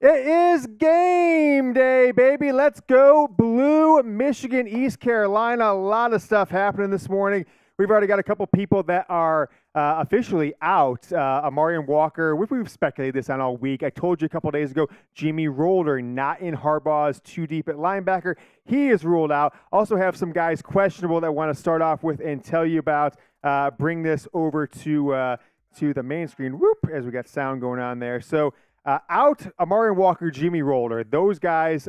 It is game day, baby. Let's go blue. Michigan, East Carolina. A lot of stuff happening this morning. We've already got a couple people that are officially out. Amarian Walker, we've speculated this on all week. I told you a couple days ago, Jimmy Rolder not in Harbaugh's too deep at linebacker. He is ruled out. Also have some guys questionable that I want to start off with and tell you about. Bring this over to the main screen. Whoop, as we got sound going on there. So out, Amarian Walker, Jimmy Rolder. Those guys,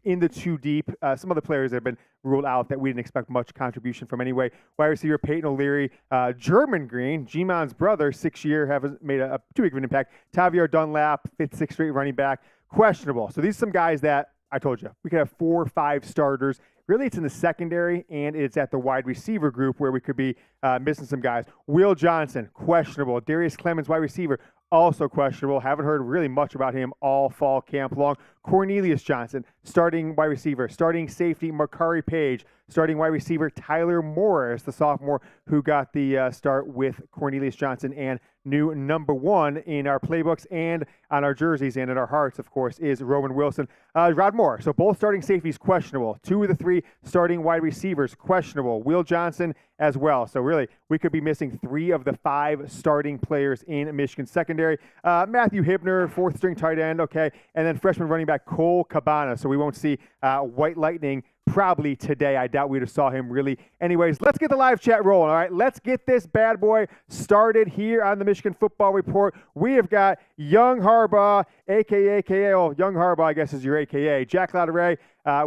in the too deep. Some other players that have been ruled out that we didn't expect much contribution from anyway. Wide receiver Peyton O'Leary, German Green, G-Mon's brother, 6-year, haven't made a too big of an impact. Tavier Dunlap, 5th, 6th straight running back, questionable. So these are some guys that I told you we could have 4 or 5 starters. Really, it's in the secondary, and it's at the wide receiver group where we could be missing some guys. Will Johnson, questionable. Darius Clemens, wide receiver, also questionable. Haven't heard really much about him all fall camp long. Cornelius Johnson, starting wide receiver. Starting safety, Makari Page. Starting wide receiver, Tyler Morris, the sophomore who got the start with Cornelius Johnson. And new number 1 in our playbooks and on our jerseys and in our hearts, of course, is Roman Wilson. Rod Moore, so both starting safeties questionable. 2 of the 3 starting wide receivers questionable. Will Johnson as well. So really, we could be missing 3 of the 5 starting players in Michigan secondary. Matthew Hibner, 4th string tight end, okay. And then freshman running back Cole Cabana. So we won't see White Lightning probably today. I doubt we'd have saw him really. Anyways, let's get the live chat rolling, all right? Let's get this bad boy started here on the Michigan Football Report. We have got Young Harbaugh, a.k.a. Young Harbaugh, I guess is your a.k.a. Jack Lautaret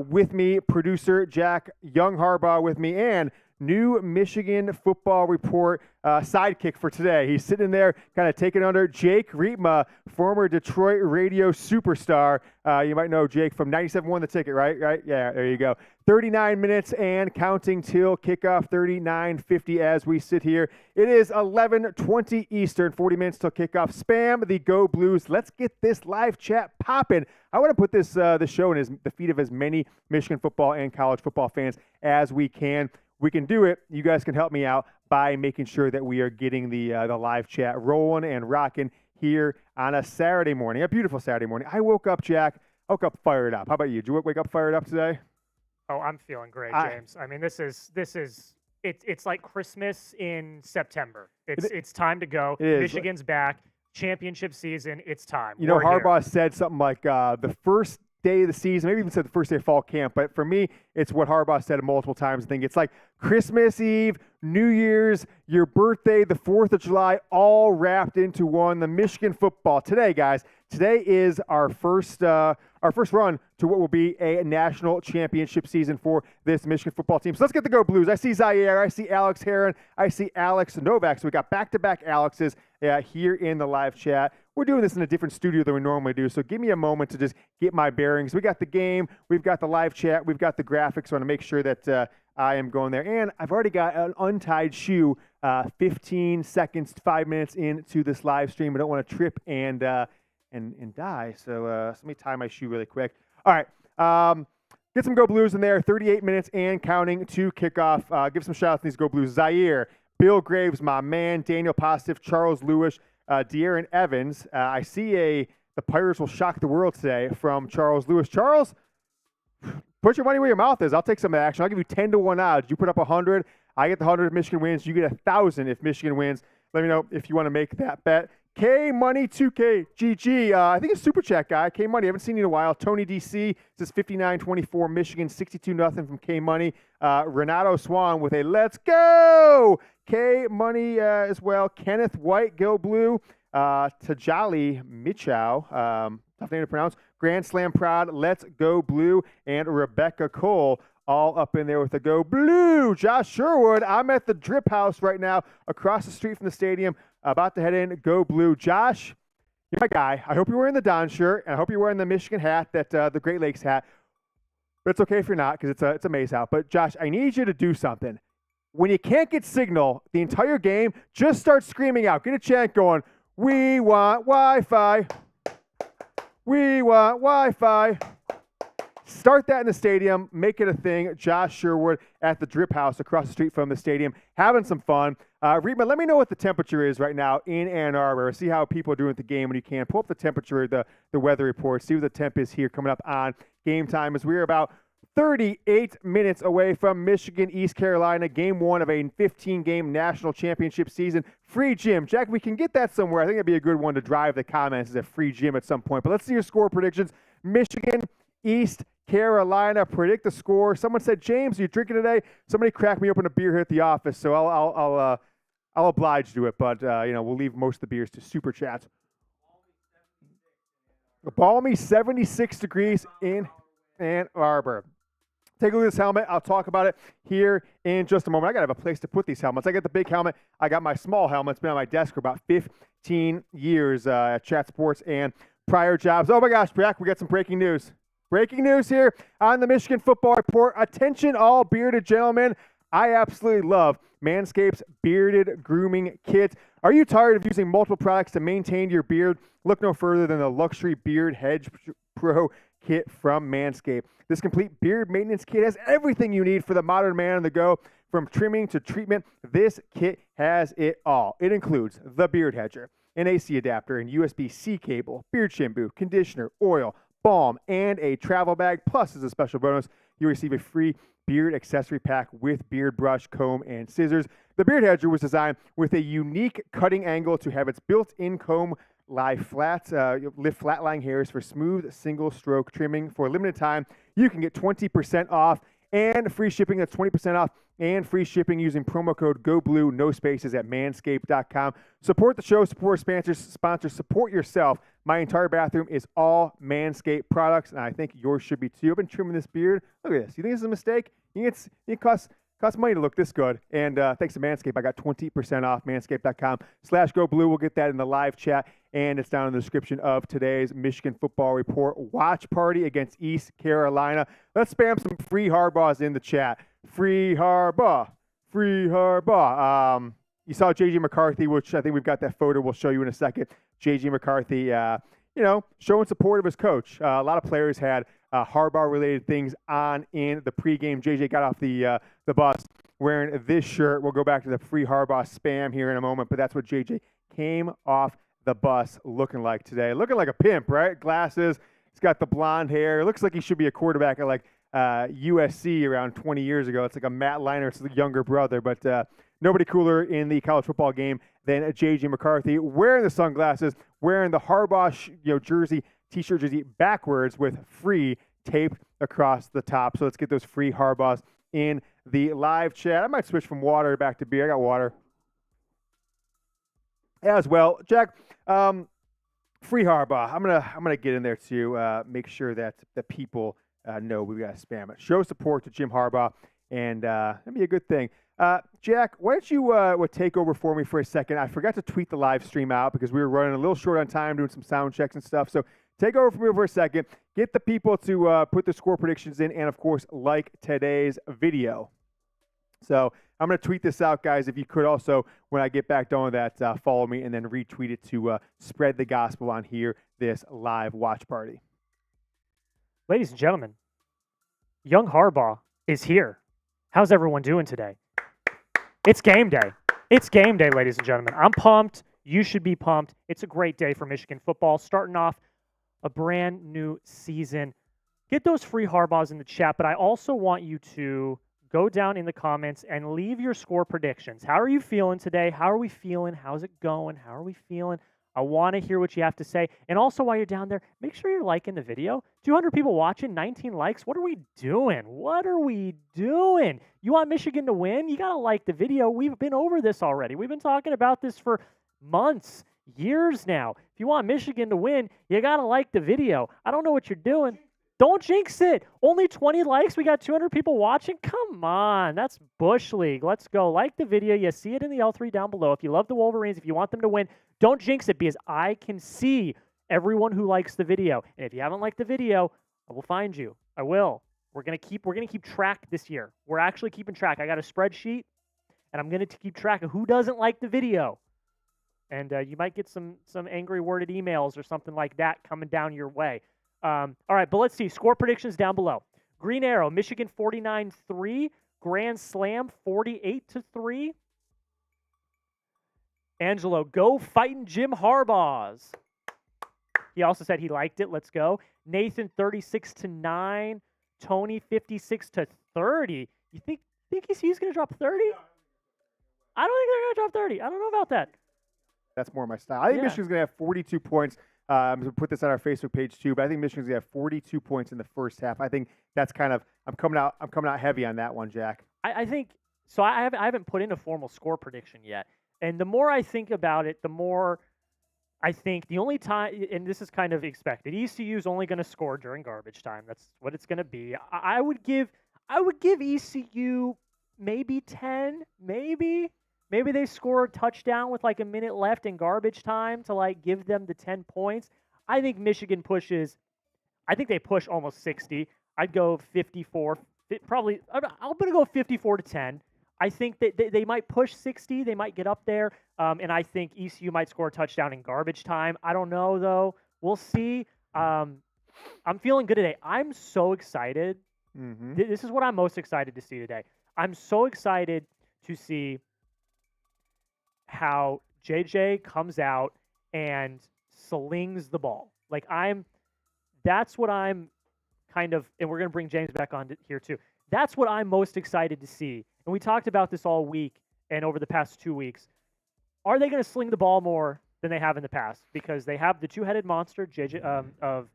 with me, producer Jack Young Harbaugh with me, and new Michigan Football Report sidekick for today. He's sitting there kind of taking under Jake Riepma, former Detroit radio superstar. You might know Jake from 97.1 The Ticket, right? Yeah, there you go. 39 minutes and counting till kickoff, 39:50 as we sit here. It is 11:20 Eastern, 40 minutes till kickoff. Spam the Go Blues. Let's get this live chat popping. I want to put this the show in the feet of as many Michigan football and college football fans as we can. We can do it. You guys can help me out by making sure that we are getting the live chat rolling and rocking here on a Saturday morning, a beautiful Saturday morning. I woke up, Jack. I woke up fired up. How about you? Did you wake up fired up today? Oh, I'm feeling great, James. I mean, this is it's like Christmas in September. It's time to go. Michigan's back. Championship season. It's time. You know, Harbaugh said something like the first day of the season, maybe even said the first day of fall camp, but for me, it's what Harbaugh said multiple times. I think it's like Christmas Eve, New Year's, your birthday, the 4th of July, all wrapped into one. The Michigan football today, guys. Today is our first run to what will be a national championship season for this Michigan football team. So let's get the Go Blues. I see Zaire, I see Alex Heron, I see Alex Novak. So we got back-to-back Alexes here in the live chat. We're doing this in a different studio than we normally do, so give me a moment to just get my bearings. We got the game, we've got the live chat, we've got the graphics. So I want to make sure that I am going there. And I've already got an untied shoe 15 seconds, 5 minutes into this live stream. I don't want to trip and die. So let me tie my shoe really quick. All right. Get some Go Blues in there. 38 minutes and counting to kickoff. Give some shout-outs to these Go Blues. Zaire, Bill Graves, my man, Daniel Positive, Charles Lewis, De'Aaron Evans. I see the Pirates will shock the world today from Charles Lewis. Charles, put your money where your mouth is. I'll take some action. I'll give you 10-1 odds. You put up 100. I get the 100 if Michigan wins. You get 1,000 if Michigan wins. Let me know if you want to make that bet. K-Money 2K, GG. I think it's Super Chat guy. K-Money, I haven't seen you in a while. Tony DC says 59-24 Michigan, 62-0 from K-Money. Renato Swan with a let's go. K-Money as well. Kenneth White, Go Blue. Tajali Michow, tough name to pronounce. Grand Slam Proud, Let's Go Blue. And Rebecca Cole, all up in there with the Go Blue. Josh Sherwood, I'm at the Drip House right now, across the street from the stadium, about to head in. Go Blue. Josh, you're my guy. I hope you're wearing the Don shirt, and I hope you're wearing the Michigan hat, the Great Lakes hat. But it's okay if you're not, because it's a Maze out. But Josh, I need you to do something. When you can't get signal the entire game, just start screaming out. Get a chant going. We want Wi-Fi. We want Wi-Fi. Start that in the stadium. Make it a thing. Josh Sherwood at the Drip House across the street from the stadium, having some fun. Reba, let me know what the temperature is right now in Ann Arbor. See how people are doing at the game when you can. Pull up the temperature, the weather report. See what the temp is here coming up on game time as we're about 38 minutes away from Michigan, East Carolina, game 1 of a 15-game national championship season. Free gym. Jack, we can get that somewhere. I think that'd be a good one to drive the comments as a free gym at some point. But let's see your score predictions. Michigan, East Carolina. Predict the score. Someone said, James, are you drinking today? Somebody cracked me open a beer here at the office, so I'll oblige to it. But, we'll leave most of the beers to Super Chats. Balmy 76 degrees in Ann Arbor. Take a look at this helmet. I'll talk about it here in just a moment. I got to have a place to put these helmets. I got the big helmet. I got my small helmet. It's been on my desk for about 15 years at Chat Sports and prior jobs. Oh, my gosh, Jack, we got some breaking news. Breaking news here on the Michigan Football Report. Attention, all bearded gentlemen. I absolutely love Manscaped's bearded grooming kit. Are you tired of using multiple products to maintain your beard? Look no further than the luxury Beard Hedge Pro kit from Manscaped. This complete beard maintenance kit has everything you need for the modern man on the go. From trimming to treatment, this kit has it all. It includes the Beard Hedger, an AC adapter, and USB-C cable, beard shampoo, conditioner, oil, balm, and a travel bag. Plus, as a special bonus, you receive a free beard accessory pack with beard brush, comb, and scissors. The Beard Hedger was designed with a unique cutting angle to have its built-in comb lift flat-lying hairs for smooth single-stroke trimming. For a limited time, you can get 20% off and free shipping. That's 20% off and free shipping using promo code GOBLUE, no spaces, at manscaped.com. Support the show, support sponsors, support yourself. My entire bathroom is all Manscaped products, and I think yours should be too. I've been trimming this beard. Look at this. You think this is a mistake? It costs money to look this good. And thanks to Manscaped, I got 20% off, manscaped.com/GoBlue. We'll get that in the live chat, and it's down in the description of today's Michigan Football Report watch party against East Carolina. Let's spam some free Harbaughs in the chat. Free Harbaugh. Free Harbaugh. You saw JJ McCarthy, which I think we've got that photo we'll show you in a second. JJ McCarthy, showing support of his coach. A lot of players had Harbaugh-related things on in the pregame. JJ got off the bus wearing this shirt. We'll go back to the free Harbaugh spam here in a moment, but that's what JJ came off the bus looking like today. Looking like a pimp, right? Glasses. He's got the blonde hair. Looks like he should be a quarterback at USC around 20 years ago. It's like a Matt Leinert's younger brother, but nobody cooler in the college football game than JJ McCarthy, wearing the sunglasses, wearing the Harbaugh t-shirt jersey backwards with free tape across the top. So let's get those free Harbaughs in the live chat. I might switch from water back to beer. I got water as well. Jack, free Harbaugh. I'm gonna get in there to make sure that the people know we got to spam it. Show support to Jim Harbaugh, and that'd be a good thing. Jack, why don't you take over for me for a second? I forgot to tweet the live stream out because we were running a little short on time doing some sound checks and stuff. So take over for me for a second. Get the people to put their score predictions in and, of course, like today's video. So I'm going to tweet this out, guys. If you could also, when I get back done with that, follow me and then retweet it to spread the gospel on here, this live watch party. Ladies and gentlemen, YUNG Harbaugh is here. How's everyone doing today? It's game day. It's game day, ladies and gentlemen. I'm pumped. You should be pumped. It's a great day for Michigan football, starting off a brand new season. Get those free Harbaughs in the chat, but I also want you to go down in the comments and leave your score predictions. How are you feeling today? How are we feeling? How's it going? How are we feeling? I want to hear what you have to say. And also, while you're down there, make sure you're liking the video. 200 people watching, 19 likes. What are we doing? What are we doing? You want Michigan to win? You got to like the video. We've been over this already. We've been talking about this for months, years now. If you want Michigan to win, you got to like the video. I don't know what you're doing. Don't jinx it. Only 20 likes. We got 200 people watching. Come on. That's Bush League. Let's go. Like the video. You see it in the L3 down below. If you love the Wolverines, if you want them to win, don't jinx it because I can see everyone who likes the video. And if you haven't liked the video, I will find you. I will. We're gonna keep track this year. We're actually keeping track. I got a spreadsheet, and I'm gonna keep track of who doesn't like the video. And you might get some angry worded emails or something like that coming down your way. All right, but let's see. Score predictions down below. Green Arrow, Michigan 49-3. Grand Slam 48-3. Angelo, go fighting Jim Harbaughs. He also said he liked it. Let's go. Nathan, 36-9. Tony, 56-30. You think ECU's going to drop 30? I don't think they're going to drop 30. I don't know about that. That's more my style. I think Michigan's going to have 42 points. I'm going to put this on our Facebook page too, but I think Michigan's going to have 42 points in the first half. I think that's kind of I'm coming out heavy on that one, Jack. I think so. I haven't put in a formal score prediction yet, and the more I think about it, the more I think the only time, and this is kind of expected, ECU is only going to score during garbage time. That's what it's going to be. I would give ECU maybe 10, maybe they score a touchdown with like a minute left in garbage time to like give them the 10 points. I think Michigan pushes. I think they push almost 60. I'd go 54. Probably, I'm going to go 54-10. I think that they might push 60. They might get up there. And I think ECU might score a touchdown in garbage time. I don't know, though. We'll see. I'm feeling good today. I'm so excited. Mm-hmm. This is what I'm most excited to see today. I'm so excited to see how JJ comes out and slings the ball. That's what I'm kind of, and we're going to bring James back on here too. That's what I'm most excited to see. And we talked about this all week and over the past 2 weeks. Are they going to sling the ball more than they have in the past? Because they have the two-headed monster of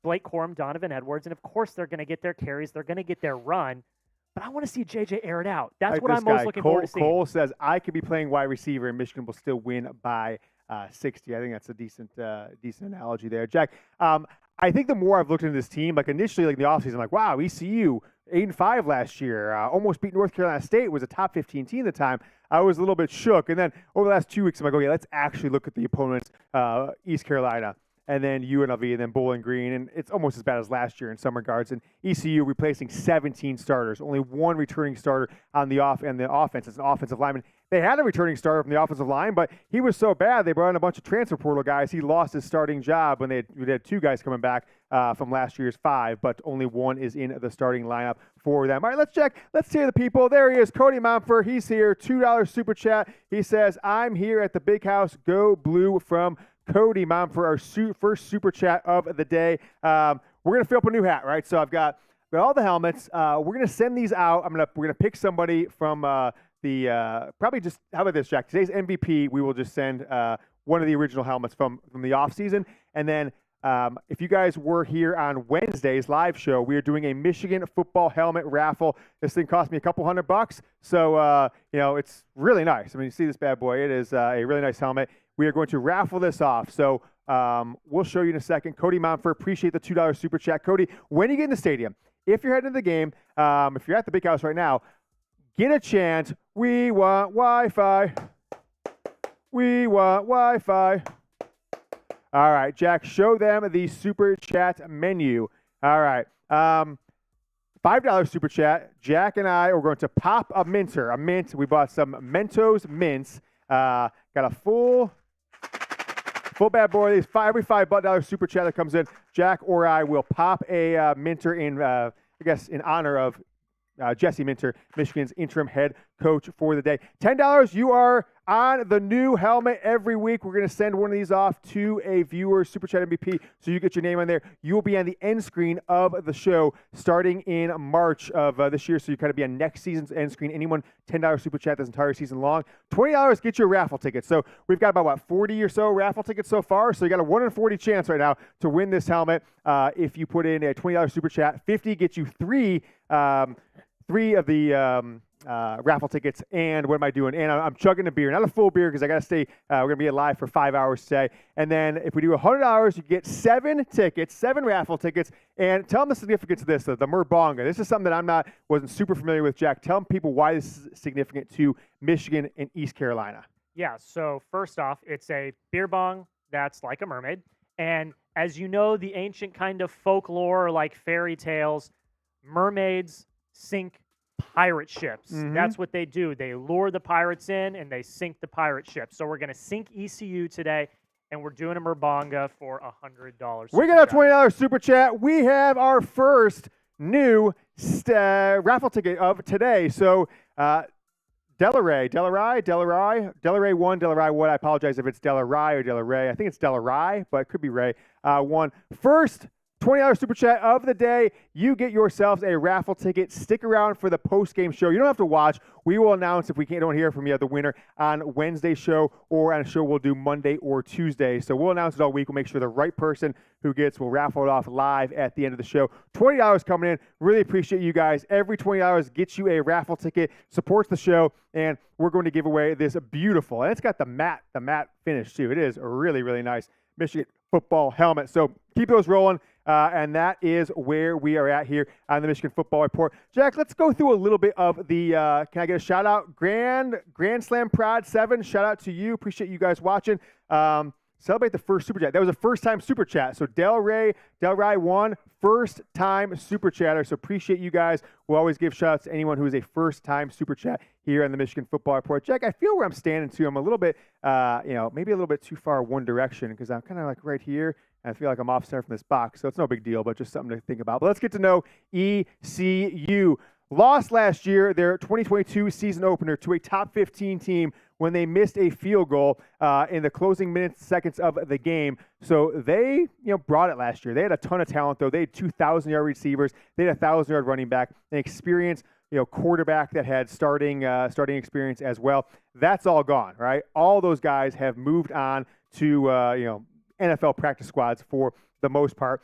Blake Corum, Donovan Edwards, and of course they're going to get their carries. They're going to get their run. But I want to see JJ air it out. That's what I'm most looking forward to seeing. Cole says, I could be playing wide receiver and Michigan will still win by 60. I think that's a decent analogy there. Jack, I think the more I've looked into this team, like initially like in the offseason, I'm like, wow, ECU, 8-5 last year, almost beat North Carolina State, was a top 15 team at the time. I was a little bit shook. And then over the last 2 weeks, I'm like, okay, let's actually look at the opponents, East Carolina, and then UNLV, and then Bowling Green, and it's almost as bad as last year in some regards. And ECU replacing 17 starters, only one returning starter on the offense. It's an offensive lineman. They had a returning starter from the offensive line, but he was so bad they brought in a bunch of transfer portal guys. He lost his starting job when they had two guys coming back from last year's 5, but only one is in the starting lineup for them. All right, let's hear the people. There he is, Cody Mountford. He's here, $2 super chat. He says, I'm here at the big house. Go Blue from Cody Mountford, our first super chat of the day. We're going to fill up a new hat, right? So I've got all the helmets. We're going to send these out. We're going to pick somebody from probably just, how about this, Jack? Today's MVP, we will just send one of the original helmets from the offseason. And then if you guys were here on Wednesday's live show, we are doing a Michigan football helmet raffle. This thing cost me a couple $100. So, it's really nice. I mean, you see this bad boy. It is a really nice helmet. We are going to raffle this off. So we'll show you in a second. Cody Mountford, appreciate the $2 super chat. Cody, when you get in the stadium, if you're heading to the game, if you're at the big house right now, get a chant, we want Wi-Fi. We want Wi-Fi. All right, Jack, show them the super chat menu. All right. $5 super chat. Jack and I are going to pop a minter. A mint. We bought some Mentos mints. Got a full bad boy. Every $5 super chat that comes in, Jack or I will pop a minter in, I guess, in honor of Jesse Minter, Michigan's interim head coach for the day. $10, you are on the new helmet every week. We're going to send one of these off to a viewer, Super Chat MVP, so you get your name on there. You will be on the end screen of the show starting in March of this year, so you kind of be on next season's end screen. Anyone, $10 Super Chat this entire season long. $20 get your raffle ticket. So we've got about, 40 or so raffle tickets so far, so you got a 1 in 40 chance right now to win this helmet if you put in a $20 Super Chat. 50 gets you three of the raffle tickets. And what am I doing? And I'm chugging a beer, not a full beer because I got to stay. We're going to be alive for 5 hours today. And then if we do $100, you get 7 raffle tickets. And tell them the significance of this, the Merbonga. This is something that wasn't super familiar with, Jack. Tell people why this is significant to Michigan and East Carolina. Yeah, so first off, it's a beer bong that's like a mermaid. And as you know, the ancient kind of folklore, like fairy tales, mermaids sink pirate ships. Mm-hmm. That's what they do. They lure the pirates in and they sink the pirate ship. So we're going to sink ECU today, and we're doing a Merbonga for $100. We got a $20 super chat. We have our first new raffle ticket of today. So Delaray 1, Delaray what? I apologize if it's Delaray or Delaray. I think it's Delaray, but it could be Ray. Won first $20 super chat of the day. You get yourselves a raffle ticket. Stick around for the post-game show. You don't have to watch. We will announce if we don't hear from you the winner on Wednesday's show or on a show we'll do Monday or Tuesday. So we'll announce it all week. We'll make sure the right person who gets will raffle it off live at the end of the show. $20 coming in. Really appreciate you guys. Every $20 gets you a raffle ticket, supports the show, and we're going to give away this beautiful, and it's got the matte finish too. It is a really, really nice Michigan football helmet. So keep those rolling. And that is where we are at here on the Michigan Football Report. Jack, let's go through a little bit of the, can I get a shout out? Grand Slam Prod 7, shout out to you. Appreciate you guys watching. Celebrate the first Super Chat. That was a first-time Super Chat. So Delray 1, first-time Super Chatter. So appreciate you guys. We'll always give shout-outs to anyone who is a first-time Super Chat here on the Michigan Football Report. Jack, I feel where I'm standing, too. I'm a little bit, maybe a little bit too far one direction because I'm kind of like right here. And I feel like I'm off center from this box. So it's no big deal, but just something to think about. But let's get to know ECU. Lost last year, their 2022 season opener to a top 15 team when they missed a field goal in the closing seconds of the game. So they, brought it last year. They had a ton of talent, though. They had 2,000-yard receivers. They had a 1,000-yard running back, an experienced, quarterback that had starting experience as well. That's all gone, right? All those guys have moved on to, NFL practice squads for the most part.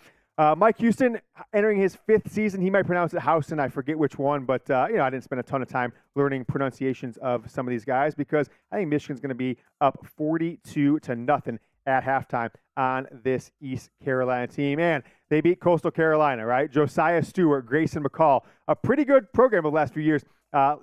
Mike Houston entering his 5th season. He might pronounce it Houston. I forget which one, but I didn't spend a ton of time learning pronunciations of some of these guys because I think Michigan's going to be up 42-0 at halftime on this East Carolina team. And they beat Coastal Carolina, right? Josiah Stewart, Grayson McCall, a pretty good program of the last few years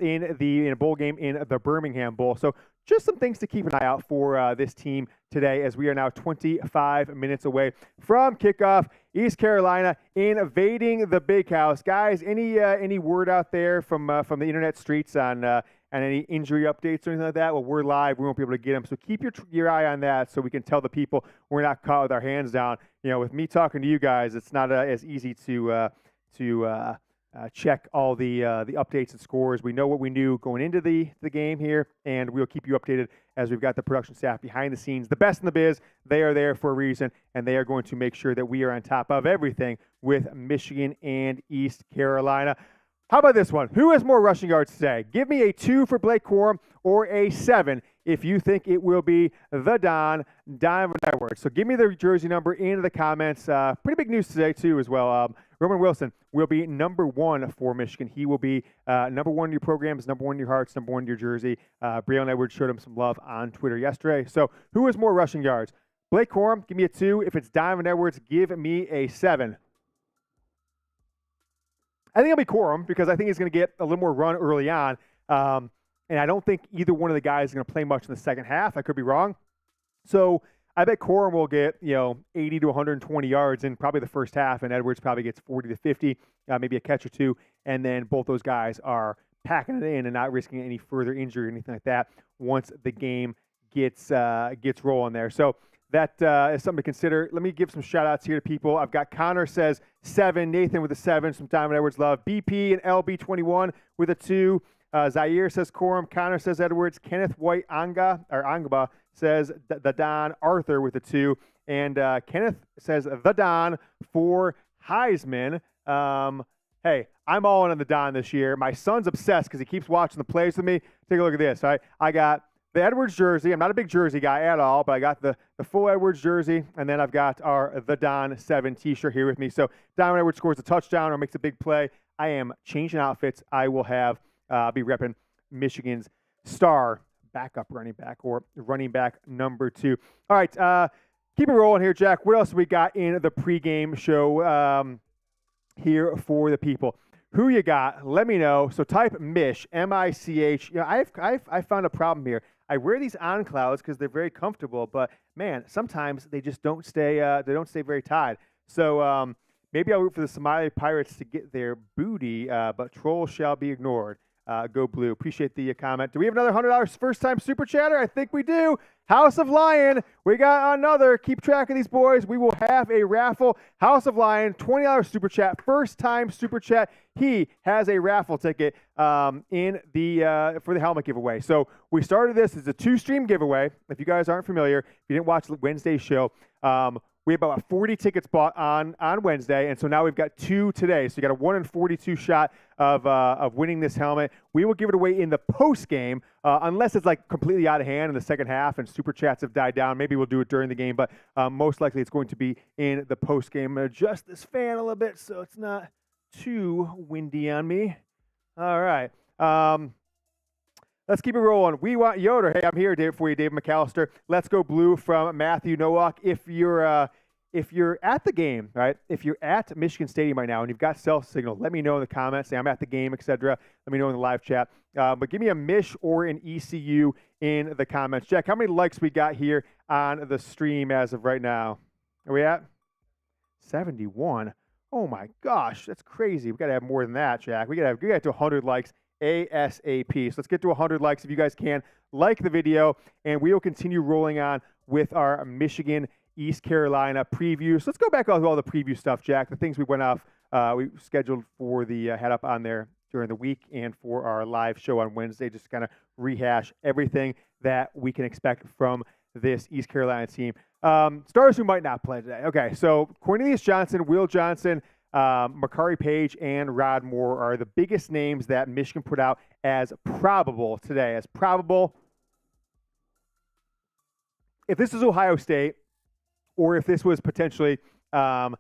in a bowl game in the Birmingham Bowl. So just some things to keep an eye out for this team today as we are now 25 minutes away from kickoff. East Carolina invading the Big House. Guys, any word out there from the internet streets on any injury updates or anything like that? Well, we're live. We won't be able to get them. So keep your eye on that so we can tell the people we're not caught with our hands down. With me talking to you guys, it's not as easy to check all the updates and scores. We know what we knew going into the game here, and we'll keep you updated as we've got the production staff behind the scenes. The best in the biz, they are there for a reason, and they are going to make sure that we are on top of everything with Michigan and East Carolina. How about this one? Who has more rushing yards today? Give me a 2 for Blake Corum or a 7 if you think it will be the Donovan Edwards. So give me the jersey number into the comments. Pretty big news today, too, as well. Roman Wilson will be number 1 for Michigan. He will be number 1 in your programs, number 1 in your hearts, number 1 in your jersey. Braylon Edwards showed him some love on Twitter yesterday. So who has more rushing yards? Blake Corum, give me a 2. If it's Donovan Edwards, give me a 7. I think it'll be Corum because I think he's going to get a little more run early on. And I don't think either one of the guys is going to play much in the second half. I could be wrong. So I bet Corum will get, 80 to 120 yards in probably the first half, and Edwards probably gets 40 to 50, maybe a catch or two. And then both those guys are packing it in and not risking any further injury or anything like that once the game gets rolling there. So that is something to consider. Let me give some shout-outs here to people. I've got Connor says 7, Nathan with a 7, some Donovan Edwards love. BP and LB21 with a 2. Zaire says Corum. Connor says Edwards. Kenneth White Angaba says the Don. Arthur with a 2. And Kenneth says the Don for Heisman. Hey, I'm all in on the Don this year. My son's obsessed because he keeps watching the plays with me. Take a look at this. All right, I got the Edwards jersey. I'm not a big jersey guy at all, but I got the full Edwards jersey, and then I've got our The Don 7 t-shirt here with me. So Donovan Edwards scores a touchdown or makes a big play. I am changing outfits. I will have be repping Michigan's star backup running back or running back number 2. All right, keep it rolling here, Jack. What else we got in the pregame show here for the people? Who you got? Let me know. So type Mich, M-I-C-H. I've found a problem here. I wear these on clouds because they're very comfortable, but man, sometimes they just don't stay. They don't stay very tied. So maybe I'll root for the Somali Pirates to get their booty, but trolls shall be ignored. Go Blue. Appreciate the comment. Do we have another $100 first-time super chatter? I think we do. House of Lion. We got another. Keep track of these boys. We will have a raffle. House of Lion, $20 super chat. First-time super chat. He has a raffle ticket for the helmet giveaway. So we started this as a 2-stream giveaway. If you guys aren't familiar, if you didn't watch Wednesday's show, we have about 40 tickets bought on Wednesday, and so now we've got 2 today. So you got a 1 in 42 shot of winning this helmet. We will give it away in the post game, unless it's like completely out of hand in the second half and super chats have died down. Maybe we'll do it during the game, but most likely it's going to be in the post game. I'm going to adjust this fan a little bit so it's not too windy on me. All right. Let's keep it rolling. We want Yoder. Hey, I'm here for you, Dave McAllister. Let's Go Blue from Matthew Nowak. If you're at the game, right? If you're at Michigan Stadium right now and you've got cell signal, let me know in the comments. Say I'm at the game, etc. Let me know in the live chat. But give me a Mich or an ECU in the comments. Jack, how many likes we got here on the stream as of right now? Are we at 71? Oh my gosh, that's crazy. We got to have more than that, Jack. We got to get to 100 likes ASAP. So let's get to 100 likes if you guys can. Like the video, and we will continue rolling on with our Michigan East Carolina preview. So let's go back over all the preview stuff, Jack. The things we went off, we scheduled for the head up on there during the week and for our live show on Wednesday, just kind of rehash everything that we can expect from this East Carolina team. Stars who might not play today. Okay, so Cornelius Johnson, Will Johnson, Makari Page, and Rod Moore are the biggest names that Michigan put out as probable today. As probable, if this is Ohio State, or if this was potentially, a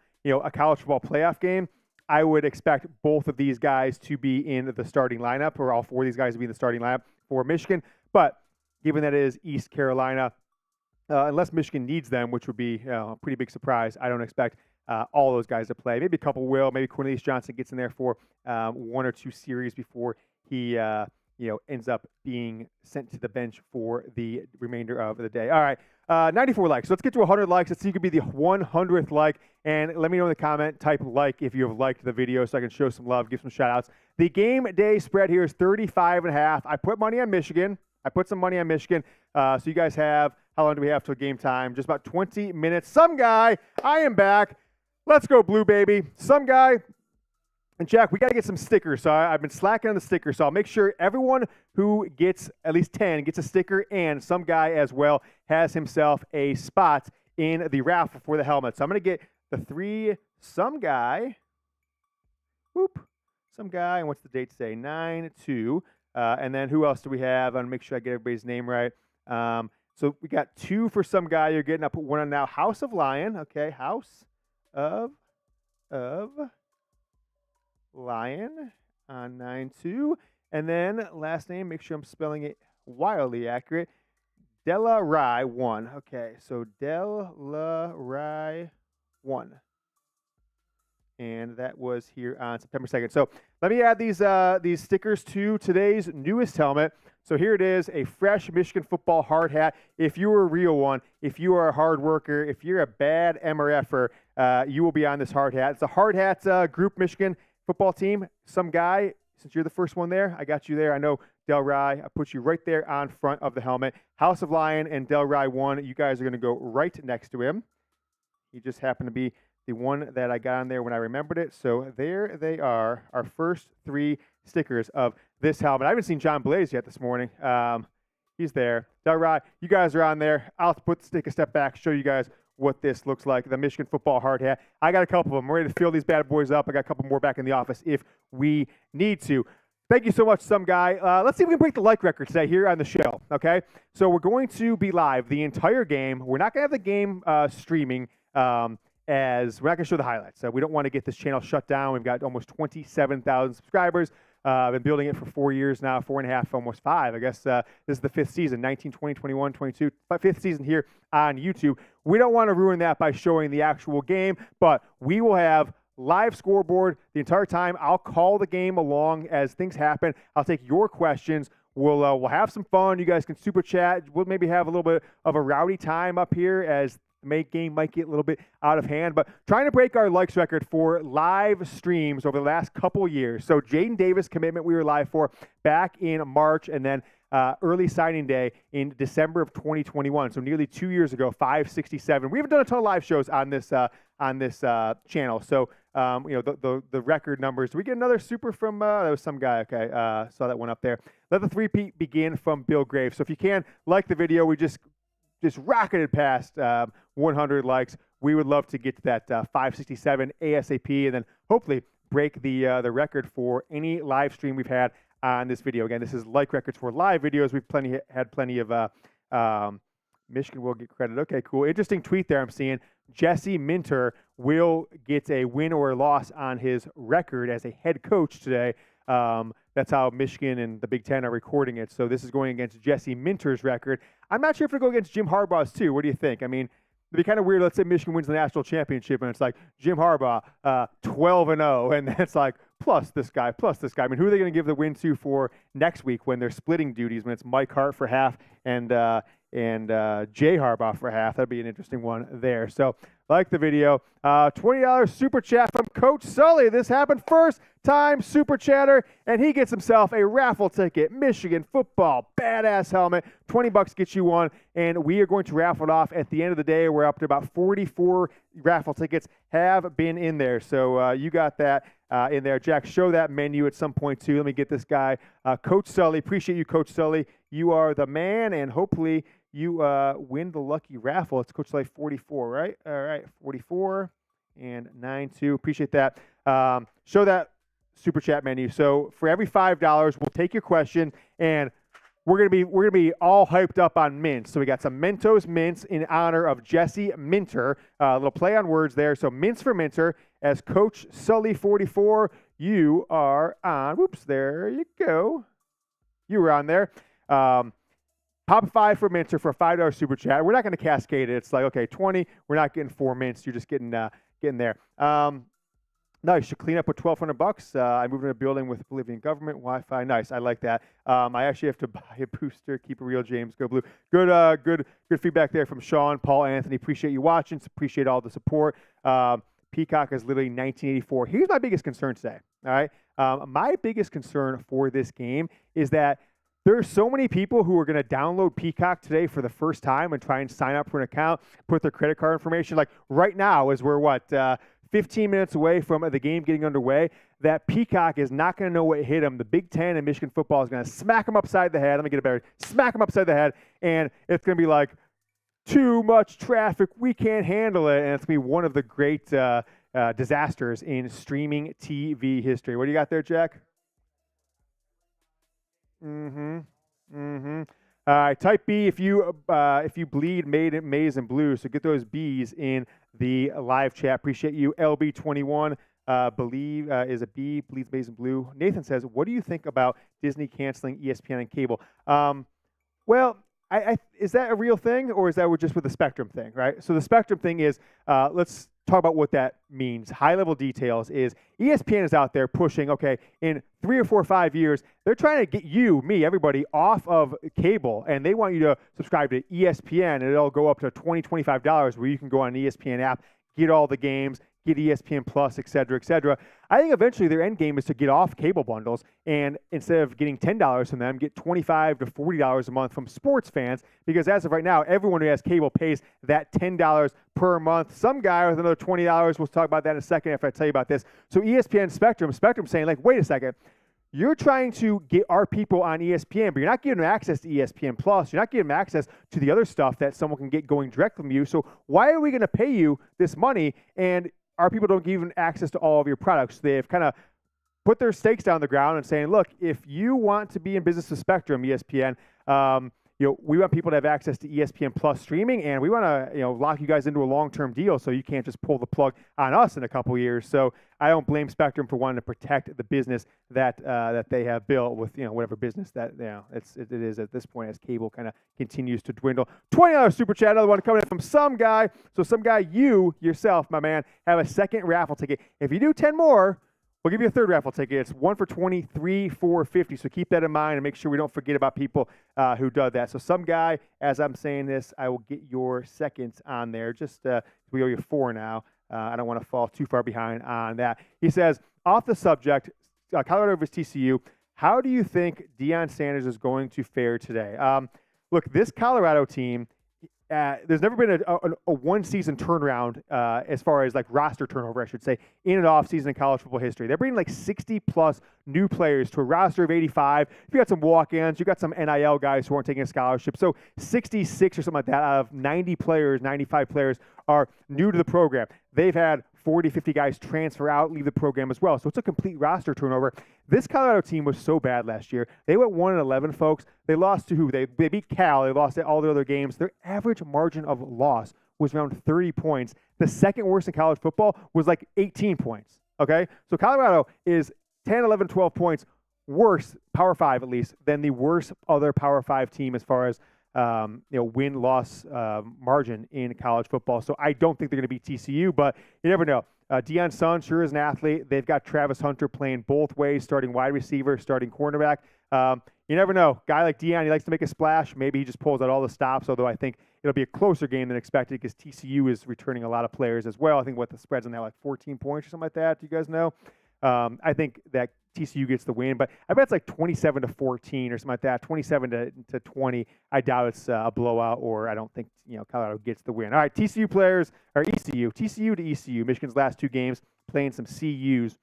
college football playoff game, I would expect both of these guys to be in the starting lineup, or all 4 of these guys to be in the starting lineup for Michigan. But given that it is East Carolina, unless Michigan needs them, which would be a pretty big surprise, I don't expect all those guys to play. Maybe a couple will. Maybe Cornelius Johnson gets in there for 1 or 2 series before he ends up being sent to the bench for the remainder of the day. All right, 94 likes. So let's get to 100 likes. Let's see who could be the 100th like. And let me know in the comment, type like if you have liked the video so I can show some love, give some shout-outs. The game day spread here is 35.5. I put money on Michigan. I put some money on Michigan. So you guys have, how long do we have till game time? Just about 20 minutes. Some guy, I am back. Let's go Blue, baby. Some guy. And Jack, we got to get some stickers. So I've been slacking on the stickers. So I'll make sure everyone who gets at least 10 gets a sticker, and some guy as well has himself a spot in the raffle for the helmet. So I'm going to get the 3 some guy. Whoop. Some guy. And what's the date say? 9/2. And then who else do we have? I'm going to make sure I get everybody's name right. So we got 2 for some guy. You're getting up 1 on now. House of Lion. Okay. House of Lion on 9/2. And then last name, make sure I'm spelling it wildly accurate. Della Rye 1. Okay, so Della Rye 1. And that was here on September 2nd. So let me add these stickers to today's newest helmet. So here it is, a fresh Michigan football hard hat. If you are a real one, if you are a hard worker, if you're a bad MRFer, you will be on this hard hat. It's a hard hat group Michigan football team. Some guy, since you're the first one there, I got you there. I know Del Rye, I put you right there on front of the helmet. House of Lion and Del Rye 1, you guys are going to go right next to him. He just happened to be the one that I got on there when I remembered it. So there they are, our first 3 stickers of this helmet. I haven't seen John Blaze yet this morning. He's there. Del Rye, you guys are on there. I'll take a step back, show you guys what this looks like, the Michigan football hard hat. I got a couple of them. I'm ready to fill these bad boys up. I got a couple more back in the office if we need to. Thank you so much, some guy. Let's see if we can break the like record today here on the show, okay? So we're going to be live the entire game. We're not going to have the game streaming as we're not going to show the highlights. So we don't want to get this channel shut down. We've got almost 27,000 subscribers. I've been building it for 4 years now, 4.5, almost 5. I guess this is the 5th season, 19, 20, 21, 22, 5th season here on YouTube. We don't want to ruin that by showing the actual game, but we will have live scoreboard the entire time. I'll call the game along as things happen. I'll take your questions. We'll have some fun. You guys can super chat. We'll maybe have a little bit of a rowdy time up here as the game might get a little bit out of hand, but trying to break our likes record for live streams over the last couple years. So Jaden Davis commitment we were live for back in March, and then early signing day in December of 2021. So nearly 2 years ago, 567. We haven't done a ton of live shows on this channel. So the record numbers. Do we get another super from that was some guy? Okay, saw that one up there. Let the three-peat begin from Bill Graves. So if you can like the video, we just rocketed past 100 likes. We would love to get to that 567 ASAP, and then hopefully break the record for any live stream we've had on this video. Again, this is like records for live videos. We've had plenty of Michigan will get credit. Okay, cool. Interesting tweet there I'm seeing. Jesse Minter will get a win or a loss on his record as a head coach today. That's how Michigan and the Big Ten are recording it. So this is going against Jesse Minter's record. I'm not sure if it'll go against Jim Harbaugh's too. What do you think? I mean, it'd be kind of weird. Let's say Michigan wins the national championship, and it's like Jim Harbaugh, 12-0, and it's like plus this guy. I mean, who are they going to give the win to for next week when they're splitting duties? When it's Mike Hart for half and Jay Harbaugh for half. That'd be an interesting one there. So like the video. $20 super chat from Coach Sully. This happened first time super chatter, and he gets himself a raffle ticket. Michigan football, badass helmet. $20 gets you one, and we are going to raffle it off at the end of the day. We're up to about 44 raffle tickets have been in there. So you got that in there. Jack, show that menu at some point too. Let me get this guy. Coach Sully. Appreciate you, Coach Sully. You are the man, and hopefully you win the lucky raffle. It's Coach Sully 44, right? All right, 44 and 92. Appreciate that. Show that super chat menu. So for every $5, we'll take your question, and we're gonna be all hyped up on mints. So we got some Mentos mints in honor of Jesse Minter. A little play on words there. So mints for Minter. As Coach Sully 44, you are on. Whoops, there you go. You were on there. Pop 5 for Minter for a $5 super chat. We're not going to cascade it. It's like, okay, 20. We're not getting 4 mints. You're just getting there. No, you should clean up with $1,200. I moved in a building with Bolivian government Wi-Fi. Nice, I like that. I actually have to buy a booster. Keep it real, James. Go Blue. Good feedback there from Sean, Paul, Anthony. Appreciate you watching. Appreciate all the support. Peacock is literally 1984. Here's my biggest concern today. All right, my biggest concern for this game is that there are so many people who are going to download Peacock today for the first time and try and sign up for an account, put their credit card information. Like right now, as we're 15 minutes away from the game getting underway, that Peacock is not going to know what hit them. The Big Ten and Michigan football is going to smack them upside the head. Let me get it better. Smack them upside the head, and it's going to be like, too much traffic. We can't handle it, and it's going to be one of the great disasters in streaming TV history. What do you got there, Jack? All right, type B if you bleed maize and blue. So get those B's in the live chat. Appreciate you. LB21 believe is a B, bleeds maize and blue. Nathan says, what do you think about Disney canceling ESPN and cable? Well, is that a real thing, or is that just with the Spectrum thing, right? So the Spectrum thing is, let's talk about what that means. High-level details is ESPN is out there pushing, okay, in 3 or 4 or 5 years, they're trying to get you, me, everybody off of cable, and they want you to subscribe to ESPN, and it'll go up to $20, $25 where you can go on an ESPN app, get all the games, get ESPN Plus, et cetera, et cetera. I think eventually their end game is to get off cable bundles, and instead of getting $10 from them, get $25 to $40 a month from sports fans, because as of right now, everyone who has cable pays that $10 per month. Some guy with another $20, we'll talk about that in a second after I tell you about this. So ESPN Spectrum saying, like, wait a second, you're trying to get our people on ESPN, but you're not giving them access to ESPN Plus. You're not giving them access to the other stuff that someone can get going direct from you. So why are we going to pay you this money and our people don't give them access to all of your products? They've kind of put their stakes down the ground and saying, look, if you want to be in business with Spectrum, ESPN, we want people to have access to ESPN Plus streaming, and we want to, lock you guys into a long-term deal so you can't just pull the plug on us in a couple years. So I don't blame Spectrum for wanting to protect the business that they have built with, whatever business that, it is at this point as cable kind of continues to dwindle. $20 super chat, another one coming in from some guy. So some guy, you yourself, my man, have a second raffle ticket. If you do 10 more, We'll give you a third raffle ticket. It's 1 for 20, 3 for 50. So keep that in mind and make sure we don't forget about people who did that. So some guy, as I'm saying this, I will get your seconds on there. Just we owe you 4 now. I don't want to fall too far behind on that. He says, off the subject, Colorado versus TCU, how do you think Deion Sanders is going to fare today? Look, this Colorado team, there's never been a one-season turnaround as far as like roster turnover, I should say, in and off season in college football history. They're bringing like 60-plus new players to a roster of 85. You got some walk-ins, you got some NIL guys who aren't taking a scholarship. So 66 or something like that out of 90 players, 95 players are new to the program. They've had 40, 50 guys transfer out, leave the program as well. So it's a complete roster turnover. This Colorado team was so bad last year. They went 1-11, folks. They lost to who? They beat Cal. They lost all their other games. Their average margin of loss was around 30 points. The second worst in college football was like 18 points. Okay? So Colorado is 10, 11, 12 points worse, Power 5 at least, than the worst other Power 5 team as far as win-loss margin in college football. So I don't think they're going to beat TCU, but you never know. Deion's son sure is an athlete. They've got Travis Hunter playing both ways, starting wide receiver, starting cornerback. You never know. Guy like Deion, he likes to make a splash. Maybe he just pulls out all the stops, although I think it'll be a closer game than expected because TCU is returning a lot of players as well. I think what the spread's on that, like 14 points or something like that. Do you guys know? I think that TCU gets the win, but I bet it's like 27-14 or something like that, 27-20. I doubt it's a blowout, or I don't think Colorado gets the win. All right, TCU players or TCU to ECU. Michigan's last 2 games playing some CUs.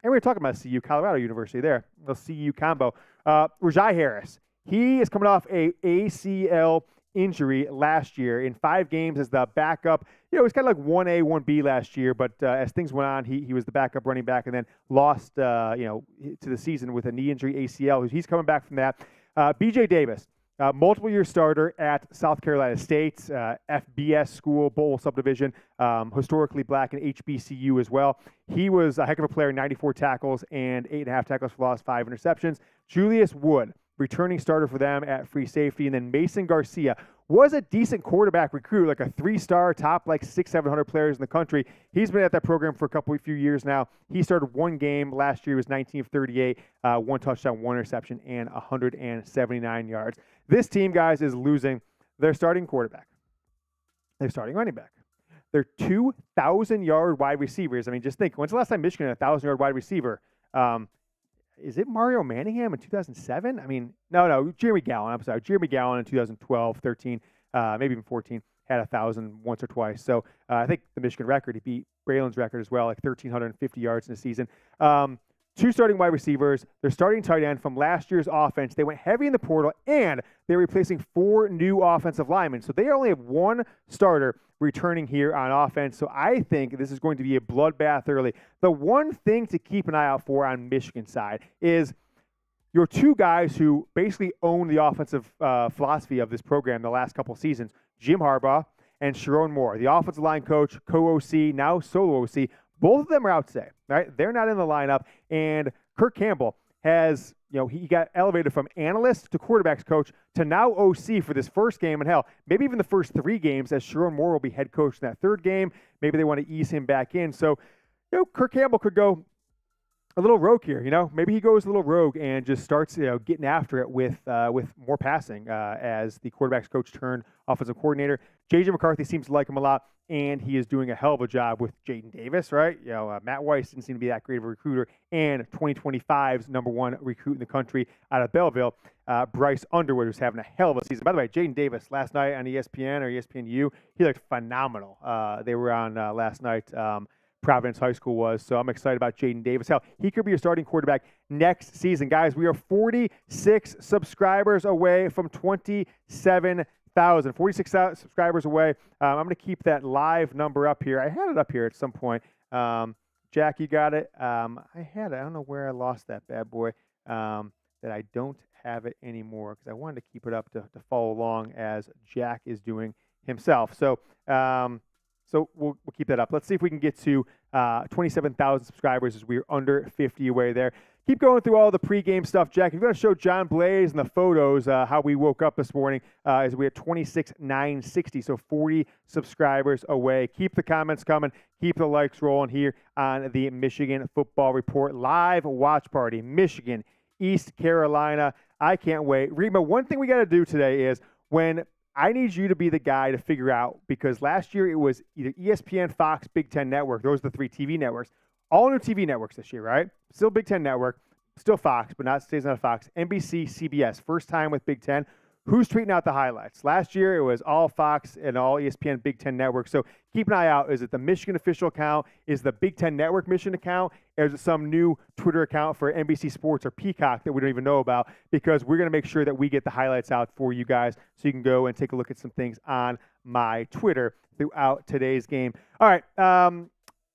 And we were talking about CU, Colorado University there, the CU combo. Rajai Harris, he is coming off a ACL injury last year in 5 games as the backup. It was kind of like 1A, 1B last year, but as things went on, he was the backup running back and then lost, to the season with a knee injury, ACL. He's coming back from that. BJ Davis, multiple-year starter at South Carolina State, FBS school, Bowl subdivision, historically black and HBCU as well. He was a heck of a player, 94 tackles and 8.5 tackles for loss, 5 interceptions. Julius Wood, returning starter for them at free safety. And then Mason Garcia was a decent quarterback recruit, like a 3-star, top like 600-700 players in the country. He's been at that program for a few years now. He started 1 game last year. He was 19 of 38, 1 touchdown, 1 interception, and 179 yards. This team, guys, is losing their starting quarterback, their starting running back, their 2,000-yard wide receivers. I mean, just think, when's the last time Michigan had a 1,000-yard wide receiver? Is it Mario Manningham in 2007? I mean, no, Jeremy Gallon. I'm sorry. Jeremy Gallon in 2012, 13, maybe even 14, had 1,000 once or twice. So I think the Michigan record, he beat Braylon's record as well, like 1,350 yards in a season. 2 starting wide receivers. They're starting tight end from last year's offense. They went heavy in the portal, and they're replacing 4 new offensive linemen. So they only have 1 starter returning here on offense. So I think this is going to be a bloodbath early. The one thing to keep an eye out for on Michigan side is your 2 guys who basically own the offensive philosophy of this program the last couple seasons, Jim Harbaugh and Sharon Moore, the offensive line coach, co-OC, now solo OC. Both of them are out today, right? They're not in the lineup. And Kirk Campbell has, he got elevated from analyst to quarterbacks coach to now OC for this first game. And hell, maybe even the first 3 games, as Sharon Moore will be head coach in that 3rd game. Maybe they want to ease him back in. So, Kirk Campbell could go a little rogue here. Maybe he goes a little rogue and just starts, getting after it with more passing as the quarterbacks coach turned offensive coordinator. JJ McCarthy seems to like him a lot, and he is doing a hell of a job with Jaden Davis, right? Matt Weiss didn't seem to be that great of a recruiter, and 2025's number 1 recruit in the country out of Belleville, Bryce Underwood, who's having a hell of a season. By the way, Jaden Davis last night on ESPN or ESPNU, he looked phenomenal. They were on last night. Providence High School was. So I'm excited about Jaden Davis. Hell, he could be your starting quarterback next season. Guys, we are 46 subscribers away from 27,000. 46 subscribers away. I'm going to keep that live number up here. I had it up here at some point. Jack, you got it? I had it. I don't know where I lost that bad boy. That I don't have it anymore because I wanted to keep it up to follow along as Jack is doing himself. So we'll keep that up. Let's see if we can get to 27,000 subscribers as we're under 50 away there. keep going through all the pregame stuff, Jack. If you're going to show John Blaze and the photos how we woke up this morning, as we had 26,960, so 40 subscribers away. Keep the comments coming. Keep the likes rolling here on the Michigan Football Report live watch party. Michigan, East Carolina. I can't wait. Rima, one thing we got to do today is when I need you to be the guy to figure out, because last year it was either ESPN, Fox, Big Ten Network. Those are the three TV networks. All new TV networks this year, right? Still Big Ten Network, still Fox, but not stays on Fox. NBC, CBS, first time with Big Ten. Who's tweeting out the highlights? Last year, it was all Fox and all ESPN Big Ten Network. So keep an eye out. Is it the Michigan official account? Is the Big Ten Network Michigan account? Or is it some new Twitter account for NBC Sports or Peacock that we don't even know about? Because we're going to make sure that we get the highlights out for you guys so you can go and take a look at some things on my Twitter throughout today's game. All right.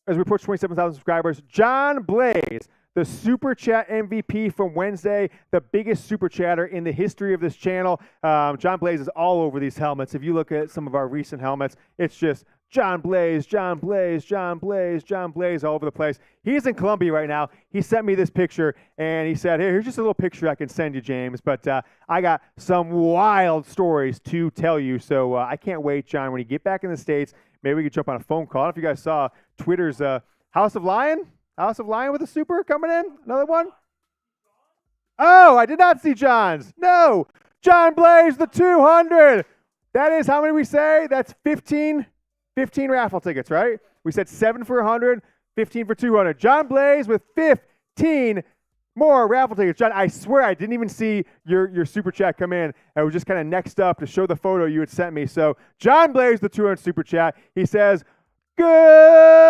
As we approach 27,000 subscribers, John Blaze, the Super Chat MVP from Wednesday, the biggest Super Chatter in the history of this channel. John Blaze is all over these helmets. If you look at some of our recent helmets, it's just John Blaze, John Blaze, John Blaze, John Blaze all over the place. He's in Columbia right now. He sent me this picture, and he said, hey, here's just a little picture I can send you, James. But I got some wild stories to tell you. So I can't wait, John, when you get back in the States. Maybe we could jump on a phone call. I don't know if you guys saw Twitter's House of Lion with a super coming in. Another one. Oh, I did not see John's. No. John Blaze, the 200. That is, how many we say? That's 15 raffle tickets, right? We said 7 for 100, 15 for 200. John Blaze with 15 more raffle tickets. John, I swear I didn't even see your super chat come in. I was just kind of next up to show the photo you had sent me. So John Blaze, the 200 super chat. He says, good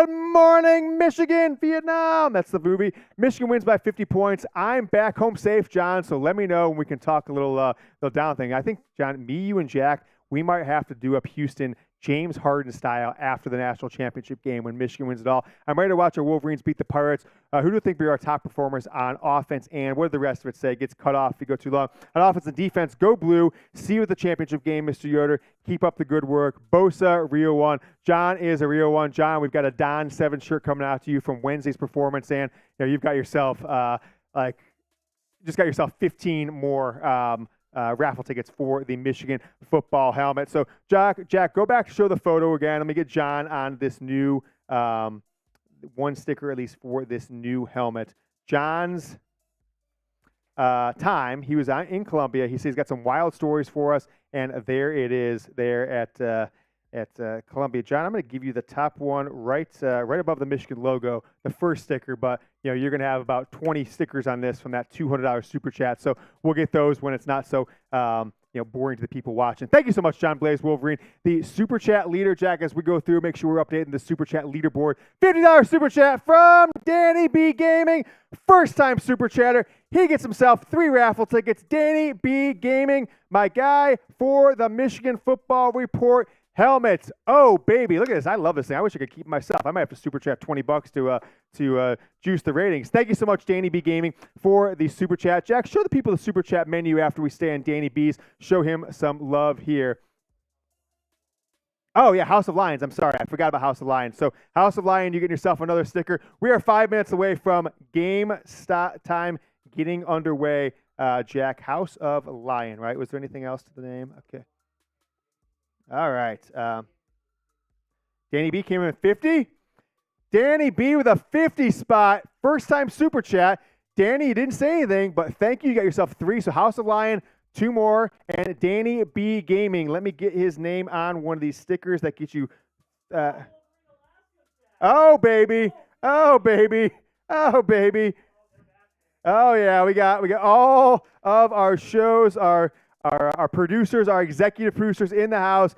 morning, Michigan, Vietnam. That's the movie. Michigan wins by 50 points. I'm back home safe, John, so let me know when we can talk a little down thing. I think, John, me, you, and Jack, we might have to do up Houston James Harden style after the national championship game when Michigan wins it all. I'm ready to watch our Wolverines beat the Pirates. Who do you think be our top performers on offense? And what did the rest of it say? Gets cut off if you go too long. On offense and defense, go blue. See you at the championship game, Mr. Yoder. Keep up the good work. Bosa, Rio 1. John is a Rio 1. John, we've got a Don 7 shirt coming out to you from Wednesday's performance. And you've got yourself, just got yourself 15 more raffle tickets for the Michigan football helmet. So, Jack, go back to show the photo again. Let me get John on this new one sticker, at least for this new helmet. John's time, he was in Columbia. He says he's got some wild stories for us, and there it is there at Columbia. John, I'm going to give you the top one right above the Michigan logo, the first sticker, but you're going to have about 20 stickers on this from that $200 super chat. So we'll get those when it's not so boring to the people watching. Thank you so much, John Blaze Wolverine, the super chat leader. Jack, as we go through, make sure we're updating the super chat leaderboard. $50 super chat from Danny B Gaming, first time super chatter. He gets himself 3 raffle tickets. Danny B Gaming, my guy for the Michigan Football Report helmets. Oh, baby. Look at this. I love this thing. I wish I could keep myself. I might have to super chat $20 to juice the ratings. Thank you so much, Danny B Gaming, for the super chat. Jack, show the people the super chat menu after we stay on Danny B's. Show him some love here. Oh, yeah, House of Lions. I'm sorry. I forgot about House of Lions. So, House of Lion, you get yourself another sticker. We are 5 minutes away from game time getting underway. Jack, House of Lion, right? Was there anything else to the name? Okay. All right. Danny B came in at 50. Danny B with a 50 spot. First time super chat. Danny, you didn't say anything, but thank you. You got yourself 3. So House of Lion, 2 more. And Danny B Gaming. Let me get his name on one of these stickers that get you. Oh, baby. Oh, baby. Oh, baby. Oh, yeah. We got all of our shows, our producers, our executive producers in the house.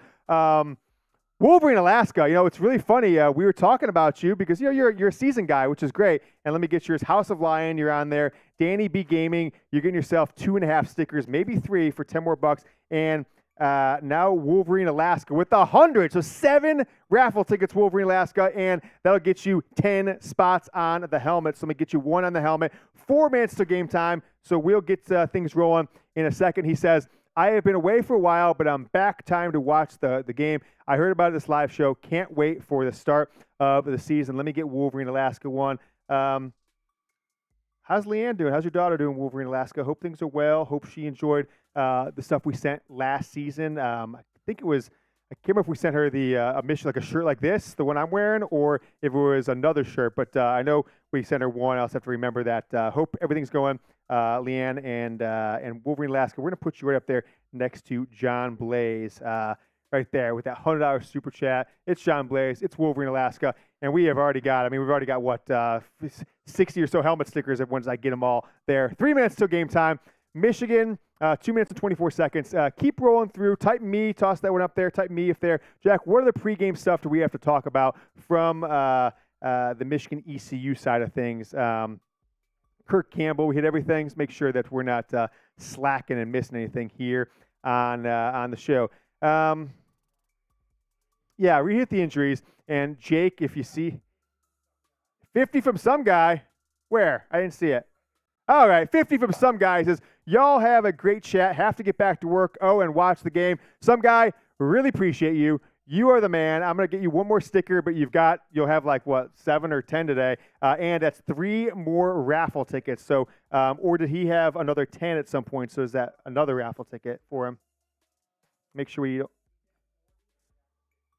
Wolverine, Alaska. It's really funny. We were talking about you because you're a season guy, which is great. And let me get yours. House of Lion, you're on there. Danny B Gaming, you're getting yourself 2.5 stickers, maybe 3 for 10 more bucks. And now Wolverine, Alaska with 100. So 7 raffle tickets, Wolverine, Alaska, and that'll get you 10 spots on the helmet. So let me get you 1 on the helmet. 4 minutes to game time. So we'll get things rolling in a second. He says, I have been away for a while, but I'm back. Time to watch the game. I heard about this live show. Can't wait for the start of the season. Let me get Wolverine, Alaska one. how's Leanne doing? How's your daughter doing, Wolverine, Alaska? Hope things are well. Hope she enjoyed the stuff we sent last season. I think it was, I can't remember if we sent her the a mission, like a shirt like this, the one I'm wearing, or if it was another shirt. But I know we sent her one. I also have to remember that. Hope everything's going, Leanne and Wolverine, Alaska. We're going to put you right up there next to John Blaze. Right there with that $100 super chat. It's John Blaze. It's Wolverine, Alaska. And we have already got, we've already got, what, 60 or so helmet stickers once I get them all there. 3 minutes till game time. Michigan, 2 minutes and 24 seconds. Keep rolling through. Type me. Toss that one up there. Type me if there. Jack, what are the pregame stuff do we have to talk about from the Michigan ECU side of things? Kirk Campbell, we hit everything. Let's make sure that we're not slacking and missing anything here on the show. Yeah, we hit the injuries. And Jake, if you see 50 from some guy, where? I didn't see it. All right, 50 from some guy says, y'all have a great chat. Have to get back to work. Oh, and watch the game. Some guy, really appreciate you. You are the man. I'm going to get you one more sticker, but you'll have like, what, 7 or 10 today. And that's 3 more raffle tickets. So, or did he have another 10 at some point? So is that another raffle ticket for him? Make sure we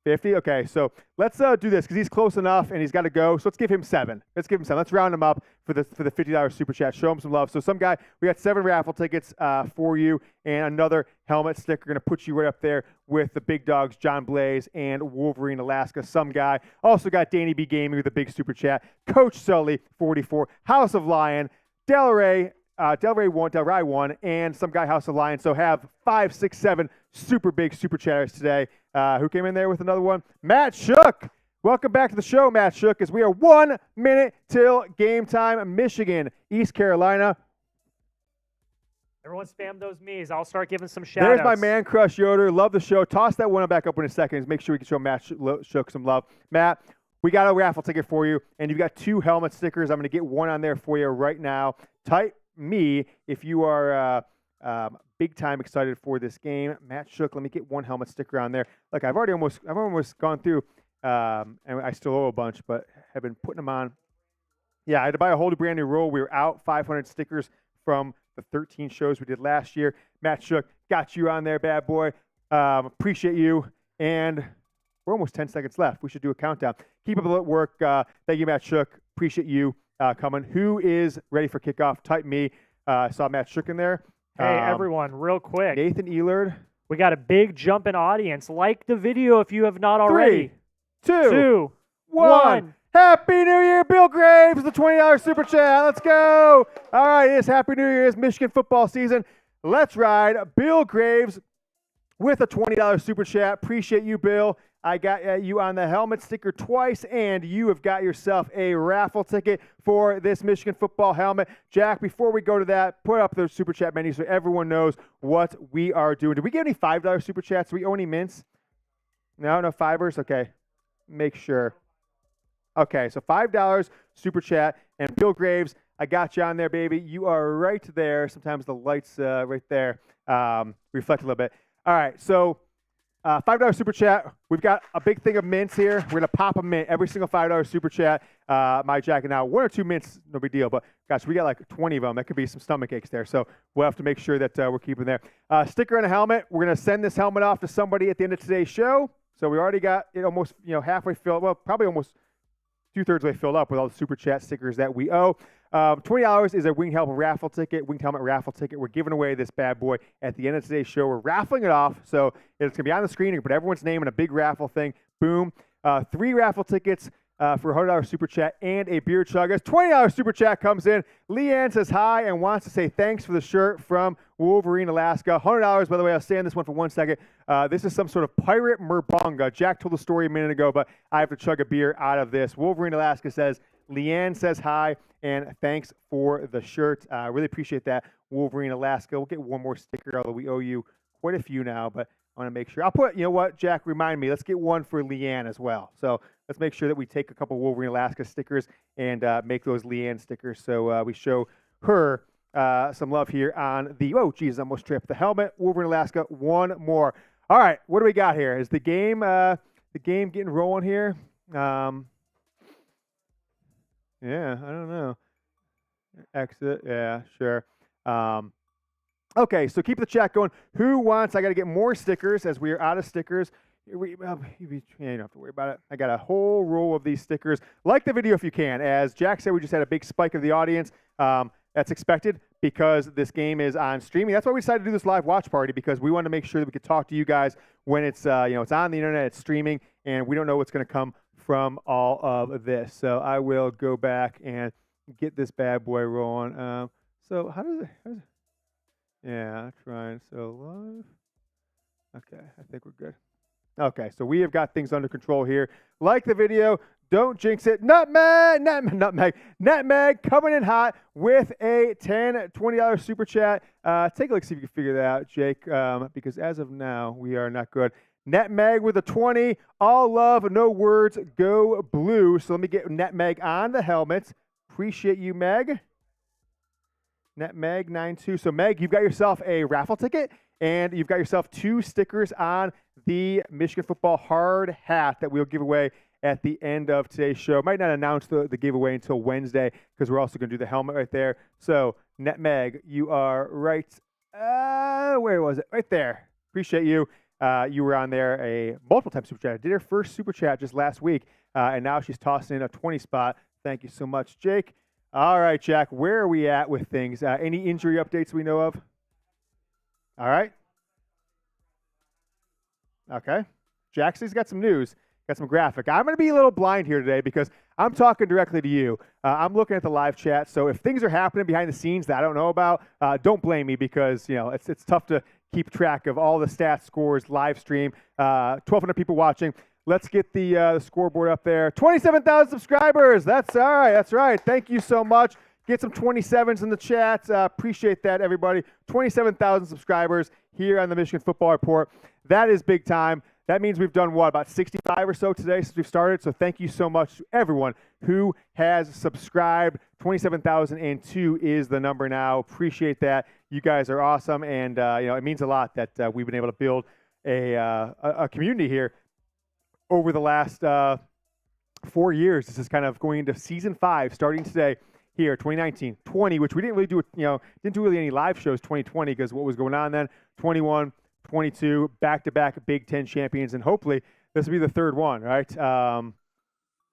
50? Okay, so let's do this because he's close enough and he's got to go. So let's give him 7. Let's round him up for the $50 super chat. Show him some love. So some guy, we got 7 raffle tickets for you and another helmet sticker. Going to put you right up there with the big dogs, John Blaze and Wolverine, Alaska. Some guy. Also got Danny B Gaming with a big super chat. Coach Sully, 44. House of Lion. Delray 1, and some guy House of Lion. So have 5, 6, 7 super big super chatters today. Who came in there with another one? Matt Shook. Welcome back to the show, Matt Shook, as we are 1 minute till game time. Michigan, East Carolina. Everyone spam those me's. I'll start giving some shout-outs. There's my man crush, Yoder. Love the show. Toss that one back up in a second. Make sure we can show Matt Shook some love. Matt, we got a raffle ticket for you, and you've got 2 helmet stickers. I'm going to get one on there for you right now. Type me if you are big time excited for this game. Matt Shook, let me get 1 helmet sticker on there. Look, I've almost gone through, and I still owe a bunch, but have been putting them on. Yeah, I had to buy a whole brand new roll. We were out 500 stickers from the 13 shows we did last year. Matt Shook, got you on there, bad boy. Appreciate you. And we're almost 10 seconds left. We should do a countdown. Keep up the work. Thank you, Matt Shook. Appreciate you coming. Who is ready for kickoff? Type me. I saw Matt Shook in there. Hey, everyone, real quick. Nathan Elard. We got a big jump in audience. Like the video if you have not already. 3, 2, 1. 1. Happy New Year, Bill Graves, the $20 super chat. Let's go. All right, it's Happy New Year. It's Michigan football season. Let's ride. Bill Graves with a $20 super chat. Appreciate you, Bill. I got you on the helmet sticker twice, and you have got yourself a raffle ticket for this Michigan football helmet. Jack, before we go to that, put up the super chat menu so everyone knows what we are doing. Did we get any $5 super chats? Do we owe any mints? No fivers? Okay. Make sure. Okay, so $5 super chat, and Bill Graves, I got you on there, baby. You are right there. Sometimes the lights right there reflect a little bit. All right, so $5 super chat. We've got a big thing of mints here. We're going to pop a mint every single $5 super chat. My jacket now, 1 or 2 mints, no big deal. But, gosh, we got like 20 of them. That could be some stomach aches there. So we'll have to make sure that we're keeping there. Sticker and a helmet. We're going to send this helmet off to somebody at the end of today's show. So we already got it almost halfway filled. Well, probably almost 2/3 way filled up with all the super chat stickers that we owe. $20 is a Winged Helmet raffle ticket. Winged Helmet raffle ticket. We're giving away this bad boy at the end of today's show. We're raffling it off, so it's going to be on the screen. You can put everyone's name in a big raffle thing. Boom. 3 raffle tickets for a $100 super chat and a beer chug. As $20 super chat comes in, Leanne says hi and wants to say thanks for the shirt from Wolverine, Alaska. $100, by the way. I'll stay on this one for 1 second. This is some sort of pirate merbonga. Jack told the story a minute ago, but I have to chug a beer out of this. Wolverine, Alaska says, Leanne says hi and thanks for the shirt. I really appreciate that, Wolverine, Alaska. We'll get one more sticker, although we owe you quite a few now, but I want to make sure. I'll put, you know what, Jack, remind me, let's get one for Leanne as well. So let's make sure that we take a couple Wolverine, Alaska stickers and make those Leanne stickers so we show her some love here on the, oh, geez, almost tripped. The helmet, Wolverine, Alaska, one more. All right, what do we got here? Is the game getting rolling here? Yeah, I don't know. Exit. Yeah, sure. Okay, so keep the chat going. Who wants? I got to get more stickers as we are out of stickers. You don't have to worry about it. I got a whole roll of these stickers. Like the video if you can. As Jack said, we just had a big spike of the audience. That's expected because this game is on streaming. That's why we decided to do this live watch party, because we wanted to make sure that we could talk to you guys when it's it's on the internet, it's streaming, and we don't know what's going to come from all of this. So I will go back and get this bad boy rolling. So how does it? Yeah, trying so live. Okay, I think we're good. Okay, so we have got things under control here. Like the video, don't jinx it. Nutmeg coming in hot with a $10, $20 super chat. Take a look, see if you can figure that out, Jake, because as of now, we are not good. Nutmeg with a 20. All love, no words, go blue. So let me get Nutmeg on the helmet. Appreciate you, Meg. Nutmeg 92. So, Meg, you've got yourself a raffle ticket, and you've got yourself 2 stickers on the Michigan football hard hat that we'll give away at the end of today's show. Might not announce the giveaway until Wednesday, because we're also going to do the helmet right there. So, Nutmeg, you are right. Where was it? Right there. Appreciate you. You were on there a multiple time super chat. I did her first super chat just last week, and now she's tossing in a 20 spot. Thank you so much, Jake. All right, Jack, where are we at with things? Any injury updates we know of? All right. Okay. Jackson's got some news, got some graphic. I'm going to be a little blind here today because I'm talking directly to you. I'm looking at the live chat, so if things are happening behind the scenes that I don't know about, don't blame me, because it's tough to keep track of all the stats, scores, live stream. 1,200 people watching. Let's get the scoreboard up there. 27,000 subscribers. That's all right. That's right. Thank you so much. Get some 27s in the chat. Appreciate that, everybody. 27,000 subscribers here on the Michigan Football Report. That is big time. That means we've done, about 65 or so today since we've started. So thank you so much to everyone who has subscribed. 27,002 is the number now. Appreciate that. You guys are awesome. And, it means a lot that we've been able to build a community here over the last 4 years. This is kind of going into season 5, starting today here, 2019, 20, which we didn't really do, didn't do really any live shows 2020 because what was going on then, 21, 22, back-to-back Big Ten champions, and hopefully this will be the third one, right?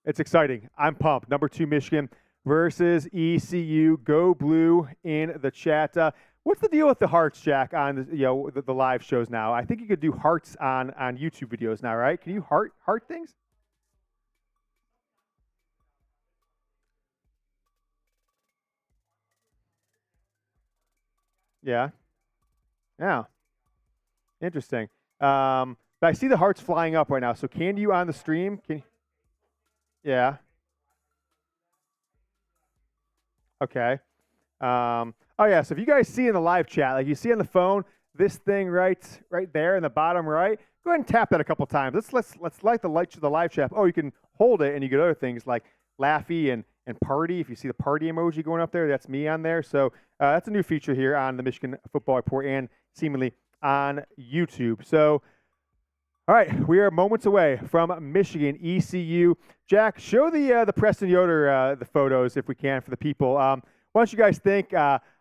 It's exciting. I'm pumped. Number 2, Michigan versus ECU. Go blue in the chat. What's the deal with the hearts, Jack, on the live shows now? I think you could do hearts on YouTube videos now, right? Can you heart things? Yeah. Yeah. Interesting. But I see the hearts flying up right now. So can you on the stream? Yeah. Okay. Oh yeah, so if you guys see in the live chat, like you see on the phone, this thing right there in the bottom right, go ahead and tap that a couple times. Let's light the live chat. Oh, you can hold it and you get other things like Laffy and party. If you see the party emoji going up there, that's me on there. So that's a new feature here on the Michigan Football Report and seemingly on YouTube. So, all right, we are moments away from Michigan ECU. Jack, show the Preston Yoder the photos if we can for the people. What don't you guys think?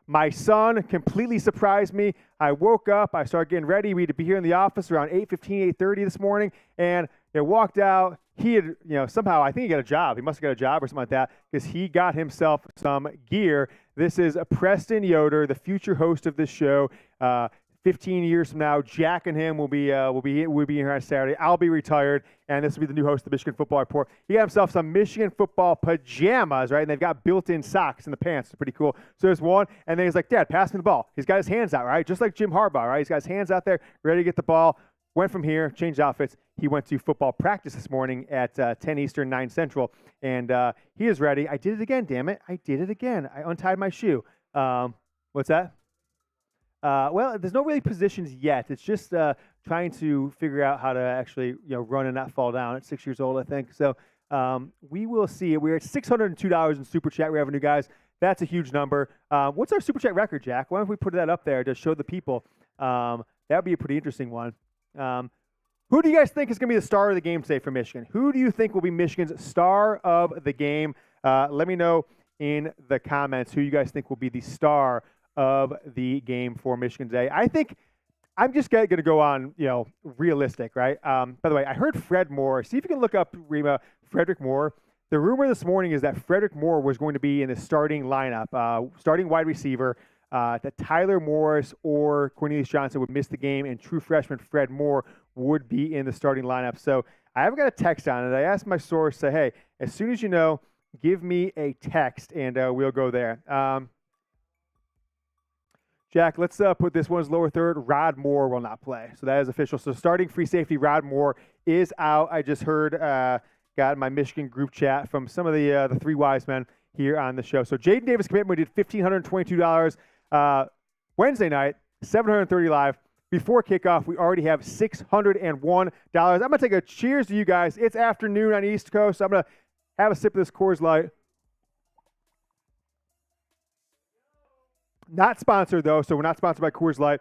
My son completely surprised me. I woke up, I started getting ready. We had to be here in the office around 8:15, 8:30 this morning, and walked out. He had, somehow, I think he got a job. He must have got a job or something like that, because he got himself some gear. This is Preston Yoder, the future host of this show. 15 years from now, Jack and him will be here on Saturday. I'll be retired, and this will be the new host of the Michigan Football Report. He got himself some Michigan football pajamas, right? And they've got built-in socks in the pants. It's pretty cool. So there's one, and then he's like, Dad, pass me the ball. He's got his hands out, right? Just like Jim Harbaugh, right? He's got his hands out there, ready to get the ball. Went from here, changed outfits. He went to football practice this morning at 10 Eastern, 9 Central, and he is ready. I did it again, damn it. I did it again. I untied my shoe. What's that? Well, there's no really positions yet. It's just trying to figure out how to actually, run and not fall down at 6 years old, I think. So we will see. We're at $602 in Super Chat revenue, guys. That's a huge number. What's our Super Chat record, Jack? Why don't we put that up there to show the people? That would be a pretty interesting one. Who do you guys think is going to be the star of the game today for Michigan? Who do you think will be Michigan's star of the game? Let me know in the comments who you guys think will be the star of the game for Michigan today. I think I'm just going to go on, realistic, right? By the way, I heard Fred Moore. See if you can look up Frederick Moore. The rumor this morning is that Frederick Moore was going to be in the starting lineup, starting wide receiver, that Tyler Morris or Cornelius Johnson would miss the game, and true freshman Fred Moore would be in the starting lineup. So I haven't got a text on it. I asked my source, say, hey, as soon as you know, give me a text, and we'll go there. Jack, let's put this one as lower third. Rod Moore will not play. So that is official. So starting free safety, Rod Moore is out. I just heard, got in my Michigan group chat from some of the three wise men here on the show. So Jaden Davis commitment, we did $1,522 Wednesday night, $730 live. Before kickoff, we already have $601. I'm going to take a cheers to you guys. It's afternoon on the East Coast. So I'm going to have a sip of this Coors Light. Not sponsored, though, so we're not sponsored by Coors Light.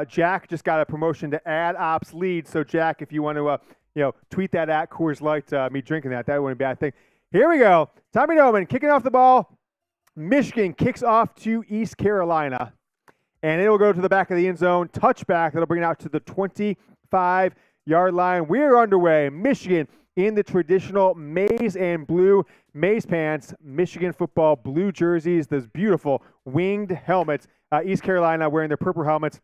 Jack just got a promotion to ad ops lead. So, Jack, if you want to, tweet that at Coors Light, me drinking that wouldn't be a bad thing. Here we go. Tommy Doman kicking off the ball. Michigan kicks off to East Carolina, and it'll go to the back of the end zone. Touchback. That'll bring it out to the 25-yard line. We're underway. Michigan in the traditional maize and blue maize pants, Michigan football blue jerseys, those beautiful winged helmets. East Carolina wearing their purple helmets,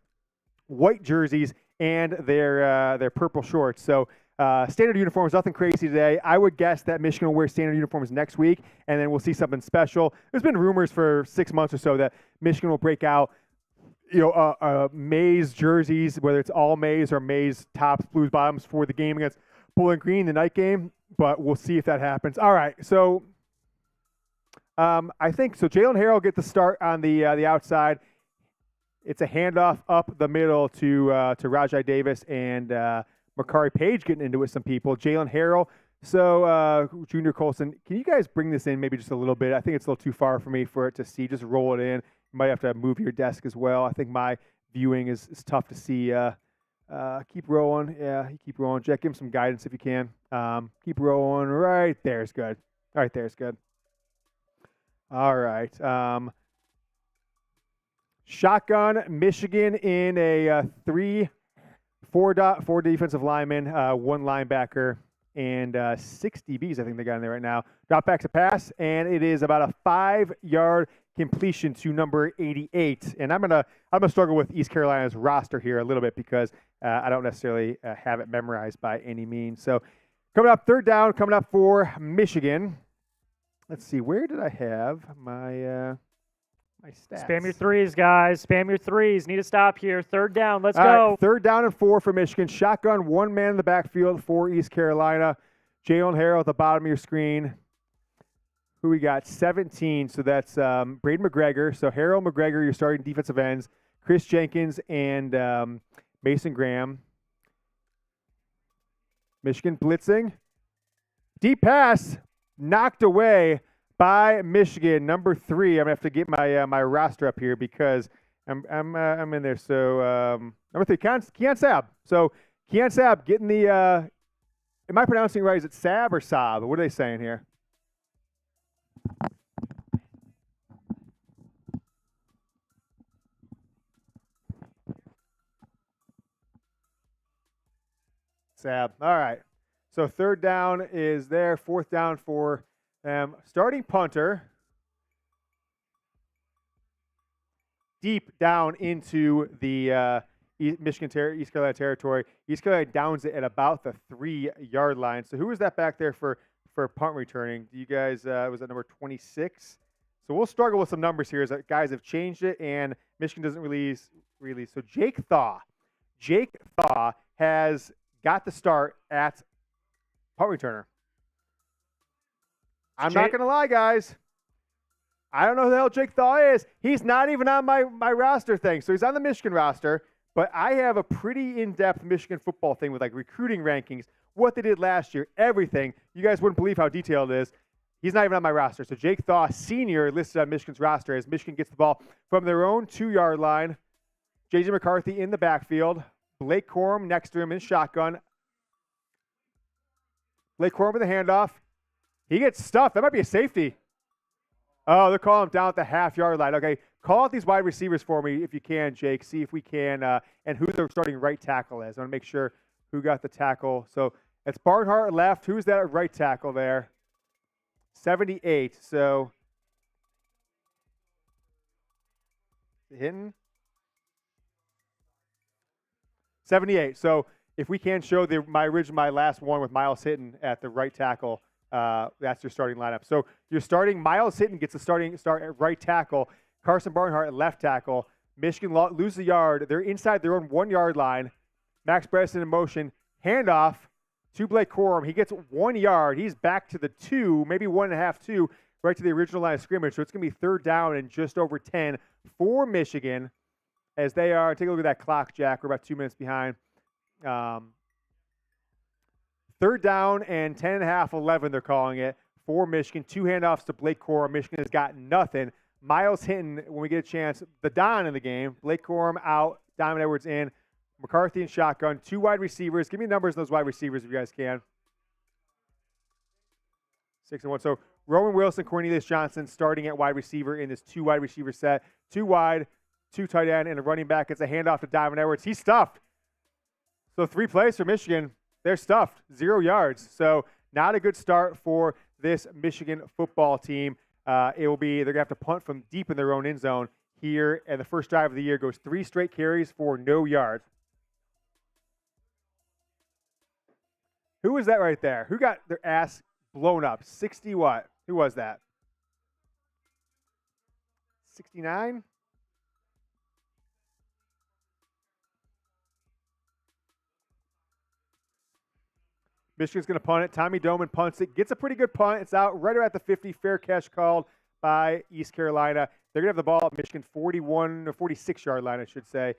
white jerseys, and their purple shorts. So standard uniforms, nothing crazy today. I would guess that Michigan will wear standard uniforms next week, and then we'll see something special. There's been rumors for 6 months or so that Michigan will break out maize jerseys, whether it's all maize or maize tops, blues bottoms for the game against Bowling Green, the night game, but we'll see if that happens. All right, so I think so. Jalen Harrell get the start on the outside. It's a handoff up the middle to Rajai Davis and Makari Page getting into it with some people. Jalen Harrell. So Junior Colson, can you guys bring this in maybe just a little bit? I think it's a little too far for me for it to see. Just roll it in. You might have to move your desk as well. I think my viewing is tough to see. Keep rolling. Yeah, keep rolling. Jack, give him some guidance if you can. Keep rolling. Right there's good. All right, there's good. All right. Shotgun, Michigan in a 4 defensive linemen, 1 linebacker, and 6 DBs. I think they got in there right now. Drop back to pass, and it is about a 5-yard completion to number 88. And I'm gonna struggle with East Carolina's roster here a little bit because I don't necessarily have it memorized by any means. So coming up, third down, coming up for Michigan. Let's see, where did I have my my stats? Spam your threes, guys. Spam your threes. Need to stop here. Third down. Let's All go. Right, third down and 4 for Michigan. Shotgun, 1 man in the backfield for East Carolina. Jalen Harrell at the bottom of your screen. Who we got? 17. So that's Braden McGregor. So Harrell, McGregor, your starting defensive ends. Kris Jenkins and Mason Graham. Michigan blitzing. Deep pass. Knocked away by Michigan. Number 3. I'm going to have to get my roster up here because I'm in there. So number 3, Keon Sabb. So Keon Sabb getting the am I pronouncing it right? Is it Sabb or Saab? What are they saying here? Sabb. All right. So third down is there. Fourth down for them. Starting punter. Deep down into the East Carolina territory. East Carolina downs it at about the 3-yard line. So who was that back there for punt returning? Do you guys, was that number 26? So we'll struggle with some numbers here as guys have changed it and Michigan doesn't release. So Jake Thaw has got the start at punt returner. I'm not going to lie, guys. I don't know who the hell Jake Thaw is. He's not even on my roster thing. So he's on the Michigan roster, but I have a pretty in-depth Michigan football thing with like recruiting rankings, what they did last year, everything. You guys wouldn't believe how detailed it is. He's not even on my roster. So Jake Thaw, senior, listed on Michigan's roster as Michigan gets the ball from their own 2-yard line. JJ McCarthy in the backfield. Blake Corum next to him in shotgun. Blake Corum with a handoff. He gets stuffed. That might be a safety. Oh, they're calling him down at the half-yard line. Okay, call out these wide receivers for me if you can, Jake. See if we can, and who their starting right tackle is. I want to make sure who got the tackle. So it's Barnhart left. Who's that right tackle there? 78. So Hinton? 78. So if we can show my last one with Miles Hinton at the right tackle, that's your starting lineup. So you're starting Miles Hinton gets the start at right tackle. Carson Barnhart at left tackle. Michigan loses a yard. They're inside their own 1 yard line. Max Bresson in motion. Handoff to Blake Corum. He gets 1 yard. He's back to the 2, maybe 1.5, 2, right to the original line of scrimmage. So it's going to be 3rd down and just over 10 for Michigan as they are. Take a look at that clock, Jack. We're about 2 minutes behind. 3rd down and 10.5, 11, they're calling it for Michigan. 2 handoffs to Blake Corum. Michigan has got nothing. Miles Hinton, when we get a chance, the Don in the game. Blake Corum out, Donovan Edwards in. McCarthy in shotgun. 2 wide receivers. Give me numbers on those wide receivers if you guys can. 6 and 1. So Roman Wilson, Cornelius Johnson starting at wide receiver in this 2 wide receiver set. 2 wide, 2 tight end, and a running back. It's a handoff to Donovan Edwards. He's stuffed. So 3 plays for Michigan. They're stuffed. 0 yards. So not a good start for this Michigan football team. They're going to have to punt from deep in their own end zone here. And the first drive of the year goes 3 straight carries for no yards. Who was that right there? Who got their ass blown up? 60 what? Who was that? 69? Michigan's going to punt it. Tommy Doman punts it. Gets a pretty good punt. It's out right around the 50. Fair catch called by East Carolina. They're going to have the ball at Michigan 41 or 46-yard line, I should say.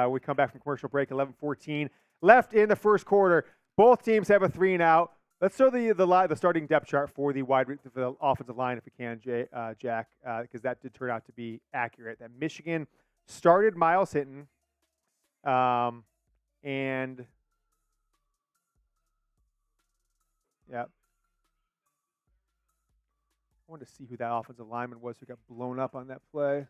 We come back from commercial break, 11-14. Left in the first quarter. Both teams have a 3 and out. Let's show the starting depth chart for the offensive line, if we can, Jack, because that did turn out to be accurate. That Michigan started Miles Hinton, and yeah, I wanted to see who that offensive lineman was who got blown up on that play.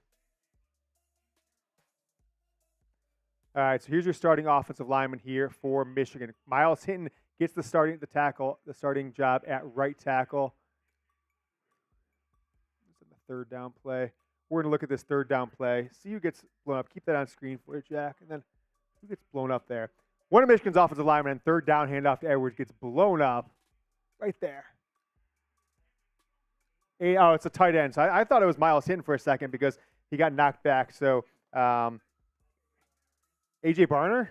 All right, so here's your starting offensive lineman here for Michigan. Miles Hinton gets the starting job at right tackle. This is the 3rd down play. We're going to look at this 3rd down play. See who gets blown up. Keep that on screen for you, Jack. And then who gets blown up there? One of Michigan's offensive linemen and 3rd down handoff to Edwards gets blown up right there. Oh, it's a tight end. So I thought it was Miles Hinton for a second because he got knocked back. So A.J. Barner?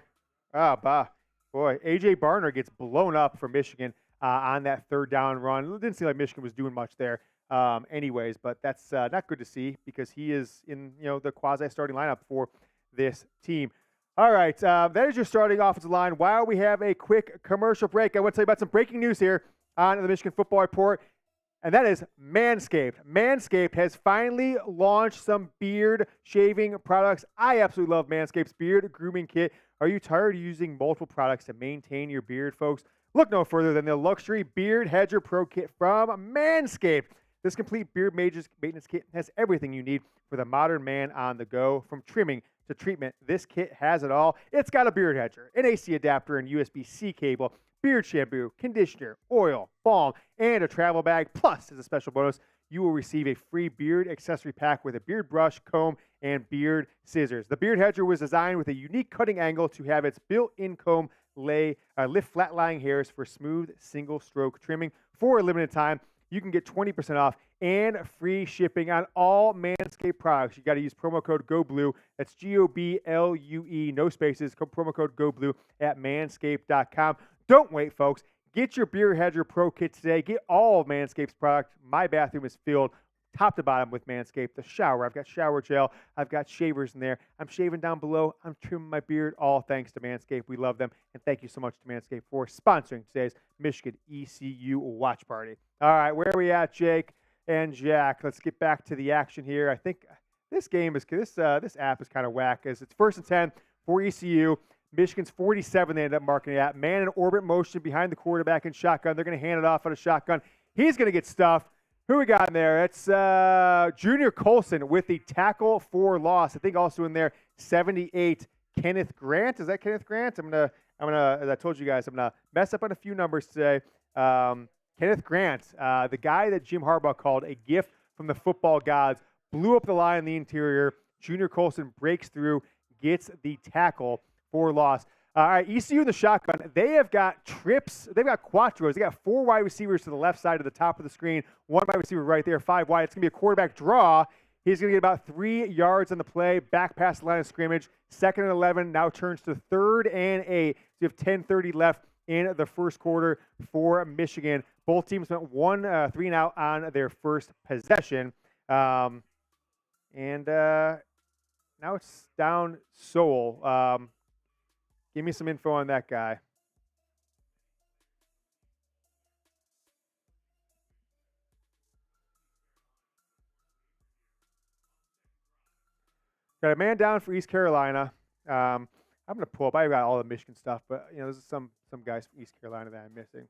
Boy, A.J. Barner gets blown up for Michigan on that 3rd down run. It didn't seem like Michigan was doing much there anyways, but that's not good to see because he is in the quasi-starting lineup for this team. All right, that is your starting offensive line. While we have a quick commercial break, I want to tell you about some breaking news here on the Michigan Football Report, and that is Manscaped. Manscaped has finally launched some beard shaving products. I absolutely love Manscaped's beard grooming kit. Are you tired of using multiple products to maintain your beard, folks? Look no further than the luxury Beard Hedger Pro Kit from Manscaped. This complete beard maintenance kit has everything you need for the modern man on the go. From trimming to treatment, this kit has it all. It's got a beard hedger, an AC adapter, and USB-C cable, beard shampoo, conditioner, oil, balm, and a travel bag. Plus, as a special bonus, you will receive a free beard accessory pack with a beard brush, comb, and beard scissors. The beard hedger was designed with a unique cutting angle to have its built-in comb lift flat-lying hairs for smooth single-stroke trimming. For a limited time, you can get 20% off and free shipping on all Manscaped products. You got to use promo code GOBLUE. That's GOBLUE, no spaces. Promo code GOBLUE at manscaped.com. Don't wait, folks. Get your Beard Hedger Pro Kit today. Get all of Manscaped's products. My bathroom is filled top to bottom with Manscaped. The shower, I've got shower gel. I've got shavers in there. I'm shaving down below. I'm trimming my beard, all thanks to Manscaped. We love them. And thank you so much to Manscaped for sponsoring today's Michigan ECU watch party. All right, where are we at, Jake and Jack? Let's get back to the action here. I think this app is kind of whack as it's 1st and 10 for ECU. Michigan's 47, they end up marking it at. Man in orbit motion behind the quarterback in shotgun. They're going to hand it off on a shotgun. He's going to get stuffed. Who we got in there? It's Junior Colson with the tackle for loss. I think also in there 78 Kenneth Grant. Is that Kenneth Grant? I'm gonna as I told you guys, I'm gonna mess up on a few numbers today. Kenneth Grant, the guy that Jim Harbaugh called a gift from the football gods, blew up the line in the interior. Junior Colson breaks through, gets the tackle for loss. All right, ECU in the shotgun. They have got trips. They've got quattros. They got 4 wide receivers to the left side of the top of the screen. 1 wide receiver right there, 5 wide. It's going to be a quarterback draw. He's going to get about 3 yards on the play, back past the line of scrimmage. 2nd and 11, now turns to 3rd and 8. So you have 10:30 left in the first quarter for Michigan. Both teams went 3 and out on their first possession. Now it's down Sowell. Give me some info on that guy. Got a man down for East Carolina. I'm going to pull up. I've got all the Michigan stuff, but there's some guys from East Carolina that I'm missing.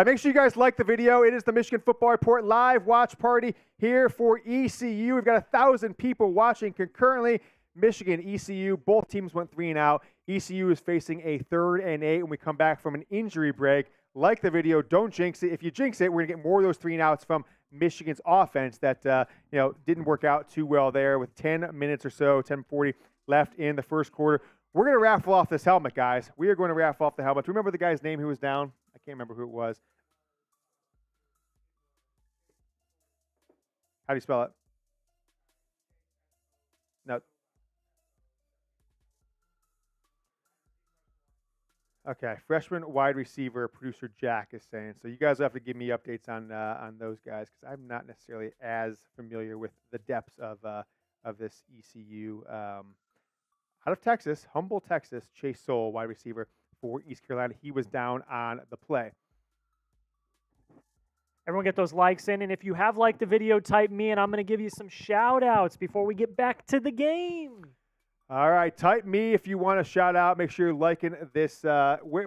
Make sure you guys like the video. It is the Michigan Football Report live watch party here for ECU. We've got 1,000 people watching concurrently. Michigan, ECU, both teams went 3 and out. ECU is facing a 3rd and 8 when we come back from an injury break. Like the video, don't jinx it. If you jinx it, we're going to get more of those 3 and outs from Michigan's offense that didn't work out too well there with 10 minutes or so, 10:40 left in the first quarter. We're going to raffle off this helmet, guys. We are going to raffle off the helmet. Remember the guy's name who was down? I can't remember who it was. How do you spell it? No. Okay, freshman wide receiver, producer Jack is saying. So you guys have to give me updates on those guys because I'm not necessarily as familiar with the depths of this ECU. Out of Texas, Humble, Texas, Chase Sowell, wide receiver for East Carolina. He was down on the play. Everyone get those likes in, and if you have liked the video, type me, and I'm going to give you some shout-outs before we get back to the game. All right, type me if you want to shout out. Make sure you're liking this.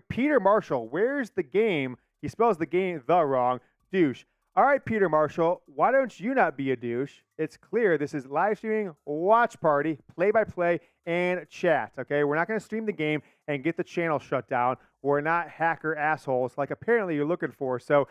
Peter Marshall, where's the game? He spells the game the wrong. Douche. All right, Peter Marshall, why don't you not be a douche? It's clear this is live streaming, watch party, play-by-play, and chat, okay? We're not going to stream the game and get the channel shut down. We're not hacker assholes like apparently you're looking for. So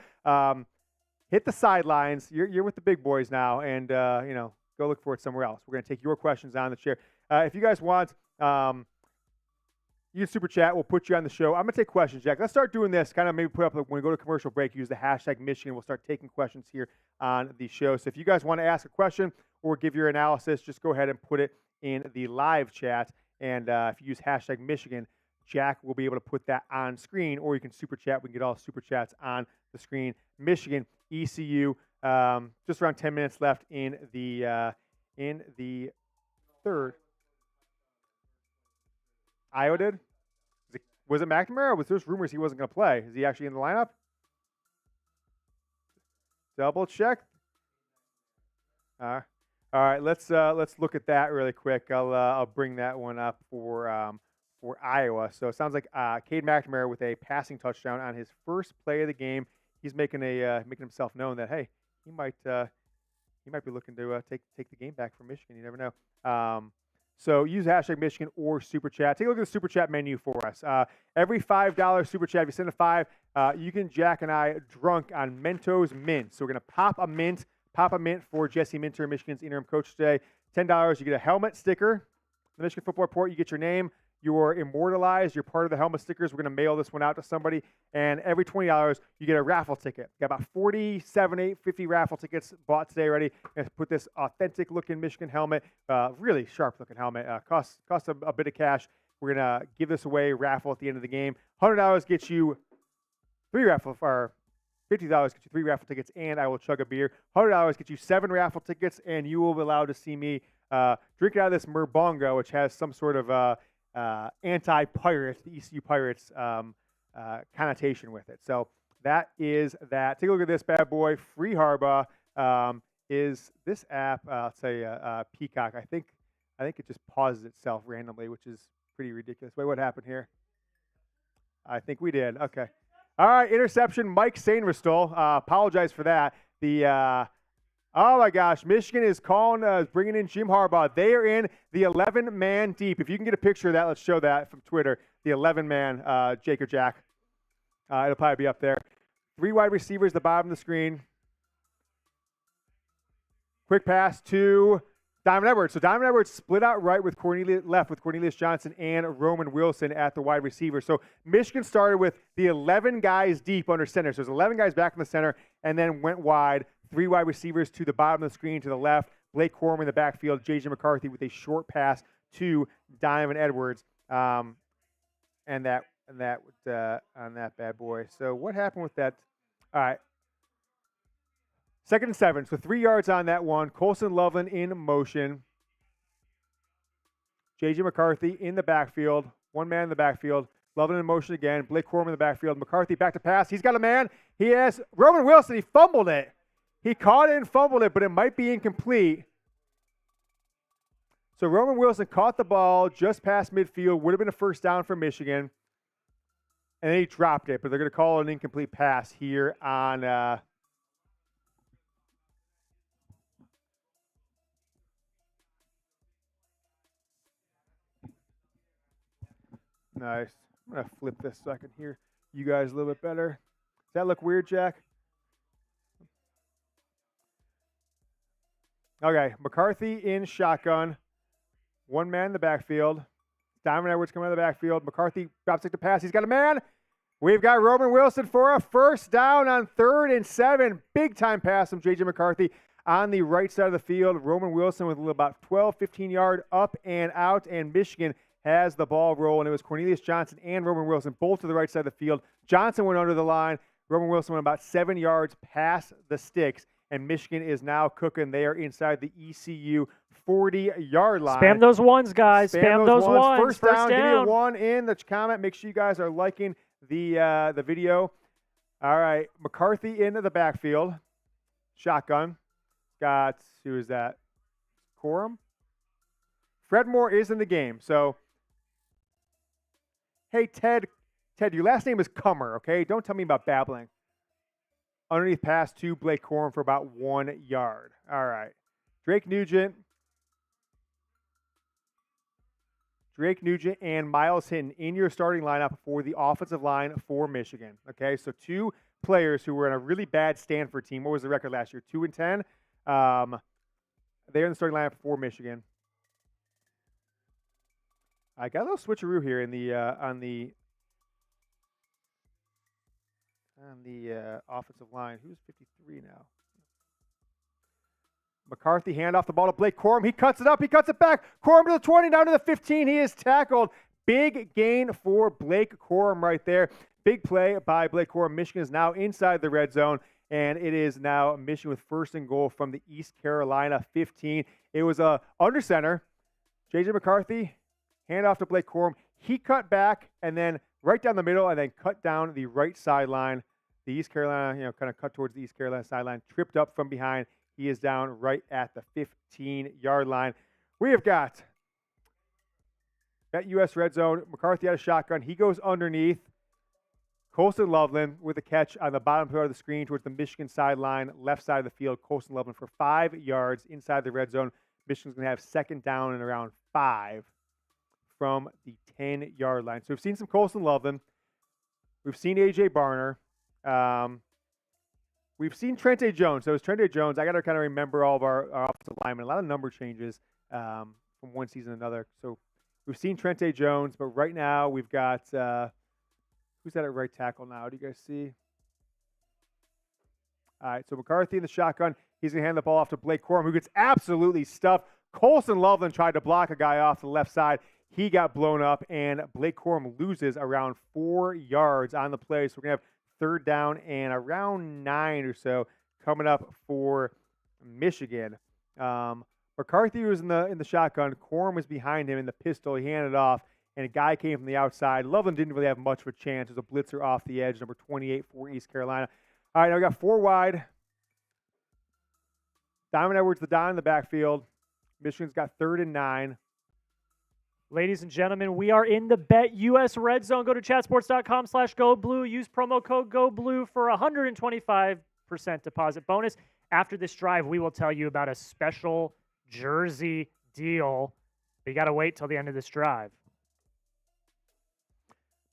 hit the sidelines. You're with the big boys now, and, go look for it somewhere else. We're going to take your questions on the chair. If you guys want, you can super chat. We'll put you on the show. I'm going to take questions, Jack. Let's start doing this. Kind of maybe put up when we go to commercial break, use the hashtag Michigan. We'll start taking questions here on the show. So if you guys want to ask a question or give your analysis, just go ahead and put it in the live chat. And if you use hashtag Michigan, Jack will be able to put that on screen, or you can super chat. We can get all super chats on the screen. Michigan, ECU, just around 10 minutes left in the third. Iowa did? Was it McNamara, or was there rumors he wasn't going to play? Is he actually in the lineup? Double check. All right, let's look at that really quick. I'll bring that one up for Iowa. So it sounds like Cade McNamara with a passing touchdown on his first play of the game. He's making himself known that hey, he might be looking to take the game back from Michigan. You never know. So use hashtag Michigan or Super Chat. Take a look at the Super Chat menu for us. Every $5 Super Chat, if you send a 5, you can Jack and I drunk on Mentos Mint. So we're going to pop a mint for Jesse Minter, Michigan's interim coach today. $10, you get a helmet sticker. The Michigan Football Report, you get your name. You're immortalized. You're part of the helmet stickers. We're going to mail this one out to somebody. And every $20, you get a raffle ticket. Got about 50 raffle tickets bought today already. And put this authentic-looking Michigan helmet, really sharp-looking helmet. Costs a bit of cash. We're going to give this away, raffle at the end of the game. $100 gets you 3 raffle, or $50 gets you 3 raffle tickets, and I will chug a beer. $100 gets you 7 raffle tickets, and you will be allowed to see me drink out of this Merbongo, which has some sort of anti-Pirates, the ECU Pirates connotation with it. So that is that. Take a look at this bad boy. Free Harbaugh is this app. I'll say Peacock. I think it just pauses itself randomly, which is pretty ridiculous. Wait, what happened here? I think we did. Okay. All right, interception, Mike Sainristol. Apologize for that. Oh my gosh, Michigan is bringing in Jim Harbaugh. They are in the 11-man deep. If you can get a picture of that, let's show that from Twitter. The 11-man, Jake or Jack. It'll probably be up there. 3 wide receivers, the bottom of the screen. Quick pass to Donovan Edwards. So Donovan Edwards split out left with Cornelius Johnson and Roman Wilson at the wide receiver. So Michigan started with the 11 guys deep under center. So there's 11 guys back in the center and then went wide. 3 wide receivers to the bottom of the screen to the left. Blake Corum in the backfield. JJ McCarthy with a short pass to Donovan Edwards. On that bad boy. So what happened with that? All right. 2nd and 7. So 3 yards on that one. Colson Loveland in motion. JJ McCarthy in the backfield. 1 man in the backfield. Loveland in motion again. Blake Corum in the backfield. McCarthy back to pass. He's got a man. He has Roman Wilson. He fumbled it. He caught it and fumbled it, but it might be incomplete. So Roman Wilson caught the ball just past midfield. Would have been a first down for Michigan. And then he dropped it, but they're going to call it an incomplete pass here on nice. I'm going to flip this so I can hear you guys a little bit better. Does that look weird, Jack? Okay, McCarthy in shotgun. 1 man in the backfield. Donovan Edwards coming out of the backfield. McCarthy drops it to pass. He's got a man. We've got Roman Wilson for a first down on 3rd and 7. Big time pass from JJ McCarthy on the right side of the field. Roman Wilson with about 12, 15 yard up and out, and Michigan has the ball rolling. It was Cornelius Johnson and Roman Wilson both to the right side of the field. Johnson went under the line. Roman Wilson went about 7 yards past the sticks. And Michigan is now cooking. They are inside the ECU 40-yard line. Spam those ones, guys. Spam those ones. First down. Give me a 1 in the comment. Make sure you guys are liking the video. All right. McCarthy into the backfield. Shotgun. Got, who is that? Corum? Fred Moore is in the game. So, hey, Ted, your last name is Cummer, okay? Don't tell me about babbling. Underneath pass to Blake Corum for about 1 yard. All right. Drake Nugent and Miles Hinton in your starting lineup for the offensive line for Michigan. Okay, so 2 players who were in a really bad Stanford team. What was the record last year? 2-10. They're in the starting lineup for Michigan. I got a little switcheroo here in the on the offensive line. Who's 53 now? McCarthy hand off the ball to Blake Corum. He cuts it up. He cuts it back. Corum to the 20, down to the 15. He is tackled. Big gain for Blake Corum right there. Big play by Blake Corum. Michigan is now inside the red zone, and it is now Michigan with 1st and goal from the East Carolina 15. It was under center. JJ McCarthy, hand off to Blake Corum. He cut back and then right down the middle and then cut down the right sideline. The East Carolina, kind of cut towards the East Carolina sideline, tripped up from behind. He is down right at the 15-yard line. We have got that U.S. red zone. McCarthy out of shotgun. He goes underneath. Colson Loveland with a catch on the bottom part of the screen towards the Michigan sideline, left side of the field. Colson Loveland for 5 yards inside the red zone. Michigan's going to have 2nd down and around 5 from the 10-yard line. So we've seen some Colson Loveland. We've seen A.J. Barner. We've seen Trente Jones. So it's Trente Jones. I got to kind of remember all of our offensive linemen. A lot of number changes from one season to another. So we've seen Trente Jones, but right now we've got who's at right tackle now? Do you guys see? All right, so McCarthy in the shotgun. He's going to hand the ball off to Blake Corum, who gets absolutely stuffed. Colson Loveland tried to block a guy off the left side. He got blown up, and Blake Corum loses around 4 yards on the play. So we're going to have 3rd down and around 9 or so coming up for Michigan. McCarthy was in the shotgun. Corum was behind him in the pistol. He handed off, and a guy came from the outside. Loveland didn't really have much of a chance. There's a blitzer off the edge, number 28 for East Carolina. All right, now we got 4 wide. Donovan Edwards, the Don in the backfield. Michigan's got 3rd and 9. Ladies and gentlemen, we are in the Bet US Red Zone. Go to chatsports.com/GoBlue. Use promo code GoBlue for 125% deposit bonus. After this drive, we will tell you about a special jersey deal. But you got to wait till the end of this drive.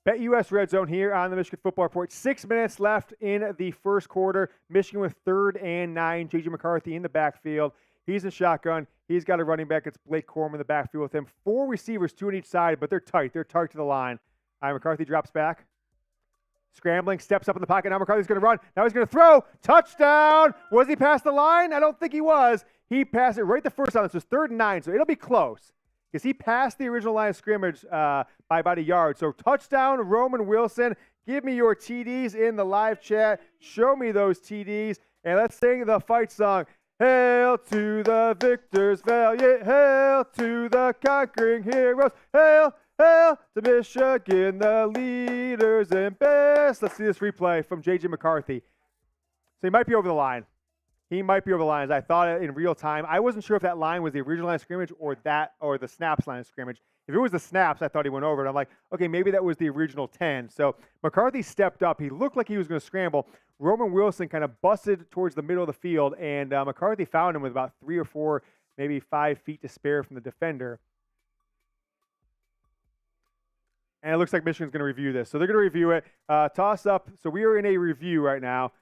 Bet US Red Zone here on the Michigan Football Report. 6 minutes left in the first quarter. Michigan with 3rd and 9. JJ McCarthy in the backfield. He's in shotgun. He's got a running back. It's Blake Corum in the backfield with him. 4 receivers, 2 on each side, but they're tight. They're tight to the line. All right, McCarthy drops back. Scrambling, steps up in the pocket. Now McCarthy's going to run. Now he's going to throw. Touchdown. Was he past the line? I don't think he was. He passed it right the first time. This was 3rd and 9, so it'll be close. Because he passed the original line of scrimmage by about a yard. So touchdown, Roman Wilson. Give me your TDs in the live chat. Show me those TDs. And let's sing the fight song. Hail to the victors valiant. Hail to the conquering heroes. Hail, hail to Michigan, the leaders and best. Let's see this replay from JJ McCarthy. So he might be over the line. He might be over the line. As I thought it in real time. I wasn't sure if that line was the original line of scrimmage or the snaps line of scrimmage. If it was the snaps, I thought he went over it. I'm like, okay, maybe that was the original 10. So McCarthy stepped up. He looked like he was going to scramble. Roman Wilson kind of busted towards the middle of the field, and McCarthy found him with about 3 or 4, maybe 5 feet to spare from the defender. And it looks like Michigan's going to review this. So they're going to review it. Toss up. So we are in a review right now.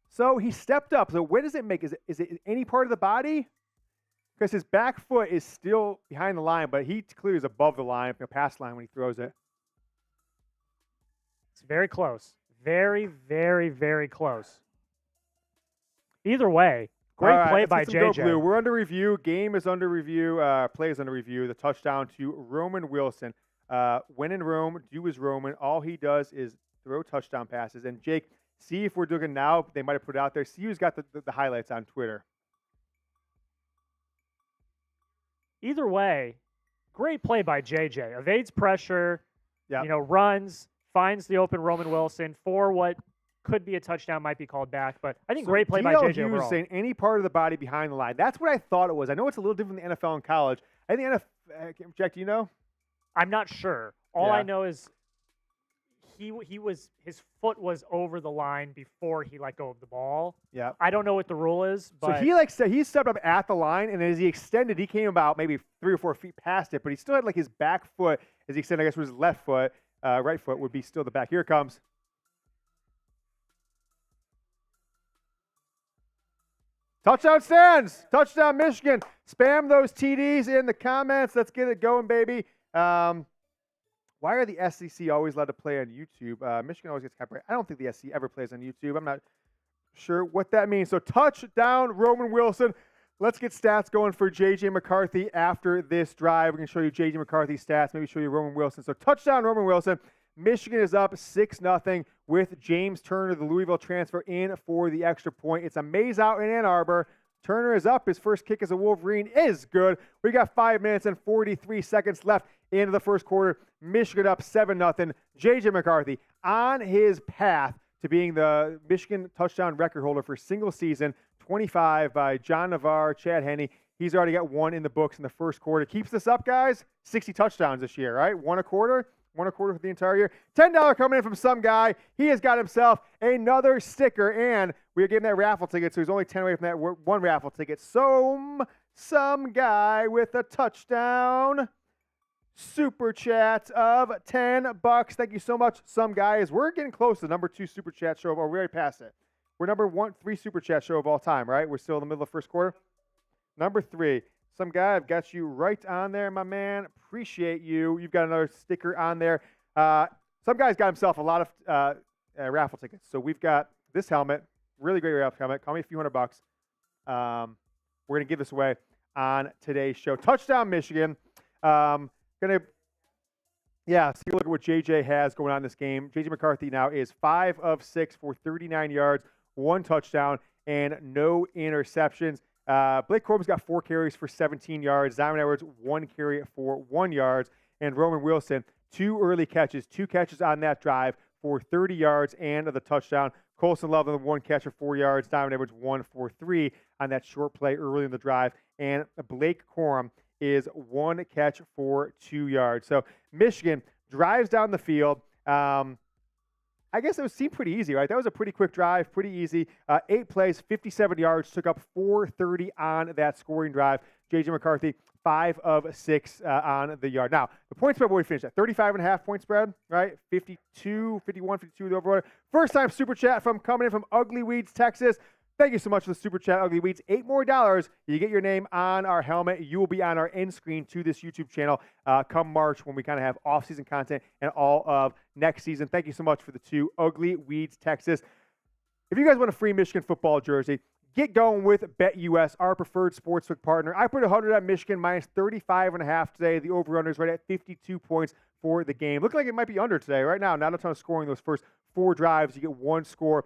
So he stepped up. So what does it make? Is it any part of the body? Because his back foot is still behind the line, but he clearly is above the line, past line when he throws it. It's very close. Very, very, very close. Either way, great play by JJ. Go Blue. We're under review. Game is under review. Play is under review. The touchdown to Roman Wilson. When in Rome, do as Roman. All he does is throw touchdown passes. And Jake, see if we're doing it now. They might have put it out there. See who's got the highlights on Twitter. Either way, great play by JJ. Evades pressure, yep. Runs, finds the open Roman Wilson for what could be a touchdown, might be called back. But I think great play by JJ overall. Hughes saying any part of the body behind the line. That's what I thought it was. I know it's a little different than the NFL and college. I think NFL, Jack, do you know? I'm not sure. All I know is his foot was over the line before he let go of the ball. Yeah. I don't know what the rule is, but so he stepped up at the line, and as he extended, he came about maybe 3 or 4 feet past it, but he still had his back foot as he extended. I guess with his left foot, right foot would be still the back. Here it comes. Touchdown stands. Touchdown Michigan. Spam those TDs in the comments. Let's get it going, baby. Why are the SEC always allowed to play on YouTube? Michigan always gets copyright. I don't think the SEC ever plays on YouTube. I'm not sure what that means. So touchdown, Roman Wilson. Let's get stats going for JJ McCarthy after this drive. We're going to show you JJ McCarthy's stats, maybe show you Roman Wilson. So touchdown, Roman Wilson. Michigan is up 6-0 with James Turner, the Louisville transfer, in for the extra point. It's a maze out in Ann Arbor. Turner is up. His first kick as a Wolverine is good. We got 5 minutes and 43 seconds left into the first quarter. Michigan up 7-0. JJ McCarthy on his path to being the Michigan touchdown record holder for single season, 25 by John Navarre, Chad Henne. He's already got 1 in the books in the first quarter. Keeps this up, guys. 60 touchdowns this year, right? 1 a quarter. 1 a quarter for the entire year. $10 coming in from some guy. He has got himself another sticker, and we're giving that raffle ticket, so he's only 10 away from that 1 raffle ticket. So some guy with a touchdown super chat of $10. Thank you so much, some guys. We're getting close to the number 2 super chat show. We're already past it. We're number 3 super chat show of all time, right? We're still in the middle of the first quarter. Number 3. Some guy, I've got you right on there, my man. Appreciate you. You've got another sticker on there. Some guy's got himself a lot of raffle tickets. So we've got this helmet, really great raffle helmet. Call me a few $100. We're going to give this away on today's show. Touchdown, Michigan. See a look at what JJ has going on in this game. JJ McCarthy now is 5 of 6 for 39 yards, 1 touchdown, and no interceptions. Blake Corum's got 4 carries for 17 yards. Donovan Edwards, 1 carry for 1 yard. And Roman Wilson, 2 early catches, 2 catches on that drive for 30 yards and the touchdown. Colson Loveland, 1 catch for 4 yards. Donovan Edwards, 1 for 3 on that short play early in the drive. And Blake Corum is 1 catch for 2 yards. So Michigan drives down the field. I guess it seemed pretty easy, right? That was a pretty quick drive, pretty easy. 8 plays, 57 yards, took up 430 on that scoring drive. JJ McCarthy, 5 of 6 on the yard. Now, the point spread, where we finished at 35.5 point spread, right? 52, 51, 52 the over. First time super chat coming in from Ugly Weeds, Texas. Thank you so much for the super chat, Ugly Weeds. $8 more. You get your name on our helmet. You will be on our end screen to this YouTube channel come March, when we kind of have off-season content and all of next season. Thank you so much for the 2 Ugly Weeds, Texas. If you guys want a free Michigan football jersey, get going with BetUS, our preferred sportsbook partner. I put 100 at Michigan minus 35.5 today. The over-under is right at 52 points for the game. Look like it might be under today. Right now, not a ton of scoring those first 4 drives. You get 1 score.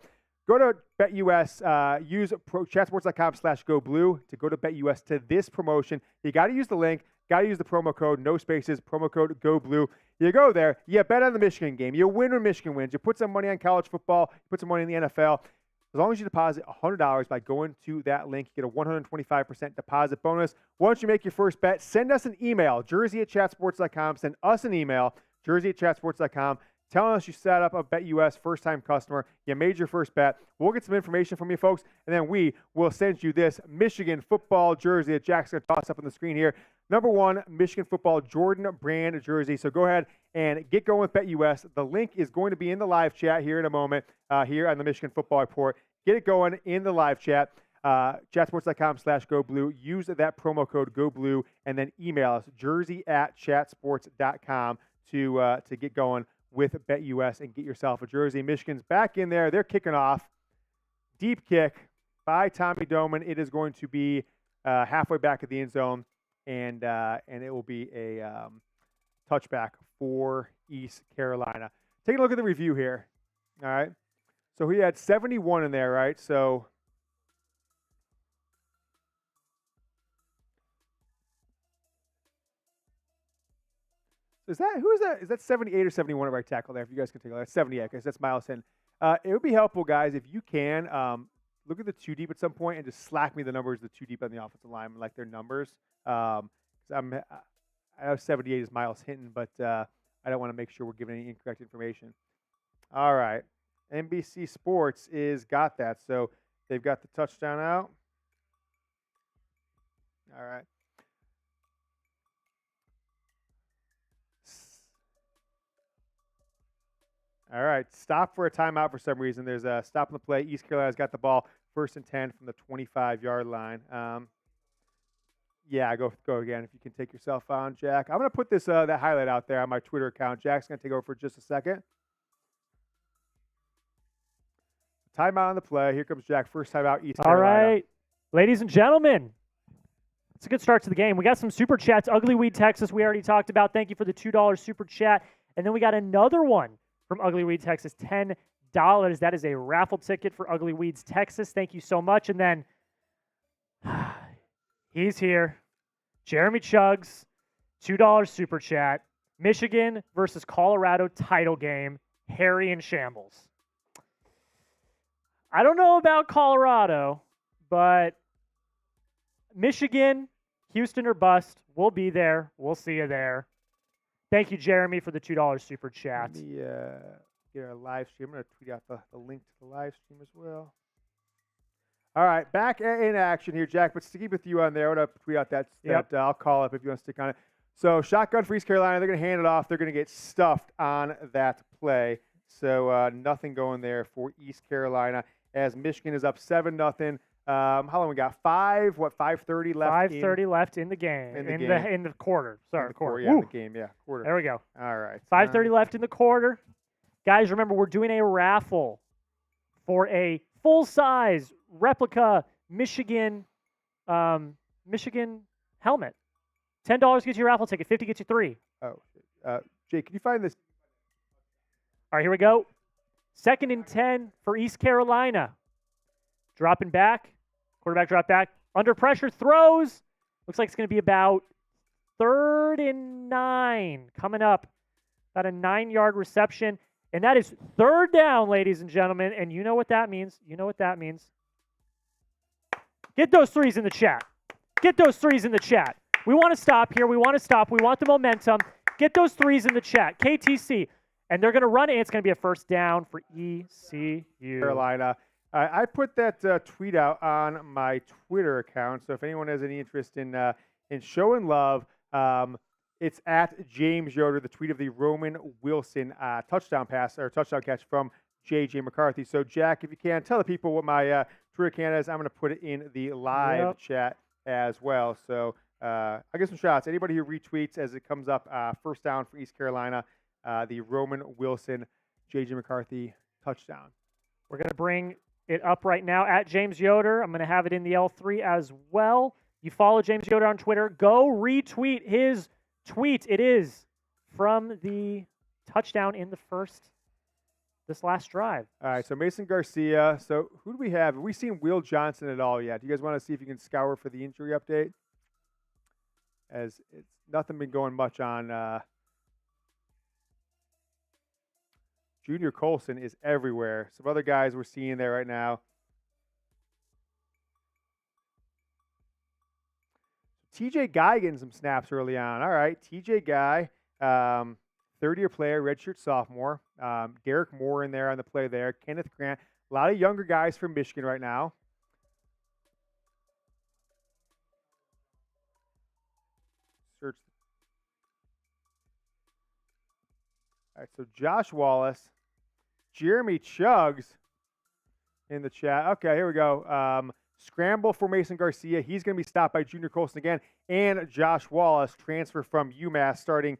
Go to BetUS, use chatsports.com/GoBlue to go to BetUS to this promotion. You got to use the link, got to use the promo code, no spaces, promo code GoBlue. You go there, you bet on the Michigan game. You win when Michigan wins. You put some money on college football, you put some money in the NFL. As long as you deposit $100 by going to that link, you get a 125% deposit bonus. Once you make your first bet, send us an email, jersey@chatsports.com. Send us an email, jersey@chatsports.com. Telling us you set up a BetUS first-time customer. You made your first bet. We'll get some information from you folks, and then we will send you this Michigan football jersey that Jack's going to toss up on the screen here. Number 1, Michigan football Jordan brand jersey. So go ahead and get going with BetUS. The link is going to be in the live chat here in a moment here on the Michigan Football Report. Get it going in the live chat. Chatsports.com/GoBlue. Use that promo code GoBlue, and then email us, jersey@chatsports.com to get going with BetUS and get yourself a jersey. Michigan's back in there. They're kicking off. Deep kick by Tommy Doman. It is going to be halfway back at the end zone, and it will be a touchback for East Carolina. Take a look at the review here. All right. So he had 71 in there, right? So Is that 78 or 71 at right tackle there? If you guys can take a look. That's 78 because that's Miles Hinton. It would be helpful, guys, if you can look at the 2 deep at some point and just slack me the numbers, the 2 deep on the offensive line, like their numbers. I know 78 is Miles Hinton, but I don't want to make sure we're giving any incorrect information. All right. NBC Sports got that. So they've got the touchdown out. All right. All right, stop for a timeout for some reason. There's a stop on the play. East Carolina's got the ball 1st and 10 from the 25-yard line. Yeah, go again if you can take yourself on, Jack. I'm going to put this that highlight out there on my Twitter account. Jack's going to take over for just a second. Timeout on the play. Here comes Jack. First timeout, East Carolina. All right, ladies and gentlemen. It's a good start to the game. We got some super chats. Ugly Weed, Texas, we already talked about. Thank you for the $2 super chat. And then we got another one from Ugly Weed, Texas, $10. That is a raffle ticket for Ugly Weeds, Texas. Thank you so much. And then he's here. Jeremy Chugs, $2 super chat. Michigan versus Colorado title game. Harry in shambles. I don't know about Colorado, but Michigan, Houston or bust. We'll be there. We'll see you there. Thank you, Jeremy, for the $2 super chat. Let me get our live stream. I'm going to tweet out the link to the live stream as well. All right, back in action here, Jack. But to keep with you on there, I'm going to tweet out that I'll call up if you want to stick on it. So shotgun for East Carolina. They're going to hand it off. They're going to get stuffed on that play. So nothing going there for East Carolina as Michigan is up 7-0. How long we got? 5:30 left. 5:30 left in the game. In the quarter. Sorry, quarter. Yeah, in the game. Yeah, quarter. There we go. All right. 5:30 left in the quarter. Guys, remember we're doing a raffle for a full-size replica Michigan helmet. $10 gets you a raffle ticket. 50 gets you 3. Oh, Jake, can you find this? All right, here we go. 2nd and 10 for East Carolina. Dropping back. Quarterback drop back. Under pressure, throws. Looks like it's going to be about 3rd and 9 coming up. About a 9-yard reception. And that is 3rd down, ladies and gentlemen. And you know what that means. Get those 3s in the chat. We want to stop here. We want to stop. We want the momentum. Get those threes in the chat. KTC. And they're going to run it. It's going to be a first down for ECU. Carolina. I put that tweet out on my Twitter account. So if anyone has any interest in showing love, it's at James Yoder, the tweet of the Roman Wilson touchdown pass or touchdown catch from JJ McCarthy. So Jack, if you can, tell the people what my Twitter account is. I'm going to put it in the live chat as well. So I'll get some shots. Anybody who retweets as it comes up, first down for East Carolina, the Roman Wilson, JJ McCarthy touchdown. We're going to bring it up right now at James Yoder. I'm going to have it in the L3 as well. You follow James Yoder on Twitter. Go retweet his tweet. It is from the touchdown in this last drive. All right, so Mason Garcia. So who do we have? Have we seen Will Johnson at all yet? Do you guys want to see if you can scour for the injury update? As it's nothing been going much on. Junior Colson is everywhere. Some other guys we're seeing there right now. TJ Guy getting some snaps early on. All right, TJ Guy, third-year player, redshirt sophomore. Derek Moore in there on the play there. Kenneth Grant. A lot of younger guys from Michigan right now. Search. All right, so Josh Wallace, Jeremy Chuggs in the chat. Okay, here we go. Scramble for Mason Garcia. He's going to be stopped by Junior Colson again. And Josh Wallace, transfer from UMass, starting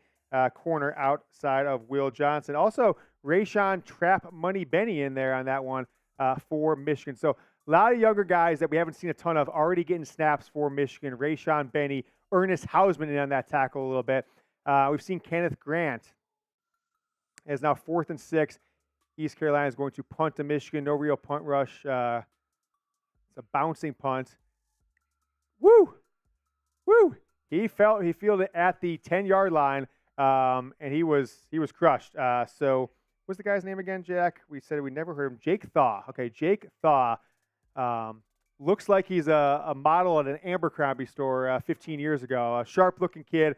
corner outside of Will Johnson. Also, Rayshon Trap Money Benny in there on that one for Michigan. So a lot of younger guys that we haven't seen a ton of already getting snaps for Michigan. Rayshon Benny, Ernest Hausman in on that tackle a little bit. We've seen Kenneth Grant is now 4th and 6. East Carolina is going to punt to Michigan. No real punt rush. It's a bouncing punt. Woo! Woo! He fielded it at the 10-yard line, and he was crushed. So what's the guy's name again, Jack? We said we never heard him. Jake Thaw. Okay, Jake Thaw. Looks like he's a model at an Abercrombie store 15 years ago. A sharp-looking kid.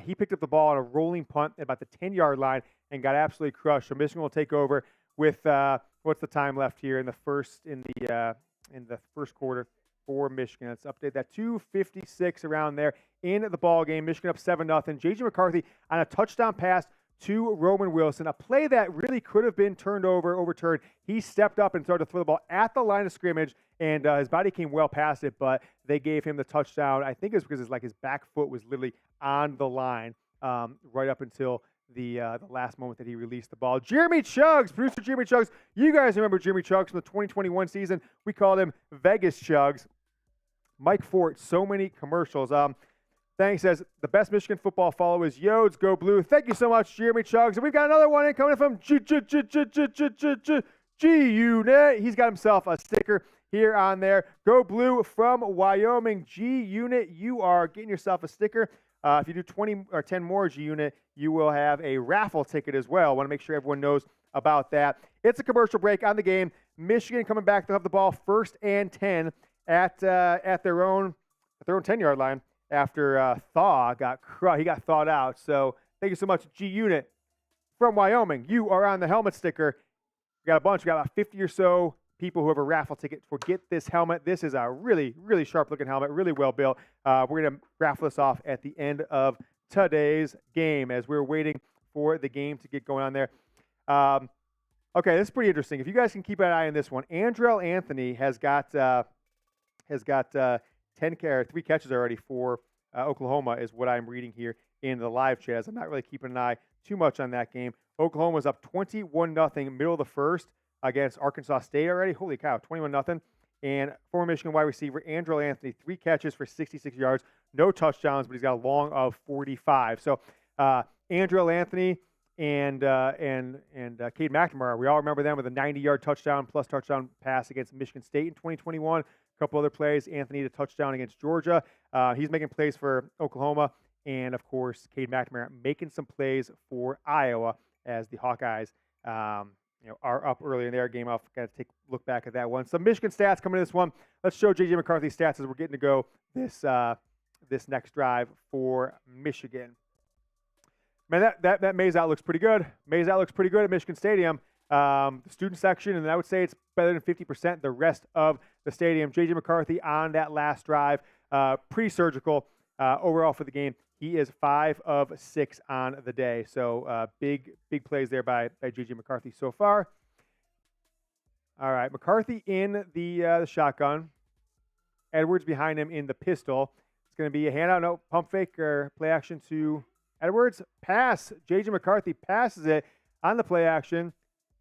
He picked up the ball on a rolling punt at about the 10-yard line and got absolutely crushed. So Michigan will take over with what's the time left here in the first quarter for Michigan. Let's update that. 2:56 around there in the ball game. Michigan up 7-0. JJ McCarthy on a touchdown pass to Roman Wilson. A play that really could have been overturned. He stepped up and started to throw the ball at the line of scrimmage, and his body came well past it, but they gave him the touchdown. I think it's because his back foot was literally on the line right up until the last moment that he released the ball. Jeremy Chuggs, producer Jeremy Chuggs. You guys remember Jeremy Chuggs from the 2021 season. We called him Vegas Chuggs. Mike Fort, so many commercials. Thanks, says the best Michigan football follow is Yodes, go blue. Thank you so much, Jeremy Chuggs. And we've got another one in coming from G-Unit. He's got himself a sticker here on there. Go blue from Wyoming. G-Unit, you are getting yourself a sticker. If you do 20 or 10 more G-Unit, you will have a raffle ticket as well. I want to make sure everyone knows about that. It's a commercial break on the game. Michigan coming back to have the ball 1st and 10 at their own 10-yard line after Thaw got thawed out. So thank you so much, G-Unit from Wyoming. You are on the helmet sticker. We got a bunch. We got about 50 or so people who have a raffle ticket for Get This Helmet. This is a really, really sharp-looking helmet, really well built. We're going to raffle this off at the end of today's game as we're waiting for the game to get going on there. Okay, this is pretty interesting. If you guys can keep an eye on this one, Andrell Anthony has got 3 catches already for Oklahoma is what I'm reading here in the live chat. As I'm not really keeping an eye too much on that game. Oklahoma was up 21-0 middle of the first against Arkansas State already. Holy cow, 21-0. And former Michigan wide receiver Andrell Anthony, 3 catches for 66 yards, no touchdowns, but he's got a long of 45. So Andrell Anthony and Cade McNamara, we all remember them with a 90-yard touchdown plus touchdown pass against Michigan State in 2021. A couple other plays. Anthony had a touchdown against Georgia. He's making plays for Oklahoma. And, of course, Cade McNamara making some plays for Iowa as the Hawkeyes are up early in their game. I'll kind of take a look back at that one. Some Michigan stats coming to this one. Let's show JJ McCarthy stats as we're getting to go this next drive for Michigan. Man, that maze out looks pretty good. Maze out looks pretty good at Michigan Stadium. The student section, and I would say it's better than 50% the rest of the stadium. JJ McCarthy on that last drive, pretty surgical overall for the game. He is 5 of 6 on the day. So big plays there by JJ McCarthy so far. All right, McCarthy in the shotgun. Edwards behind him in the pistol. It's going to be a handout, no pump fake or play action to Edwards. Pass. JJ McCarthy passes it on the play action.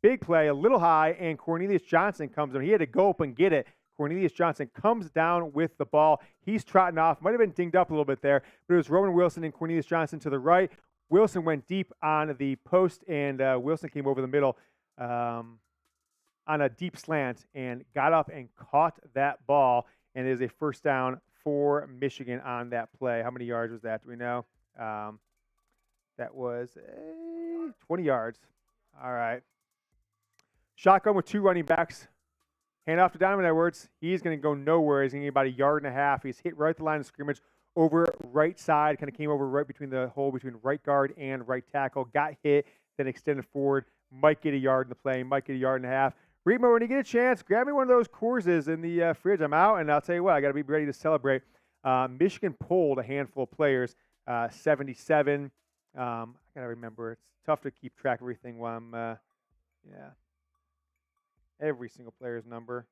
Big play, a little high, and Cornelius Johnson comes in. He had to go up and get it. Cornelius Johnson comes down with the ball. He's trotting off. Might have been dinged up a little bit there, but it was Roman Wilson and Cornelius Johnson to the right. Wilson went deep on the post, and Wilson came over the middle on a deep slant and got up and caught that ball. And it is a first down for Michigan on that play. How many yards was that? Do we know? That was 20 yards. All right. Shotgun with 2 running backs. Hand off to Donovan Edwards. He's going to go nowhere. He's going to get about 1.5 yards. He's hit right at the line of scrimmage over right side. Kind of came over right between the hole between right guard and right tackle. Got hit, then extended forward. Might get 1 yard in the play. Might get 1.5 yards. Remo, when you get a chance, grab me one of those Coors in the fridge. I'm out, and I'll tell you what, I got to be ready to celebrate. Michigan pulled a handful of players, 77. I got to remember, it's tough to keep track of everything while I'm, every single player's number.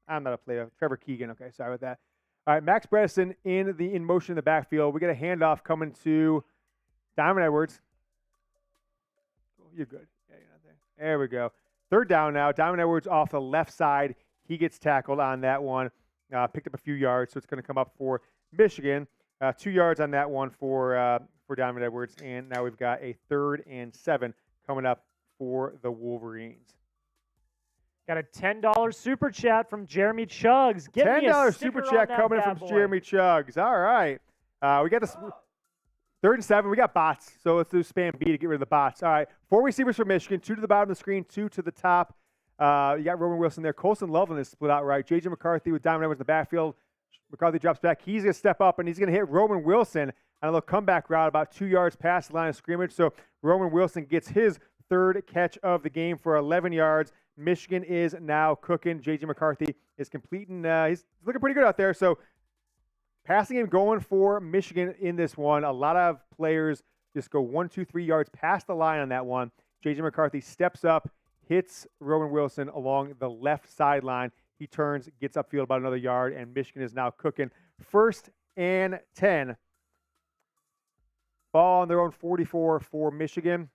I'm not a player. Trevor Keegan. Okay, sorry about that. All right, Max Bredesen in motion in the backfield. We get a handoff coming to Donovan Edwards. Oh, you're good. Yeah, you're not there. There we go. Third down now. Donovan Edwards off the left side. He gets tackled on that one. Picked up a few yards, so it's going to come up for Michigan. 2 yards on that one for Donovan Edwards. And now we've got a 3rd and 7 coming up for the Wolverines. Got a $10 super chat from Jeremy Chuggs. Get me a $10 sticker super chat on that coming bad from boy. Jeremy Chuggs. All right. We got this 3rd and 7. We got bots, so let's do spam B to get rid of the bots. All right. 4 receivers for Michigan, 2 to the bottom of the screen, 2 to the top. You got Roman Wilson there. Colson Loveland is split out right. JJ McCarthy with Donovan Edwards in the backfield. McCarthy drops back. He's going to step up, and he's going to hit Roman Wilson on a little comeback route about 2 yards past the line of scrimmage. So Roman Wilson gets his 3rd catch of the game for 11 yards. Michigan is now cooking. JJ McCarthy is completing. He's looking pretty good out there. So passing game going for Michigan in this one. A lot of players just go 1, 2, 3 yards past the line on that one. JJ McCarthy steps up, hits Roman Wilson along the left sideline. He turns, gets upfield about another yard, and Michigan is now cooking. 1st and 10. Ball on their own 44 for Michigan.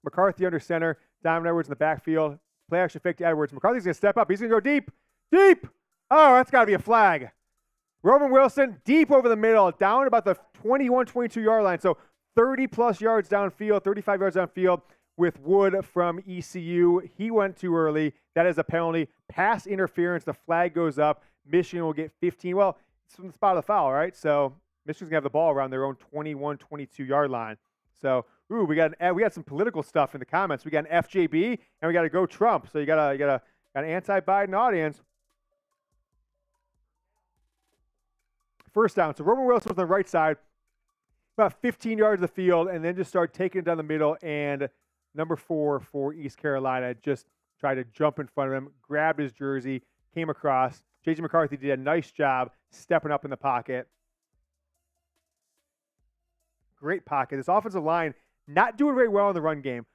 McCarthy under center. Donovan Edwards in the backfield. Play action fake to Edwards. McCarthy's going to step up. He's going to go deep. Deep! Oh, that's got to be a flag. Roman Wilson deep over the middle, down about the 21, 22-yard line. So 30-plus yards downfield, 35 yards downfield with Wood from ECU. He went too early. That is a penalty. Pass interference. The flag goes up. Michigan will get 15. Well, it's from the spot of the foul, right? So Michigan's going to have the ball around their own 21, 22-yard line. So, we got some political stuff in the comments. We got an FJB and we got to go Trump. So you got an anti-Biden audience. First down. So Roman Wilson was on the right side, about 15 yards of the field, and then just started taking it down the middle. And number 4 for East Carolina just tried to jump in front of him, grabbed his jersey, came across. JJ McCarthy did a nice job stepping up in the pocket. Great pocket. This offensive line not doing very well in the run game.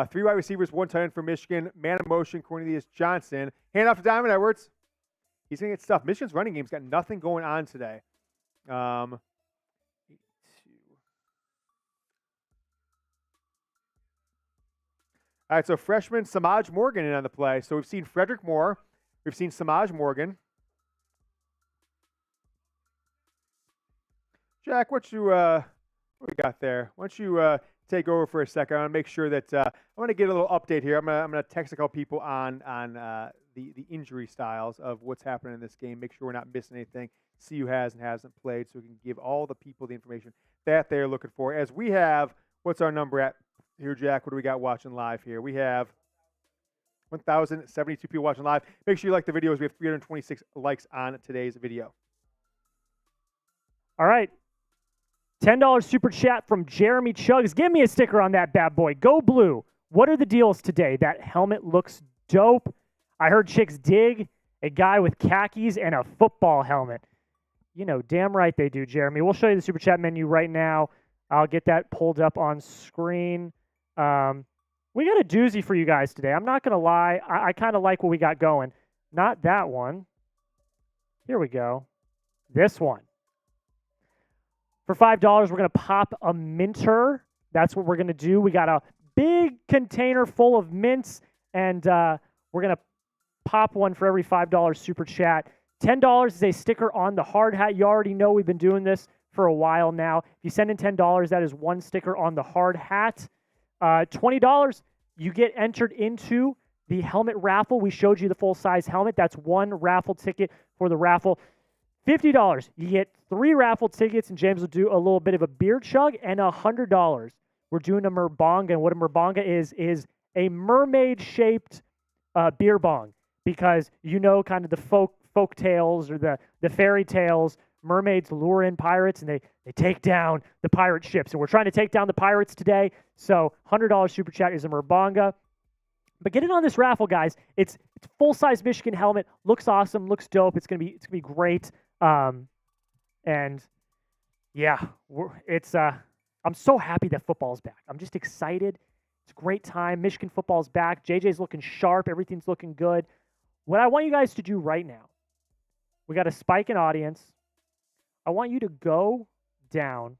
3 wide receivers, 1 tight end for Michigan. Man in motion, Cornelius Johnson. Hand off to Donovan Edwards. He's going to get stuff. Michigan's running game's got nothing going on today. All right, so freshman Samaj Morgan in on the play. So we've seen Frederick Moore. We've seen Samaj Morgan. Jack, what we got there? Why don't you take over for a second? I want to make sure that I want to get a little update here. I'm gonna text a couple people on the injury styles of what's happening in this game. Make sure we're not missing anything. See who has and hasn't played, so we can give all the people the information that they're looking for. As we have, what's our number at here, Jack? What do we got watching live here? We have 1,072 people watching live. Make sure you like the videos. We have 326 likes on today's video. All right. $10 super chat from Jeremy Chugs. Give me a sticker on that bad boy. Go blue. What are the deals today? That helmet looks dope. I heard chicks dig a guy with khakis and a football helmet. You know, damn right they do, Jeremy. We'll show you the super chat menu right now. I'll get that pulled up on screen. We got a doozy for you guys today. I'm not going to lie. I kind of like what we got going. Not that one. Here we go. This one. For $5, we're going to pop a minter. That's what we're going to do. We got a big container full of mints, and we're going to pop one for every $5 super chat. $10 is a sticker on the hard hat. You already know we've been doing this for a while now. If you send in $10, that is one sticker on the hard hat. $20, you get entered into the helmet raffle. We showed you the full-size helmet. That's one raffle ticket for the raffle. $50, you get 3 raffle tickets, and James will do a little bit of a beer chug. And $100, we're doing a merbonga. And what a merbonga is a mermaid-shaped beer bong, because you know kind of the folk tales or the fairy tales. Mermaids lure in pirates, and they take down the pirate ships. And we're trying to take down the pirates today. So $100 super chat is a merbonga. But get in on this raffle, guys. It's full-size Michigan helmet. Looks awesome. Looks dope. It's gonna be great. And yeah, I'm so happy that football's back. I'm just excited. It's a great time. Michigan football's back. JJ's looking sharp. Everything's looking good. What I want you guys to do right now, we got a spike in audience. I want you to go down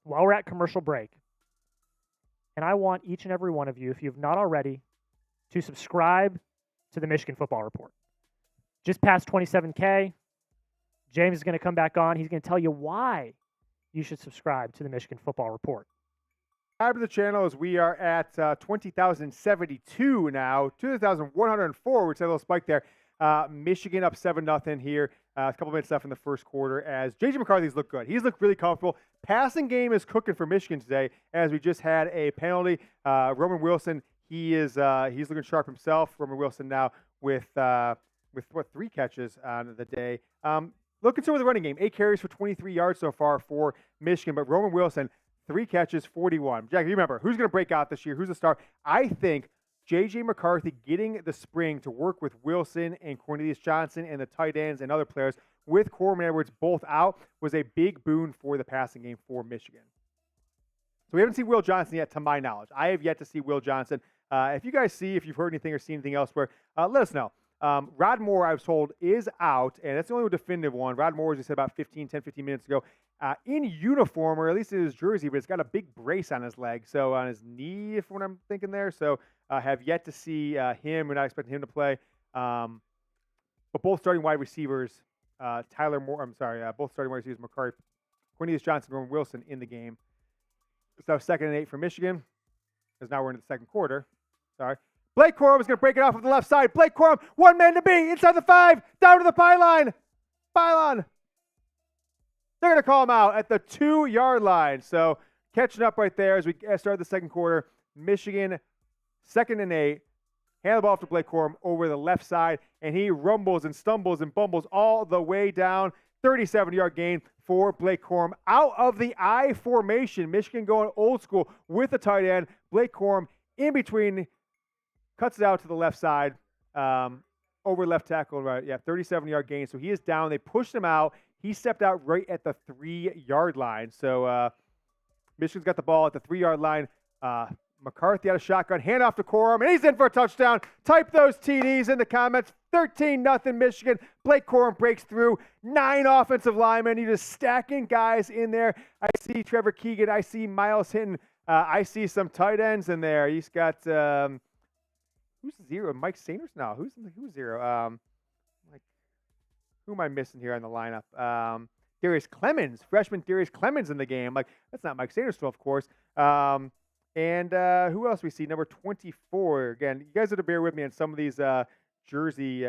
while we're at commercial break. And I want each and every one of you, if you've not already, to subscribe to the Michigan Football Report. Just past 27K. James is going to come back on. He's going to tell you why you should subscribe to the Michigan Football Report. Subscribe to the channel as we are at 20,072 now, 2,104, which is a little spike there. Michigan up 7-0 here. A couple minutes left in the first quarter as JJ McCarthy's looked good. He's looked really comfortable. Passing game is cooking for Michigan today as we just had a penalty. Roman Wilson, he's looking sharp himself. Roman Wilson now with 3 catches on the day. Looking over the running game, 8 carries for 23 yards so far for Michigan, but Roman Wilson, 3 catches, 41. Jack, you remember, who's going to break out this year? Who's the star? I think JJ McCarthy getting the spring to work with Wilson and Cornelius Johnson and the tight ends and other players with Corum and Edwards both out was a big boon for the passing game for Michigan. So we haven't seen Will Johnson yet, to my knowledge. I have yet to see Will Johnson. If you guys see, if you've heard anything or seen anything elsewhere, let us know. Rod Moore, I was told, is out, and that's the only definitive one. Rod Moore, as you said about 15 minutes ago, in uniform, or at least in his jersey, but it's got a big brace on his leg, so on his knee, if what I'm thinking there. So have yet to see him. We're not expecting him to play. But both starting wide receivers, both starting wide receivers, McCarthy, Cornelius Johnson, Roman Wilson in the game. So 2nd and 8 for Michigan, because now we're into the second quarter. Sorry. Blake Corum is going to break it off of the left side. Blake Corum, 1 man to beat, inside the 5, down to the pylon. Pylon. They're going to call him out at the 2-yard line. So catching up right there as we start the second quarter. Michigan, 2nd and 8. Hand the ball off to Blake Corum over the left side, and he rumbles and stumbles and bumbles all the way down. 37-yard gain for Blake Corum. Out of the I formation, Michigan going old school with the tight end. Blake Corum in between, cuts it out to the left side, over left tackle. Right, 37-yard gain. So he is down. They pushed him out. He stepped out right at the 3-yard line. So Michigan's got the ball at the 3-yard line. McCarthy out of shotgun, hand off to Corum, and he's in for a touchdown. Type those TDs in the comments. 13-0 Michigan. Blake Corum breaks through. 9 offensive linemen. He's just stacking guys in there. I see Trevor Keegan. I see Miles Hinton. I see some tight ends in there. He's got who's 0? Mike Sanders? No, who's 0? Who am I missing here on the lineup? Darius Clemens, freshman Darius Clemens in the game. That's not Mike Sanders, of course. And who else we see? Number 24. Again, you guys have to bear with me on some of these jersey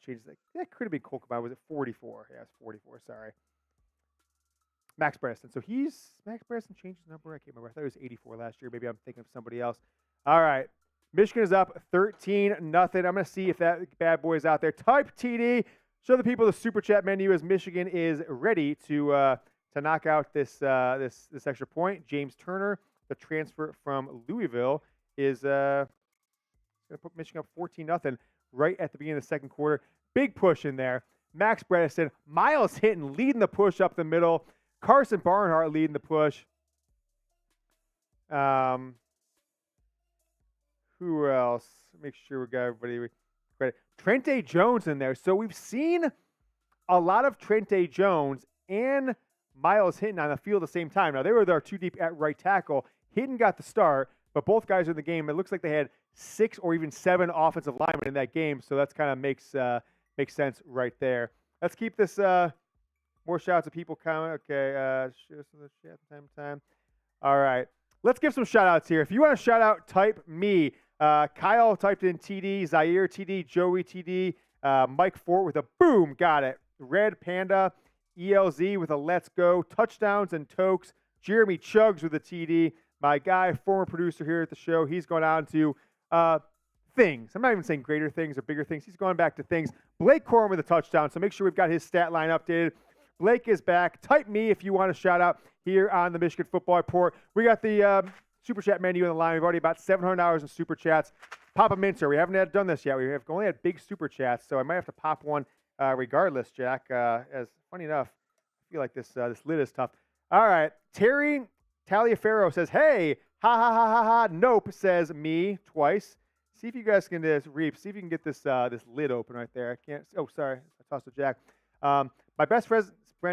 changes. That could have been Cole Combine. Was it 44? Yeah, it's 44. Sorry. Max Preston. So Max Preston changed his number. I can't remember. I thought it was 84 last year. Maybe I'm thinking of somebody else. All right. Michigan is up 13-0. I'm going to see if that bad boy is out there. Type TD. Show the people the super chat menu as Michigan is ready to to knock out this extra point. James Turner, the transfer from Louisville, is going to put Michigan up 14-0 right at the beginning of the second quarter. Big push in there. Max Bredesen, Miles Hinton leading the push up the middle. Carson Barnhart leading the push. Who else? Make sure we got everybody ready. Trente Jones in there. So we've seen a lot of Trente Jones and Miles Hinton on the field at the same time. Now, they were there too deep at right tackle. Hinton got the start, but both guys are in the game. It looks like they had 6 or even 7 offensive linemen in that game, so that's kind of makes sense right there. Let's keep this more shouts of people coming. Okay, show some of the chat time. All right, let's give some shout outs here. If you want to shout out, type me. Kyle typed in TD, Zaire TD, Joey TD, Mike Fort with a boom, got it. Red Panda, ELZ with a let's go, touchdowns and tokes. Jeremy Chugs with a TD. My guy, former producer here at the show, he's gone on to things. I'm not even saying greater things or bigger things. He's going back to things. Blake Corum with a touchdown, so make sure we've got his stat line updated. Blake is back. Type me if you want to shout out here on the Michigan Football Report. We got the Super Chat menu in the line. We've already about $700 in Super Chats. Pop a minter. We haven't done this yet. We have only had big Super Chats, so I might have to pop one regardless, Jack. As funny enough, I feel like this lid is tough. All right. Terry Taliaferro says, hey, ha, ha, ha, ha, ha. Nope, says me twice. See if you guys can just reap. See if you can get this lid open right there. I can't. Oh, sorry. I tossed a Jack. My best friend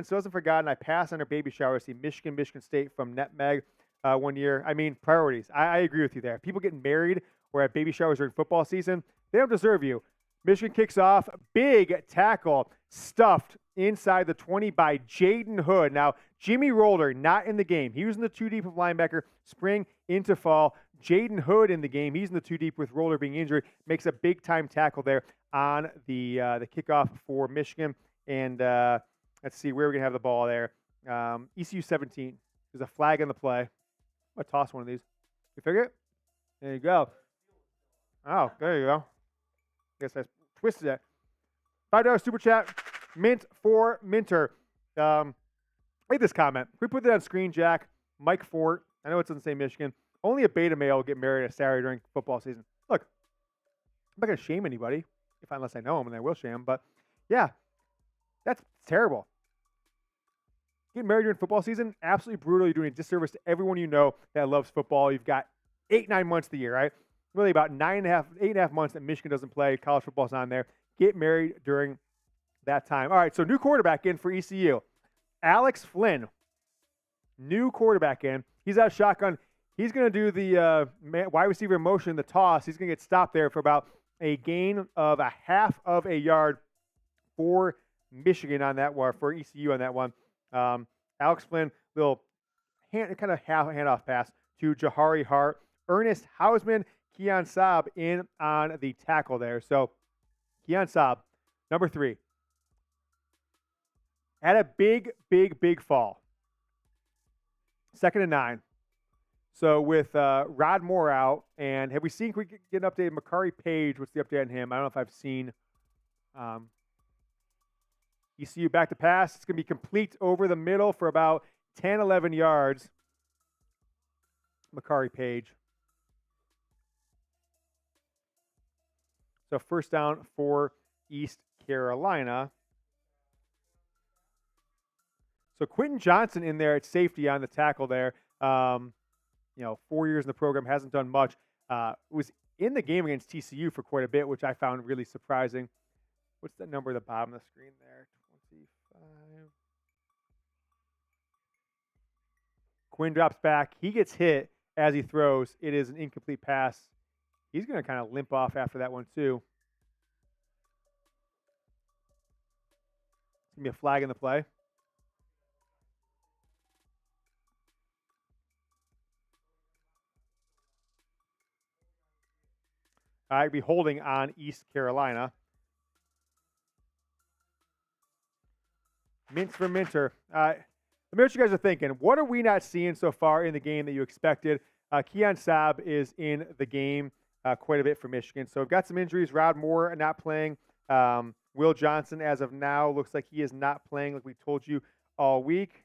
still hasn't forgotten. I passed on her baby shower to see Michigan State from Netmeg one year. I mean, priorities. I agree with you there. People getting married or at baby showers during football season, they don't deserve you. Michigan kicks off. Big tackle stuffed inside the 20 by Jaden Hood. Now, Jimmy Roller not in the game. He was in the 2 deep of linebacker, spring into fall. Jaden Hood in the game. He's in the 2 deep with Roller being injured. Makes a big-time tackle there on the kickoff for Michigan. And let's see where we're going to have the ball there. ECU 17. There's a flag in the play. I'm going to toss one of these. You figure it? There you go. Oh, there you go. Guess I twisted it. $5 Super Chat. Mint for Minter. Read this comment. Can we put that on screen, Jack? Mike Fort. I know it doesn't say Michigan. Only a beta male will get married on Saturday during football season. Look, I'm not going to shame anybody, unless I know him, and I will shame him. But, yeah, that's terrible. Getting married during football season, absolutely brutal. You're doing a disservice to everyone you know that loves football. You've got 8-9 months of the year, right? Really about 8.5 months that Michigan doesn't play. College football's on there. Get married during that time. All right, so new quarterback in for ECU. Alex Flynn, new quarterback in. He's out shotgun. He's going to do the wide receiver motion, the toss. He's going to get stopped there for about a gain of a half of a yard for Michigan on that one, for ECU on that one. Alex Flynn, little kind of half handoff pass to Jahari Hart. Ernest Hausman, Keon Saab in on the tackle there. So Keon Saab, number 3, had a big fall. 2nd and 9. So with Rod Moore out, and have we seen, can we get an update? Makari Page, what's the update on him? I don't know if I've seen. ECU back to pass. It's going to be complete over the middle for about 10, 11 yards. Makari Page. So first down for East Carolina. So Quentin Johnson in there at safety on the tackle there. 4 years in the program, hasn't done much. Was in the game against TCU for quite a bit, which I found really surprising. What's the number at the bottom of the screen there? 25. Quinn drops back. He gets hit as he throws. It is an incomplete pass. He's going to kind of limp off after that one, too. It's going to be a flag in the play. I'd be holding on East Carolina. Mints for Minter. Let me know what you guys are thinking. What are we not seeing so far in the game that you expected? Keon Saab is in the game quite a bit for Michigan. So we've got some injuries. Rod Moore not playing. Will Johnson, as of now, looks like he is not playing like we told you all week.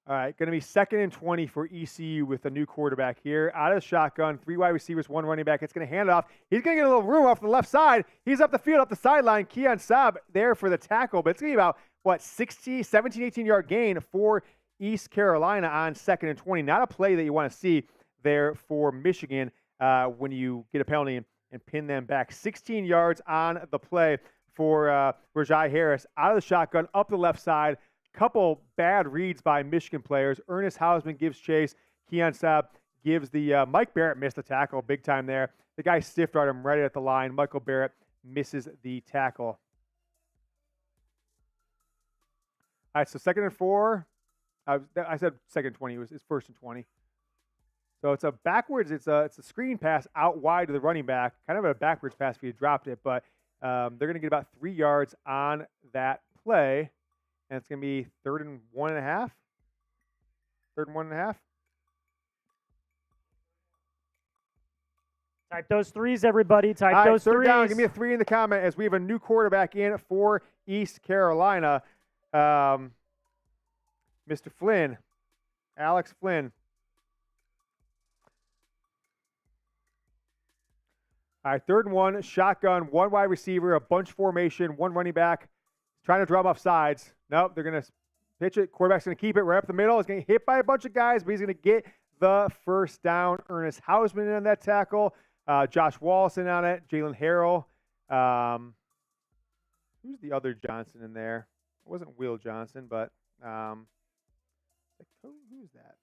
All right, going to be 2nd and 20 for ECU with a new quarterback here. Out of the shotgun, 3 wide receivers, 1 running back. It's going to hand it off. He's going to get a little room off the left side. He's up the field, up the sideline. Keon Saab there for the tackle, but it's going to be about, 17, 18-yard gain for East Carolina on 2nd and 20. Not a play that you want to see there for Michigan when you get a penalty and pin them back. 16 yards on the play for Rajai Harris. Out of the shotgun, up the left side. Couple bad reads by Michigan players. Ernest Hausman gives chase. Keon Saab gives the Mike Barrett missed the tackle big time there. The guy stiff armed him right at the line. Michael Barrett misses the tackle. All right, so 2nd and 4. I said 2nd and 20. It's 1st and 20. So it's a backwards. It's a screen pass out wide to the running back. Kind of a backwards pass if you dropped it, but they're going to get about 3 yards on that play. And it's going to be 3rd and 1.5. 3rd and 1.5. Type those threes, everybody. Type All right, those 3rd threes. down. Give me a 3 in the comment as we have a new quarterback in for East Carolina. Mr. Flynn. Alex Flynn. All right, 3rd and 1. Shotgun. 1 wide receiver. A bunch formation. 1 running back. Trying to drop off sides. Nope, they're going to pitch it. Quarterback's going to keep it right up the middle. He's going to get hit by a bunch of guys, but he's going to get the 1st down. Ernest Hausman in on that tackle. Josh Wallace in on it. Jalen Harrell. Who's the other Johnson in there? It wasn't Will Johnson, but who's that?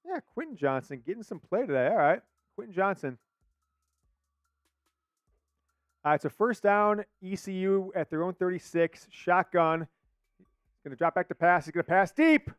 Yeah, Quentin Johnson getting some play today. All right, Quentin Johnson. All right, so 1st down, ECU at their own 36. Shotgun. Going to drop back to pass. He's going to pass deep.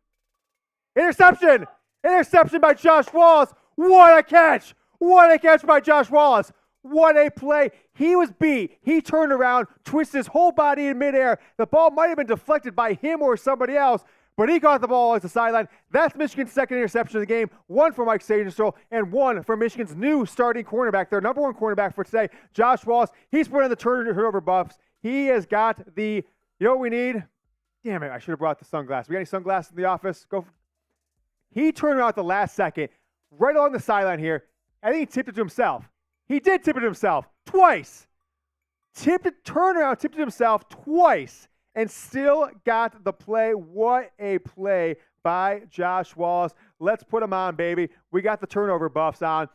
Interception! Interception by Josh Wallace. What a catch! What a catch by Josh Wallace. What a play. He was beat. He turned around, twisted his whole body in midair. The ball might have been deflected by him or somebody else, but he caught the ball as the sideline. That's Michigan's 2nd interception of the game. 1 for Mike Sagenstrel and 1 for Michigan's new starting cornerback, their number 1 cornerback for today, Josh Wallace. He's put on the turnover buffs. He has got the, you know what we need? Damn it, I should have brought the sunglasses. We got any sunglasses in the office? He turned around at the last second, right along the sideline here. I think he tipped it to himself. He did tip it to himself twice. Turned around, tipped it himself twice, and still got the play. What a play by Josh Wallace. Let's put him on, baby. We got the turnover buffs on.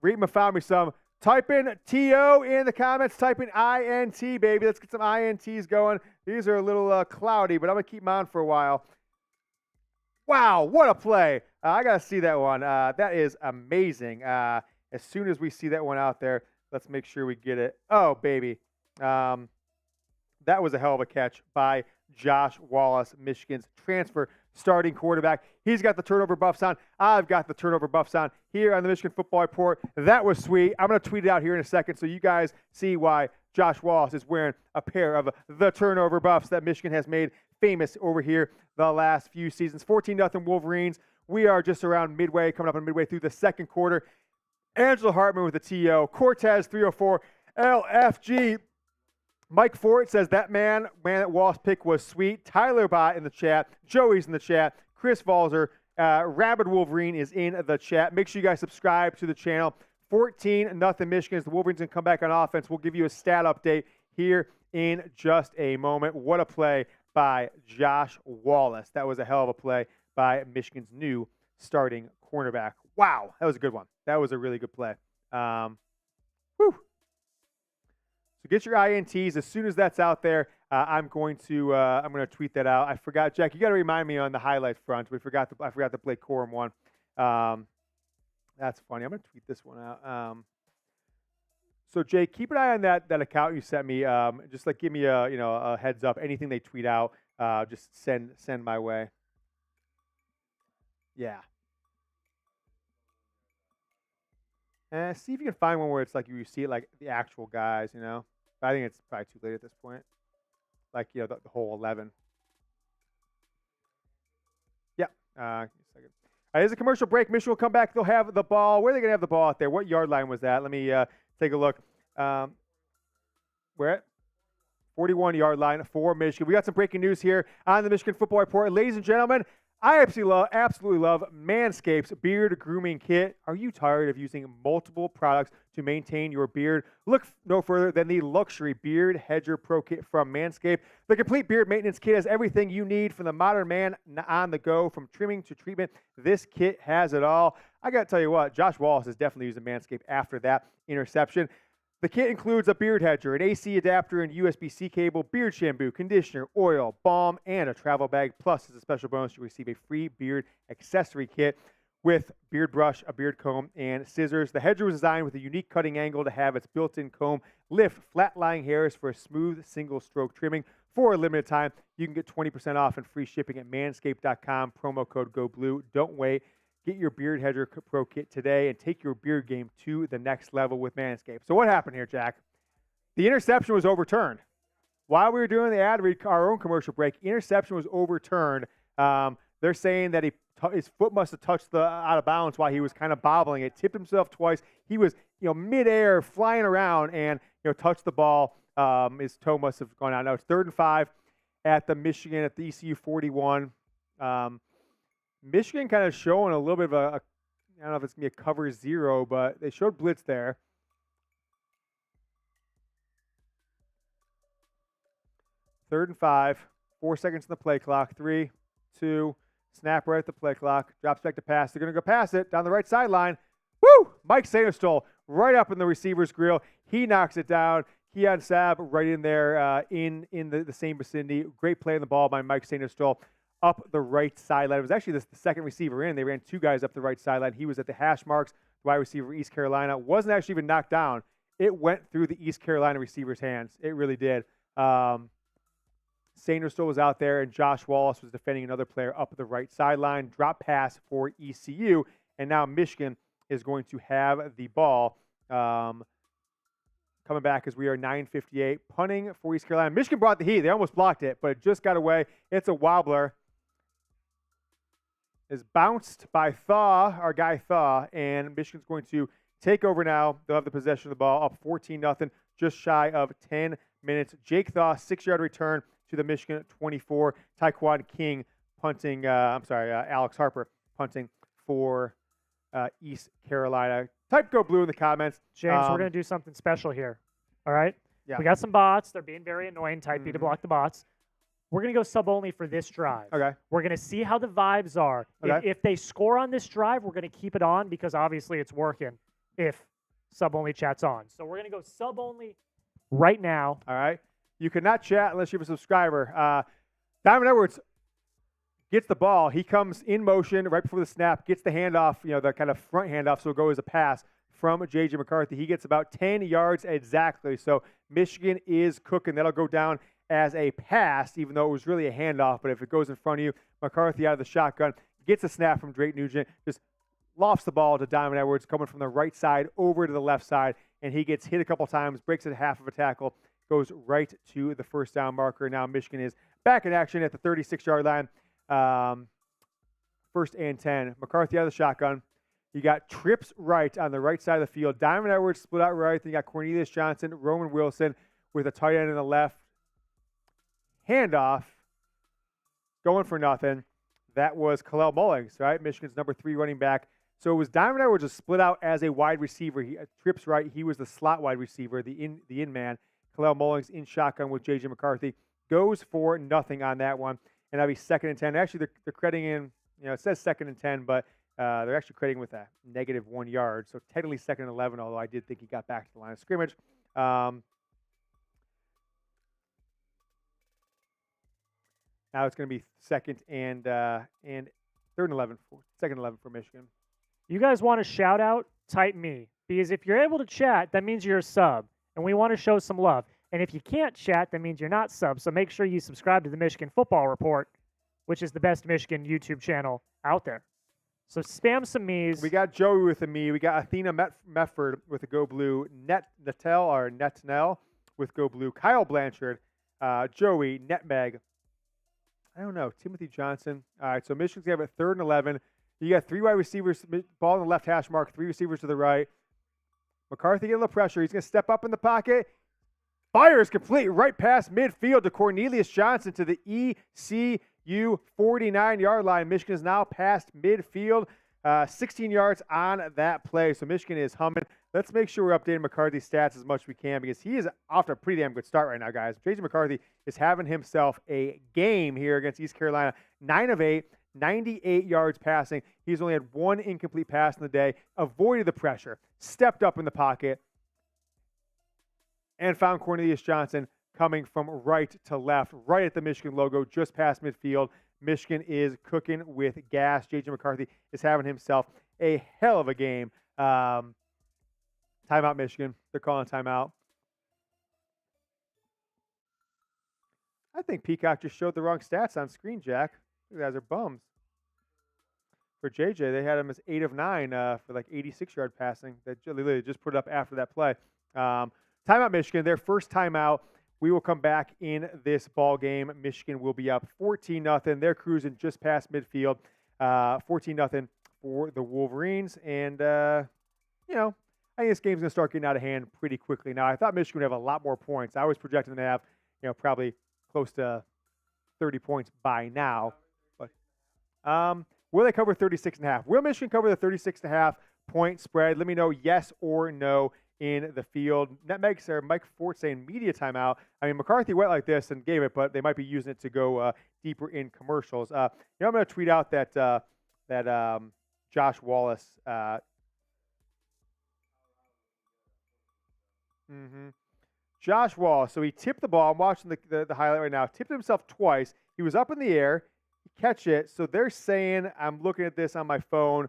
Reema found me some. Type in TO in the comments. Type in INT, baby. Let's get some INTs going. These are a little cloudy, but I'm going to keep them on for a while. Wow, what a play. I got to see that one. That is amazing. As soon as we see that one out there, let's make sure we get it. Oh, baby. That was a hell of a catch by Josh Wallace, Michigan's transfer starting quarterback. He's got the turnover buffs on. I've got the turnover buffs on here on the Michigan Football Report. That was sweet. I'm going to tweet it out here in a second so you guys see why Josh Wallace is wearing a pair of the turnover buffs that Michigan has made famous over here the last few seasons. 14-0 Wolverines. We are just around midway, coming up on midway through the 2nd quarter. Angela Hartman with the TO. Cortez 304. LFG. Mike Fort says that man that Wallace pick was sweet. Tyler Bott in the chat. Joey's in the chat. Chris Valzer. Rabid Wolverine is in the chat. Make sure you guys subscribe to the channel. 14-0 Michigan as the Wolverines can come back on offense. We'll give you a stat update here in just a moment. What a play by Josh Wallace. That was a hell of a play by Michigan's new starting cornerback. Wow, that was a good one. That was a really good play. Whew. So get your INTs as soon as that's out there. I'm going to tweet that out. I forgot, Jack. You got to remind me on the highlight front. I forgot to play Corum one. That's funny. I'm going to tweet this one out. So Jake, keep an eye on that account you sent me. Just like give me a heads up. Anything they tweet out, just send my way. Yeah. See if you can find one where it's like you see it like the actual guys, But I think it's probably too late at this point. Like, the whole 11. Yeah. Give me a second. There's a commercial break. Michigan will come back. They'll have the ball. Where are they going to have the ball out there? What yard line was that? Let me take a look. We're at 41-yard line for Michigan. We got some breaking news here on the Michigan Football Report. Ladies and gentlemen, I absolutely love Manscaped's beard grooming kit. Are you tired of using multiple products to maintain your beard? Look no further than the luxury Beard Hedger Pro Kit from Manscaped. The complete beard maintenance kit has everything you need for the modern man on the go, from trimming to treatment. This kit has it all. I got to tell you what, Josh Wallace is definitely using Manscaped after that interception. The kit includes a beard hedger, an AC adapter, and USB-C cable, beard shampoo, conditioner, oil, balm, and a travel bag. Plus, as a special bonus, you receive a free beard accessory kit with beard brush, a beard comb, and scissors. The hedger was designed with a unique cutting angle to have its built-in comb lift flat-lying hairs for a smooth single-stroke trimming. For a limited time, you can get 20% off and free shipping at manscaped.com. Promo code GOBLUE. Don't wait. Get your Beard Hedger Pro Kit today and take your beard game to the next level with Manscaped. So what happened here, Jack? The interception was overturned. While we were doing the ad read, our own commercial break, interception was overturned. They're saying that his foot must have touched the out of bounds while he was kind of bobbling. It tipped himself twice. He was, midair flying around and, touched the ball. His toe must have gone out. Now it's 3rd and 5 at the Michigan, at the ECU 41. Michigan kind of showing a little bit of I don't know if it's going to be a cover 0, but they showed blitz there. Third and 5, 4 seconds on the play clock. 3, 2, snap right at the play clock. Drops back to pass. They're going to go pass it down the right sideline. Woo! Mike Sanderstol right up in the receiver's grill. He knocks it down. Keon Sabb right in there in the same vicinity. Great play on the ball by Mike Sanderstol up the right sideline. It was actually the second receiver in. They ran 2 guys up the right sideline. He was at the hash marks, the wide receiver, East Carolina. Wasn't actually even knocked down. It went through the East Carolina receiver's hands. It really did. Sanderstol was out there, and Josh Wallace was defending another player up the right sideline. Drop pass for ECU, and now Michigan is going to have the ball. Coming back as we are 9:58. Punting for East Carolina. Michigan brought the heat. They almost blocked it, but it just got away. It's a wobbler. Is bounced by our guy Thaw, and Michigan's going to take over now. They'll have the possession of the ball, up 14-0, just shy of 10 minutes. Jake Thaw, 6-yard return to the Michigan 24. Taekwon King punting, Alex Harper punting for East Carolina. Type Go Blue in the comments. James, we're going to do something special here. All right? Yeah. We got some bots. They're being very annoying. Type B to block the bots. We're going to go sub-only for this drive. Okay. We're going to see how the vibes are. Okay. If they score on this drive, we're going to keep it on because obviously it's working if sub-only chat's on. So we're going to go sub-only right now. All right. You cannot chat unless you're a subscriber. Donovan Edwards gets the ball. He comes in motion right before the snap, gets the handoff, the kind of front handoff, so it'll go as a pass from JJ McCarthy. He gets about 10 yards exactly. So Michigan is cooking. That'll go down as a pass, even though it was really a handoff. But if it goes in front of you, McCarthy out of the shotgun, gets a snap from Drake Nugent, just lofts the ball to Donovan Edwards, coming from the right side over to the left side, and he gets hit a couple times, breaks it half of a tackle, goes right to the first down marker. Now Michigan is back in action at the 36-yard line. 1st and 10. McCarthy out of the shotgun. You got trips right on the right side of the field. Donovan Edwards split out right. Then you got Cornelius Johnson, Roman Wilson with a tight end in the left. Handoff, going for nothing. That was Kalel Mullings, right? Michigan's number 3 running back. So it was Donovan Edwards just split out as a wide receiver. He trips right. He was the slot wide receiver, the in man. Kalel Mullings in shotgun with JJ McCarthy. Goes for nothing on that one. And that'll be 2nd and 10. Actually, they're crediting in, it says 2nd and 10, but they're actually crediting with a -1 yard. So technically 2nd and 11, although I did think he got back to the line of scrimmage. Now it's going to be 2nd and 3rd and 11, 2nd and 11 for Michigan. You guys want a shout out? Type me. Because if you're able to chat, that means you're a sub. And we want to show some love. And if you can't chat, that means you're not sub. So make sure you subscribe to the Michigan Football Report, which is the best Michigan YouTube channel out there. So spam some me's. We got Joey with a me. We got Athena Metford with a Go Blue. Netnell with Go Blue. Kyle Blanchard, Joey, Netmeg. I don't know. Timothy Johnson. All right, so Michigan's going to have a 3rd and 11. You got 3 wide receivers, ball in the left hash mark, 3 receivers to the right. McCarthy getting the pressure. He's going to step up in the pocket. Fires complete right past midfield to Cornelius Johnson to the ECU 49-yard line. Michigan is now past midfield. 16 yards on that play. So Michigan is humming. Let's make sure we're updating McCarthy's stats as much as we can because he is off to a pretty damn good start right now, guys. JJ McCarthy is having himself a game here against East Carolina. 9 of 8, 98 yards passing. He's only had 1 incomplete pass in the day, avoided the pressure, stepped up in the pocket, and found Cornelius Johnson coming from right to left, right at the Michigan logo, just past midfield. Michigan is cooking with gas. JJ McCarthy is having himself a hell of a game. Timeout, Michigan. They're calling timeout. I think Peacock just showed the wrong stats on screen, Jack. You guys are bums. For JJ, they had him as 8 of 9 for like 86-yard passing. They literally just put it up after that play. Timeout, Michigan. Their first timeout. We will come back in this ball game. Michigan will be up 14-0. They're cruising just past midfield. 14-0 for the Wolverines. And, I think this game's going to start getting out of hand pretty quickly. Now, I thought Michigan would have a lot more points. I was projecting them to have, probably close to 30 points by now. But will they cover 36.5? Will Michigan cover the 36.5 point spread? Let me know yes or no in the field. Netmegs or Mike Fort saying media timeout. I mean, McCarthy went like this and gave it, but they might be using it to go deeper in commercials. I'm going to tweet out that Josh Wallace. Josh Wallace. So he tipped the ball. I'm watching the highlight right now. Tipped himself twice. He was up in the air. He catch it. So they're saying, I'm looking at this on my phone.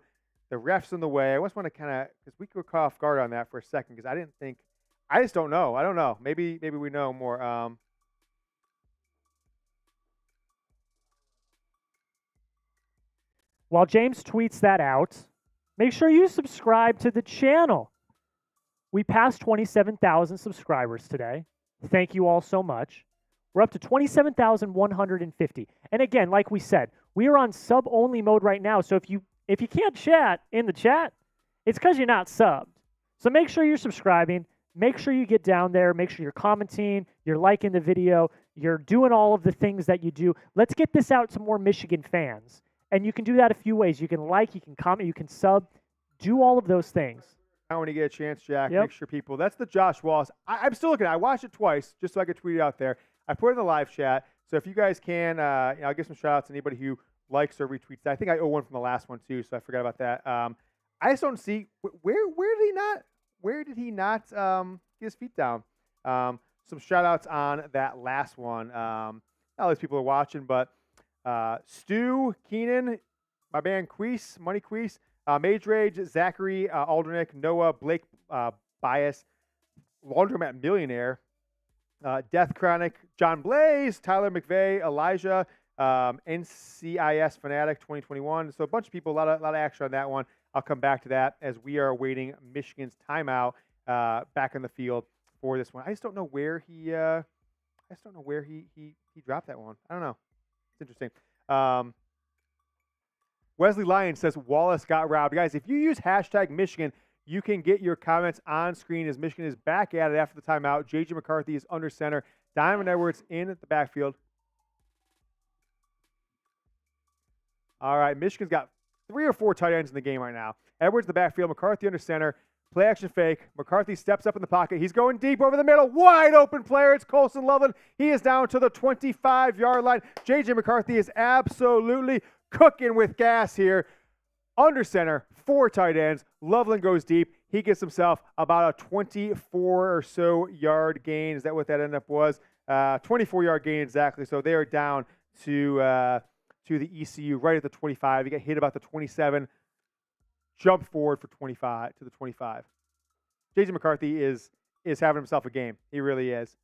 The ref's in the way. I just want to kind of, because we could caught off guard on that for a second, because I just don't know. I don't know. Maybe we know more. While James tweets that out, make sure you subscribe to the channel. We passed 27,000 subscribers today. Thank you all so much. We're up to 27,150. And again, like we said, we are on sub-only mode right now. So if you can't chat in the chat, it's because you're not subbed. So make sure you're subscribing. Make sure you get down there. Make sure you're commenting. You're liking the video. You're doing all of the things that you do. Let's get this out to more Michigan fans. And you can do that a few ways. You can like, you can comment, you can sub. Do all of those things. When you get a chance, Jack, Yep. make sure people. That's the Josh Wallace. I'm still looking at it. I watched it twice just so I could tweet it out there. I put it in the live chat. So if you guys can, I'll give some shout outs to anybody who likes or retweets that. I think I owe one from the last one too, so I forgot about that. I just don't see where did he not get his feet down? Some shout outs on that last one. Not all these people are watching, but Stu, Keenan, my man Queese, Money Queese, Mage Rage, Zachary, Aldernick, Noah, Blake, Bias, Laundromat Millionaire, Death Chronic, John Blaze, Tyler McVeigh, Elijah, NCIS Fanatic 2021. So a bunch of people, a lot of action on that one. I'll come back to that as we are awaiting Michigan's timeout back in the field for this one. I just don't know where he dropped that one. I don't know. It's interesting. Wesley Lyons says Wallace got robbed. Guys, if you use hashtag Michigan, you can get your comments on screen as Michigan is back at it after the timeout. JJ McCarthy is under center. Donovan Edwards in the backfield. All right, Michigan's got 3 or 4 tight ends in the game right now. Edwards in the backfield, McCarthy under center. Play action fake. McCarthy steps up in the pocket. He's going deep over the middle. Wide open player. It's Colson Loveland. He is down to the 25-yard line. JJ McCarthy is absolutely cooking with gas here. Under center, 4 tight ends. Loveland goes deep. He gets himself about a 24 or so yard gain. Is that what that end up was? 24-yard gain exactly. So they are down to the ECU right at the 25. He got hit about the 27. Jump forward for 25 to the 25. JJ McCarthy is having himself a game. He really is.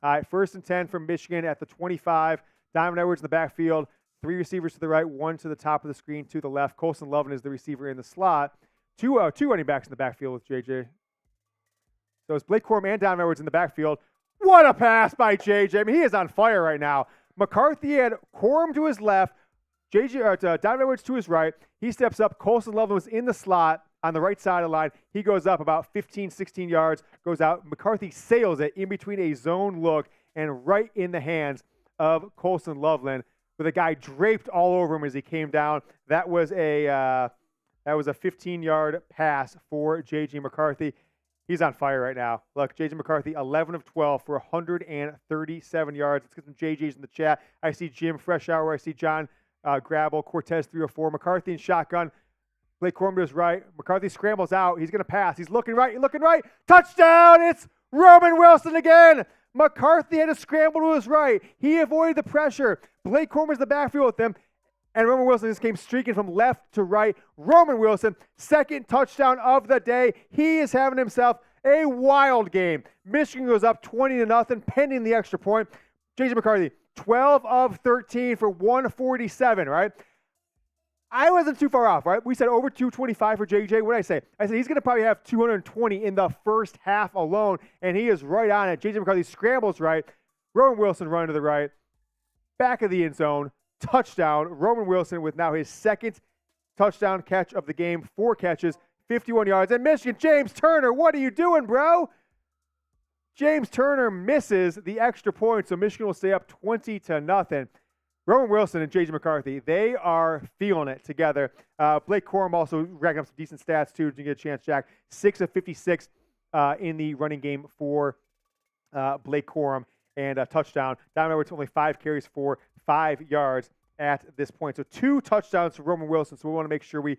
All right, 1st and 10 from Michigan at the 25. Donovan Edwards in the backfield. 3 receivers to the right, 1 to the top of the screen, to the left. Colson Loveland is the receiver in the slot. Two running backs in the backfield with JJ. So it's Blake Corum and Donovan Edwards in the backfield. What a pass by JJ. I mean, he is on fire right now. McCarthy had Corum to his left, Donovan Edwards to his right. He steps up. Colson Loveland was in the slot on the right side of the line. He goes up about 15, 16 yards, goes out. McCarthy sails it in between a zone look and right in the hands of Colson Loveland with a guy draped all over him as he came down. That was a 15-yard pass for JJ McCarthy. He's on fire right now. Look, JJ McCarthy, 11 of 12 for 137 yards. Let's get some JJs in the chat. I see Jim Fresh Hour. I see John Grabble, Cortez 304. McCarthy in shotgun. Blake Corum to his right. McCarthy scrambles out. He's going to pass. He's looking right. Touchdown! It's Roman Wilson again. McCarthy had to scramble to his right. He avoided the pressure. Blake Corum was in the backfield with him. And Roman Wilson just came streaking from left to right. Roman Wilson, second touchdown of the day. He is having himself a wild game. Michigan goes up 20-0, pending the extra point. JJ McCarthy, 12 of 13 for 147, right? I wasn't too far off, right? We said over 225 for JJ. What did I say? I said he's going to probably have 220 in the first half alone, and he is right on it. JJ McCarthy scrambles right. Roman Wilson running to the right. Back of the end zone. Touchdown. Roman Wilson with now his second touchdown catch of the game. 4 catches, 51 yards. And Michigan, James Turner, what are you doing, bro? James Turner misses the extra point, so Michigan will stay up 20-0. Roman Wilson and JJ McCarthy, they are feeling it together. Blake Corum also racking up some decent stats, too. You get a chance, Jack. 6 of 56 in the running game for Blake Corum and a touchdown. Donovan Edwards only 5 carries for 5 yards at this point. So 2 touchdowns for Roman Wilson. So we want to make sure we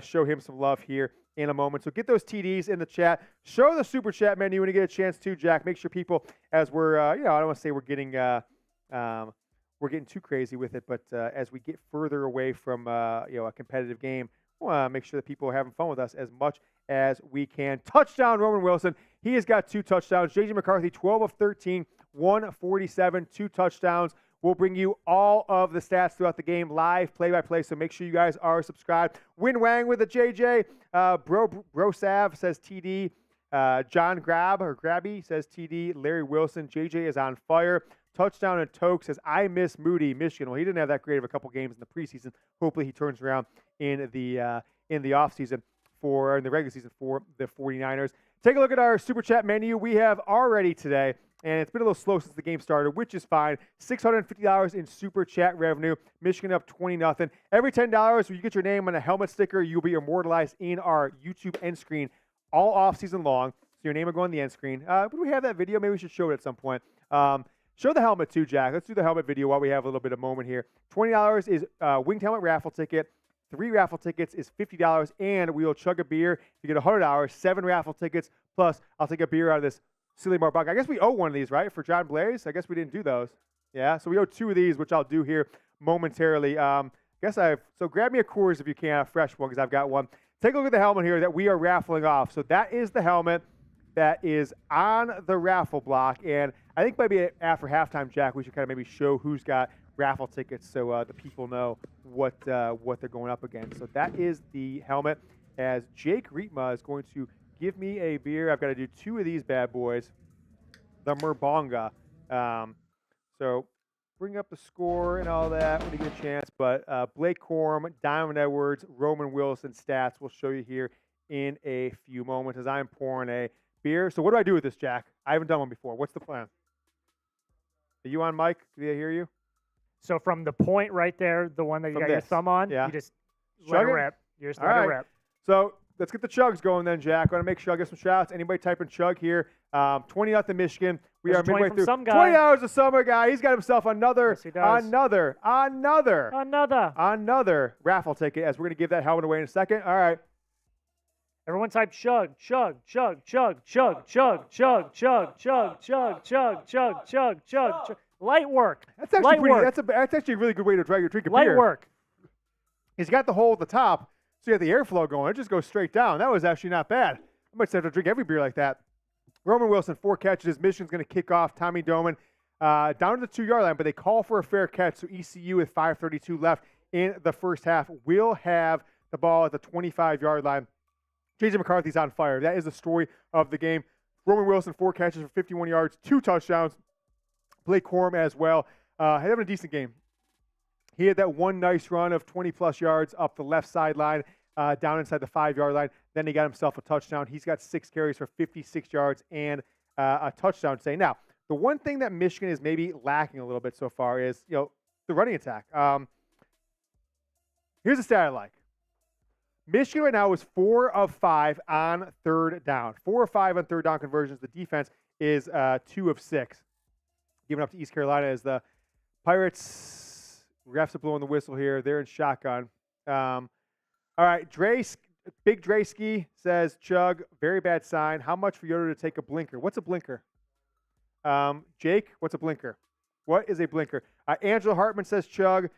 show him some love here in a moment. So get those TDs in the chat. Show the super chat menu when you get a chance to, Jack. Make sure people, as we're, I don't want to say we're getting too crazy with it, but as we get further away from a competitive game, we want to make sure that people are having fun with us as much as we can. Touchdown, Roman Wilson. He has got 2 touchdowns. JJ McCarthy, 12 of 13, 147, 2 touchdowns. We'll bring you all of the stats throughout the game, live, play-by-play, so make sure you guys are subscribed. Win Wang with a JJ. Bro Sav says TD. John Grabby says TD. Larry Wilson. JJ is on fire. Touchdown and Toke says, I miss Moody, Michigan. Well, he didn't have that great of a couple games in the preseason. Hopefully he turns around in the offseason in the regular season for the 49ers. Take a look at our Super Chat menu. We have already today, and it's been a little slow since the game started, which is fine, $650 in Super Chat revenue. Michigan up 20-0. Every $10 you get your name on a helmet sticker, you'll be immortalized in our YouTube end screen all offseason long. So your name will go on the end screen. Do we have that video? Maybe we should show it at some point. Show the helmet too, Jack. Let's do the helmet video while we have a little bit of moment here. $20 is winged helmet raffle ticket. 3 raffle tickets is $50, and we will chug a beer. You get $100, 7 raffle tickets, plus I'll take a beer out of this Silly Bar Buck. I guess we owe one of these, right, for John Blaze? I guess we didn't do those. Yeah, so we owe 2 of these, which I'll do here momentarily. So grab me a Coors if you can, a fresh one, because I've got one. Take a look at the helmet here that we are raffling off. So that is the helmet that is on the raffle block, and I think maybe after halftime, Jack, we should kind of maybe show who's got raffle tickets so the people know what they're going up against. So that is the helmet, as Jake Rietma is going to give me a beer. I've got to do 2 of these bad boys, the Merbonga. So bring up the score and all that when you get a chance. But Blake Corum, Donovan Edwards, Roman Wilson stats we'll show you here in a few moments as I'm pouring a beer. So what do I do with this, Jack? I haven't done one before. What's the plan? Are you on mic? Can I hear you? So from the point right there, the one that you got your thumb on, you just let it rip. You just let it rip. So let's get the chugs going then, Jack. I want to make sure I get some shouts. Anybody typing chug here? 20-0 Michigan. We are midway through. $20 a summer guy. He's got himself another raffle ticket, as we're going to give that helmet away in a second. All right. Everyone type chug, chug, chug, chug, chug, chug, chug, chug, chug, chug, chug, chug, chug, chug. Light work. That's actually a really good way to drink a beer. Light work. He's got the hole at the top, so you have the airflow going. It just goes straight down. That was actually not bad. I might have to drink every beer like that. Roman Wilson, 4 catches. Michigan's going to kick off. Tommy Doman down to the 2-yard line, but they call for a fair catch. So ECU with 5:32 left in the first half will have the ball at the 25-yard line. JJ McCarthy's on fire. That is the story of the game. Roman Wilson, 4 catches for 51 yards, 2 touchdowns. Blake Corum as well. Having a decent game. He had that one nice run of 20-plus yards up the left sideline, down inside the 5-yard line. Then he got himself a touchdown. He's got 6 carries for 56 yards and a touchdown today. Now, the one thing that Michigan is maybe lacking a little bit so far is, the running attack. Here's a stat I like. Michigan right now is 4 of 5 on third down. 4 of 5 on third down conversions. The defense is 2 of 6. Giving up to East Carolina as the Pirates, refs are blowing the whistle here. They're in shotgun. All right, Big Dreski says, Chug, very bad sign. How much for Yoder to take a blinker? What's a blinker? Jake, what's a blinker? What is a blinker? Angela Hartman says, Chug.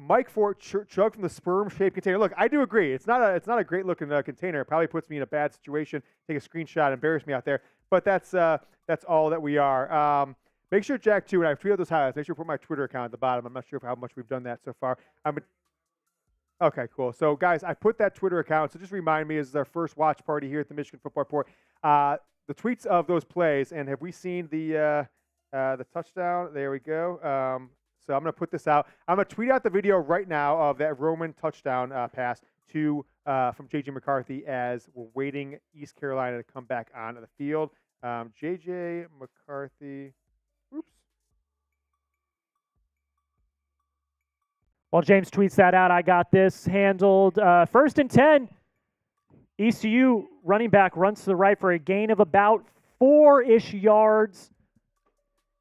Mike Fort, Chug from the sperm-shaped container. Look, I do agree. It's not a great-looking container. It probably puts me in a bad situation. Take a screenshot, embarrass me out there. But that's all that we are. Make sure, Jack, too, and I've tweeted those highlights. Make sure you put my Twitter account at the bottom. I'm not sure how much we've done that so far. Okay, cool. So, guys, I put that Twitter account. So just remind me, this is our first watch party here at the Michigan Football Report. The tweets of those plays, and have we seen the touchdown? There we go. So I'm going to put this out. I'm going to tweet out the video right now of that Roman touchdown pass from JJ McCarthy as we're waiting East Carolina to come back onto the field. JJ McCarthy. Oops. While James tweets that out, I got this handled. 1st and 10. ECU running back runs to the right for a gain of about 4-ish yards.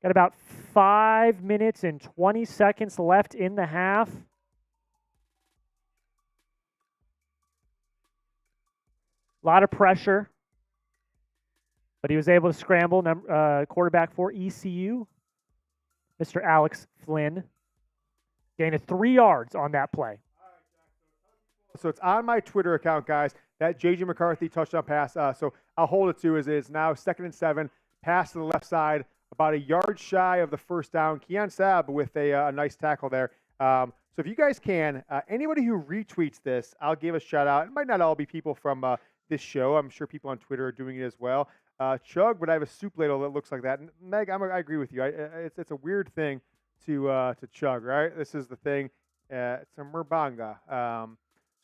Got about 5 minutes and 20 seconds left in the half. A lot of pressure, but he was able to scramble. Quarterback for ECU, Mr. Alex Flynn, gained 3 yards on that play. So it's on my Twitter account, guys, that J.J. McCarthy touchdown pass. So I'll hold it to as it's now 2nd and 7, pass to the left side, about a yard shy of the first down. Keon Sabb with a nice tackle there. So if you guys can, anybody who retweets this, I'll give a shout out. It might not all be people from this show. I'm sure people on Twitter are doing it as well. Chug, but I have a soup ladle that looks like that. And Meg, I agree with you. It's a weird thing to chug, right? This is the thing. It's a Murbanga.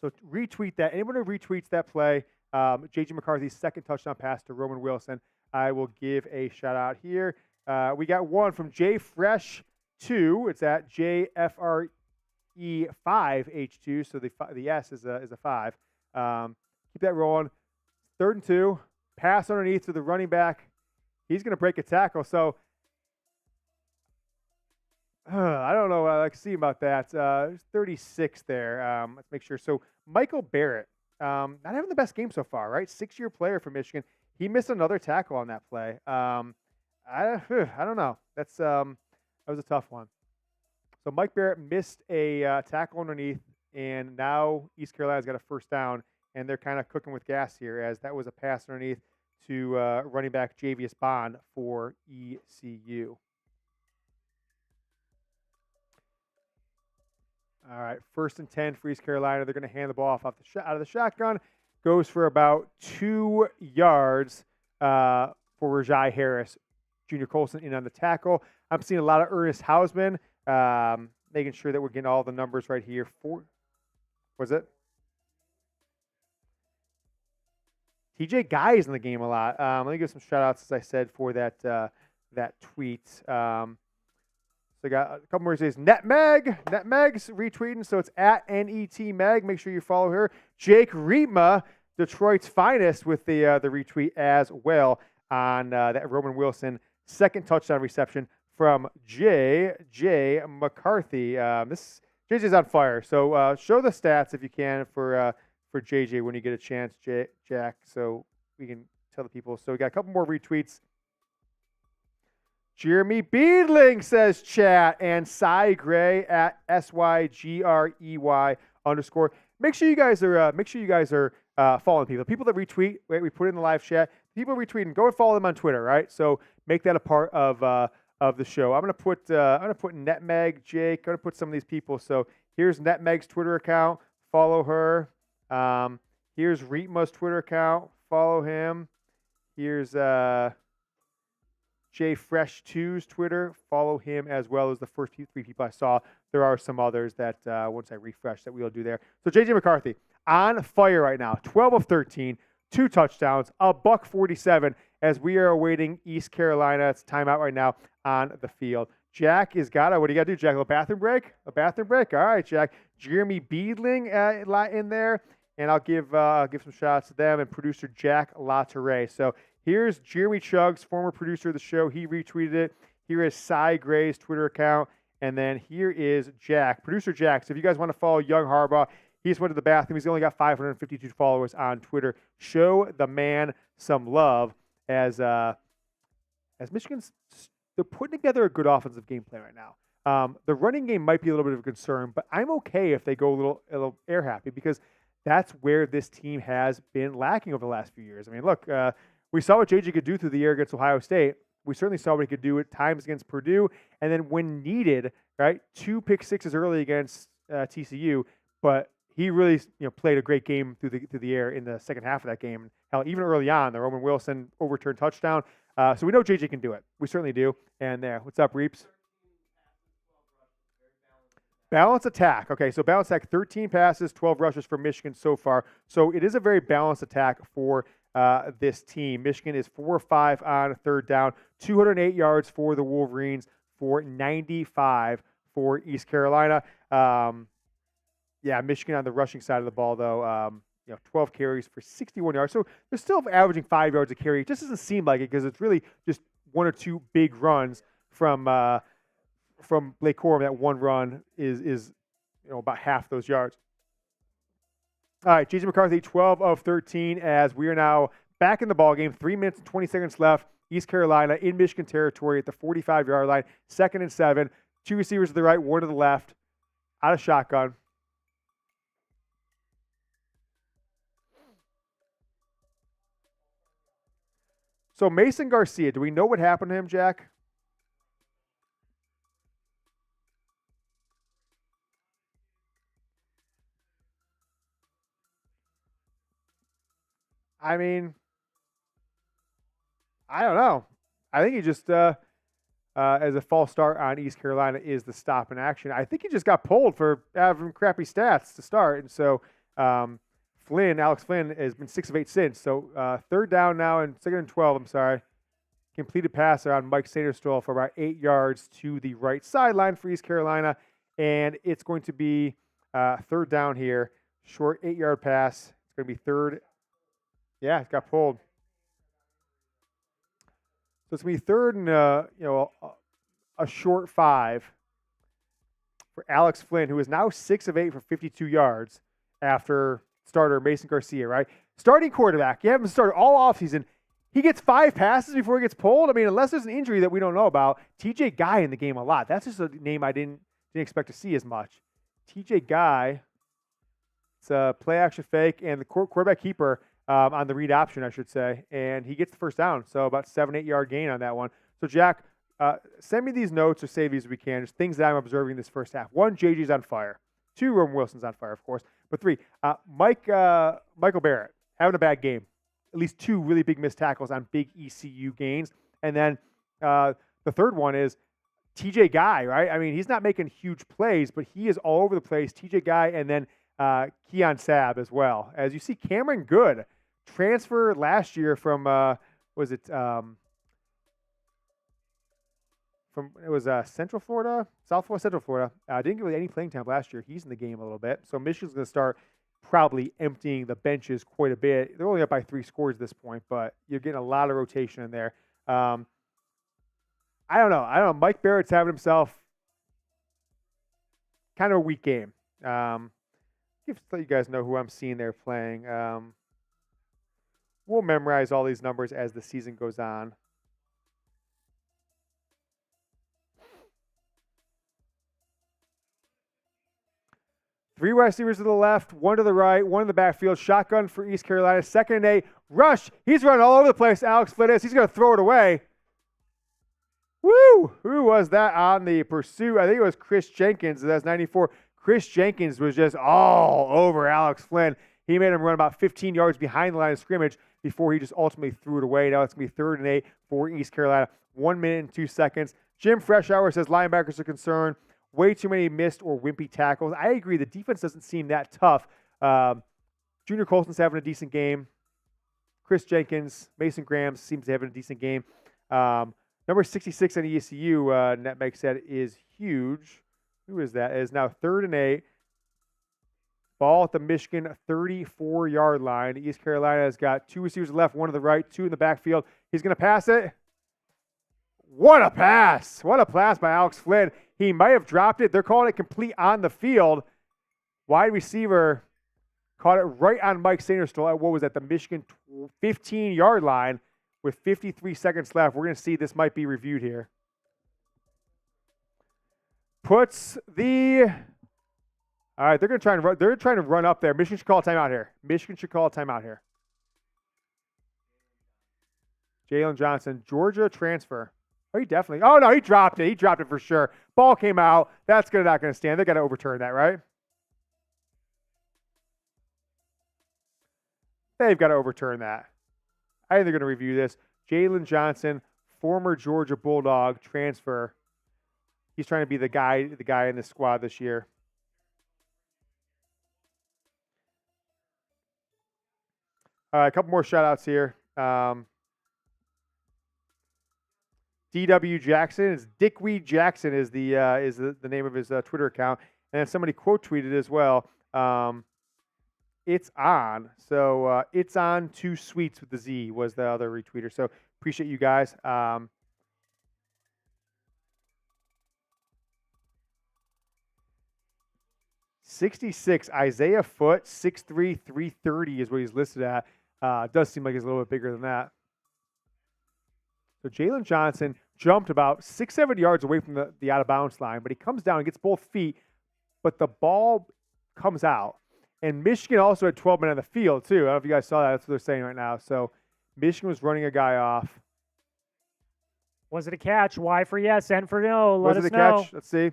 So retweet that. Anyone who retweets that play, J.J. McCarthy's 2nd touchdown pass to Roman Wilson, I will give a shout out here. We got one from JFresh2. It's at JFRE5H2. So the S is a 5. Keep that rolling. 3rd and 2. Pass underneath to the running back. He's going to break a tackle. So I don't know what I like to see about that. There's 36 there. Let's make sure. So Michael Barrett, not having the best game so far, right? 6-year player for Michigan. He missed another tackle on that play. I don't know. That was a tough one. So Mike Barrett missed a tackle underneath, and now East Carolina's got a first down, and they're kind of cooking with gas here as that was a pass underneath to running back Javius Bond for ECU. All right, 1st and 10 for East Carolina. They're going to hand the ball off out of the shotgun. Goes for about 2 yards for Rajai Harris. Junior Colson in on the tackle. I'm seeing a lot of Ernest Hausman, making sure that we're getting all the numbers right here. Was it? TJ Guy is in the game a lot. Let me give some shout-outs, as I said, for that tweet. So I got a couple more days. Netmeg's retweeting, so it's at NETMeg. Make sure you follow her. Jake Rietma, Detroit's finest, with the retweet as well on that Roman Wilson 2nd touchdown reception from J.J. McCarthy. This JJ's on fire. So show the stats if you can for JJ when you get a chance, Jack, so we can tell the people. So we got a couple more retweets. Jeremy Beedling says chat, and Cy Gray at SYGREY_. Make sure you guys are following people. People that retweet, right, we put it in the live chat. People retweeting, go and follow them on Twitter, right? So make that a part of the show. I'm gonna put Netmeg, Jake. I'm gonna put some of these people. So here's Netmeg's Twitter account. Follow her. Here's Reetma's Twitter account. Follow him. Here's Fresh2's Twitter. Follow him as well as the first three people I saw. There are some others that once I refresh that we'll do there. So JJ McCarthy on fire right now. 12 of 13, 2 touchdowns, $147 as we are awaiting East Carolina. It's timeout right now on the field. Jack is got it. What do you got to do, Jack? A little bathroom break? A bathroom break? All right, Jack. Jeremy Beedling in there. And I'll give some shout-outs to them and producer Jack Lautaret. So here's Jeremy Chugs, former producer of the show. He retweeted it. Here is Cy Gray's Twitter account. And then here is Jack, producer Jack. So if you guys want to follow Young Harbaugh, he just went to the bathroom. He's only got 552 followers on Twitter. Show the man some love as Michigan's they're putting together a good offensive game plan right now. The running game might be a little bit of a concern, but I'm okay if they go a little air happy because that's where this team has been lacking over the last few years. I mean, look, we saw what JJ could do through the air against Ohio State. We certainly saw what he could do at times against Purdue, and then when needed, right, 2 pick sixes early against TCU, but he really played a great game through the air in the second half of that game. Hell, even early on, the Roman Wilson overturned touchdown. So we know JJ can do it. We certainly do. And there, what's up, Reeps? Balanced attack. Okay, so balanced attack, 13 passes, 12 rushes for Michigan so far. So it is a very balanced attack for this team. Michigan is 4 or 5 on third down, 208 yards for the Wolverines, for 95 for East Carolina. Michigan on the rushing side of the ball, though, 12 carries for 61 yards. So they're still averaging 5 yards a carry. It just doesn't seem like it because it's really just 1 or 2 big runs from Blake Corum. That one run is about half those yards. All right, JJ McCarthy, 12 of 13 as we are now back in the ballgame. 3 minutes and 20 seconds left. East Carolina in Michigan territory at the 45-yard line. 2nd and 7. 2 receivers to the right, 1 to the left. Out of shotgun. So Mason Garcia, do we know what happened to him, Jack? I mean, I don't know. I think he just, as a false start on East Carolina, is the stop in action. I think he just got pulled for having crappy stats to start. And so Alex Flynn, has been 6 of 8 since. So 3rd down now and 2nd and 12, Completed pass on Mike Sanderstall for about 8 yards to the right sideline for East Carolina. And it's going to be 3rd down here. Short 8-yard pass. It's going to be 3rd. Yeah, it got pulled. So it's going to be 3rd and a short 5 for Alex Flynn, who is now 6 of 8 for 52 yards after starter Mason Garcia, right? Starting quarterback. You have him started all offseason. He gets 5 passes before he gets pulled. I mean, unless there's an injury that we don't know about. TJ Guy in the game a lot. That's just a name I didn't expect to see as much. TJ Guy. It's a play action fake and the quarterback keeper on the read option, I should say. And he gets the 1st down. So about 7-8 yard gain on that one. So Jack, send me these notes or save these as we can. Just things that I'm observing this first half. 1, JJ's on fire. 2, Roman Wilson's on fire, of course. But 3, Michael Barrett having a bad game. At least 2 really big missed tackles on big ECU gains. And then the 3rd one is TJ Guy, right? I mean, he's not making huge plays, but he is all over the place. TJ Guy and then Keon Sabb as well. As you see, Cameron Good, transfer last year from, Central Florida, Southwest Central Florida. Didn't get really any playing time last year. He's in the game a little bit. So Michigan's going to start probably emptying the benches quite a bit. They're only up by 3 scores at this point, but you're getting a lot of rotation in there. I don't know. Mike Barrett's having himself kind of a weak game. Just to let you guys know who I'm seeing there playing. We'll memorize all these numbers as the season goes on. Three receivers to the left, 1 to the right, 1 in the backfield. Shotgun for East Carolina. 2nd and 8. Rush. He's running all over the place. Alex Flynn is. He's going to throw it away. Woo! Who was that on the pursuit? I think it was Kris Jenkins. That's 94. Kris Jenkins was just all over Alex Flynn. He made him run about 15 yards behind the line of scrimmage before he just ultimately threw it away. Now it's going to be 3rd and 8 for East Carolina. 1 minute and 2 seconds. Jim Freshour says linebackers are concerned. Way too many missed or wimpy tackles. I agree. The defense doesn't seem that tough. Junior Colson's having a decent game. Kris Jenkins, Mason Graham seems to have a decent game. Number 66 on ECU, Netmeg said, is huge. Who is that? It is now 3rd and 8. Ball at the Michigan 34-yard line. East Carolina has got 2 receivers left, 1 to the right, 2 in the backfield. He's going to pass it. What a pass. What a pass by Alex Flynn. He might have dropped it. They're calling it complete on the field. Wide receiver caught it right on Mike Sainristil at, what was that, the Michigan 15-yard line with 53 seconds left. We're going to see this might be reviewed here. Puts the... All right, they're going to try and run. They're trying to run up there. Michigan should call a timeout here. Michigan should call a timeout here. Jalen Johnson, Georgia transfer. Oh, he definitely. Oh, no, he dropped it. He dropped it for sure. Ball came out. That's not going to stand. They got to overturn that, right? They've got to overturn that. I think they're going to review this. Jalen Johnson, former Georgia Bulldog transfer. He's trying to be the guy in the squad this year. All right, a couple more shout-outs here. DW Jackson is Dickweed Jackson is the name of his Twitter account, and then somebody quote tweeted as well. It's on. So it's on 2 sweets with the Z was the other retweeter. So appreciate you guys. 66 Isaiah Foote, 6'3", 330 is what he's listed at. Does seem like he's a little bit bigger than that. So Jalen Johnson jumped about 6-7 yards away from the out-of-bounds line, but he comes down and gets both feet, but the ball comes out. And Michigan also had 12 men on the field, too. I don't know if you guys saw that. That's what they're saying right now. So Michigan was running a guy off. Was it a catch? Y for yes, N for no. Let us know. Was it a catch? Let's see.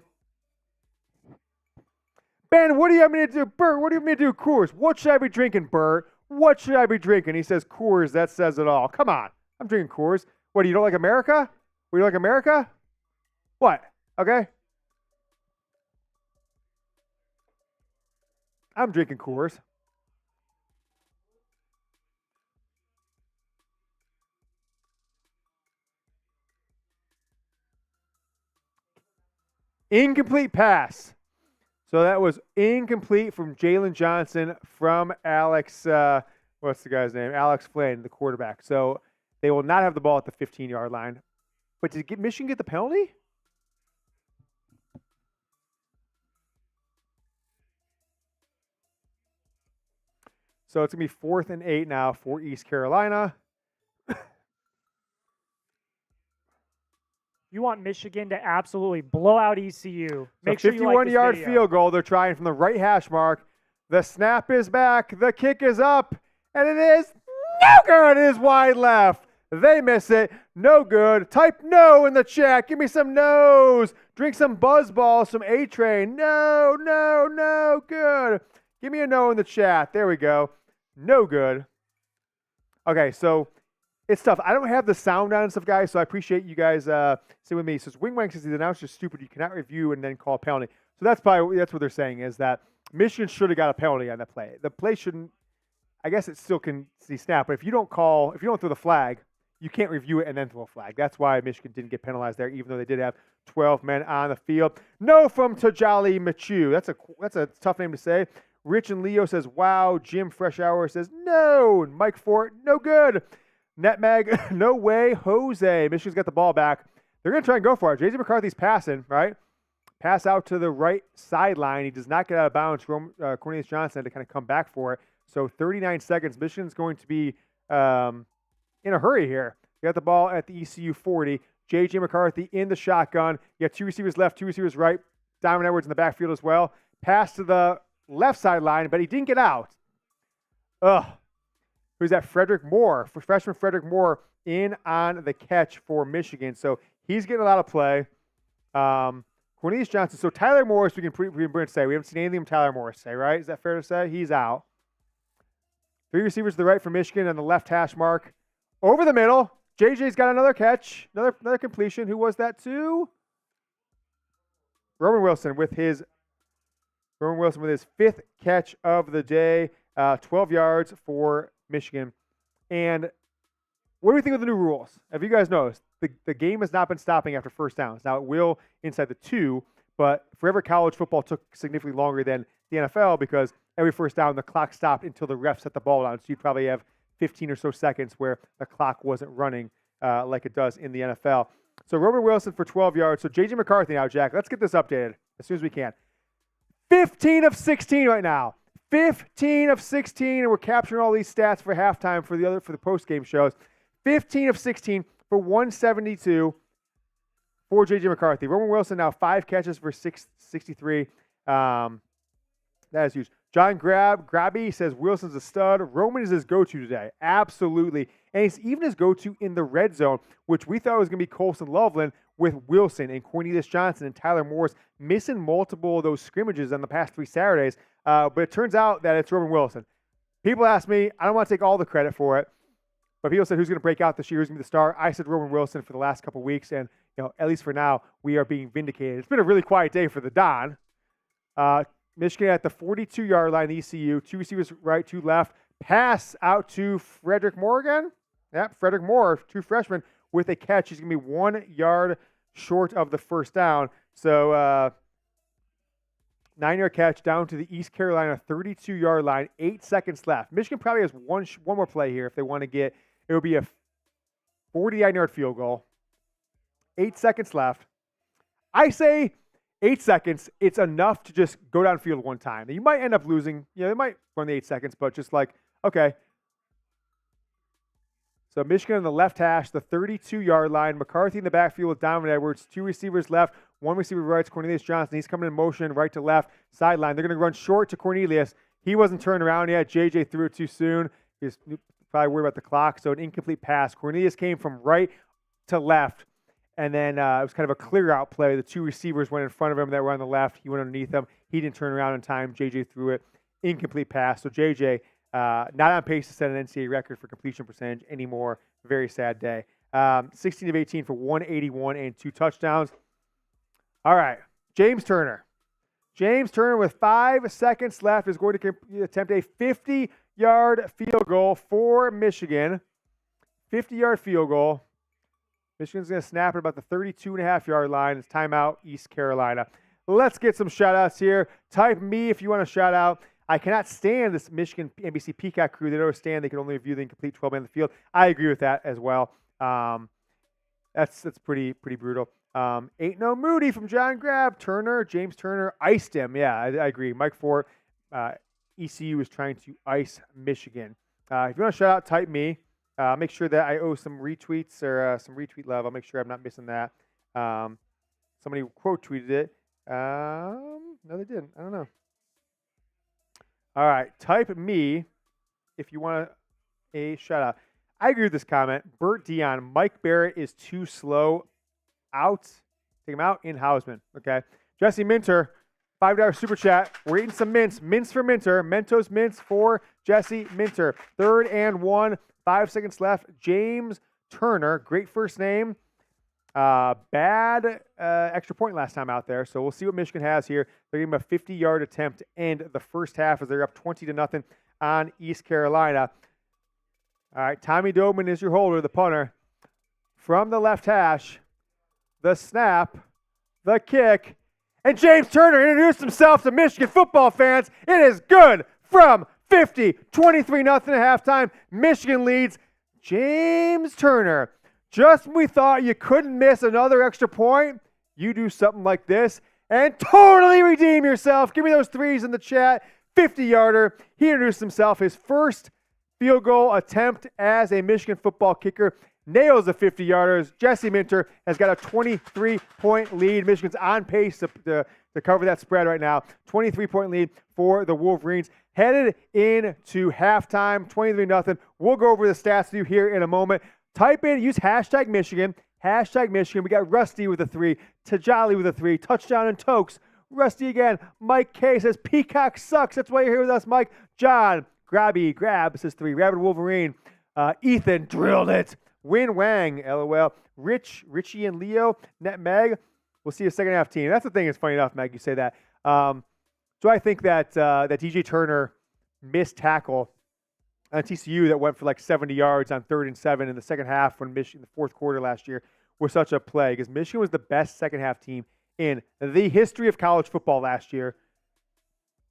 Ben, what do you want me to do? Bert, what do you want me to do? Coors. What should I be drinking, Bert? What should I be drinking? He says Coors. That says it all. Come on. I'm drinking Coors. What, you don't like America? What, you like America? What? Okay. I'm drinking Coors. Incomplete pass. So that was incomplete from Jalen Johnson from Alex, what's the guy's name? Alex Flynn, the quarterback. So they will not have the ball at the 15-yard line. But did Michigan get the penalty? So it's going to be 4th and 8 now for East Carolina. You want Michigan to absolutely blow out ECU. Make sure you like this 51-yard field goal. They're trying from the right hash mark. The snap is back. The kick is up. And it is no good. It is wide left. They miss it. No good. Type no in the chat. Give me some no's. Drink some Buzzball, some A-Train. No, no, no. Good. Give me a no in the chat. There we go. No good. Okay, so it's tough. I don't have the sound on and stuff, guys, so I appreciate you guys sitting with me. It says, Wingwang says the announcer is stupid. You cannot review and then call a penalty. So that's what they're saying is that Michigan should have got a penalty on that play. The play shouldn't, I guess it still can see snap, but if you don't throw the flag, you can't review it and then throw a flag. That's why Michigan didn't get penalized there, even though they did have 12 men on the field. No from Tajali Machu. That's a tough name to say. Rich and Leo says, wow. Jim Freshour says, no. And Mike Fort, no good. Netmag, no way. Jose, Michigan's got the ball back. They're going to try and go for it. JJ McCarthy's passing, right? Pass out to the right sideline. He does not get out of bounds. Cornelius Johnson had to kind of come back for it. So 39 seconds. Michigan's going to be in a hurry here. You got the ball at the ECU 40. JJ McCarthy in the shotgun. You got 2 receivers left, 2 receivers right. Donovan Edwards in the backfield as well. Pass to the left sideline, but he didn't get out. Who's that? Frederick Moore. Freshman Frederick Moore in on the catch for Michigan. So he's getting a lot of play. Cornelius Johnson. So Tyler Morris, we can say. We haven't seen anything from Tyler Morris, say, right? Is that fair to say? He's out. Three receivers to the right for Michigan and the left hash mark. Over the middle. JJ's got another catch, another completion. Who was that to? Roman Wilson with his fifth catch of the day. 12 yards for Michigan. And what do we think of the new rules? Have you guys noticed? The game has not been stopping after first downs. Now, it will inside the 2, but forever college football took significantly longer than the NFL because every first down, the clock stopped until the ref set the ball down. So you'd probably have 15 or so seconds where the clock wasn't running like it does in the NFL. So Roman Wilson for 12 yards. So JJ McCarthy now, Jack. Let's get this updated as soon as we can. 15 of 16 right now. 15 of 16, and we're capturing all these stats for halftime for the post-game shows. 15 of 16 for 172 for JJ McCarthy. Roman Wilson now 5 catches for 663. That is huge. John Grabby says Wilson's a stud. Roman is his go-to today. Absolutely. And he's even his go-to in the red zone, which we thought was going to be Colson Loveland with Wilson and Cornelius Johnson and Tyler Morris missing multiple of those scrimmages on the past 3 Saturdays. But it turns out that it's Roman Wilson. People ask me, I don't want to take all the credit for it, but people said who's going to break out this year, who's going to be the star. I said Roman Wilson for the last couple of weeks, and at least for now, we are being vindicated. It's been a really quiet day for the Don. Michigan at the 42-yard line, ECU. 2 receivers right, 2 left. Pass out to Frederick Moore again. Yep, Frederick Moore, 2 freshmen with a catch. He's going to be 1 yard short of the first down. So 9-yard catch down to the East Carolina 32-yard line. 8 seconds left. Michigan probably has one more play here if they want to get. It would be a 49-yard field goal. 8 seconds left. I say 8 seconds. It's enough to just go downfield one time. You might end up losing. They might run the 8 seconds, but just like, okay. So Michigan on the left hash, the 32-yard line. McCarthy in the backfield with Donovan Edwards. 2 receivers left. 1 receiver right to Cornelius Johnson. He's coming in motion right to left sideline. They're going to run short to Cornelius. He wasn't turned around yet. JJ threw it too soon. He's probably worried about the clock. So an incomplete pass. Cornelius came from right to left. And then it was kind of a clear-out play. The 2 receivers went in front of him that were on the left. He went underneath them. He didn't turn around in time. JJ threw it. Incomplete pass. So JJ not on pace to set an NCAA record for completion percentage anymore. Very sad day. 16 of 18 for 181 and 2 touchdowns. All right. James Turner. James Turner with 5 seconds left is going to attempt a 50-yard field goal for Michigan. 50-yard field goal. Michigan's going to snap at about the 32.5-yard line. It's timeout, East Carolina. Let's get some shout-outs here. Type me if you want to shout out. I cannot stand this Michigan NBC Peacock crew. They don't understand they can only review the incomplete 12-man on the field. I agree with that as well. That's pretty brutal. Ain't no Moody from John Grab. James Turner iced him. Yeah, I agree. Mike Fort, ECU is trying to ice Michigan. If you want to shout out, type me. Make sure that I owe some retweets or some retweet love. I'll make sure I'm not missing that. Somebody quote tweeted it. No, they didn't. I don't know. All right. Type me if you want a shout out. I agree with this comment. Bert Dion, Mike Barrett is too slow. Out. Take him out in Hausman. Okay. Jesse Minter, $5 super chat. We're eating some mints. Mints for Minter. Mentos mints for Jesse Minter. 3rd and 1. 5 seconds left. James Turner. Great first name. Bad extra point last time out there. So we'll see what Michigan has here. They're giving him a 50-yard attempt to end the first half as they're up 20-0 on East Carolina. All right. Tommy Doman is your holder, the punter. From the left hash. The snap, the kick, and James Turner introduced himself to Michigan football fans. It is good from 50, 23-0 at halftime. Michigan leads. James Turner. Just when we thought you couldn't miss another extra point, you do something like this and totally redeem yourself. Give me those 3s in the chat. 50-yarder. He introduced himself. His first field goal attempt as a Michigan football kicker. Nails the 50-yarders. Jesse Minter has got a 23-point lead. Michigan's on pace to cover that spread right now. 23-point lead for the Wolverines. Headed into halftime, 23-0. We'll go over the stats with you here in a moment. Type in, use hashtag Michigan. Hashtag Michigan. We got Rusty with a 3. Tajali with a 3. Touchdown and Tokes. Rusty again. Mike K says, Peacock sucks. That's why you're here with us, Mike. John, Grab says 3. Rabbit Wolverine. Ethan drilled it. Win Wang, LOL. Richie and Leo, Net Meg. We'll see a second half team. That's the thing. It's funny enough, Meg, you say that. So I think that DJ Turner missed tackle on TCU that went for like 70 yards on 3rd and 7 in the second half when Michigan, the fourth quarter last year, was such a play because Michigan was the best second half team in the history of college football last year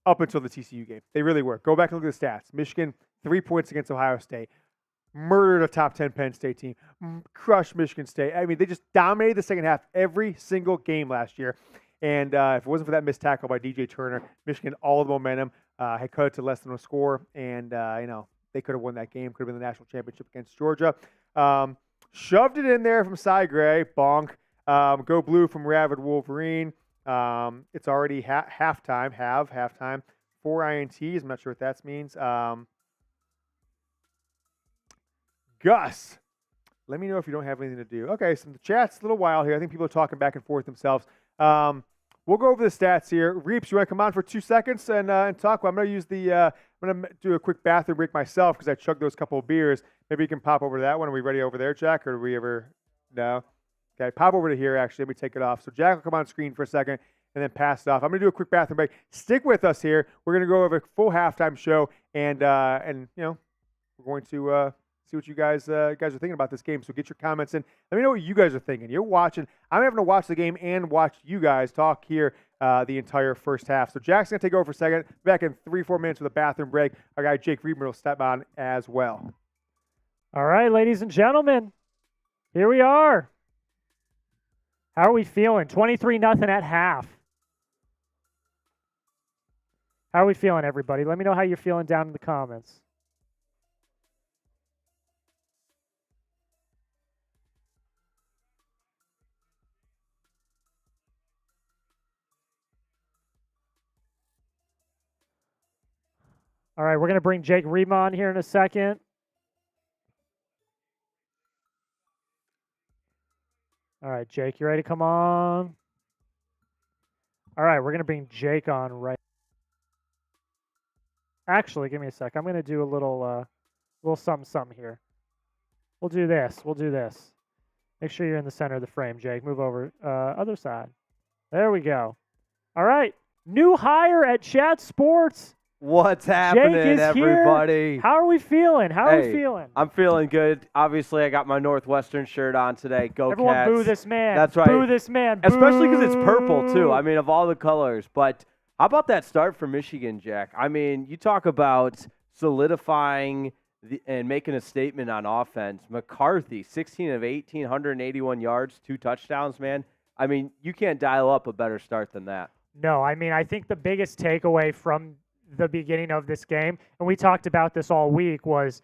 up until the TCU game. They really were. Go back and look at the stats. Michigan, 3 points against Ohio State. Murdered a top 10 Penn State team. Crushed Michigan State. I mean, they just dominated the second half every single game last year. And if it wasn't for that missed tackle by DJ Turner, Michigan, all the momentum, had cut it to less than a score. And, they could have won that game. Could have been the national championship against Georgia. Shoved it in there from Cy Gray. Bonk. Go blue from Rabbit Wolverine. It's already halftime. Halftime. 4 INTs. I'm not sure what that means. Gus, let me know if you don't have anything to do. Okay, so the chat's a little wild here. I think people are talking back and forth themselves. We'll go over the stats here. Reeps, you want to come on for 2 seconds and talk? Well, I'm going to do a quick bathroom break myself because I chugged those couple of beers. Maybe you can pop over to that one. Are we ready over there, Jack, or do we ever? No? Okay, pop over to here, actually. Let me take it off. So Jack will come on screen for a second and then pass it off. I'm going to do a quick bathroom break. Stick with us here. We're going to go over a full halftime show, and we're going to see what you guys are thinking about this game. So get your comments in. Let me know what you guys are thinking. You're watching. I'm having to watch the game and watch you guys talk here the entire first half. So Jack's going to take over for a second. Back in 3-4 minutes with a bathroom break. Our guy Jake Reedman will step on as well. All right, ladies and gentlemen, here we are. How are we feeling? 23-0 at half. How are we feeling, everybody? Let me know how you're feeling down in the comments. All right, we're going to bring Jake Reedman on here in a second. All right, Jake, you ready to come on? All right, we're going to bring Jake on right. Actually, give me a sec. I'm going to do a little something here. We'll do this. Make sure you're in the center of the frame, Jake. Move over. Other side. There we go. All right. New hire at Chat Sports. What's happening, Jake is everybody? Here. How are we feeling? Are we feeling? I'm feeling good. Obviously, I got my Northwestern shirt on today. Go Everyone Cats. Boo this man. That's right. Boo this man. Boo. Especially because it's purple, too. I mean, of all the colors. But how about that start for Michigan, Jack? I mean, you talk about solidifying and making a statement on offense. McCarthy, 16 of 18, 181 yards, 2 touchdowns, man. I mean, you can't dial up a better start than that. No, I mean, I think the biggest takeaway from the beginning of this game, and we talked about this all week, was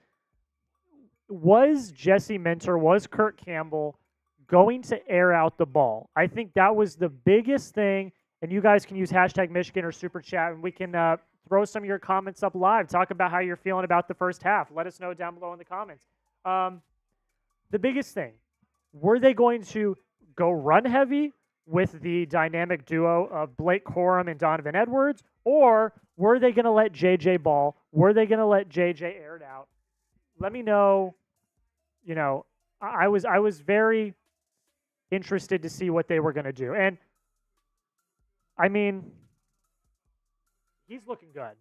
Jesse Minter, was Kirk Campbell going to air out the ball? I think that was the biggest thing, and you guys can use hashtag Michigan or Super Chat, and we can throw some of your comments up live. Talk about how you're feeling about the first half. Let us know down below in the comments. The biggest thing, were they going to go run heavy with the dynamic duo of Blake Corum and Donovan Edwards, or were they going to let JJ ball? Were they going to let JJ air it out? Let me know. You know, I was very interested to see what they were going to do. And, I mean, he's looking good.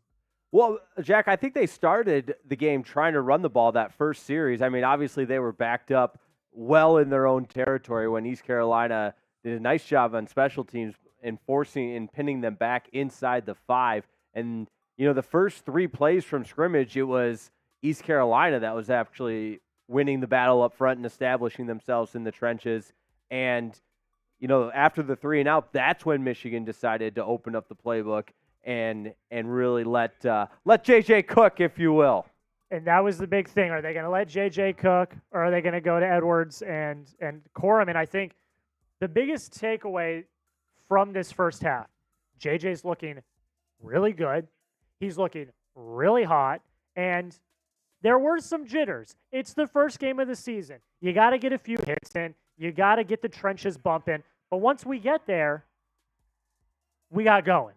Well, Jack, I think they started the game trying to run the ball that first series. I mean, obviously they were backed up well in their own territory when East Carolina did a nice job on special teams in forcing and pinning them back inside the 5. And, you know, the first 3 plays from scrimmage, it was East Carolina that was actually winning the battle up front and establishing themselves in the trenches. And, you know, after the 3 and out, that's when Michigan decided to open up the playbook and really let JJ cook, if you will. And that was the big thing. Are they going to let JJ cook, or are they going to go to Edwards and Corum? And I think the biggest takeaway from this first half, JJ's looking really good. He's looking really hot. And there were some jitters. It's the first game of the season. You got to get a few hits in. You got to get the trenches bumping. But once we get there, we got going.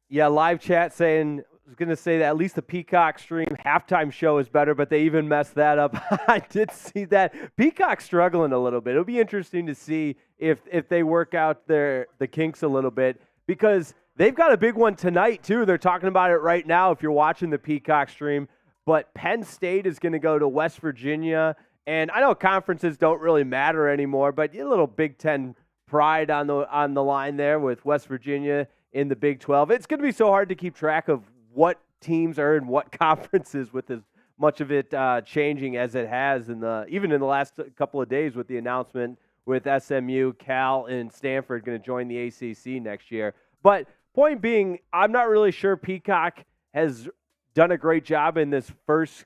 Yeah, live chat saying, I was going to say that at least the Peacock stream halftime show is better, but they even messed that up. I did see that. Peacock's struggling a little bit. It'll be interesting to see if they work out the kinks a little bit, because they've got a big one tonight, too. They're talking about it right now if you're watching the Peacock stream. But Penn State is going to go to West Virginia. And I know conferences don't really matter anymore, but a little Big Ten pride on the line there with West Virginia in the Big 12. It's going to be so hard to keep track of what teams are in what conferences with as much of it changing as it has even in the last couple of days with the announcement with SMU, Cal, and Stanford going to join the ACC next year. But point being, I'm not really sure Peacock has done a great job in this first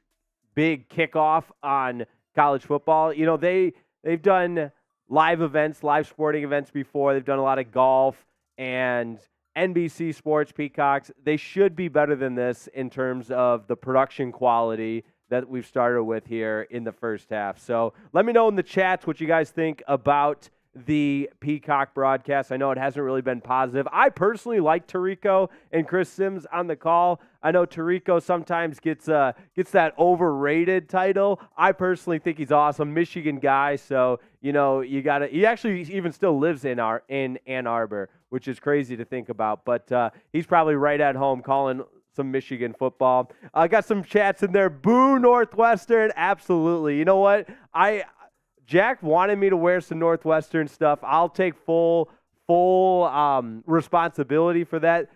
big kickoff on college football. You know, they've done live events, live sporting events before. They've done a lot of golf and NBC Sports, Peacocks. They should be better than this in terms of the production quality that we've started with here in the first half. So let me know in the chats what you guys think about the Peacock broadcast. I know it hasn't really been positive. I personally like Tirico and Chris Sims on the call. I know Tirico sometimes gets that overrated title. I personally think he's awesome, Michigan guy. So he actually even still lives in Ann Arbor, which is crazy to think about. But he's probably right at home calling some Michigan football. I got some chats in there. Boo Northwestern, absolutely. You know what? Jack wanted me to wear some Northwestern stuff. I'll take full responsibility for that.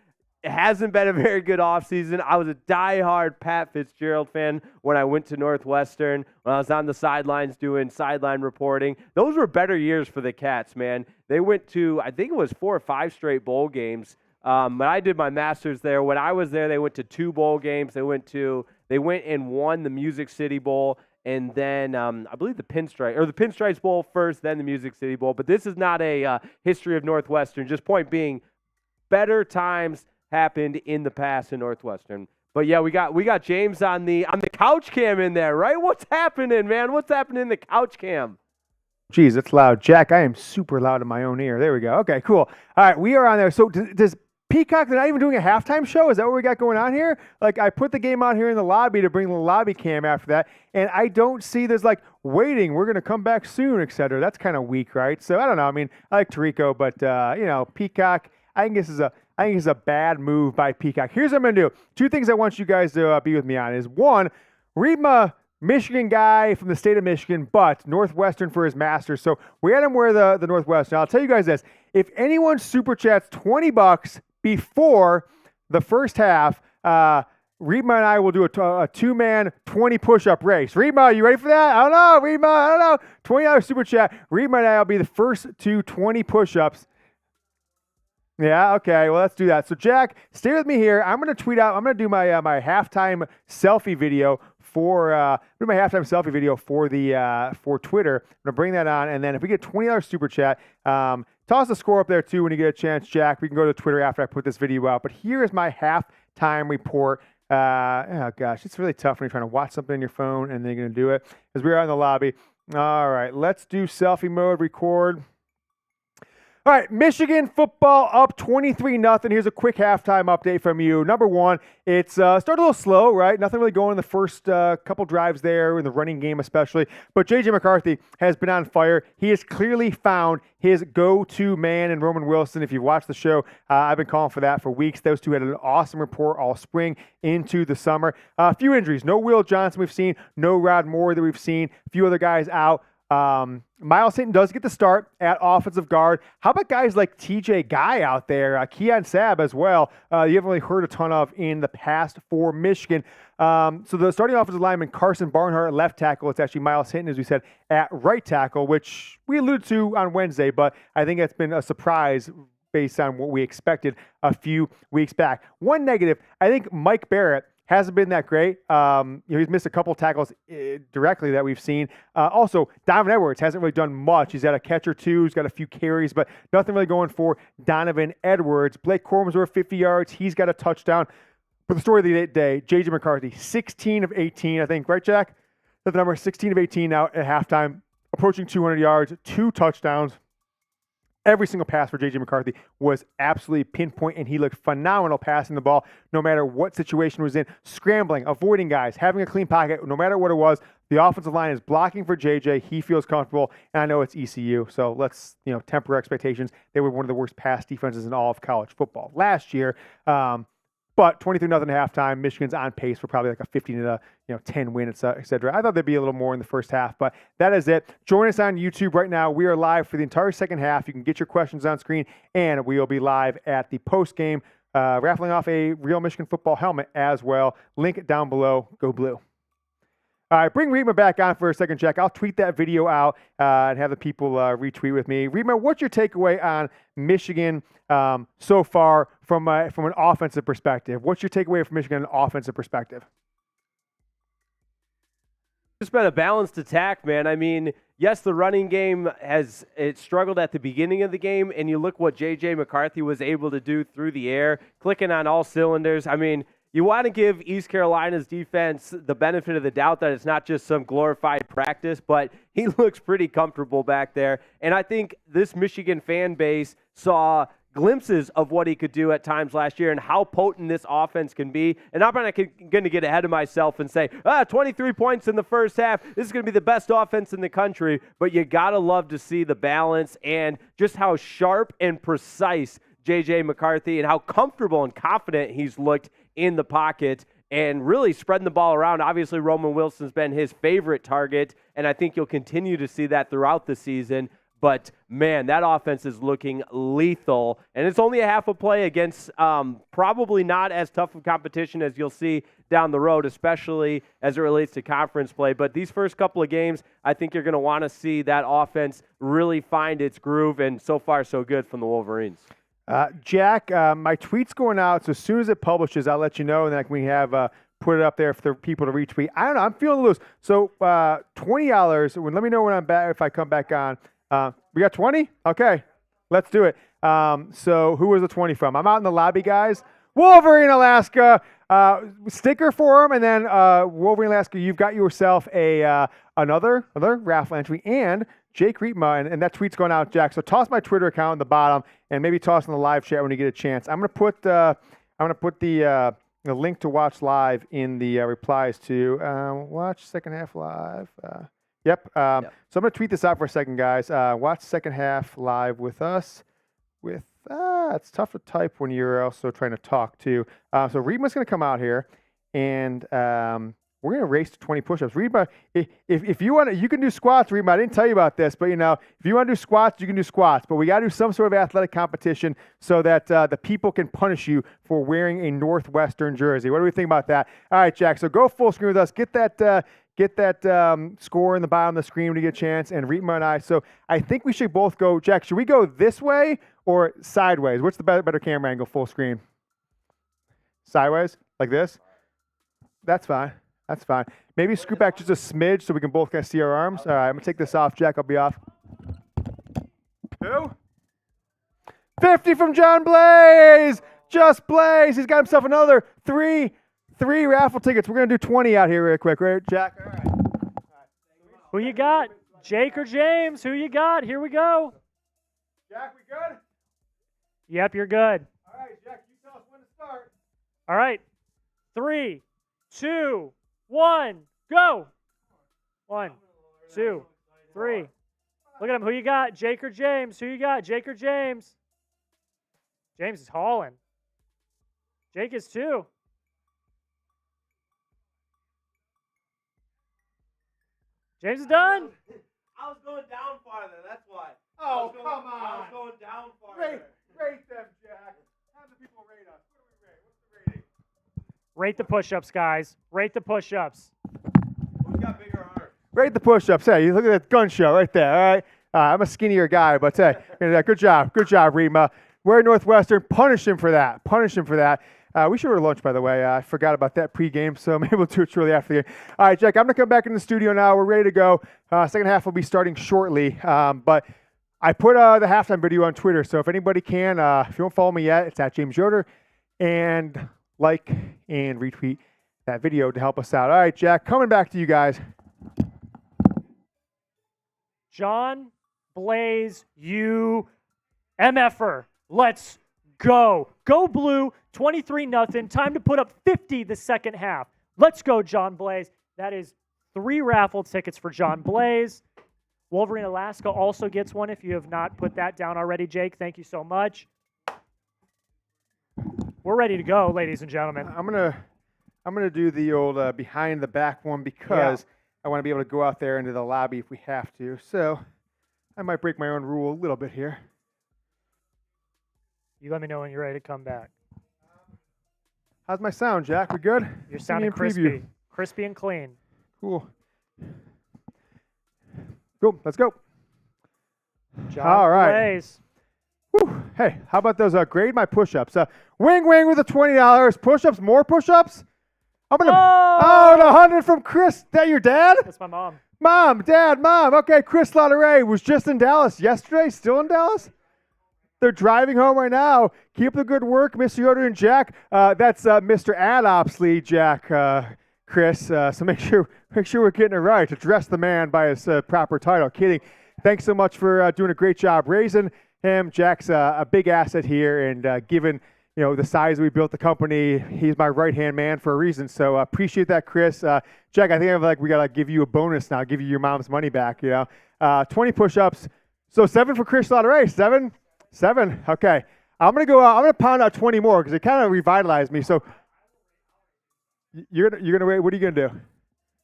It hasn't been a very good offseason. I was a diehard Pat Fitzgerald fan when I went to Northwestern, when I was on the sidelines doing sideline reporting. Those were better years for the Cats, man. They went to, I think it was 4 or 5 straight bowl games. But I did my master's there. When I was there, they went to 2 bowl games. They went and won the Music City Bowl. And then I believe the Pinstripes Bowl first, then the Music City Bowl. But this is not a history of Northwestern. Just point being, better times happened in the past in Northwestern. But yeah, we got James on the couch cam in there, right? What's happening, man? What's happening in the couch cam? Geez, it's loud. Jack, I am super loud in my own ear. There we go. Okay, cool. All right, we are on there. So does Peacock, they're not even doing a halftime show? Is that what we got going on here? Like, I put the game out here in the lobby to bring the lobby cam after that, and I don't see there's like, waiting, we're going to come back soon, etc. That's kind of weak, right? So I don't know. I mean, I like Tirico, but, Peacock, I think this is a bad move by Peacock. Here's what I'm going to do. 2 things I want you guys to be with me on is, 1, read my Michigan guy from the state of Michigan, but Northwestern for his Masters. So we had him wear the Northwestern. I'll tell you guys this. If anyone super chats $20 before the first half, Reedma and I will do a 2-man 20 push-up race. Reedma, you ready for that? I don't know. Reedma, I don't know. $20 super chat. Reedma and I will be the first to 20 push-ups. Yeah, okay. Well, let's do that. So, Jack, stay with me here. I'm going to tweet out. I'm going to do my halftime selfie video for for Twitter. I'm going to bring that on, and then if we get $20 super chat, toss the score up there too when you get a chance, Jack. We can go to Twitter after I put this video out. But here is my halftime report. Oh gosh, it's really tough when you're trying to watch something on your phone and then you're going to do it, because we're out in the lobby. All right, let's do selfie mode, record. All right, Michigan football up 23-0. Here's a quick halftime update from you. Number 1, it's started a little slow, right? Nothing really going in the first couple drives there, in the running game especially. But JJ McCarthy has been on fire. He has clearly found his go-to man in Roman Wilson. If you've watched the show, I've been calling for that for weeks. Those two had an awesome rapport all spring into the summer. A few injuries. No Will Johnson we've seen. No Rod Moore that we've seen. A few other guys out. Miles Hinton does get the start at offensive guard. How about guys like TJ Guy out there, Keon Sabb as well? You haven't really heard a ton of in the past for Michigan. So the starting offensive lineman, Carson Barnhart at left tackle. It's actually Miles Hinton, as we said, at right tackle, which we alluded to on Wednesday, but I think it's been a surprise based on what we expected a few weeks back. One negative, I think Mike Barrett hasn't been that great. He's missed a couple tackles directly that we've seen. Also, Donovan Edwards hasn't really done much. He's had a catch or two. He's got a few carries, but nothing really going for Donovan Edwards. Blake Corum's over 50 yards. He's got a touchdown. But the story of the day, JJ McCarthy, 16 of 18, I think. Right, Jack? That's the number, 16 of 18 now at halftime, approaching 200 yards, 2 touchdowns. Every single pass for JJ McCarthy was absolutely pinpoint, and he looked phenomenal passing the ball no matter what situation it was in, scrambling, avoiding guys, having a clean pocket, no matter what it was. The offensive line is blocking for JJ. He feels comfortable, and I know it's ECU, so let's temper expectations. They were one of the worst pass defenses in all of college football last year. But 23-0 at halftime. Michigan's on pace for probably like a 15-10 win, et cetera. I thought there'd be a little more in the first half, but that is it. Join us on YouTube right now. We are live for the entire second half. You can get your questions on screen, and we will be live at the post game, raffling off a real Michigan football helmet as well. Link down below. Go Blue. All right, bring Reema back on for a second, Jack. I'll tweet that video out and have the people retweet with me. Reema, what's your takeaway on Michigan so far from an offensive perspective? What's your takeaway from Michigan on an offensive perspective? It's been a balanced attack, man. I mean, yes, the running game it struggled at the beginning of the game, and you look what JJ McCarthy was able to do through the air, clicking on all cylinders. I mean, you want to give East Carolina's defense the benefit of the doubt that it's not just some glorified practice, but he looks pretty comfortable back there. And I think this Michigan fan base saw glimpses of what he could do at times last year and how potent this offense can be. And I'm not going to get ahead of myself and say, 23 points in the first half. This is going to be the best offense in the country. But you got to love to see the balance and just how sharp and precise JJ McCarthy and how comfortable and confident he's looked in the pocket and really spreading the ball around. Obviously, Roman Wilson's been his favorite target, and I think you'll continue to see that throughout the season. But, man, that offense is looking lethal, and it's only a half a play against probably not as tough of competition as you'll see down the road, especially as it relates to conference play. But these first couple of games, I think you're going to want to see that offense really find its groove, and so far so good from the Wolverines. Jack, my tweet's going out, so as soon as it publishes, I'll let you know, and then we have put it up there for the people to retweet. I don't know. I'm feeling loose. So $20. Let me know when I'm back, if I come back on. We got 20? Okay, let's do it. So who was the 20 from? I'm out in the lobby, guys. Wolverine, Alaska. Sticker for him, and then Wolverine, Alaska, you've got yourself another raffle entry, and Jake Reitma, and that tweet's going out, Jack. So toss my Twitter account in the bottom, and maybe toss in the live chat when you get a chance. I'm gonna put the link to watch live in the replies to watch second half live. Yep. So I'm gonna tweet this out for a second, guys. Watch second half live with us. It's tough to type when you're also trying to talk too. So Reitma's gonna come out here, and we're going to race to 20 push-ups. Reba, if you want to, you can do squats, Reba. I didn't tell you about this, but, if you want to do squats, you can do squats. But we got to do some sort of athletic competition so that the people can punish you for wearing a Northwestern jersey. What do we think about that? All right, Jack, so go full screen with us. Get that score in the bottom of the screen when you get a chance, and Reba and I. So I think we should both go. Jack, should we go this way or sideways? What's the better camera angle, full screen? Sideways? Like this? That's fine. That's fine. Maybe scoot back just a smidge so we can both kind of see our arms. All right, I'm going to take this off. Jack, I'll be off. 2. 50 from John Blaze. Just Blaze. He's got himself another three raffle tickets. We're going to do 20 out here real quick, right, Jack? All right. Who you got? Jake or James? Who you got? Here we go. Jack, we good? Yep, you're good. All right, Jack, you tell us when to start. All right. 3, 2, 1, go. 1, 2, 3. Look at him. Who you got? Jake or James? Who you got? Jake or James? James is hauling. Jake is 2. James is done. I was going down farther. That's why. Oh, come on. I was going down farther. Rate them, Jack. Have the people rate us. What do we rate? What's the rating? Rate the push-ups, guys. Rate the push-ups. Who's got bigger arms? Rate the push-ups. Hey, you look at that gun show right there, all right? I'm a skinnier guy, but hey, good job. Good job, Rima. We're Northwestern. Punish him for that. We should order lunch, by the way. I forgot about that pregame, so maybe we'll do it shortly after the game. All right, Jack, I'm going to come back in the studio now. We're ready to go. Second half will be starting shortly. But I put the halftime video on Twitter, so if anybody can, if you don't follow me yet, it's at James Yoder. And like and retweet that video to help us out. All right, Jack, coming back to you guys. John Blaze, you MFR. Let's go. Go Blue, 23-0. Time to put up 50 the second half. Let's go, John Blaze. That is 3 raffle tickets for John Blaze. Wolverine Alaska also gets one if you have not put that down already, Jake. Thank you so much. We're ready to go, ladies and gentlemen. I'm gonna do the old behind the back one because I want to be able to go out there into the lobby if we have to. So I might break my own rule a little bit here. You let me know when you're ready to come back. How's my sound, Jack? We good? You're See me sounding in preview. crispy and clean. Cool. Cool. Let's go. John All right. Blaze. Whew. Hey, how about those grade my push-ups? Wing with the $20. Push-ups, more push-ups? I'm gonna and 100 from Kris. That your dad? That's my mom. Mom. Okay, Kris Lautaret was just in Dallas yesterday. Still in Dallas? They're driving home right now. Keep up the good work, Mr. Yoder and Jack. That's Mr. AdOps lead, Jack, Kris. So make sure we're getting it right. Address the man by his proper title. Kidding. Thanks so much for doing a great job raising him. Jack's a big asset here, and given the size we built the company, he's my right-hand man for a reason. So appreciate that, Kris. Jack, I think we gotta give you a bonus now. Give you your mom's money back. 20 push-ups. So 7 for Kris Lautaret. 7. Okay. I'm gonna pound out 20 more because it kind of revitalized me. So you're gonna wait. What are you gonna do?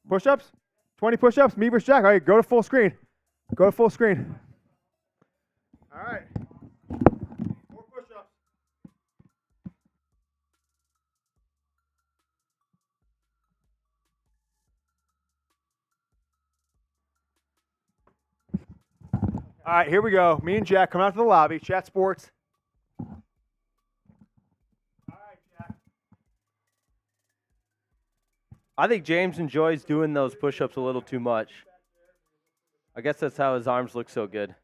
Push-ups? 20 push-ups. Me versus Jack. All right. Go to full screen. All right. More push-ups. All right, here we go. Me and Jack come out to the lobby. Chat sports. All right, Jack. I think James enjoys doing those push-ups a little too much. I guess that's how his arms look so good.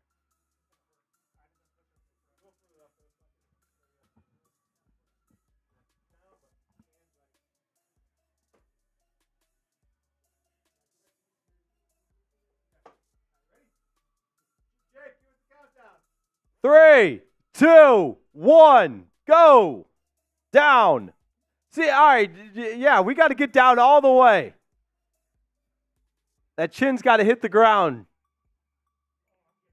Jake, give us the countdown. 3, 2, 1, go. Down. See, all right, yeah, we got to get down all the way. That chin's got to hit the ground,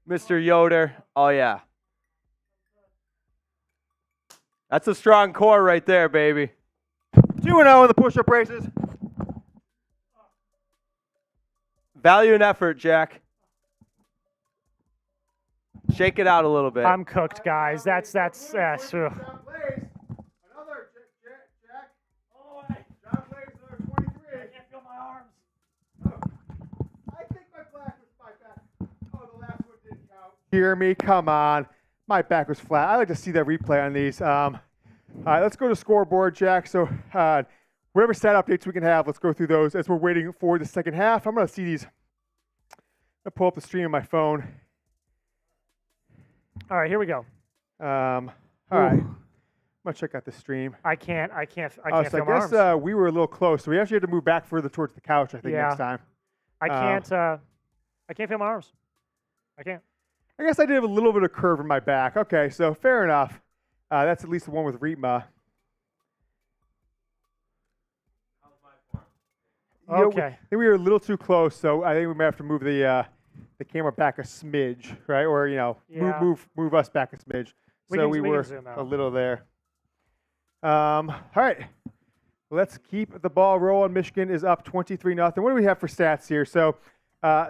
Mr. Yoder. Oh, yeah. That's a strong core right there, baby. 2-0 in the push-up races. Value and effort, Jack. Shake it out a little bit. I'm cooked, guys. That's John Blaze, another Jack. John Blaze, another 23. I can't feel my arms. I think my back was my back. Oh, the last one didn't count. Hear me? Come on. My back was flat. I like to see that replay on these. All right, let's go to scoreboard, Jack. So whatever stat updates we can have, let's go through those as we're waiting for the second half. I'm going to see these. I'm going to pull up the stream on my phone. All right, here we go. All right. I'm going to check out the stream. I can't So feel I my arms. guess we were a little close. So we actually had to move back further towards the couch, I think, Yeah. next time. I can't feel my arms. I can't. I guess I did have a little bit of curve in my back. Okay, so fair enough. That's at least the one with Reetma. Okay. I think we were a little too close, so I think we might have to move the camera back a smidge, right? Or Yeah. move us back a smidge. We So can- we we can were zoom out. a little there. All right, let's keep the ball rolling. Michigan is up 23-0. What do we have for stats here? So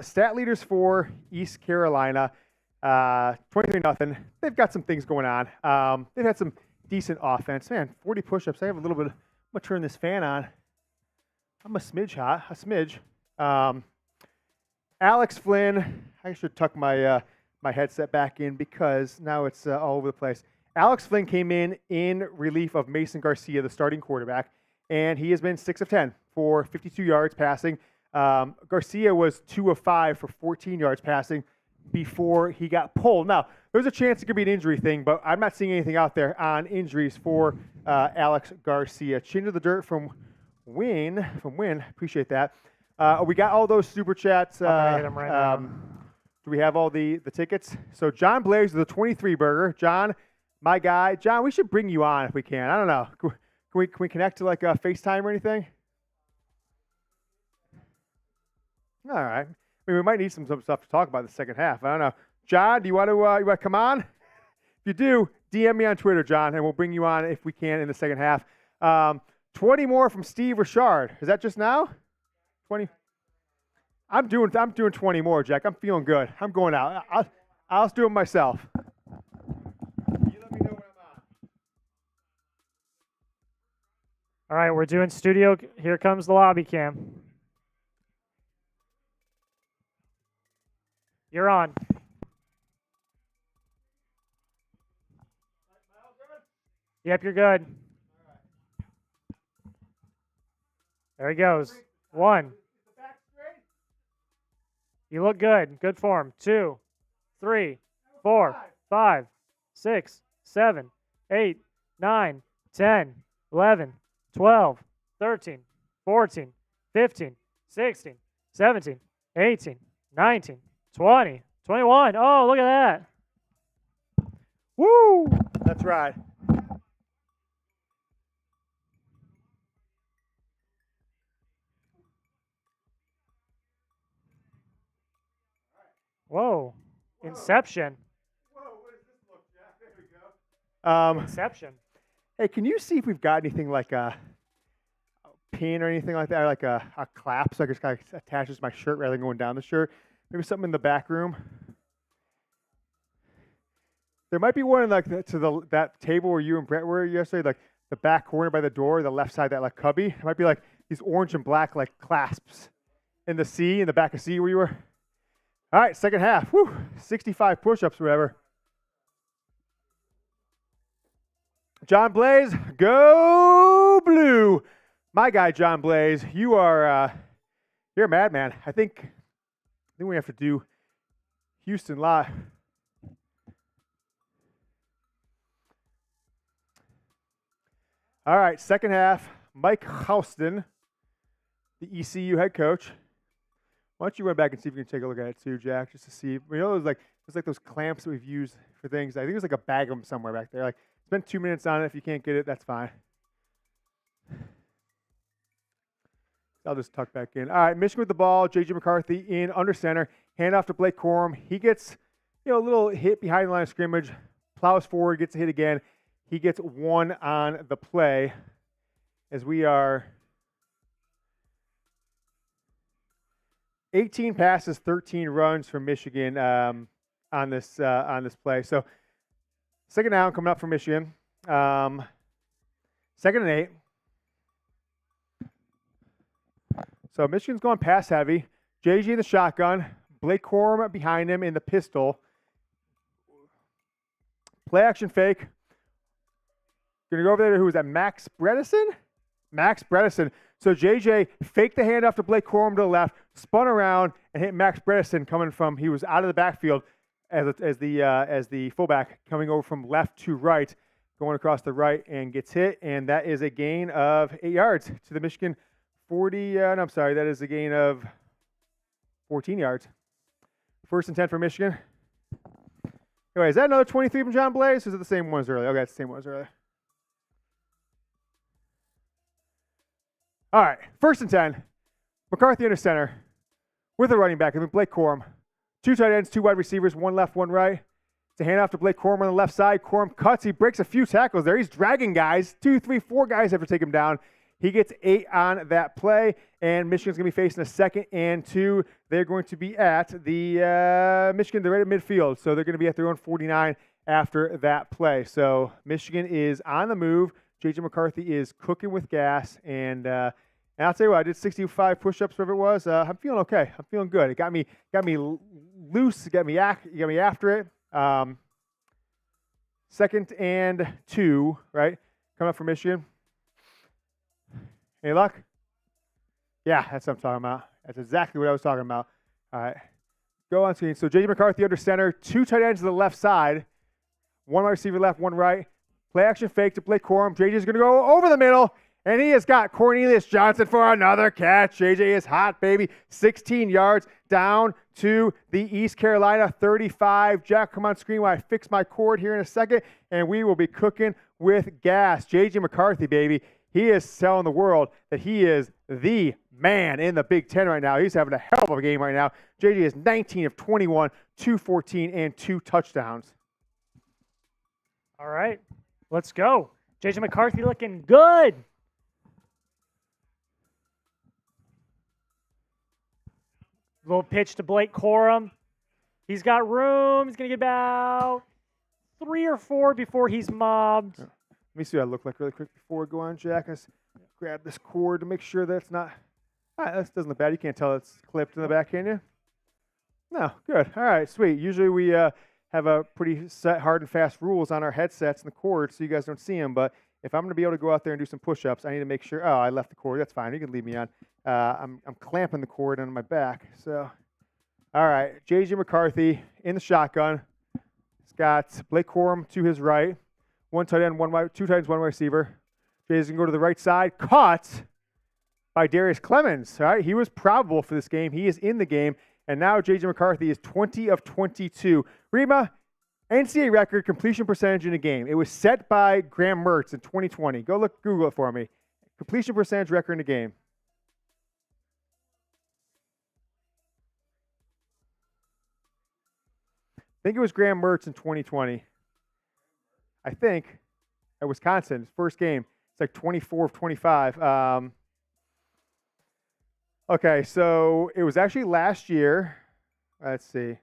stat leaders for East Carolina, 23-0. They've got some things going on. They've had some decent offense. Man, 40 push-ups. I have a little bit. I'm gonna turn this fan on. I'm a smidge hot, a smidge. Alex Flynn, I should tuck my my headset back in because now it's all over the place. Alex Flynn came in relief of Mason Garcia, the starting quarterback, and he has been 6 of 10 for 52 yards passing. Garcia was 2 of 5 for 14 yards passing before he got pulled. Now, there's a chance it could be an injury thing, but I'm not seeing anything out there on injuries for Alex Garcia. Chin to the dirt from Win. Appreciate that. We got all those super chats. I'm gonna hit him right now. Do we have all the tickets? So John Blaze with the 23 burger. John, my guy. John, we should bring you on if we can. I don't know. Can we connect to like a FaceTime or anything? All right. I mean, we might need some stuff to talk about in the second half. I don't know. John, do you want to come on? If you do, DM me on Twitter, John, and we'll bring you on if we can in the second half. 20 more from Steve Richard. Is that just now? 20. I'm doing 20 more, Jack. I'm feeling good. I'm going out. I'll do it myself. You let me know when I'm on. All right, we're doing studio. Here comes the lobby cam. You're on. Yep, you're good. There he goes. 1. You look good. Good form. 2, 3, 4, 5, 6, 7, 8, 9, 10, 11, 12, 13, 14, 15, 16, 17, 18, 19, 20, 21. Oh, look at that. Woo! That's right. Whoa. Inception. Whoa, what does this look, Jack? There we go. Inception. Hey, can you see if we've got anything like a pin or anything like that, or like a clasp so I just kind of attaches my shirt rather than going down the shirt? Maybe something in the back room. There might be one in like that table where you and Brett were yesterday, like the back corner by the door, the left side, that like cubby. It might be like these orange and black like clasps in the back of C where you were. All right, second half. Woo, 65 push-ups or whatever. John Blaze, go blue. My guy, John Blaze, you're a madman. I think we have to do Houston live. All right, second half. Mike Houston, the ECU head coach. Why don't you run back and see if you can take a look at it too, Jack, just to see. We know there's like those clamps that we've used for things. I think there's like a bag of them somewhere back there. Like, spend 2 minutes on it. If you can't get it, that's fine. I'll just tuck back in. All right, Michigan with the ball. JJ McCarthy in under center. Hand off to Blake Corum. He gets, a little hit behind the line of scrimmage. Plows forward, gets a hit again. He gets 1 on the play as we are 18 passes, 13 runs for Michigan on this play. So second down coming up for Michigan. 2nd and 8. So Michigan's going pass heavy. JJ in the shotgun. Blake Corum behind him in the pistol. Play action fake. Going to go over there to who is that? Max Bredesen? Max Bredesen. So JJ faked the handoff to Blake Corum to the left, spun around, and hit Max Bredesen coming from, he was out of the backfield as the fullback coming over from left to right, going across the right and gets hit. And that is a gain of 8 yards to the Michigan 40. That is a gain of 14 yards. 1st and 10 for Michigan. Anyway, is that another 23 from John Blaze? Or is it the same one as earlier? Okay, it's the same one as earlier. All right, 1st and 10. McCarthy under center with a running back. I mean, Blake Corum. 2 tight ends, 2 wide receivers, 1 left, 1 right. It's a handoff to Blake Corum on the left side. Corum cuts. He breaks a few tackles there. He's dragging guys. 2, 3, 4 guys have to take him down. He gets 8 on that play, and Michigan's going to be facing a 2nd and 2. They're going to be at the Michigan, they're right at midfield, so they're going to be at their own 49 after that play. So Michigan is on the move. JJ McCarthy is cooking with gas, and I'll tell you what, I did 65 push-ups, whatever it was. I'm feeling okay. I'm feeling good. It got me loose. It got me after it. 2nd and 2, right? Coming up for Michigan. Any luck? Yeah, that's what I'm talking about. That's exactly what I was talking about. All right. Go on screen. So JJ McCarthy under center. 2 tight ends to the left side. 1 wide receiver left, 1 right. Play action fake to Blake Corum. JJ's going to go over the middle And he has got Cornelius Johnson for another catch. JJ is hot, baby. 16 yards down to the East Carolina 35. Jack, come on screen while I fix my cord here in a second, and we will be cooking with gas. JJ McCarthy, baby. He is telling the world that he is the man in the Big Ten right now. He's having a hell of a game right now. JJ is 19 of 21, 214, and 2 touchdowns. All right, let's go. JJ McCarthy looking good. Little pitch to Blake Corum. He's got room. He's going to get about 3 or 4 before he's mobbed. Let me see what I look like really quick before we go on, Jack. Let's grab this cord to make sure that's not. All right, that doesn't look bad. You can't tell it's clipped in the back, can you? No, good. All right, sweet. Usually we have a pretty set, hard and fast rules on our headsets and the cords so you guys don't see them. But if I'm going to be able to go out there and do some push-ups, I need to make sure. Oh, I left the cord. That's fine. You can leave me on. I'm clamping the cord on my back. So, all right, JJ McCarthy in the shotgun. He's got Blake Corum to his right. 1 tight end, 2 tight ends, 1 receiver. JJ's going to go to the right side. Caught by Darius Clemens. All right, he was probable for this game. He is in the game. And now JJ McCarthy is 20 of 22. Rima, NCAA record completion percentage in a game. It was set by Graham Mertz in 2020. Google it for me. Completion percentage record in a game. I think it was Graham Mertz in 2020. I think at Wisconsin, his first game. It's like 24 of 25. Okay, so it was actually last year. Let's see.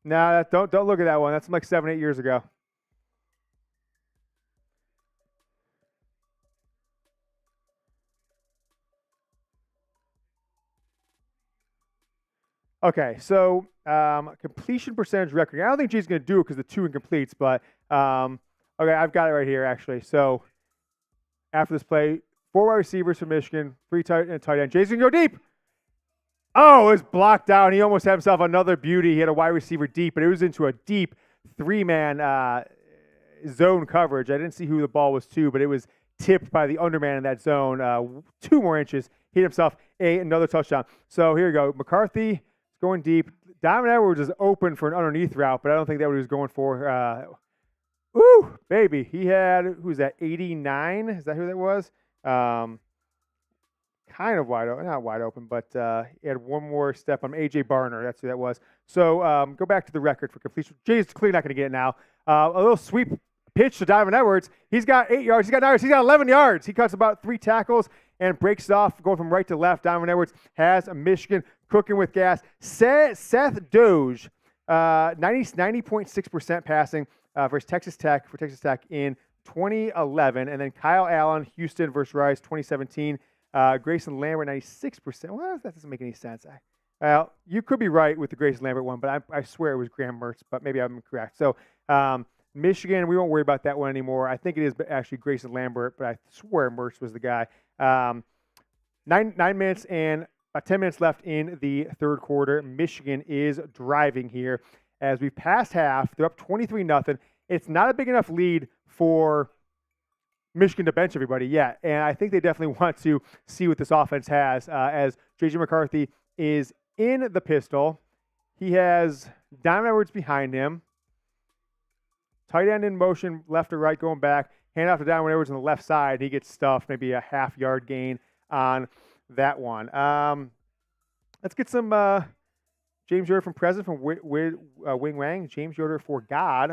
No, don't look at that one. That's like 7, 8 years ago. Okay, so completion percentage record. I don't think G's going to do it because the 2 incompletes, but okay, I've got it right here actually. So after this play, 4 wide receivers for Michigan, 3 tight end. Jay's going to go deep. Oh, it was blocked down. He almost had himself another beauty. He had a wide receiver deep, but it was into a deep 3-man zone coverage. I didn't see who the ball was to, but it was tipped by the underman in that zone. 2 more inches. Hit himself another touchdown. So here we go. McCarthy going deep. Donovan Edwards is open for an underneath route, but I don't think that's what he was going for. Woo, baby. He had, who's that, 89? Is that who that was? Kind of wide open, not wide open, but he had 1 more step on A.J. Barner. That's who that was. So go back to the record for completion. Jay's clearly not going to get it now. A little sweep pitch to Donovan Edwards. He's got 8 yards. He's got 9 yards. He's got 11 yards. He cuts about 3 tackles and breaks it off, going from right to left. Donovan Edwards has Michigan cooking with gas. Seth Doge, 90.6% passing versus Texas Tech in 2011. And then Kyle Allen, Houston versus Rice, 2017. Grayson Lambert, 96%. Well, that doesn't make any sense. Well, you could be right with the Grayson Lambert one, but I swear it was Graham Mertz, but maybe I'm incorrect. So Michigan, we won't worry about that one anymore. I think it is actually Grayson Lambert, but I swear Mertz was the guy. 9 minutes and 10 minutes left in the third quarter. Michigan is driving here. As we passed half, they're up 23-0. It's not a big enough lead for Michigan to bench everybody yet, and I think they definitely want to see what this offense has. As JJ McCarthy is in the pistol, he has Donovan Edwards behind him, tight end in motion, left or right, going back, hand off to Donovan Edwards on the left side. He gets stuffed, maybe a half-yard gain on that one. Let's get some James Yoder from President from Wing Wang. James Yoder for God.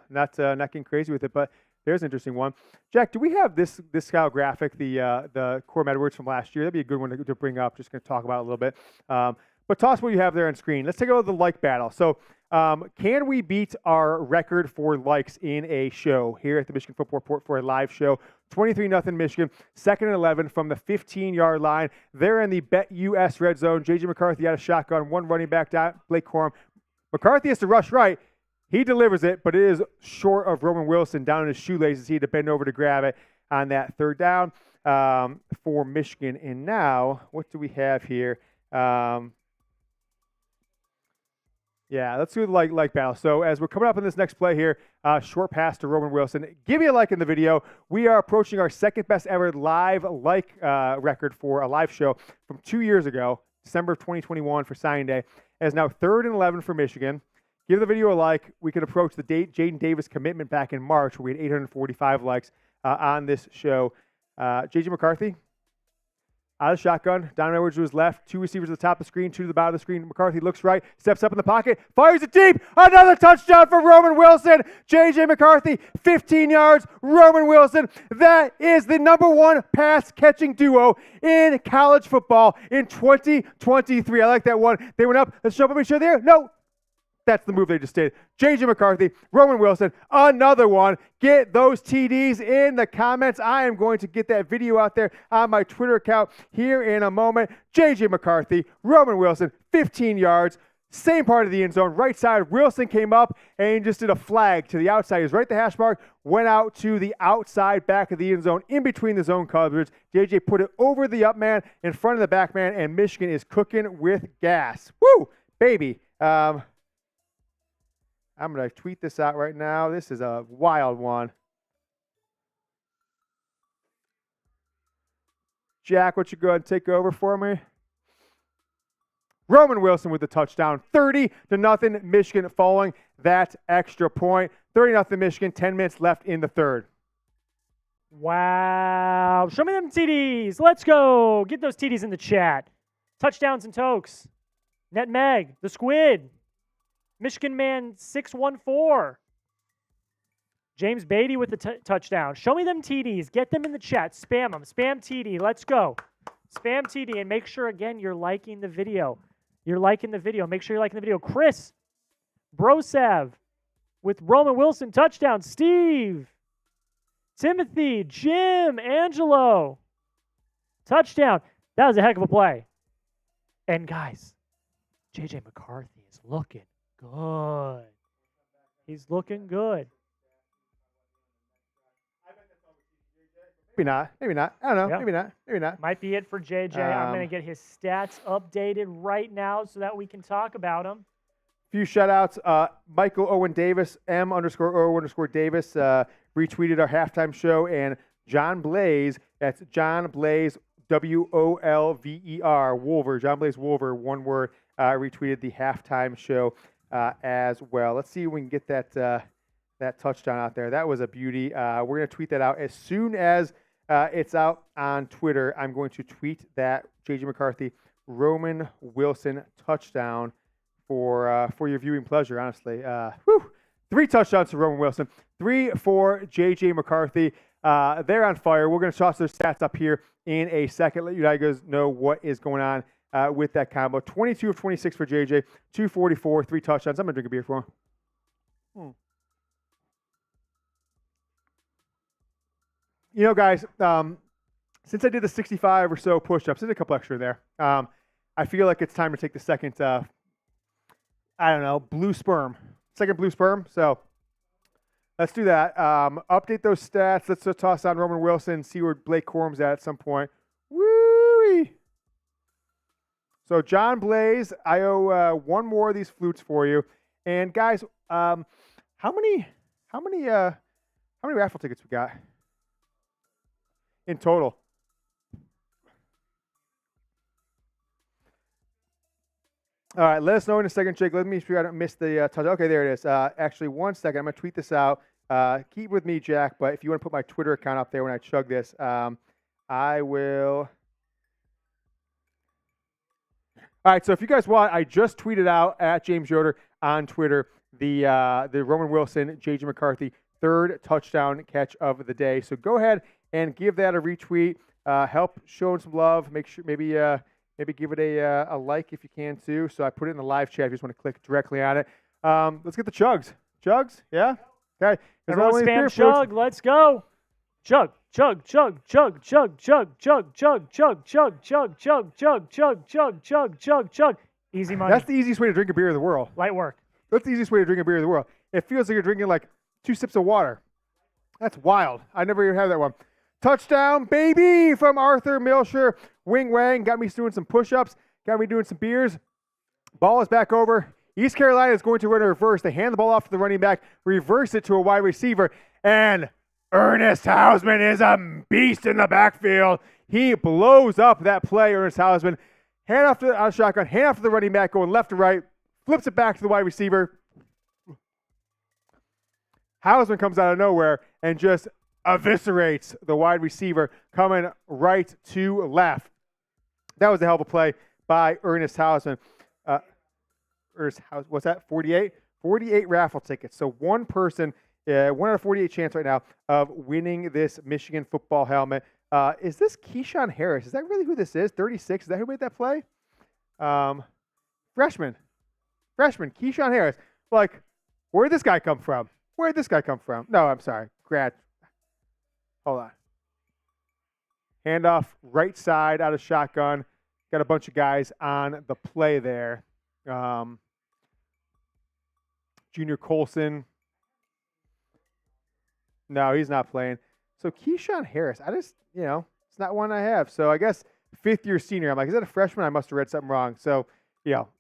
Not getting crazy with it, but there's an interesting one. Jack, do we have this style graphic, the Corum Edwards from last year? That'd be a good one to bring up. Just going to talk about it a little bit. But toss what you have there on screen. Let's take a look at the like battle. So can we beat our record for likes in a show here at the Michigan Football Report for a live show? 23-0 Michigan, 2nd and 11 from the 15-yard line. They're in the BetUS red zone. JJ McCarthy out of shotgun, 1 running back down, Blake Corum. McCarthy has to rush right. He delivers it, but it is short of Roman Wilson down in his shoelaces. He had to bend over to grab it on that 3rd down for Michigan. And now, what do we have here? Yeah, let's do the like battle. So as we're coming up in this next play here, short pass to Roman Wilson. Give me a like in the video. We are approaching our second best ever live like record for a live show from 2 years ago, December of 2021 for signing day. As now 3rd and 11 for Michigan. Give the video a like. We can approach the Jaden Davis commitment back in March where we had 845 likes on this show. JJ McCarthy. Out of the shotgun. Donovan Edwards to his left. 2 receivers at the top of the screen, 2 to the bottom of the screen. McCarthy looks right, steps up in the pocket, fires it deep. Another touchdown for Roman Wilson. JJ McCarthy, 15 yards. Roman Wilson. That is the #1 pass catching duo in college football in 2023. I like that one. They went up. Let's jump up and show there. No. That's the move they just did. JJ McCarthy, Roman Wilson, another one. Get those TDs in the comments. I am going to get that video out there on my Twitter account here in a moment. JJ McCarthy, Roman Wilson, 15 yards, same part of the end zone, right side. Wilson came up and just did a flag to the outside. He was right at the hash mark, went out to the outside back of the end zone, in between the zone coverage. JJ put it over the up man, in front of the back man, and Michigan is cooking with gas. Woo, baby. I'm going to tweet this out right now. This is a wild one. Jack, why don't you go ahead and take over for me? Roman Wilson with the touchdown. 30-0 Michigan following that extra point. 30-0 Michigan, 10 minutes left in the third. Wow. Show me them TDs. Let's go. Get those TDs in the chat. Touchdowns and tokes. Net Meg, the Squid. Michigan Man 614. James Beatty with the touchdown. Show me them TDs. Get them in the chat. Spam them. Spam TD. Let's go. Spam TD and make sure, again, you're liking the video. You're liking the video. Make sure you're liking the video. Chris Brosav with Roman Wilson touchdown. Steve. Timothy. Jim. Angelo. Touchdown. That was a heck of a play. And, guys, JJ McCarthy is looking good. He's looking good. Maybe not. Maybe not. I don't know. Yep. Maybe not. Maybe not. Might be it for JJ. I'm going to get his stats updated right now so that we can talk about him. Few shout-outs. Michael Owen Davis, M_O_Davis, retweeted our halftime show. And John Blaze, that's John Blaze, WOLVER, Wolver, John Blaze Wolver, one word, retweeted the halftime show as well. Let's see if we can get that touchdown out there. That was a beauty. We're going to tweet that out as soon as it's out on Twitter. I'm going to tweet that JJ McCarthy, Roman Wilson touchdown for your viewing pleasure, honestly. 3 touchdowns for Roman Wilson, 3 for JJ McCarthy. They're on fire. We're going to toss their stats up here in a second, let you guys know what is going on with that combo. 22 of 26 for JJ, 244, 3 touchdowns. I'm going to drink a beer for him. You know, guys, since I did the 65 or so push-ups, there's a couple extra there. I feel like it's time to take the second, blue sperm. Second blue sperm. So let's do that. Update those stats. Let's toss on Roman Wilson, see where Blake Corum's at some point. Woo-wee. So John Blaze, I owe one more of these flutes for you. And guys, how many raffle tickets we got in total? All right, let us know in a second, Jake. Let me see if I don't miss the touch. Okay, there it is. Actually, one second. I'm going to tweet this out. Keep with me, Jack, but if you want to put my Twitter account up there when I chug this, I will. All right, so if you guys want, I just tweeted out at James Yoder on Twitter the Roman Wilson, JJ McCarthy, 3rd touchdown catch of the day. So go ahead and give that a retweet. Help showing some love. Make sure maybe give it a like if you can too. So I put it in the live chat if you just want to click directly on it. Let's get the chugs. Chugs, yeah? Okay. Everyone spam chug. Let's go. Chug, chug, chug, chug, chug, chug, chug, chug, chug, chug, chug, chug, chug, chug, chug, chug, chug, chug. Easy money. That's the easiest way to drink a beer in the world. Light work. That's the easiest way to drink a beer in the world. It feels like you're drinking like 2 sips of water. That's wild. I never even had that one. Touchdown, baby, from Arthur Milsher. Wing Wang got me doing some push-ups, got me doing some beers. Ball is back over East Carolina is going to run a reverse. They hand the ball off to the running back, reverse it to a wide receiver, and Ernest Hausman is a beast in the backfield. He blows up that play, Ernest Hausman. Hand off to out of shotgun, hand off to the running back, going left to right, flips it back to the wide receiver. Hausman comes out of nowhere and just eviscerates the wide receiver coming right to left. That was a hell of a play by Ernest Hausman. What's that, 48? 48 raffle tickets. So one person, 1 out of 48 chance right now of winning this Michigan football helmet. Is this Keyshawn Harris? Is that really who this is? 36? Is that who made that play? Freshman, Keyshawn Harris. Like, where'd this guy come from? No, I'm sorry. Grad. Hold on. Handoff right side out of shotgun. Got a bunch of guys on the play there. Junior Colson. No, he's not playing. So Keyshawn Harris, it's not one I have. So I guess fifth-year senior. I'm like, is that a freshman? I must have read something wrong. So,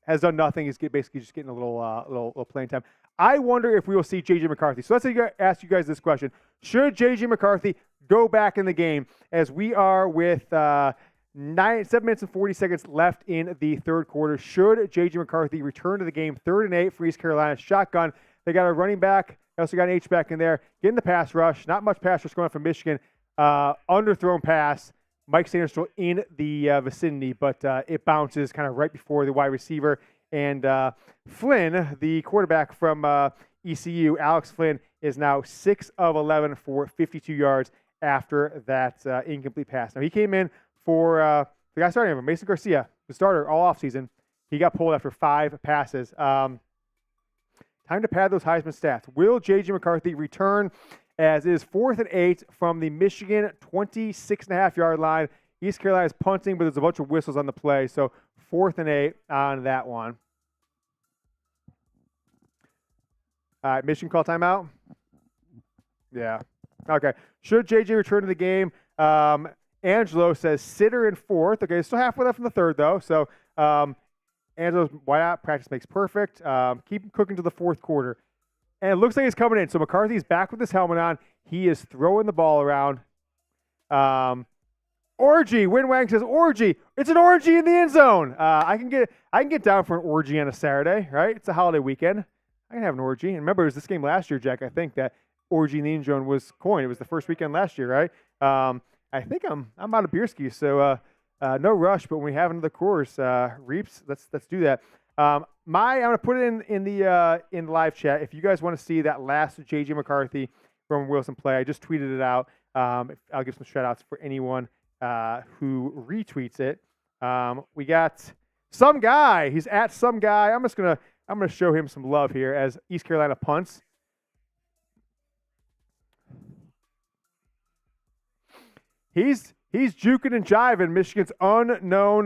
has done nothing. He's basically just getting a little playing time. I wonder if we will see JJ McCarthy. So let's ask you guys this question. Should JJ McCarthy go back in the game as we are with 7 minutes and 40 seconds left in the third quarter? Should JJ McCarthy return to the game? 3rd and 8 for East Carolina. Shotgun. They got a running back. They also got an H-back in there. Getting the pass rush. Not much pass rush going on from Michigan. Underthrown pass. Mike Sanders still in the vicinity, but it bounces kind of right before the wide receiver. And Flynn, the quarterback from ECU, Alex Flynn, is now 6 of 11 for 52 yards after that incomplete pass. Now, he came in for the guy starting him, Mason Garcia, the starter all offseason. He got pulled after 5 passes. Time to pad those Heisman stats. Will J.J. McCarthy return as it is 4th and 8 from the Michigan 26.5-yard line? East Carolina is punting, but there's a bunch of whistles on the play. So 4th and 8 on that one. All right, Michigan call timeout? Yeah. Okay. Should JJ return to the game? Angelo says sitter in 4th. Okay, still halfway left in the 3rd, though. So Angelo's why not? Practice makes perfect. Keep him cooking to the 4th quarter. And it looks like he's coming in. So McCarthy's back with his helmet on. He is throwing the ball around. Orgy. Winwang says orgy. It's an orgy in the end zone. I can get down for an orgy on a Saturday, right? It's a holiday weekend. I can have an orgy. And remember, it was this game last year, Jack. I think that orgy in the end zone was coined. It was the first weekend last year, right? I think I'm out of beer skis, so no rush. But when we have another course, Reeps, let's do that. I'm gonna put it in the live chat. If you guys want to see that last JJ McCarthy from Wilson play, I just tweeted it out. I'll give some shout outs for anyone who retweets it. We got some guy. He's at some guy. I'm gonna show him some love here as East Carolina punts. He's juking and jiving. Michigan's unknown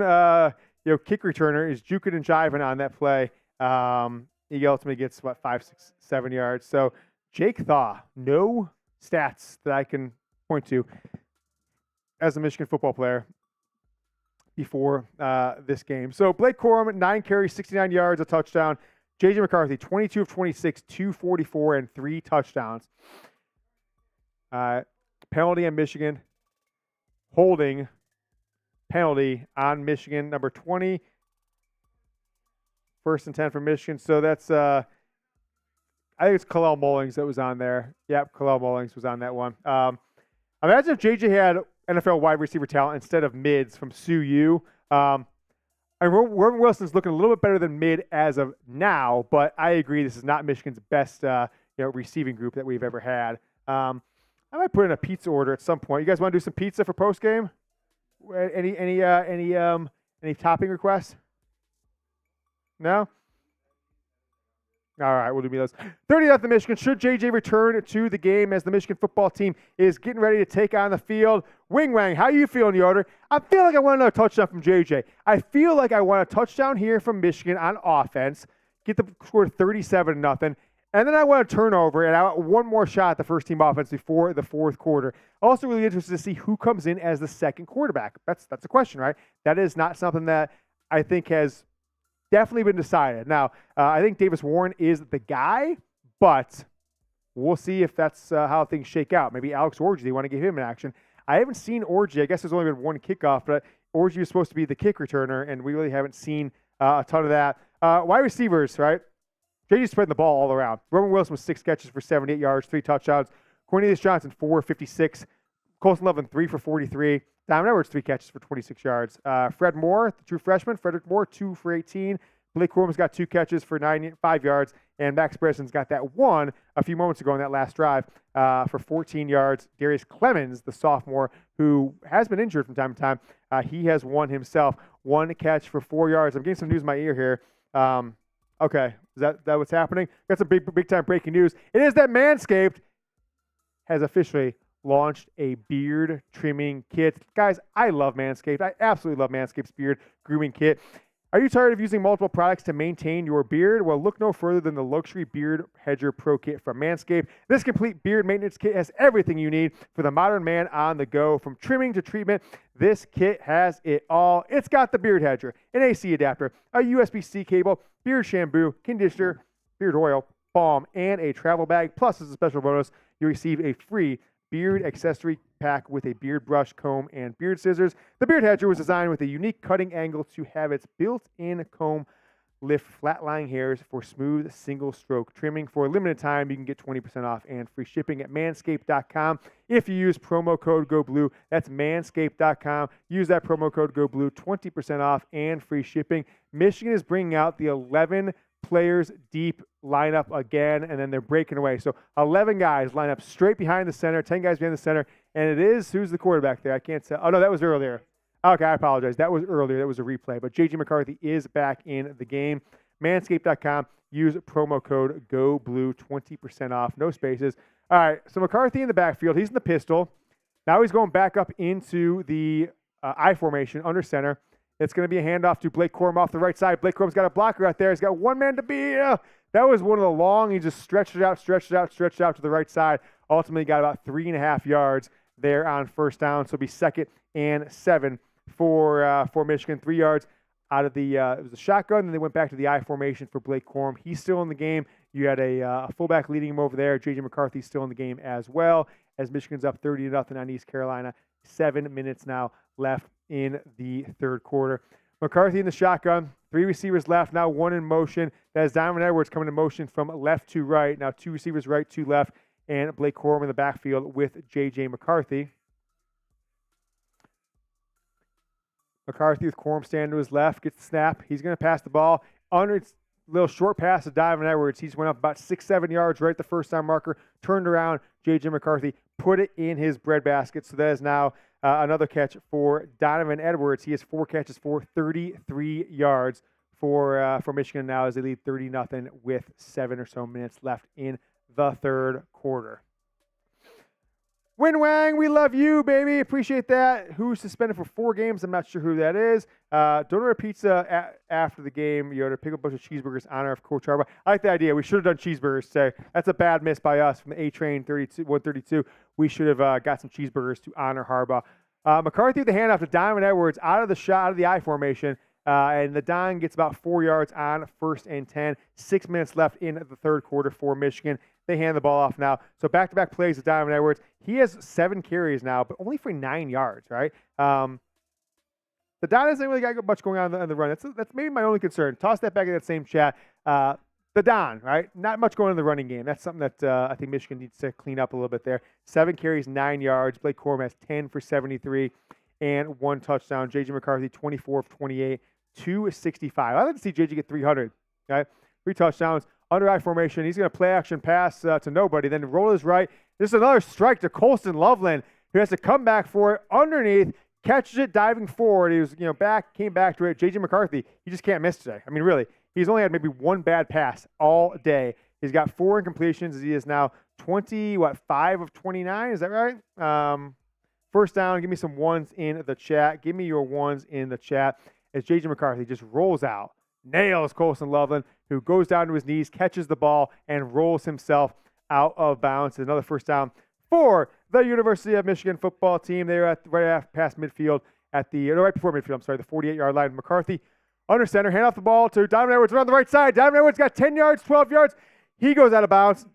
kick returner is juking and jiving on that play. He ultimately gets 5, 6, 7 yards. So Jake Thaw, no stats that I can point to as a Michigan football player before this game. So Blake Corum, 9 carries, 69 yards, a touchdown. JJ McCarthy, 22 of 26, 244, and 3 touchdowns. Penalty on Michigan. Holding penalty on Michigan, number 20. 1st and 10 for Michigan. So that's, I think it's Kalel Mullings that was on there. Yep, Kalel Mullings was on that one. Imagine if JJ had NFL wide receiver talent instead of mids from Sioux U. Warren Wilson's looking a little bit better than mid as of now, but I agree this is not Michigan's best receiving group that we've ever had. I might put in a pizza order at some point. You guys want to do some pizza for postgame? Any topping requests? No? All right, we'll do those. 30-0 Michigan. Should JJ return to the game as the Michigan football team is getting ready to take on the field? Wing Wang, how you feeling, Yoder? I feel like I want another touchdown from JJ. I feel like I want a touchdown here from Michigan on offense. Get the score 37-0. And then I want a turnover, and I want one more shot at the first-team offense before the 4th quarter. Also really interested to see who comes in as the second quarterback. That's a question, right? That is not something that I think has definitely been decided. Now, I think Davis Warren is the guy, but we'll see if that's how things shake out. Maybe Alex Orji, they want to give him an action. I haven't seen Orji. I guess there's only been one kickoff, but Orji is supposed to be the kick returner, and we really haven't seen a ton of that. Wide receivers, right? JJ spreading the ball all around. Roman Wilson with 6 catches for 78 yards, 3 touchdowns. Cornelius Johnson, 456. Colson Lovin, 3 for 43. Donovan Edwards, 3 catches for 26 yards. Fred Moore, the true freshman. Frederick Moore, 2 for 18. Blake Corum's got 2 catches for 5 yards. And Max Bresson's got that one a few moments ago on that last drive for 14 yards. Darius Clemens, the sophomore, who has been injured from time to time, he has won himself 1 catch for 4 yards. I'm getting some news in my ear here. Okay, is that what's happening? Got some big time breaking news. It is that Manscaped has officially launched a beard trimming kit. Guys, I love Manscaped. I absolutely love Manscaped's beard grooming kit. Are you tired of using multiple products to maintain your beard? Well, look no further than the Luxury Beard Hedger Pro Kit from Manscaped. This complete beard maintenance kit has everything you need for the modern man on the go. From trimming to treatment, this kit has it all. It's got the beard hedger, an AC adapter, a USB-C cable, beard shampoo, conditioner, beard oil, balm, and a travel bag. Plus, as a special bonus, you receive a free beard accessory pack with a beard brush, comb, and beard scissors. The beard hedger was designed with a unique cutting angle to have its built-in comb lift flat-lying hairs for smooth single-stroke trimming. For a limited time, you can get 20% off and free shipping at manscaped.com. If you use promo code GOBLUE, that's manscaped.com. Use that promo code GOBLUE, 20% off and free shipping. Michigan is bringing out the 11 players deep lineup again, and then they're breaking away. So 11 guys line up straight behind the center, 10 guys behind the center, and it is, who's the quarterback there? I can't say. Oh, no, that was earlier. Okay, I apologize. That was earlier. That was a replay. But JJ McCarthy is back in the game. Manscaped.com. Use promo code GOBLUE, 20% off. No spaces. All right, so McCarthy in the backfield. He's in the pistol. Now he's going back up into the I formation under center. It's going to be a handoff to Blake Corum off the right side. Blake Corum's got a blocker out there. He's got one man to beat. That was one of the long. He just stretched it out to the right side. Ultimately got about 3.5 yards there on first down. So it'll be 2nd and 7 for Michigan. 3 yards out of the it was a shotgun. Then they went back to the I formation for Blake Corum. He's still in the game. You had a fullback leading him over there. JJ McCarthy's still in the game as well, as Michigan's up 30-0 on East Carolina. 7 minutes now left in the third quarter. McCarthy in the shotgun. 3 receivers left. Now 1 in motion. That is Donovan Edwards coming in motion from left to right. Now 2 receivers right, 2 left. And Blake Corum in the backfield with JJ McCarthy. McCarthy with Corum standing to his left. Gets the snap. He's going to pass the ball. Under little short pass to Donovan Edwards. He's went up about 6-7 yards right at the first down marker. Turned around. JJ McCarthy put it in his breadbasket. So that is now another catch for Donovan Edwards. He has 4 catches for 33 yards for Michigan now as they lead 30-0 with 7 or so minutes left in the third quarter. Win Wang, we love you, baby. Appreciate that. Who's suspended for 4 games? I'm not sure who that is. Don't order pizza after the game. You ought to pick up a bunch of cheeseburgers in honor of Coach Harbaugh. I like the idea. We should have done cheeseburgers today. That's a bad miss by us from the A-Train 132. We should have got some cheeseburgers to honor Harbaugh. McCarthy with the handoff to Donovan Edwards out of the I formation. And the Don gets about 4 yards on 1st and 10. 6 minutes left in the third quarter for Michigan. They hand the ball off now. So back-to-back plays with Donovan Edwards. He has 7 carries now, but only for 9 yards, right? The Don hasn't really got much going on in the run. That's maybe my only concern. Toss that back in that same chat. The Don, right? Not much going on in the running game. That's something that I think Michigan needs to clean up a little bit there. 7 carries, 9 yards. Blake Corum has 10 for 73 and 1 touchdown. JJ McCarthy, 24 of 28, 265. I'd like to see JJ get 300, okay? 3 touchdowns. Under I formation, he's going to play action pass to nobody. Then roll his right. This is another strike to Colson Loveland, who has to come back for it underneath, catches it diving forward. He was, came back to it. JJ McCarthy, he just can't miss today. I mean, really, he's only had maybe 1 bad pass all day. He's got 4 incompletions. He is now 5 of 29. Is that right? First down. Give me some ones in the chat. Give me your ones in the chat. As JJ McCarthy just rolls out, nails Colson Loveland, who goes down to his knees, catches the ball, and rolls himself out of bounds. Another first down for the University of Michigan football team. They're right past midfield right before midfield. I'm sorry, the 48-yard line. McCarthy under center, hand off the ball to Donovan Edwards around the right side. Donovan Edwards got 10 yards, 12 yards. He goes out of bounds.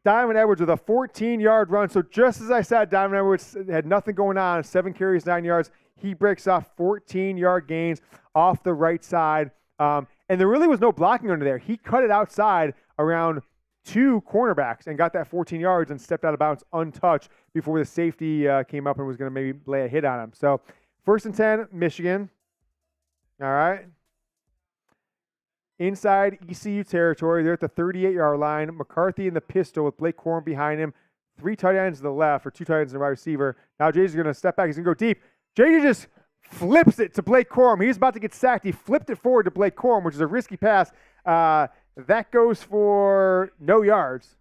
Donovan Edwards with a 14-yard run. So just as I said, Donovan Edwards had nothing going on. 7 carries, 9 yards. He breaks off 14-yard gains off the right side. And there really was no blocking under there. He cut it outside around 2 cornerbacks and got that 14 yards and stepped out of bounds untouched before the safety came up and was going to maybe lay a hit on him. So 1st and 10, Michigan. All right. Inside ECU territory, they're at the 38-yard line. McCarthy in the pistol with Blake Corum behind him. 3 tight ends to the left, or 2 tight ends to the wide receiver. Now JJ's going to step back. He's going to go deep. JJ just flips it to Blake Corum. He's about to get sacked. He flipped it forward to Blake Corum, which is a risky pass. That goes for no yards.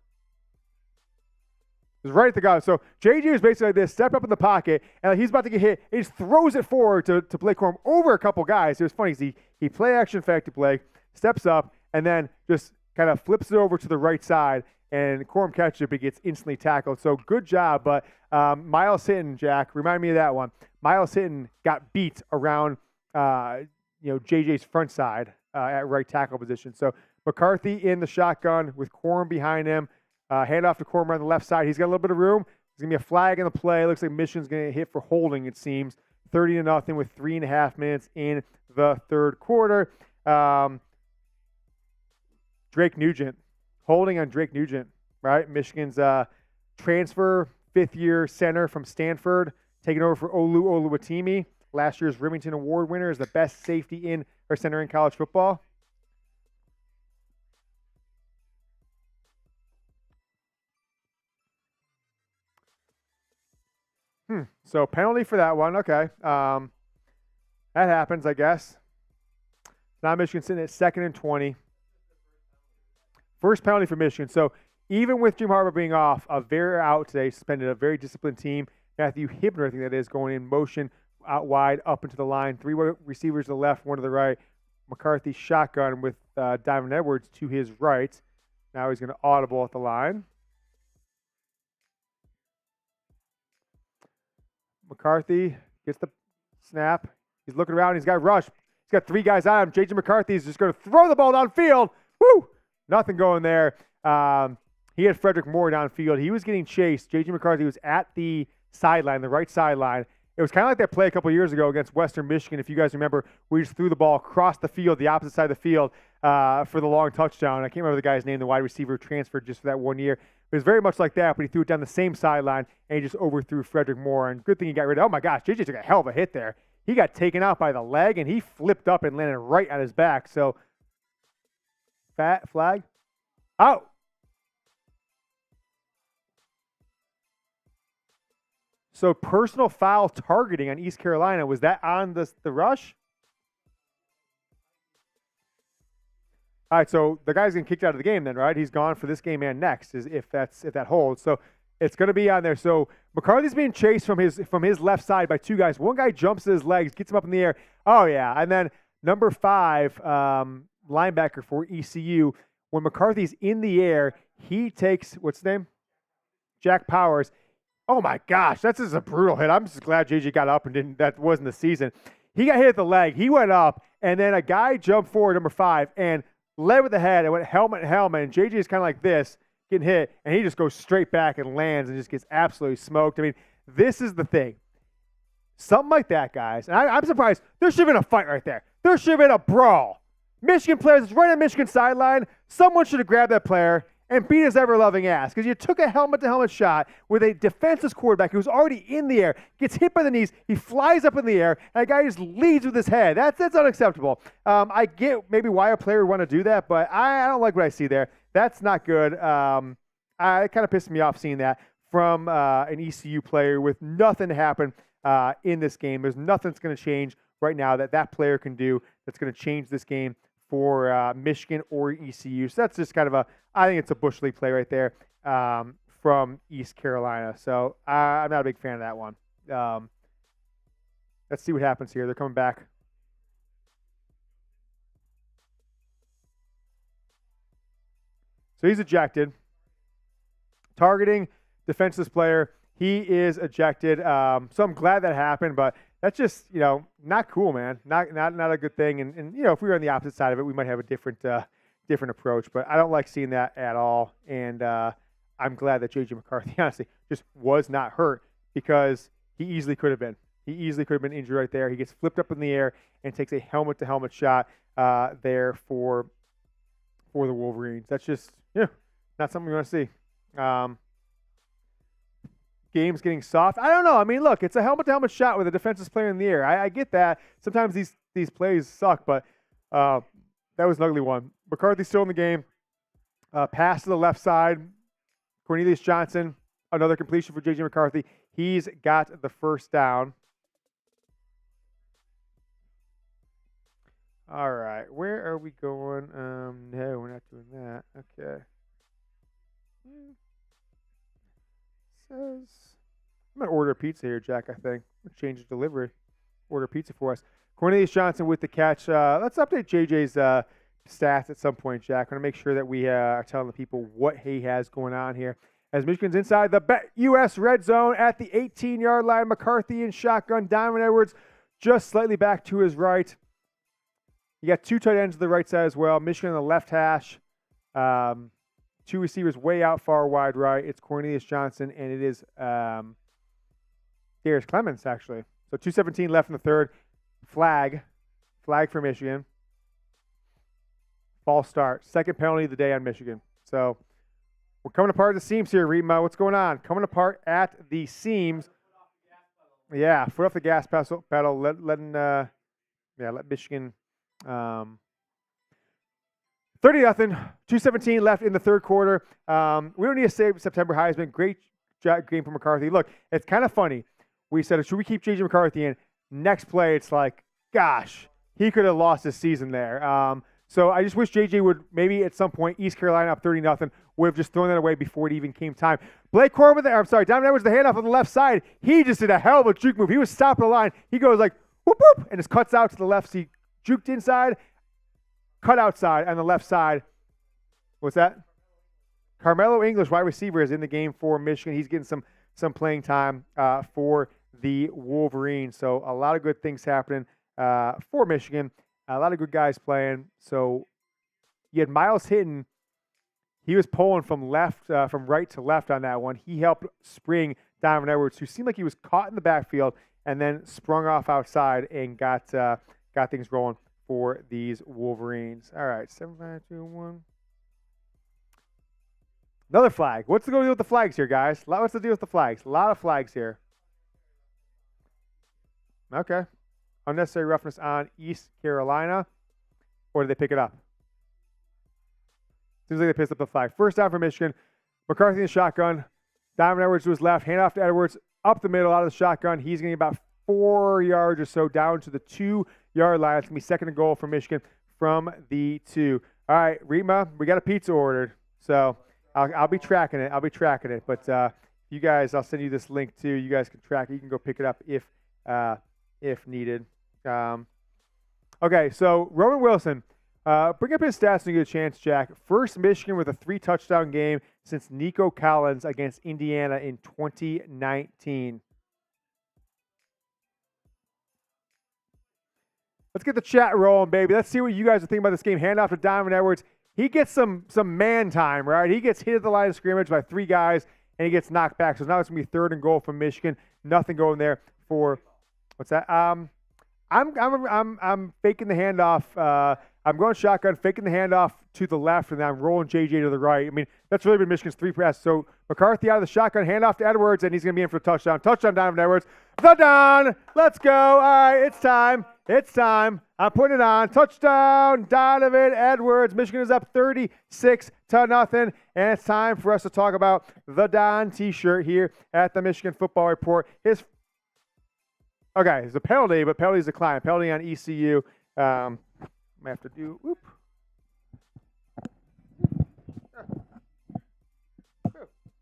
It was right at the guy. So JJ was basically like this, stepped up in the pocket, and he's about to get hit. He just throws it forward to Blake Corum over a couple guys. It was funny because he play action effect to Blake, steps up, and then just kind of flips it over to the right side, and Corum catches it, but he gets instantly tackled. So good job, but Miles Hinton, Jack, remind me of that one. Miles Hinton got beat around JJ's front side at right tackle position. So McCarthy in the shotgun with Corum behind him. Hand off to Corum on the left side. He's got a little bit of room. There's going to be a flag in the play. Looks like Michigan's going to hit for holding, it seems. 30-0 with 3.5 minutes in the third quarter. Drake Nugent. Holding on Drake Nugent, right? Michigan's transfer, 5th-year center from Stanford, taking over for Olu Oluwatimi. Last year's Remington Award winner, is the best safety in or center in college football. So penalty for that one. Okay. That happens, I guess. Now Michigan sitting at 2nd and 20. First penalty for Michigan. So even with Jim Harbaugh being off, very out today, suspended, a very disciplined team. Matthew Hibner, I think that is, going in motion out wide up into the line. 3 receivers to the left, 1 to the right. McCarthy shotgun with Donovan Edwards to his right. Now he's going to audible at the line. McCarthy gets the snap. He's looking around. He's got rush. He's got 3 guys on him. JJ McCarthy is just going to throw the ball downfield. Woo! Nothing going there. He had Frederick Moore downfield. He was getting chased. JJ McCarthy was at the sideline, the right sideline. It was kind of like that play a couple years ago against Western Michigan, if you guys remember. We just threw the ball across the field, the opposite side of the field, for the long touchdown. I can't remember the guy's name, the wide receiver transferred just for that 1 year. It was very much like that, but he threw it down the same sideline, and he just overthrew Frederick Moore. And good thing he got rid of it. Oh, my gosh, JJ took a hell of a hit there. He got taken out by the leg, and he flipped up and landed right on his back. So, flag. Out. So, personal foul targeting on East Carolina. Was that on the rush? All right, so the guy's getting kicked out of the game then, right? He's gone for this game and next, if that holds. So it's going to be on there. So McCarthy's being chased from his left side by 2 guys. One guy jumps to his legs, gets him up in the air. Oh, yeah. And then number 5, linebacker for ECU, when McCarthy's in the air, he takes, what's his name? Jack Powers. Oh, my gosh, that's just a brutal hit. I'm just glad JJ got up and that wasn't the season. He got hit at the leg. He went up, and then a guy jumped forward, number 5, and led with the head and went helmet, and JJ is kind of like this, getting hit, and he just goes straight back and lands and just gets absolutely smoked. I mean, this is the thing. Something like that, guys, and I'm surprised. There should have been a fight right there. There should have been a brawl. Michigan players, it's right on Michigan sideline. Someone should have grabbed that player and beat his ever-loving ass, because you took a helmet-to-helmet shot with a defenseless quarterback who was already in the air, gets hit by the knees, he flies up in the air, and a guy just leads with his head. That's unacceptable. I get maybe why a player would want to do that, but I don't like what I see there. That's not good. It kind of pissed me off seeing that from an ECU player with nothing to happen in this game. There's nothing that's going to change right now that player can do that's going to change this game for Michigan or ECU. So that's just kind of I think it's a Bush League play right there from East Carolina. So I'm not a big fan of that one. Let's see what happens here. They're coming back. So he's ejected. Targeting defenseless player. He is ejected. So I'm glad that happened, but that's just, not cool, man. Not a good thing. And if we were on the opposite side of it, we might have a different approach. But I don't like seeing that at all. And I'm glad that JJ McCarthy, honestly, just was not hurt because he easily could have been. He easily could have been injured right there. He gets flipped up in the air and takes a helmet-to-helmet shot there for the Wolverines. That's just, not something we want to see. Game's getting soft. I don't know. I mean, look, it's a helmet-to-helmet shot with a defensive player in the air. I get that. Sometimes these plays suck, but that was an ugly one. McCarthy's still in the game. Pass to the left side. Cornelius Johnson, another completion for JJ McCarthy. He's got the first down. All right, where are we going? No, we're not doing that. Okay. Says I'm gonna order a pizza here, Jack. I think we'll change the delivery. Order pizza for us. Cornelius Johnson with the catch. Let's update JJ's stats at some point, Jack. I want to make sure that we are telling the people what he has going on here. As Michigan's inside the U.S. red zone at the 18-yard line, McCarthy in shotgun. Donovan Edwards just slightly back to his right. You got two tight ends to the right side as well. Michigan on the left hash. Two receivers way out far wide right. It's Cornelius Johnson, and it is Darius Clements, actually. So 2:17 left in the third. Flag for Michigan. False start. Second penalty of the day on Michigan. So we're coming apart at the seams here, Rima. What's going on? Coming apart at the seams. Yeah, foot off the gas pedal. Let Michigan 30-0, 2:17 left in the third quarter. We don't need to save September Heisman. Great game for McCarthy. Look, it's kind of funny. We said, should we keep JJ McCarthy in? Next play, it's like, gosh, he could have lost his season there. So I just wish JJ would maybe at some point, East Carolina up 30-0, would have just thrown that away before it even came time. Blake Corum Donovan Edwards, the handoff on the left side. He just did a hell of a juke move. He was stopping the line. He goes like, whoop, whoop, and just cuts out to the left. So he juked inside, cut outside on the left side. What's that? Carmelo English, wide receiver, is in the game for Michigan. He's getting some playing time for the Wolverines. So a lot of good things happening for Michigan. A lot of good guys playing. So you had Miles Hinton. He was pulling from right to left on that one. He helped spring Donovan Edwards, who seemed like he was caught in the backfield and then sprung off outside and got things rolling for these Wolverines. All right, 7, 5, 2, 1. Another flag. What's the deal with the flags here, guys? What's the deal with the flags? A lot of flags here. Okay. Unnecessary roughness on East Carolina. Or did they pick it up? Seems like they pissed up the flag. First down for Michigan. McCarthy in the shotgun. Donovan Edwards to his left. Hand off to Edwards. Up the middle out of the shotgun. He's going to get about 4 yards or so down to the 2-yard line. It's going to be second and goal for Michigan from the 2. All right, Rima, we got a pizza ordered. So I'll be tracking it. But you guys, I'll send you this link too. You guys can track it. You can go pick it up if needed. Okay, so Roman Wilson, bring up his stats and get a chance, Jack. First Michigan with a 3-touchdown game since Nico Collins against Indiana in 2019. Let's get the chat rolling, baby. Let's see what you guys are thinking about this game. Hand off to Donovan Edwards. He gets some man time, right? He gets hit at the line of scrimmage by 3 guys, and he gets knocked back. So now it's going to be third and goal from Michigan. Nothing going there for what's that? I'm faking the handoff. I'm going shotgun, faking the handoff to the left, and then I'm rolling JJ to the right. I mean, that's really been Michigan's 3 pass. So McCarthy out of the shotgun, handoff to Edwards, and he's going to be in for a touchdown. Touchdown, Donovan Edwards. The Don. Let's go. All right, it's time. I'm putting it on. Touchdown, Donovan Edwards. Michigan is up 36-0, and it's time for us to talk about the Don T-shirt here at the Michigan Football Report. It's a penalty, but penalty's declined. Penalty on ECU. I have to do. Whoop.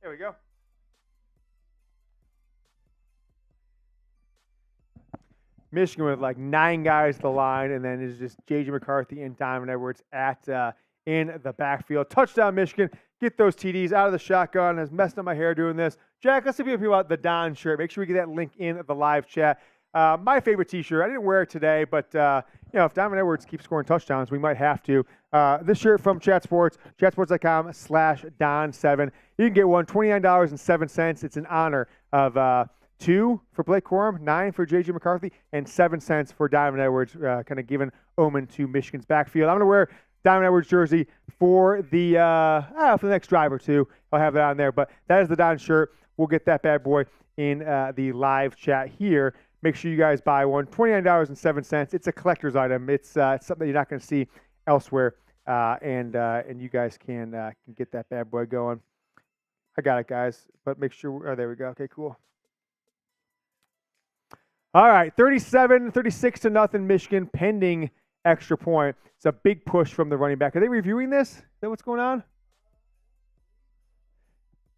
There we go. Michigan with like 9 guys at the line, and then it's just JJ McCarthy and Donovan Edwards in the backfield. Touchdown, Michigan. Get those TDs out of the shotgun. Has messed up my hair doing this. Jack, let's see if you about the Don shirt. Make sure we get that link in the live chat. My favorite T-shirt. I didn't wear it today, but if Donovan Edwards keeps scoring touchdowns, we might have to. This shirt from Chat Sports, chatsports.com/Don7. You can get one, $29.07. It's in honor of 2 for Blake Corum, 9 for JJ McCarthy, and 7 cents for Donovan Edwards, kind of giving omen to Michigan's backfield. I'm going to wear Donovan Edwards jersey for the next drive or two. I'll have it on there, but that is the Don shirt. We'll get that bad boy in the live chat here. Make sure you guys buy one. $29.07. It's a collector's item. It's something that you're not going to see elsewhere, and you guys can get that bad boy going. I got it, guys. But make sure. Oh, there we go. Okay, cool. All right, 36 to nothing. Michigan pending extra point. It's a big push from the running back. Are they reviewing this? Is that what's going on?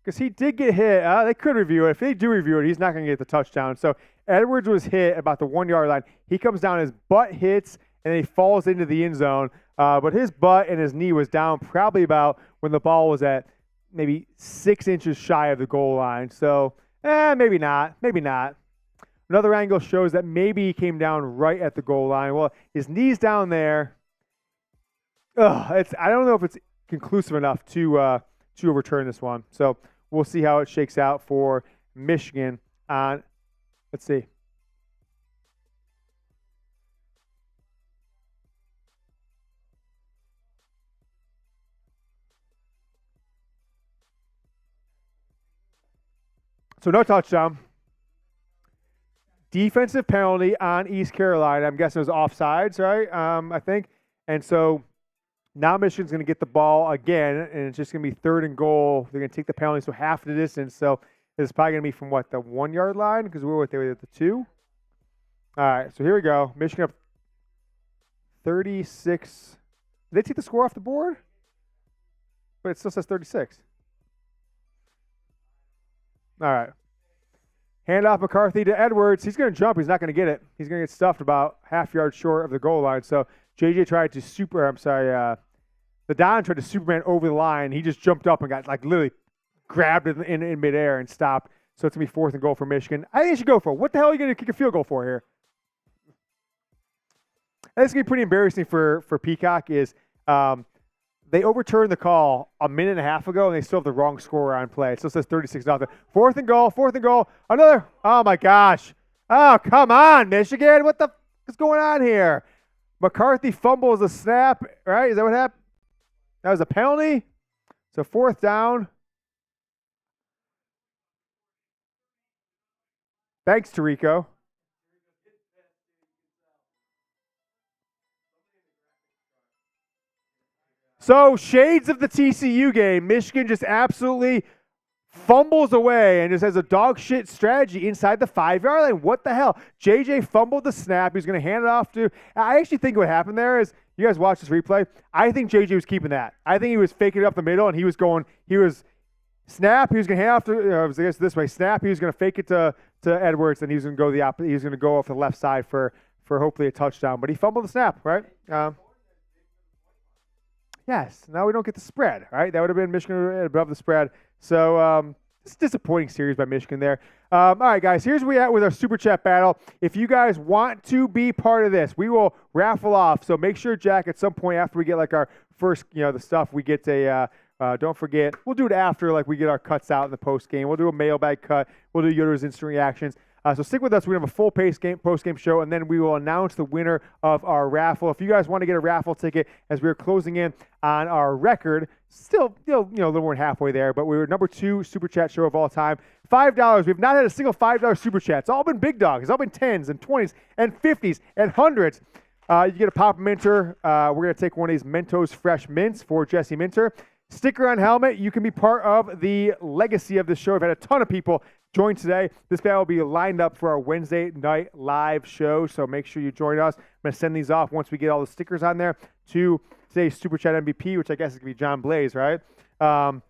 Because he did get hit. They could review it. If they do review it, he's not going to get the touchdown. So Edwards was hit about the 1 yard line. He comes down, his butt hits, and he falls into the end zone. But his butt and his knee was down probably about when the ball was at maybe 6 inches shy of the goal line. So maybe not. Maybe not. Another angle shows that maybe he came down right at the goal line. Well, his knee's down there. I don't know if it's conclusive enough to overturn this one. So we'll see how it shakes out for Michigan on, let's see. So no touchdown. Defensive penalty on East Carolina. I'm guessing it was offsides, right? I think. And so now Michigan's going to get the ball again, and it's just going to be 3rd and goal. They're going to take the penalty, so half the distance. So it's probably going to be from, the 1 yard line? Because they were at the 2. All right, so here we go. Michigan up 36. Did they take the score off the board? But it still says 36. All right. Hand off McCarthy to Edwards. He's going to jump. He's not going to get it. He's going to get stuffed about half yard short of the goal line. So JJ tried to the Don tried to Superman over the line. He just jumped up and got literally grabbed in midair and stopped. So it's going to be 4th and goal for Michigan. I think you should go for it. What the hell are you going to kick a field goal for here? And it's going to be pretty embarrassing for Peacock is they overturned the call a minute and a half ago, and they still have the wrong score on play. It still says 36-0. 4th and goal. Another. Oh, my gosh. Oh, come on, Michigan. What the f is going on here? McCarthy fumbles the snap, right? Is that what happened? That was a penalty. So 4th down. Thanks, Tirico. So, shades of the TCU game. Michigan just absolutely fumbles away and just has a dog shit strategy inside the 5 yard line. What the hell? JJ fumbled the snap. He's going to hand it off to. I actually think what happened there is, you guys watch this replay. I think JJ was keeping that. I think he was faking it up the middle, and he was snap. He was going to hand off to, I guess this way. Snap. He was going to fake it to Edwards, and he was going to go the opposite. He was going to go off the left side for hopefully a touchdown. But he fumbled the snap, right? Yes. Now we don't get the spread, right? That would have been Michigan above the spread. So it's a disappointing series by Michigan there. All right, guys, here's where we at with our Super Chat battle. If you guys want to be part of this, we will raffle off. So make sure, Jack, at some point after we get our first, the stuff, we get don't forget, we'll do it after we get our cuts out in the post game. We'll do a mailbag cut. We'll do Yoder's instant reactions. So stick with us. We're going to have a full post-game show, and then we will announce the winner of our raffle. If you guys want to get a raffle ticket as we're closing in on our record, still a little more than halfway there, but we were number 2 Super Chat show of all time. $5. We've not had a single $5 Super Chat. It's all been big dogs. It's all been 10s and 20s and 50s and 100s. You get a pop minter. We're going to take one of these Mentos Fresh Mints for Jesse Minter. Sticker on helmet. You can be part of the legacy of this show. We've had a ton of people join today. This battle will be lined up for our Wednesday night live show, so make sure you join us. I'm going to send these off once we get all the stickers on there to today's Super Chat MVP, which I guess is going to be John Blaze, right? $20,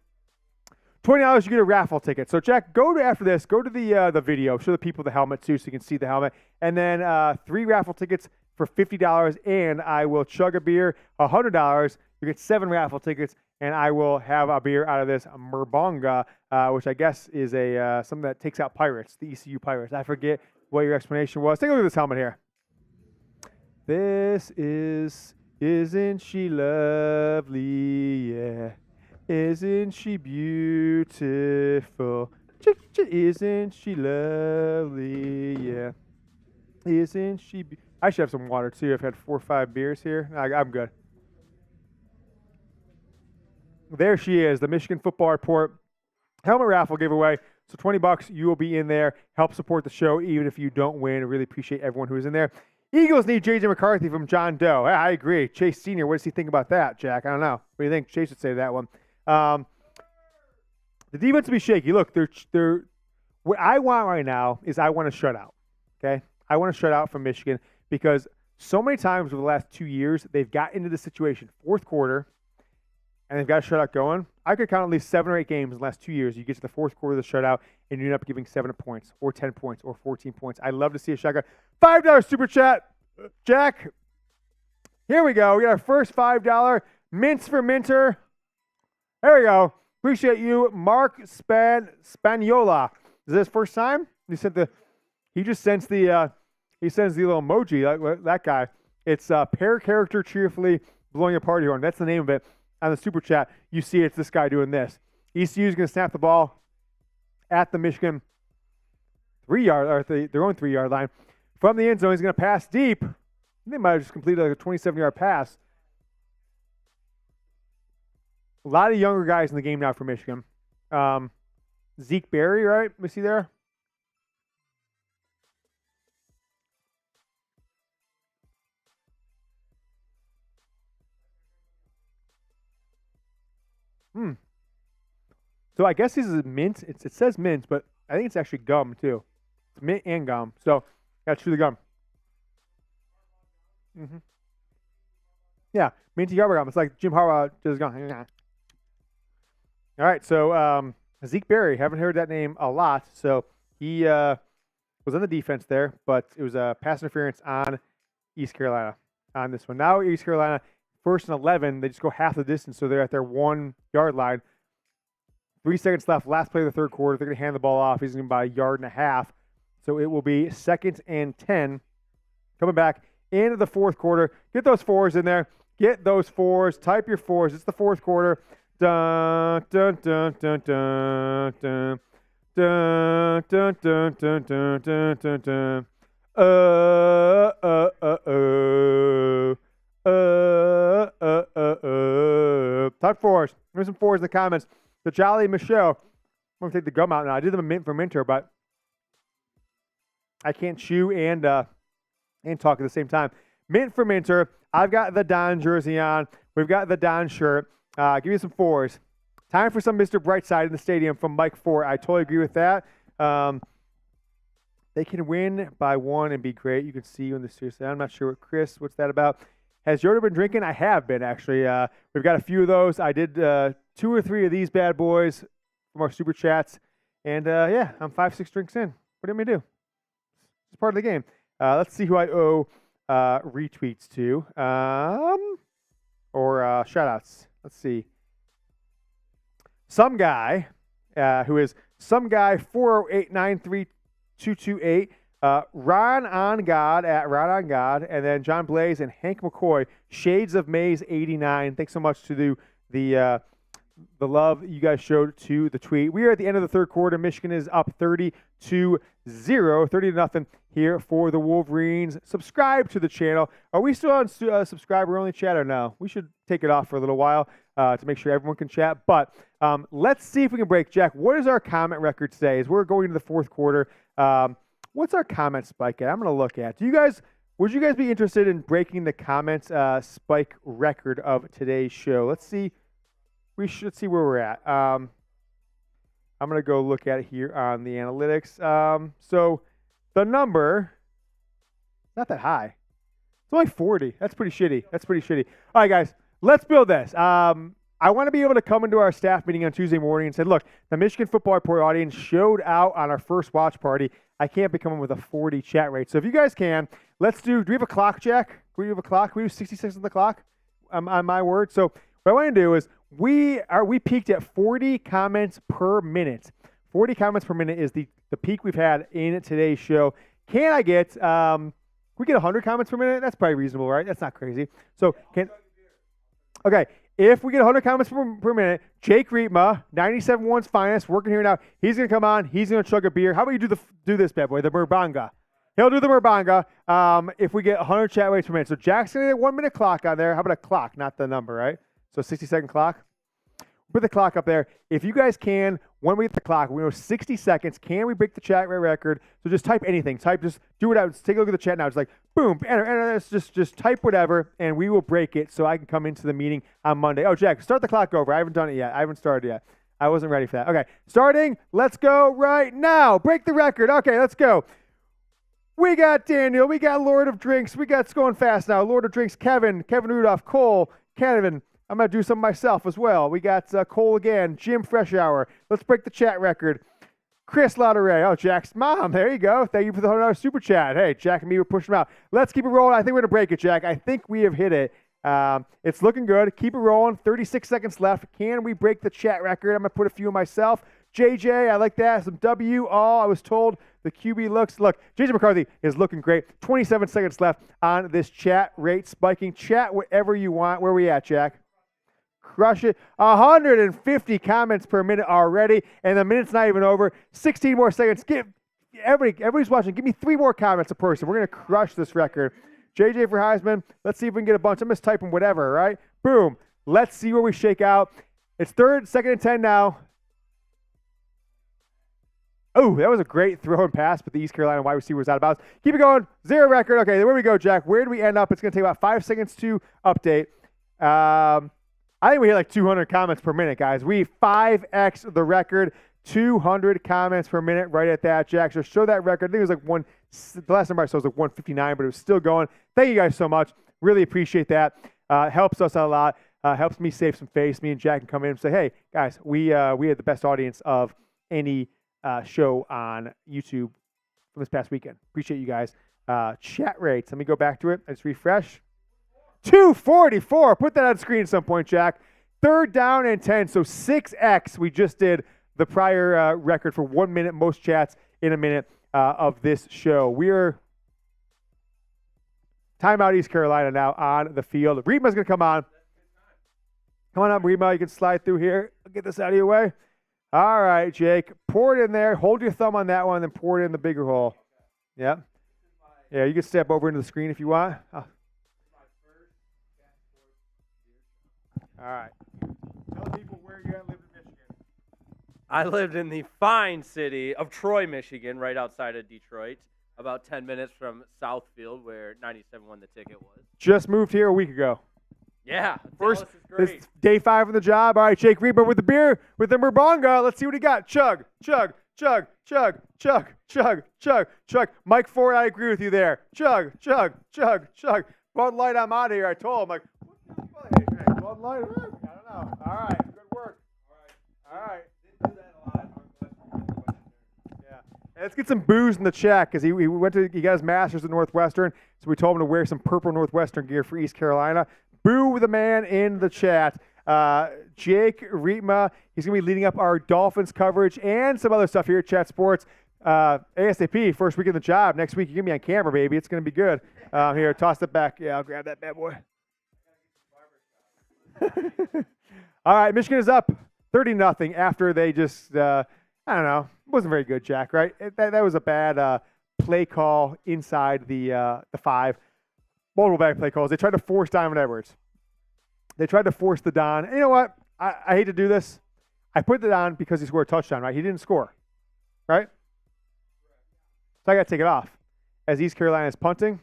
you get a raffle ticket. So, Jack, after this, go to the video. Show the people the helmet, too, so you can see the helmet. And then 3 raffle tickets for $50, and I will chug a beer. $100, you get 7 raffle tickets, and I will have a beer out of this Merbonga, which I guess is something that takes out pirates, the ECU Pirates. I forget what your explanation was. Take a look at this helmet here. Isn't she lovely? Yeah. Isn't she beautiful? Isn't she lovely? Yeah. Isn't she? I should have some water too. I've had 4 or 5 beers here. I'm good. There she is, the Michigan Football Report helmet raffle giveaway. So $20, you will be in there. Help support the show, even if you don't win. I really appreciate everyone who is in there. Eagles need JJ McCarthy from John Doe. I agree. Chase Sr., what does he think about that, Jack? I don't know. What do you think Chase would say to that one? The defense will be shaky. Look, they're what I want right now is I want a shutout. Okay? I want a shutout from Michigan because so many times over the last 2 years, they've got into this situation, fourth quarter, and they've got a shutout going. I could count at least 7 or 8 games in the last 2 years. You get to the fourth quarter of the shutout, and you end up giving 7 points or 10 points or 14 points. I'd love to see a shutout. $5 super chat, Jack. Here we go. We got our first $5 mints for Minter. There we go. Appreciate you, Mark Spaniola. Is this his first time? He sent the. He just sends the. He sends the little emoji. That guy. It's pair character cheerfully blowing a party horn. That's the name of it. On the super chat, you see it's this guy doing this. ECU is going to snap the ball at the Michigan 3-yard or their own 3-yard line from the end zone. He's going to pass deep. They might have just completed like a 27-yard pass. A lot of younger guys in the game now for Michigan. Zeke Berry, right? We see there. So I guess this is mint. It says mint, but I think it's actually gum too. It's mint and gum. So got to chew the gum. Yeah, minty rubber gum. It's like Jim Harbaugh does gum. All right, so Zeke Berry. Haven't heard that name a lot. So he was on the defense there, but it was a pass interference on East Carolina on this one. Now East Carolina, 1st and 11. They just go half the distance, so they're at their 1-yard line. 3 seconds left, last play of the third quarter. They're going to hand the ball off. He's going to buy a 1.5 yards. So it will be 2nd and 10. Coming back into the fourth quarter. Get those 4s in there. Get those 4s. Type your 4s. It's the fourth quarter. Dun, dun, dun, dun, dun, dun. Dun, dun, dun, dun, dun, dun, dun, dun. Type 4s. There's some 4s in the comments. The Jolly Michelle. I'm going to take the gum out now. I did them a mint for Minter, but I can't chew and talk at the same time. Mint for Minter. I've got the Don jersey on. We've got the Don shirt. Give me some 4s. Time for some Mr. Brightside in the stadium from Mike 4. I totally agree with that. They can win by 1 and be great. You can see in the series. I'm not sure what's that about? Has Yoder been drinking? I have been, actually. We've got a few of those. I did 2 or 3 of these bad boys from our super chats. And, yeah, I'm 5-6 drinks in. What do you want me to do? It's part of the game. Let's see who I owe retweets to. Or shout-outs. Let's see. Some guy who is some guy 408-93228. Ron on God at Ron on God, and then John Blaze and Hank McCoy, Shades of Maze 89. Thanks so much to the love you guys showed to the tweet. We are at the end of the third quarter. Michigan is up 30-0 here for the Wolverines. Subscribe to the channel. Are we still on subscriber-only chat or no? We should take it off for a little while to make sure everyone can chat. But let's see if we can break. Jack, what is our comment record today? As we're going into the fourth quarter, what's our comment spike at? I'm going to look at. Would you guys be interested in breaking the comments spike record of today's show? Let's see. We should see where we're at. I'm going to go look at it here on the analytics. So the number, not that high. It's only 40. That's pretty shitty. All right, guys, let's build this. I want to be able to come into our staff meeting on Tuesday morning and say, look, the Michigan Football Report audience showed out on our first watch party. I can't be coming with a 40 chat rate. So if you guys can, do we have a clock, Jack? Can we have a clock? Can we do 66 on the clock? On my word. So what I want to do is we peaked at 40 comments per minute. 40 comments per minute is the peak we've had in today's show. can I get we get 100 comments per minute? That's probably reasonable, right? That's not crazy. So okay, if we get 100 comments per minute, Jake Rietma, 97.1's finest, working here now. He's gonna come on. He's gonna chug a beer. How about you do this bad boy, the Murbanga? He'll do the Murbanga. If we get 100 chat waves per minute, so Jack's gonna get a 1 minute clock on there. How about a clock, not the number, right? So 60-second clock. Put the clock up there. If you guys can, when we hit the clock, we know 60 seconds. Can we break the chat rate record? So just type anything. Just do it out. Just take a look at the chat now. It's like, boom, enter. Just type whatever, and we will break it so I can come into the meeting on Monday. Oh, Jack, start the clock over. I haven't done it yet. I haven't started yet. I wasn't ready for that. Okay, starting. Let's go right now. Break the record. Okay, let's go. We got Daniel. We got Lord of Drinks. We got, it's going fast now. Lord of Drinks, Kevin Rudolph, Cole, Kevin. I'm going to do some myself as well. We got Cole again, Jim Fresh Hour. Let's break the chat record. Chris Lautaret. Oh, Jack's mom. There you go. Thank you for the $100 super chat. Hey, Jack and me were pushing them out. Let's keep it rolling. I think we're going to break it, Jack. I think we have hit it. It's looking good. Keep it rolling. 36 seconds left. Can we break the chat record? I'm going to put a few myself. JJ, I like that. Some W all. I was told the QB looks. Look, JJ McCarthy is looking great. 27 seconds left on this chat rate spiking. Chat whatever you want. Where are we at, Jack? Crush it. 150 comments per minute already, and the minute's not even over. 16 more seconds. Everybody's watching. Give me 3 more comments a person. We're going to crush this record. JJ for Heisman. Let's see if we can get a bunch. I'm just typing whatever, right? Boom. Let's see where we shake out. It's 2nd and 10 now. Oh, that was a great throw and pass, but the East Carolina wide receiver was out of bounds. Keep it going. 0 record. Okay, where we go, Jack? Where do we end up? It's going to take about 5 seconds to update. I think we hit like 200 comments per minute, guys. We 5x the record, 200 comments per minute, right at that, Jack. So show that record. I think it was like the last number I saw was like 159, but it was still going. Thank you guys so much. Really appreciate that. Helps us out a lot. Helps me save some face. Me and Jack can come in and say, hey, guys, we had the best audience of any show on YouTube from this past weekend. Appreciate you guys. Chat rates. Let me go back to it. I just refresh. 244. Put that on screen at some point, Jack. 3rd down and 10. So 6x. We just did the prior record for 1 minute most chats in a minute of this show. We're timeout East Carolina now on the field. Rietma's going to come on. Come on up, Rietma. You can slide through here. I'll get this out of your way. All right, Jake. Pour it in there. Hold your thumb on that one, then pour it in the bigger hole. Yeah. Yeah, you can step over into the screen if you want. Oh. All right. Tell people where you lived in Michigan. I lived in the fine city of Troy, Michigan, right outside of Detroit, about 10 minutes from Southfield, where 97 won the ticket was. Just moved here a week ago. Yeah. First, this day 5 of the job. All right, Jake Rietma with the beer, with the Murbanga. Let's see what he got. Chug, chug, chug, chug, chug, chug, chug, chug. Mike Ford, I agree with you there. Chug, chug, chug, chug. Bud Light, I'm out of here. I told him, like, hey, Bud Light, I don't know. All right, good work. All right. Didn't do that a lot. Yeah. And let's get some booze in the chat because he got his master's at Northwestern, so we told him to wear some purple Northwestern gear for East Carolina. Boo the man in the chat. Jake Rietma, he's going to be leading up our Dolphins coverage and some other stuff here at Chat Sports. ASAP, first week in the job. Next week, you're going to be on camera, baby. It's going to be good. Here, toss it back. Yeah, I'll grab that bad boy. All right, Michigan is up 30-0 after they just, I don't know, wasn't very good, Jack, right? That was a bad play call inside the 5. Multiple bad play calls. They tried to force Donovan Edwards. They tried to force the Don. And you know what? I hate to do this. I put it on because he scored a touchdown, right? He didn't score, right? So I got to take it off. As East Carolina is punting,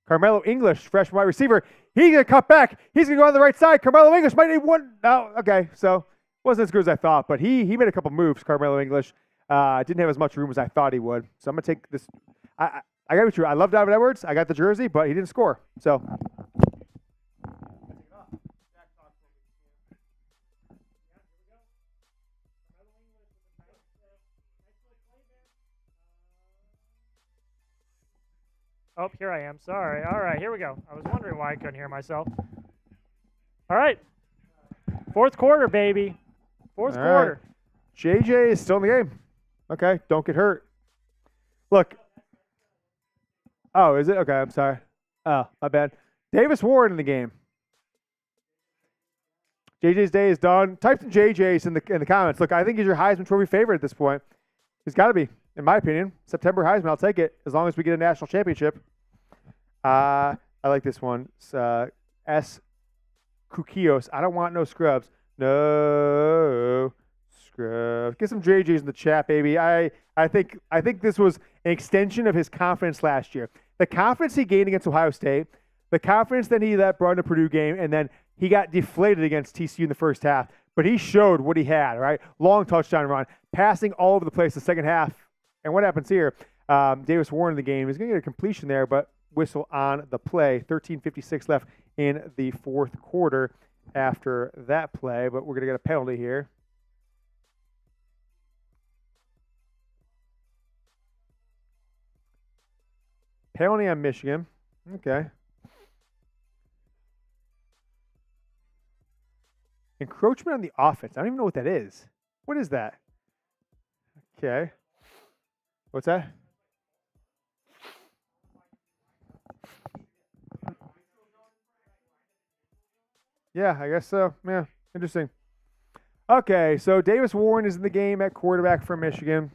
Carmelo English, freshman wide receiver, he's going to cut back. He's going to go on the right side. Carmelo English might need one. No, okay. So wasn't as good as I thought, but he made a couple moves, Carmelo English. Didn't have as much room as I thought he would. So I'm going to take this. I got to be true. I love Donovan Edwards. I got the jersey, but he didn't score. So. Oh, here I am. Sorry. All right, here we go. I was wondering why I couldn't hear myself. All right. 4th quarter, baby. 4th quarter. Right. JJ is still in the game. Okay, don't get hurt. Look, Oh, is it? Okay, I'm sorry. Oh, my bad. Davis Ward in the game. JJ's day is done. Type some JJ's in the comments. Look, I think he's your Heisman Trophy favorite at this point. He's got to be, in my opinion. September Heisman, I'll take it as long as we get a national championship. I like this one. S. Kukios. I don't want no scrubs. No scrubs. Get some JJ's in the chat, baby. I think this was an extension of his confidence last year. The confidence he gained against Ohio State, the confidence that he brought in the Purdue game, and then he got deflated against TCU in the first half. But he showed what he had, right? Long touchdown run, passing all over the place the second half. And what happens here? Davis Warren in the game. He's going to get a completion there, but whistle on the play. 13:56 left in the fourth quarter after that play, but we're going to get a penalty here. Penalty on Michigan. Okay. Encroachment on the offense. I don't even know what that is. What is that? Okay. What's that? Yeah, I guess so. Yeah, interesting. Okay, so Davis Warren is in the game at quarterback for Michigan.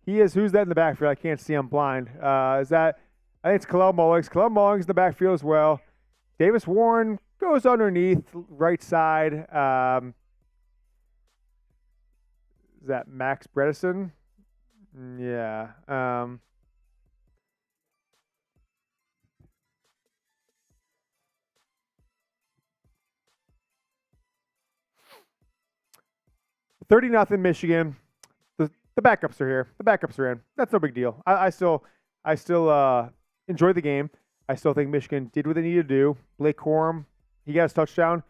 He is, who's that in the backfield? I can't see, I'm blind. Is that, I think it's Kalel Mullings. Kalel Mullings in the backfield as well. Davis Warren goes underneath, right side. Is that Max Bredesen? Yeah. $30-0 Michigan. The backups are here. The backups are in. That's no big deal. I still enjoy the game. I still think Michigan did what they needed to do. Blake Corum, he got his touchdown.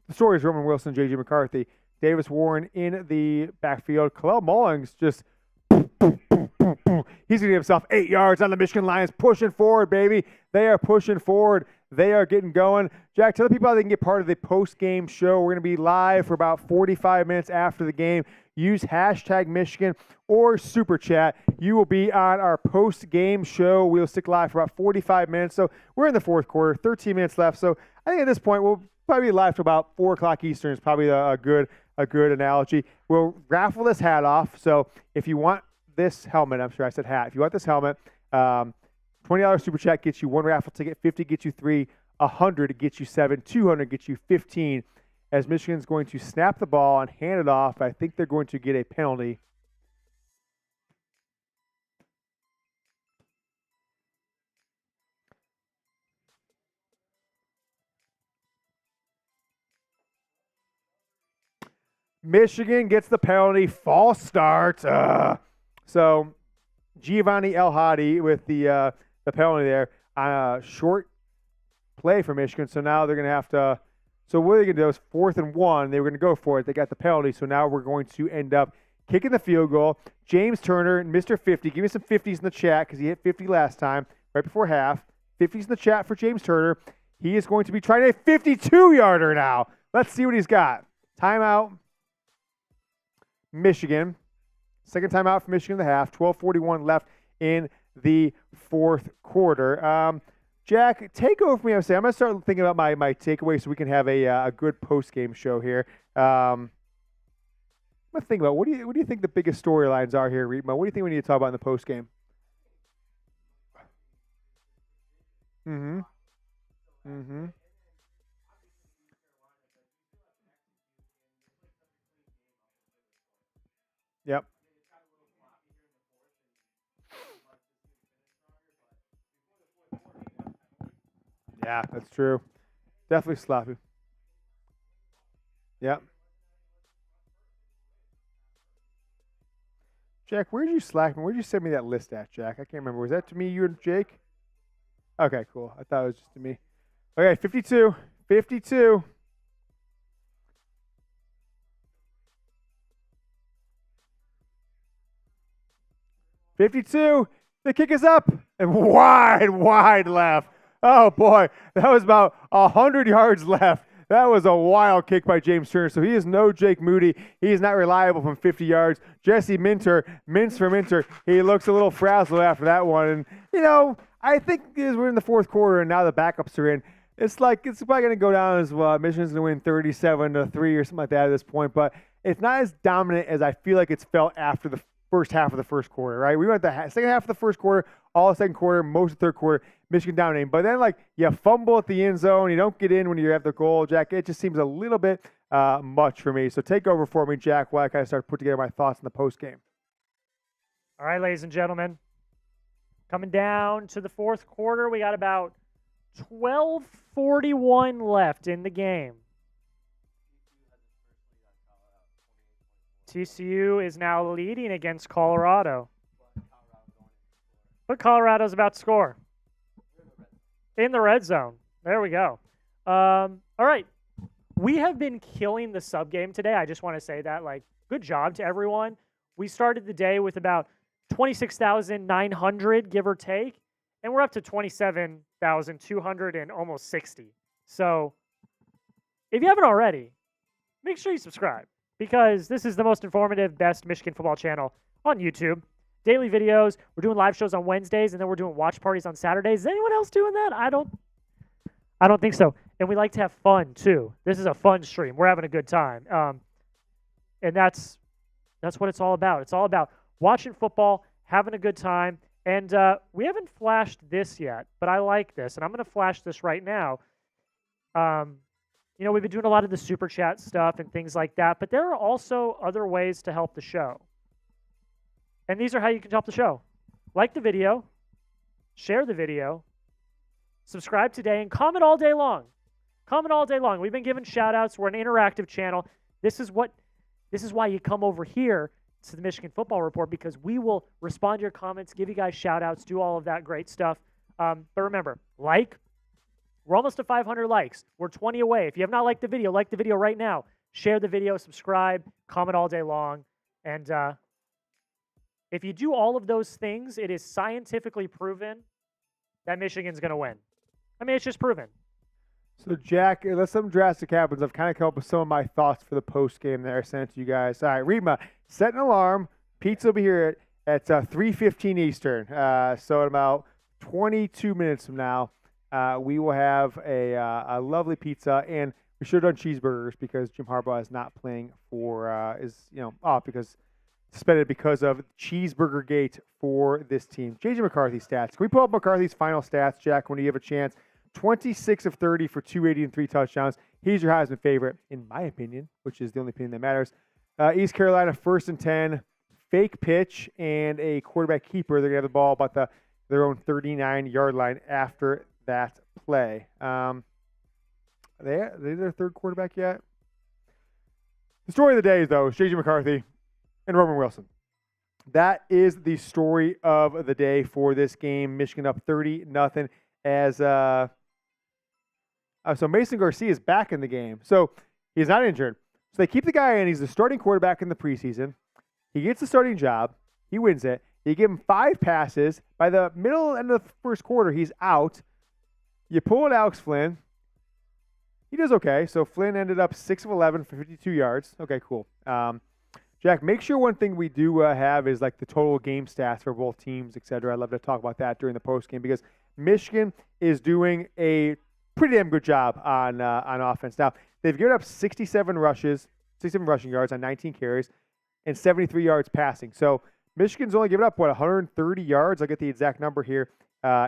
The story is Roman Wilson, JJ McCarthy. Davis Warren in the backfield. Kalel Mullings just he's going to give himself 8 yards on the Michigan Lions. Pushing forward, baby. They are pushing forward. They are getting going. Jack, tell the people how they can get part of the post-game show. We're going to be live for about 45 minutes after the game. Use hashtag Michigan or Super Chat. You will be on our post-game show. We'll stick live for about 45 minutes. So we're in the fourth quarter, 13 minutes left. So I think at this point we'll probably be live to about 4 o'clock Eastern is probably a good analogy. We'll raffle this hat off. So if you want this helmet, I'm sure I said hat. If you want this helmet, $20 Super Chat gets you 1 raffle ticket, 50 gets you 3, 100 gets you 7, 200 gets you 15. As Michigan's going to snap the ball and hand it off, I think they're going to get a penalty. Michigan gets the penalty. False start. So Giovanni El Hadi with the penalty there on a short play for Michigan. So now they're going to have to. So what they're going to do is 4th and 1. They were going to go for it. They got the penalty. So now we're going to end up kicking the field goal. James Turner, Mr. 50. Give me some 50s in the chat because he hit 50 last time, right before half. 50s in the chat for James Turner. He is going to be trying a 52-yarder now. Let's see what he's got. Timeout. Michigan. Second timeout for Michigan in the half. 12:41 left in the fourth quarter. Jack, take over for me. I'm going to start thinking about my takeaway so we can have a good post-game show here. I'm going to think about what do you think the biggest storylines are here, Reetma? What do you think we need to talk about in the post-game? Yep. Yeah, that's true. Definitely sloppy. Yep. Jack, where'd you slack me? Where'd you send me that list at, Jack? I can't remember. Was that to me, you and Jake? Okay, cool. I thought it was just to me. Okay, 52. 52. The kick is up and wide left. Oh, boy. That was about 100 yards left. That was a wild kick by James Turner. So he is no Jake Moody. He is not reliable from 50 yards. Jesse Minter, he looks a little frazzled after that one. And, I think as we're in the fourth quarter and now the backups are in, it's probably going to go down as well. Michigan's going to win 37-3 or something like that at this point. But it's not as dominant as I feel like it's felt after the first half of the first quarter, right? We went the second half of the first quarter, all the second quarter, most of the third quarter, Michigan dominating. But then, you fumble at the end zone, you don't get in when you have the goal, Jack. It just seems a little bit much for me. So take over for me, Jack, while I kind of start to put together my thoughts in the post game. All right, ladies and gentlemen, coming down to the fourth quarter, we got about 12:41 left in the game. TCU is now leading against Colorado. But Colorado's about to score. In the red zone. There we go. All right. We have been killing the sub game today. I just want to say that. Good job to everyone. We started the day with about 26,900, give or take. And we're up to 27,200 and almost 60. So if you haven't already, make sure you subscribe. Because this is the most informative, best Michigan football channel on YouTube. Daily videos. We're doing live shows on Wednesdays, and then we're doing watch parties on Saturdays. Is anyone else doing that? I don't think so. And we like to have fun too. This is a fun stream. We're having a good time, and that's what it's all about. It's all about watching football, having a good time. And we haven't flashed this yet, but I like this, and I'm going to flash this right now. We've been doing a lot of the super chat stuff and things like that, but there are also other ways to help the show. And these are how you can help the show. Like the video, share the video, subscribe today, and comment all day long. Comment all day long. We've been giving shout-outs. We're an interactive channel. This is why you come over here to the Michigan Football Report, because we will respond to your comments, give you guys shout-outs, do all of that great stuff. But remember, we're almost to 500 likes. We're 20 away. If you have not liked the video right now. Share the video, subscribe, comment all day long. And if you do all of those things, it is scientifically proven that Michigan's going to win. I mean, it's just proven. So, Jack, unless something drastic happens, I've kind of come up with some of my thoughts for the post game that I sent to you guys. All right, Rima, set an alarm. Pizza will be here at 3:15 Eastern. So in about 22 minutes from now, we will have a lovely pizza, and we should have done cheeseburgers because Jim Harbaugh is not playing off because suspended because of cheeseburger gate for this team. JJ McCarthy stats. Can we pull up McCarthy's final stats, Jack, when you have a chance? 26 of 30 for 280 and 3 touchdowns. He's your Heisman favorite, in my opinion, which is the only opinion that matters. East Carolina, 1st and 10, fake pitch, and a quarterback keeper. They're going to have the ball about their own 39-yard line after that play. Are they their third quarterback yet? The story of the day, though, is J.J. McCarthy and Roman Wilson. That is the story of the day for this game. Michigan up 30-0 as so Mason Garcia is back in the game. So he's not injured. So they keep the guy in. He's the starting quarterback in the preseason. He gets the starting job. He wins it. You give him 5 passes. By the middle end of the first quarter, he's out. You pull in Alex Flynn. He does okay. So Flynn ended up 6 of 11 for 52 yards. Okay, cool. Jack, make sure one thing we do have is like the total game stats for both teams, etc. I'd love to talk about that during the postgame because Michigan is doing a pretty damn good job on offense. Now, they've given up 67 rushing yards on 19 carries, and 73 yards passing. So Michigan's only given up, 130 yards? I'll get the exact number here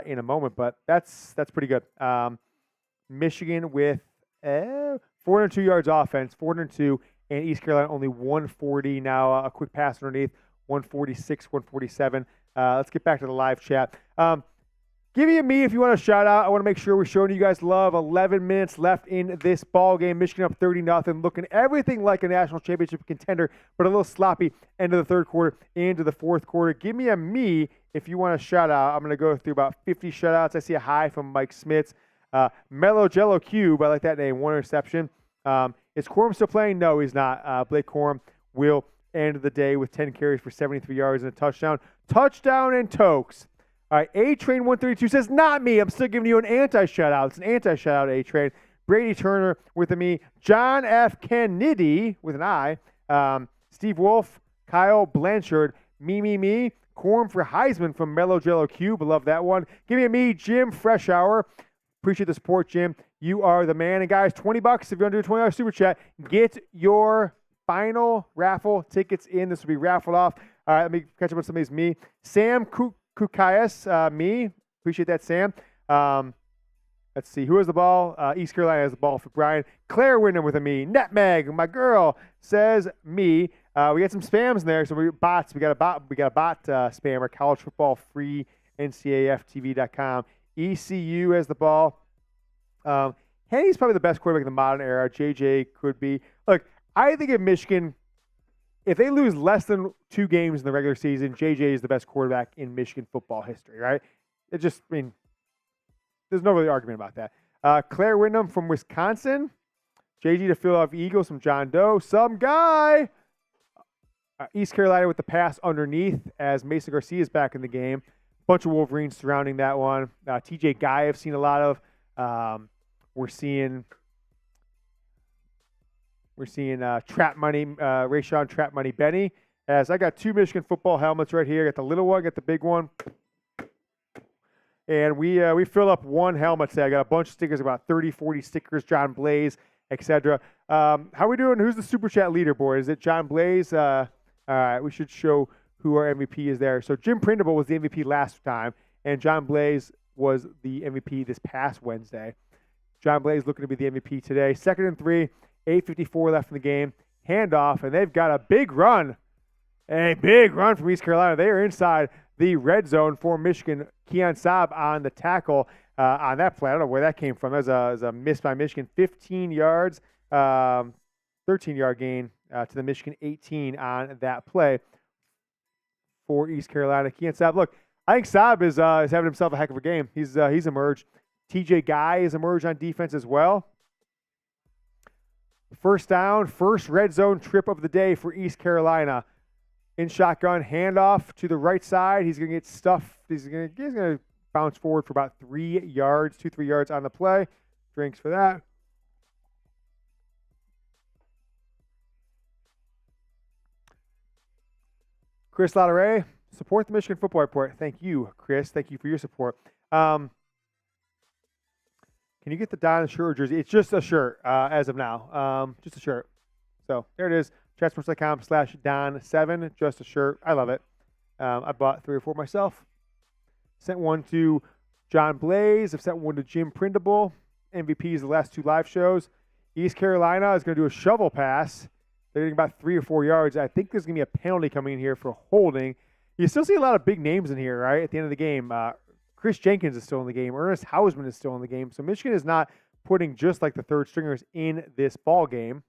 in a moment, but that's pretty good. Michigan with 402 yards offense, 402, and East Carolina only 140. Now a quick pass underneath, 146, 147. Let's get back to the live chat. Give me if you want a shout out. I want to make sure we're showing you guys love. 11 minutes left in this ball game. Michigan up 30-0, looking everything like a national championship contender, but a little sloppy end of the third quarter into the fourth quarter. Give me if you want a shout out. I'm going to go through about 50 shout outs. I see a hi from Mike Smits. Mellow Jello Cube, I like that name. 1 interception. Is Corum still playing? No, he's not. Blake Corum will end the day with 10 carries for 73 yards and a touchdown. Touchdown and Tokes. All right, A-Train 132 says, not me. I'm still giving you an anti-shout-out. It's an anti-shout-out, A-Train. Brady Turner with a me, John F. Kennedy with an I, Steve Wolf, Kyle Blanchard, me, Corum for Heisman from Mellow Jello Cube. Love that one. Give me a me, Jim Freshour. Appreciate the support, Jim. You are the man. And guys, $20 if you want to do a $20 super chat. Get your final raffle tickets in. This will be raffled off. All right, let me catch up with some of these. Me, Sam Kukayas, me. Appreciate that, Sam. Let's see. Who has the ball? East Carolina has the ball for Brian. Claire Wyndham with a me. Nutmeg, my girl, says me. We got some spams in there. So we got a bot spammer. College football free. NCAFTV.com. ECU has the ball. Henny's probably the best quarterback in the modern era. JJ could be. Look, I think if Michigan, if they lose less than 2 games in the regular season, JJ is the best quarterback in Michigan football history, right? It just, I mean, there's no really argument about that. Claire Wyndham from Wisconsin. JG to Philadelphia Eagles from John Doe. Some guy. East Carolina with the pass underneath as Mason Garcia is back in the game. Bunch of Wolverines surrounding that one. TJ Guy I've seen a lot of. We're seeing Trap Money, Rayshawn Trap Money Benny. As I got 2 Michigan football helmets right here. I got the little one, got the big one. And we filled up one helmet today. I got a bunch of stickers, about 30, 40 stickers, John Blaze, etc. How we doing? Who's the Super Chat leaderboard? Is it John Blaze? All right, we should show who our MVP is there. So Jim Prindable was the MVP last time, and John Blaze was the MVP this past Wednesday. John Blaze looking to be the MVP today. 2nd and 3, 8:54 left in the game. Handoff, and they've got a big run. A big run from East Carolina. They are inside the red zone for Michigan. Keon Saab on the tackle on that play. I don't know where that came from. That was a miss by Michigan. 15 yards, 13-yard gain to the Michigan 18 on that play for East Carolina. Keon Saab, look, I think Saab is having himself a heck of a game. He's emerged. TJ Guy has emerged on defense as well. First down, first red zone trip of the day for East Carolina. In shotgun, handoff to the right side. He's going to get stuffed. He's going to bounce forward for about 3 yards, 2-3 yards on the play. Drinks for that. Chris Lautaret, support the Michigan Football Report. Thank you, Chris. Thank you for your support. Can you get the Don shirt jersey? It's just a shirt as of now. Just a shirt. So there it is. chatsports.com/Don7. Just a shirt. I love it. I bought 3 or 4 myself. Sent one to John Blaze. I've sent one to Jim Prindable. MVPs the last 2 live shows. East Carolina is going to do a shovel pass. They're getting about 3 or 4 yards. I think there's going to be a penalty coming in here for holding. You still see a lot of big names in here, right? At the end of the game. Kris Jenkins is still in the game. Ernest Hausman is still in the game. So Michigan is not putting just like the third stringers in this ball game.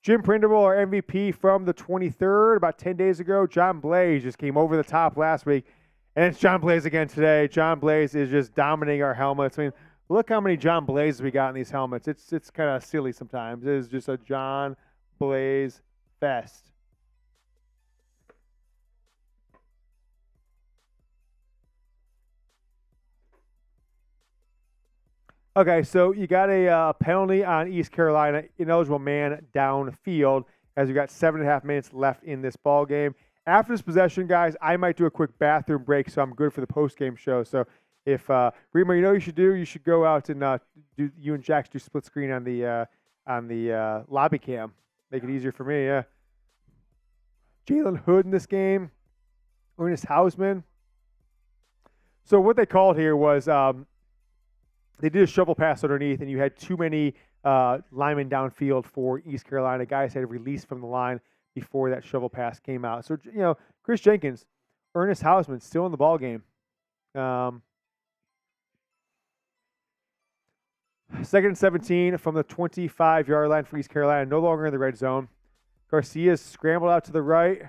Jim Prindable, our MVP from the 23rd, about 10 days ago. John Blaze just came over the top last week. And it's John Blaze again today. John Blaze is just dominating our helmets. I mean, look how many John Blazes we got in these helmets. It's kind of silly sometimes. It is just a John Blaze fest. Okay, so you got a penalty on East Carolina, ineligible man downfield, as we got 7.5 minutes left in this ball game. After this possession, guys, I might do a quick bathroom break, so I'm good for the post-game show. So if Rima, you know what you should do? You should go out and do you and Jax do split screen on the lobby cam. Make it easier for me. Yeah. Jalen Hood in this game. Ernest Hausman. So what they called here was. They did a shovel pass underneath, and you had too many linemen downfield for East Carolina. Guys had released from the line before that shovel pass came out. So, you know, Kris Jenkins, Ernest Hausman still in the ball game. 2nd and 17 from the 25-yard line for East Carolina. No longer in the red zone. Garcia's scrambled out to the right.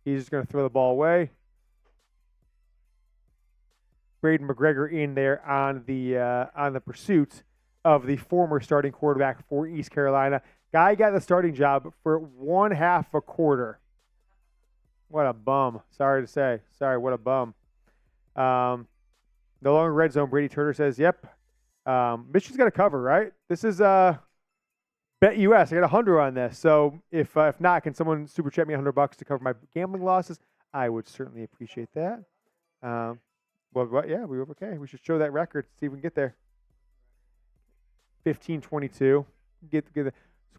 He's just going to throw the ball away. Braden McGregor in there on the pursuit of the former starting quarterback for East Carolina. Guy got the starting job for 1/2 a quarter. What a bum. Sorry to say. Sorry, what a bum. No longer red zone. Brady Turner says, yep. Michigan's got to cover, right? This is Bet US. I got 100 on this. So if not, can someone super chat me $100 to cover my gambling losses? I would certainly appreciate that. Yeah, we were okay. We should show that record, see if we can get there. 15-22. Get the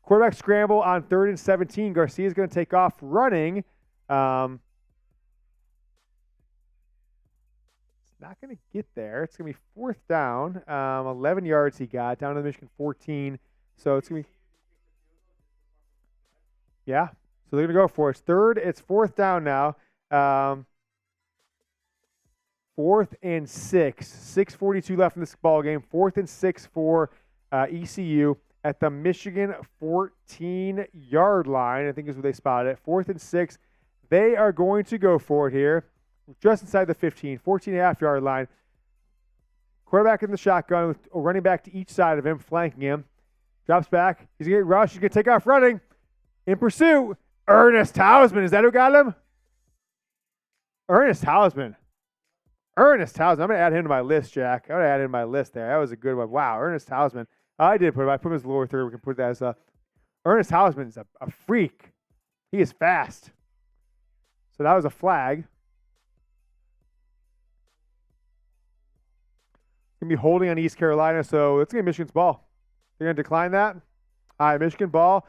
quarterback scramble on 3rd and 17. Garcia's going to take off running. It's not going to get there. It's going to be 4th down. 11 yards he got, down to the Michigan 14. So it's going to be... Yeah, so they're going to go for it. It's 4th down now. 4th and 6. 6:42 left in this ball game. 4th and 6 for ECU at the Michigan 14-yard line. I think is where they spotted it. 4th and 6. They are going to go for it here, just inside the 15, 14.5-yard line. Quarterback in the shotgun with a running back to each side of him, flanking him. Drops back. He's going to get rushed. He's going to take off running. In pursuit, Ernest Hausman. Is that who got him? Ernest Hausman. I'm going to add him to my list, Jack. I'm going to add him to my list there. That was a good one. Wow, Ernest Hausman. I did put him. I put him as lower third. We can put that as Ernest Hausman is a freak. He is fast. So that was a flag. Going to be holding on East Carolina, so it's going to be Michigan's ball. They're going to decline that. All right, Michigan ball.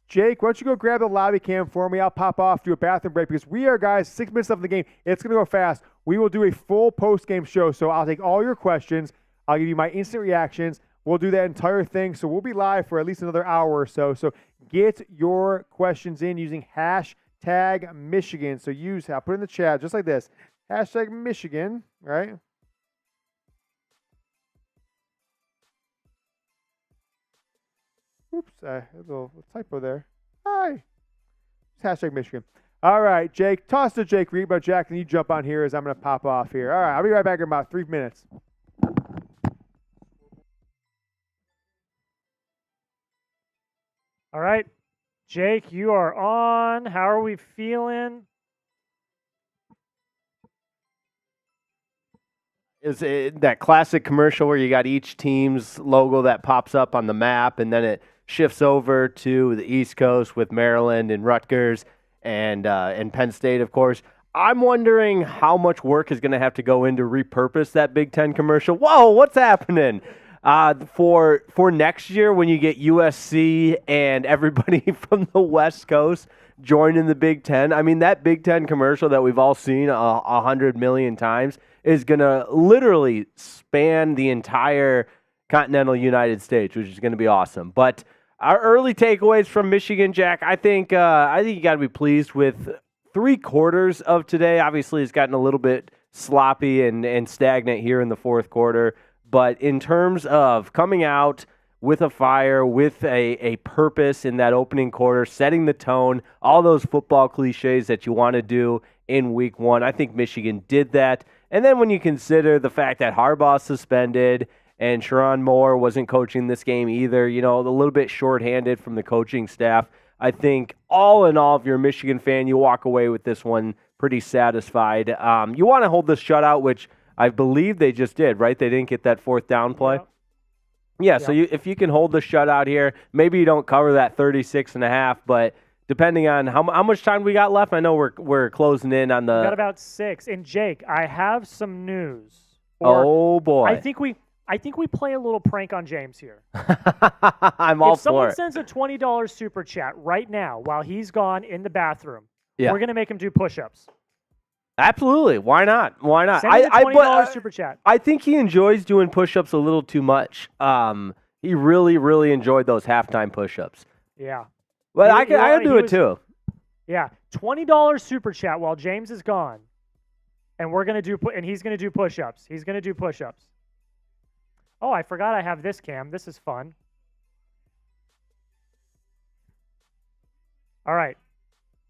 Jake, why don't you go grab the lobby cam for me? I'll pop off, do a bathroom break, because we are, guys, 6 minutes left in the game. It's going to go fast. We will do a full post-game show, so I'll take all your questions. I'll give you my instant reactions. We'll do that entire thing, so we'll be live for at least another hour or so. So get your questions in using hashtag Michigan. So I'll put it in the chat just like this, hashtag Michigan, right? Oops, a little typo there. Hi. It's hashtag Michigan. All right, Jake. Toss to Jake Reed, but Jack, and you jump on here as I'm going to pop off here. All right, I'll be right back in about 3 minutes. All right, Jake, you are on. How are we feeling? Is it that classic commercial where you got each team's logo that pops up on the map, and then it shifts over to the East Coast with Maryland and Rutgers and Penn State, of course. I'm wondering how much work is going to have to go in to repurpose that Big Ten commercial. Whoa, what's happening? For next year when you get USC and everybody from the West Coast joining the Big Ten, I mean, that Big Ten commercial that we've all seen 100 million times is going to literally span the entire continental United States, which is going to be awesome. But our early takeaways from Michigan, Jack, I think you got to be pleased with 3/4 of today. Obviously, it's gotten a little bit sloppy and stagnant here in the fourth quarter. But in terms of coming out with a fire, with a purpose in that opening quarter, setting the tone, all those football cliches that you want to do in week one, I think Michigan did that. And then when you consider the fact that Harbaugh suspended and Sharon Moore wasn't coaching this game either, a little bit shorthanded from the coaching staff, I think all in all, if you're a Michigan fan, you walk away with this one pretty satisfied. You want to hold this shutout, which I believe they just did, right? They didn't get that 4th down play. Yeah, so if you can hold the shutout here, maybe you don't cover that 36.5, but depending on how much time we got left, I know we're closing in on the... We got about 6. And Jake, I have some news. Oh, boy. I think we play a little prank on James here. I'm all for it. If someone sends a $20 super chat right now while he's gone in the bathroom, we're going to make him do push-ups. Absolutely. Why not? Send me the $20 super chat. I think he enjoys doing push-ups a little too much. He really, really enjoyed those halftime push-ups. Yeah. But I can do it too. Yeah. $20 super chat while James is gone. And he's going to do push-ups. He's going to do push-ups. Oh, I forgot I have this cam. This is fun. All right.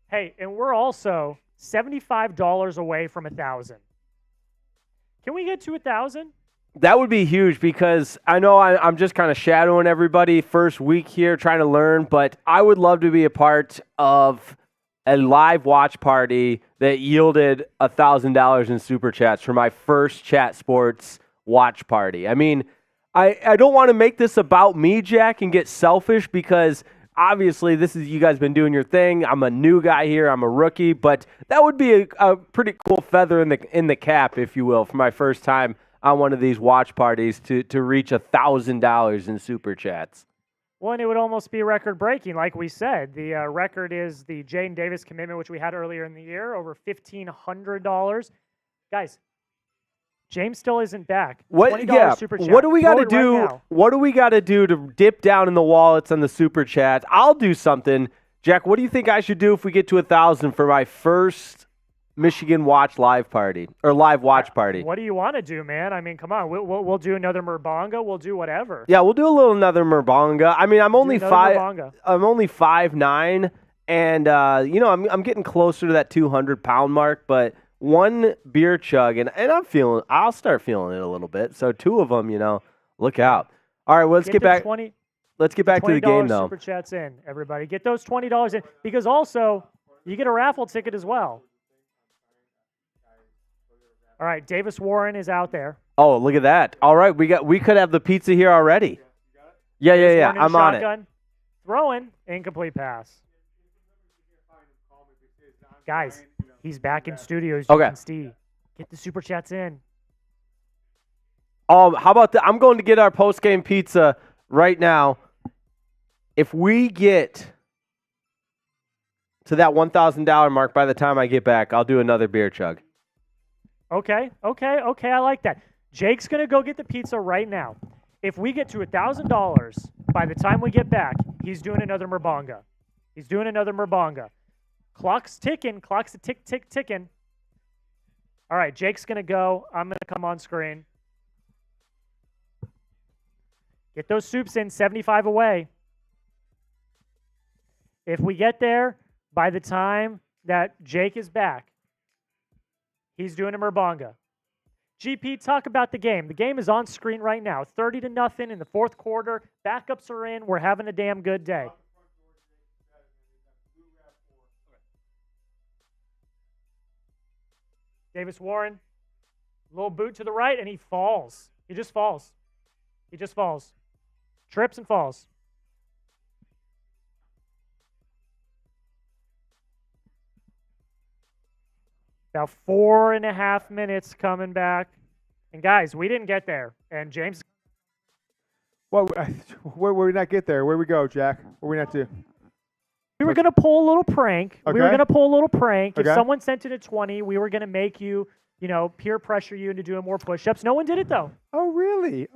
Hey, and we're also $75 away from 1,000. Can we get to 1,000? That would be huge because I know I'm just kind of shadowing everybody first week here, trying to learn, but I would love to be a part of a live watch party that yielded $1,000 in super chats for my first Chat Sports watch party. I mean, I don't want to make this about me, Jack, and get selfish because obviously this is you guys been doing your thing. I'm a new guy here. I'm a rookie, but that would be a pretty cool feather in the cap, if you will, for my first time on one of these watch parties to reach $1,000 in super chats. Well, and it would almost be record-breaking, like we said. The record is the Jaden Davis commitment, which we had earlier in the year, over $1,500. Guys, James still isn't back. $20 super chat. What do we got to do? Right now. What do we got to do to dip down in the wallets on the super chat? I'll do something. Jack, what do you think I should do if we get to 1,000 for my first Michigan watch live party or live watch party? What do you want to do, man? I mean, come on. We'll do another Murbanga. We'll do whatever. Yeah, we'll do another Murbanga. I mean, I'm only 5'9", and I'm getting closer to that 200-pound mark, but one beer chug, and I'll start feeling it a little bit. So two of them, look out. All right, well, let's get back. Let's get back to the game, though. Super chats in, everybody. Get those $20 in, because also you get a raffle ticket as well. All right, Davis Warren is out there. Oh, look at that. All right, we could have the pizza here already. Yeah. I'm on it. Throwing, incomplete pass. Guys, he's back in studios. You can see. Get the super chats in. How about that? I'm going to get our post-game pizza right now. If we get to that $1,000 mark by the time I get back, I'll do another beer chug. Okay, I like that. Jake's going to go get the pizza right now. If we get to $1,000 by the time we get back, he's doing another Murbanga. Clock's ticking. Clock's ticking. All right, Jake's going to go. I'm going to come on screen. Get those soups in, 75 away. If we get there by the time that Jake is back, he's doing a Murbanga. GP, talk about the game. The game is on screen right now. 30-0 in the fourth quarter. Backups are in. We're having a damn good day. Davis Warren, little boot to the right, and he falls. He just falls. Trips and falls. About 4.5 minutes coming back. And guys, we didn't get there. And James. Well, where we not get there? Where we go, Jack? Where we not do? We were going to pull a little prank. Okay. If someone sent in a 20, we were going to make you, peer pressure you into doing more push-ups. No one did it, though. Oh, really?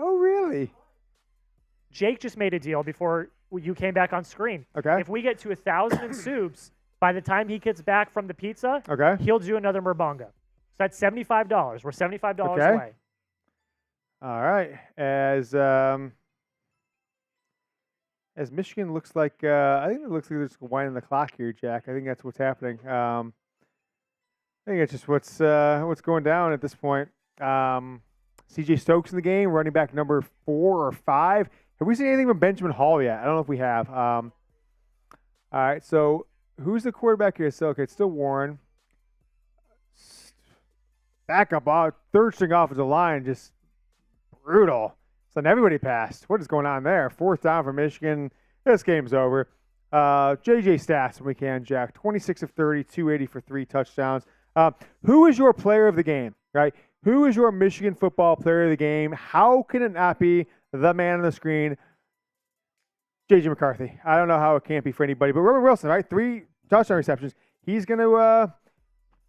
Jake just made a deal before you came back on screen. Okay. If we get to 1,000 in soups, by the time he gets back from the pizza, he'll do another Murbanga. So that's $75. We're $75 away. All right. As Michigan looks like, I think it looks like they're just winding the clock here, Jack. I think that's what's happening. I think it's just what's going down at this point. CJ Stokes in the game, running back number 4 or 5. Have we seen anything from Benjamin Hall yet? I don't know if we have. All right, so who's the quarterback here? So, okay, it's still Warren. Backup, third string offensive line, just brutal. So everybody passed. What is going on there? 4th down for Michigan. This game's over. JJ stats when we can, Jack. 26 of 30, 280 for 3 touchdowns. Who is your player of the game, right? Who is your Michigan football player of the game? How can it not be the man on the screen, JJ McCarthy? I don't know how it can't be for anybody. But Robert Wilson, right? 3 touchdown receptions. He's going to,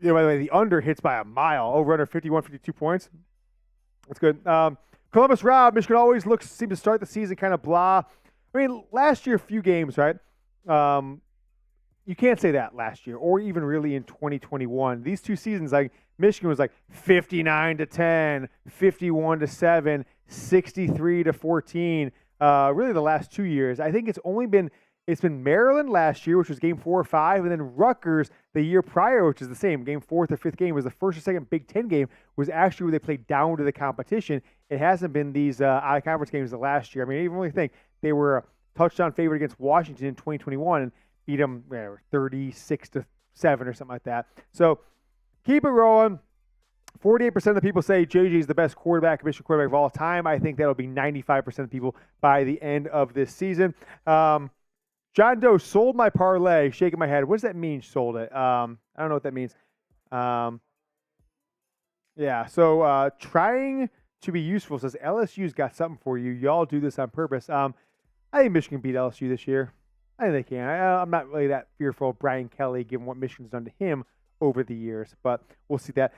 by the way, the under hits by a mile. Over under 51, 52 points. That's good. Columbus Rob, Michigan always seems to start the season kind of blah. I mean, last year, a few games, right? You can't say that last year, or even really in 2021. These 2 seasons, like Michigan was like 59-10, 51-7, 63-14. Really, the last 2 years, I think it's been Maryland last year, which was game 4 or 5, and then Rutgers the year prior, which is the same. Game 4th or 5th game was the first or second Big Ten game, was actually where they played down to the competition. It hasn't been these out-of-conference games the last year. I mean, even when you think they were a touchdown favorite against Washington in 2021 and beat them 36-7 7 or something like that. So keep it rolling. 48% of the people say JJ is the best Michigan quarterback of all time. I think that'll be 95% of the people by the end of this season. John Doe sold my parlay, shaking my head. What does that mean, sold it? I don't know what that means. Yeah, so trying to be useful says LSU's got something for you. Y'all do this on purpose. I think Michigan beat LSU this year. I think they can. I'm not really that fearful of Brian Kelly, given what Michigan's done to him over the years, but we'll see that.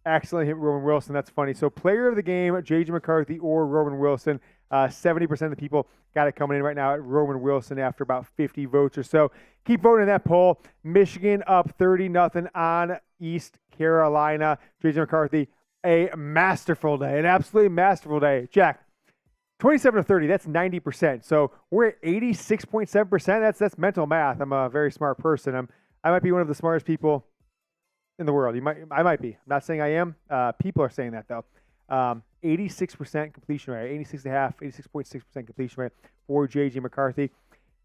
Accidentally hit Roman Wilson. That's funny. So player of the game, JJ McCarthy or Roman Wilson. 70% of the people got it coming in right now at Roman Wilson after about 50 votes or so. Keep voting in that poll. Michigan up 30-0 on East Carolina. JJ McCarthy, a masterful day, an absolutely masterful day. Jack, 27-30, that's 90%. So we're at 86.7%. That's mental math. I'm a very smart person. I might be one of the smartest people in the world. I might be. I'm not saying I am. People are saying that though. 86% completion rate, 86.6% completion rate for JJ McCarthy.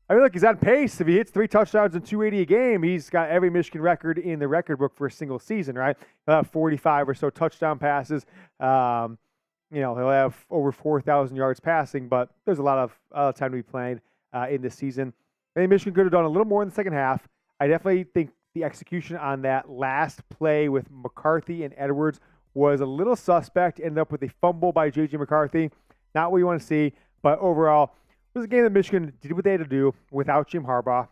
I mean, look, he's on pace. If he hits 3 touchdowns and 280 a game, he's got every Michigan record in the record book for a single season, right? He'll have 45 or so touchdown passes. He'll have over 4,000 yards passing, but there's a lot of time to be playing in this season. I think Michigan could have done a little more in the second half. I definitely think the execution on that last play with McCarthy and Edwards was a little suspect. Ended up with a fumble by JJ McCarthy. Not what you want to see, but overall, it was a game that Michigan did what they had to do without Jim Harbaugh,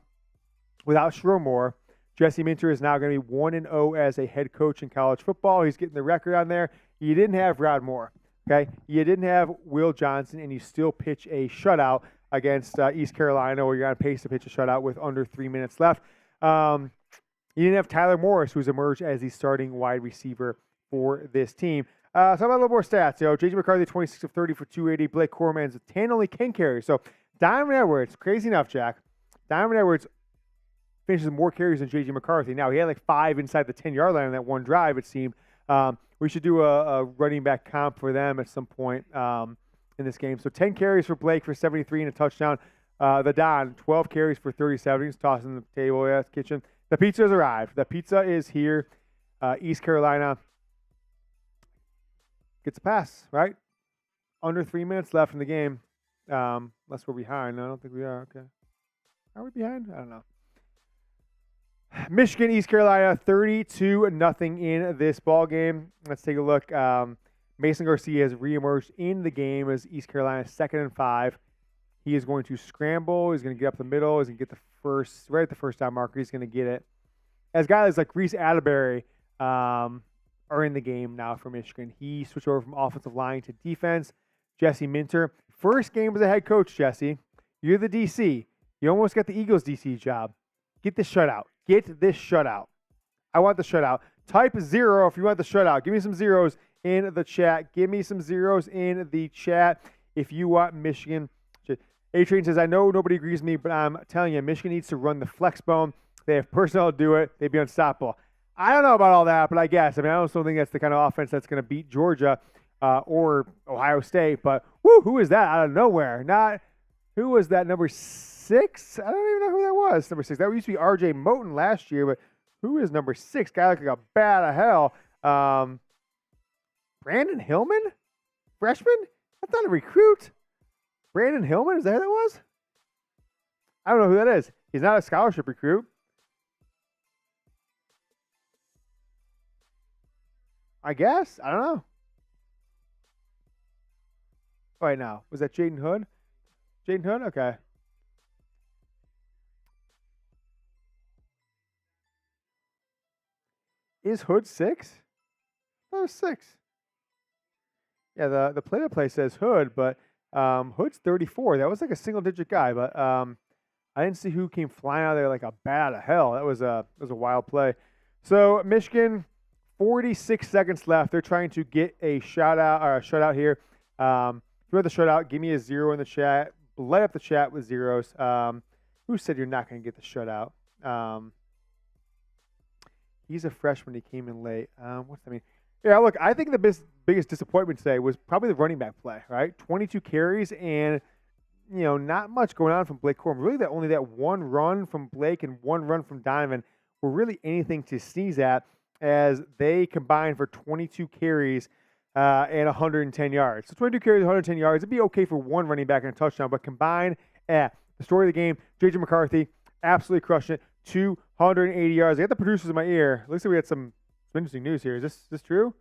without Sherrone Moore. Jesse Minter is now going to be 1-0 as a head coach in college football. He's getting the record on there. You didn't have Rod Moore, okay? You didn't have Will Johnson, and you still pitch a shutout against East Carolina, where you're on pace to pitch a shutout with under 3 minutes left. You didn't have Tyler Morris, who's emerged as the starting wide receiver for this team. So how about a little more stats? JJ McCarthy, 26 of 30 for 280. Blake Corum ends with 10, only 10 carries. So Donovan Edwards, crazy enough, Jack. Donovan Edwards finishes more carries than JJ McCarthy. Now, he had like 5 inside the 10-yard line on that one drive, it seemed. We should do a running back comp for them at some point in this game. So 10 carries for Blake for 73 and a touchdown. The Don, 12 carries for 37. He's tossing the table, yeah, kitchen. The pizza's arrived. The pizza is here. East Carolina gets a pass, right? Under 3 minutes left in the game. Unless we're behind. I don't think we are. Okay. Are we behind? I don't know. Michigan, East Carolina, 32-0 in this ball game. Let's take a look. Mason Garcia has reemerged in the game as East Carolina's 2nd and 5. He is going to scramble. He's going to get up the middle. He's going to get the first, right at the first down marker. He's going to get it. As guys like Reese Atterbury are in the game now for Michigan. He switched over from offensive line to defense. Jesse Minter, first game as a head coach, Jesse. You're the DC. You almost got the Eagles DC job. Get this shutout. Get this shutout. I want the shutout. Type 0 if you want the shutout. Give me some zeros in the chat. Give me some zeros in the chat if you want Michigan. A-Train says, I know nobody agrees with me, but I'm telling you, Michigan needs to run the flex bone. They have personnel to do it. They'd be unstoppable. I don't know about all that, but I guess. I mean, I also think that's the kind of offense that's going to beat Georgia or Ohio State. But, who is that out of nowhere? Who was that, number 6? I don't even know who that was, number 6. That used to be R.J. Moten last year, but who is number 6? Guy like a bat of hell. Brandon Hillman? Freshman? That's not a recruit. Brandon Hillman? Is that who that was? I don't know who that is. He's not a scholarship recruit. I guess. I don't know. Right now. Was that Jaden Hood? Jaden Hood? Okay. Is Hood 6? Oh, 6. Yeah, the play-to-play says Hood, but Hood's 34. That was like a single-digit guy, but I didn't see who came flying out of there like a bat of hell. That was a wild play. So Michigan, 46 seconds left. They're trying to get a shutout here. If you want the shutout, give me a 0 in the chat. Light up the chat with zeros. Who said you're not going to get the shutout? He's a freshman. He came in late. What's that mean? Yeah, look, I think the biggest disappointment today was probably the running back play, right? 22 carries and not much going on from Blake Corum. Really, only that one run from Blake and one run from Donovan were really anything to sneeze at, as they combined for 22 carries and 110 yards. So 22 carries, 110 yards. It'd be okay for one running back and a touchdown, but combined, the story of the game, JJ McCarthy absolutely crushed it. 280 yards. I got the producers in my ear. Looks like we had some interesting news here. Is this true?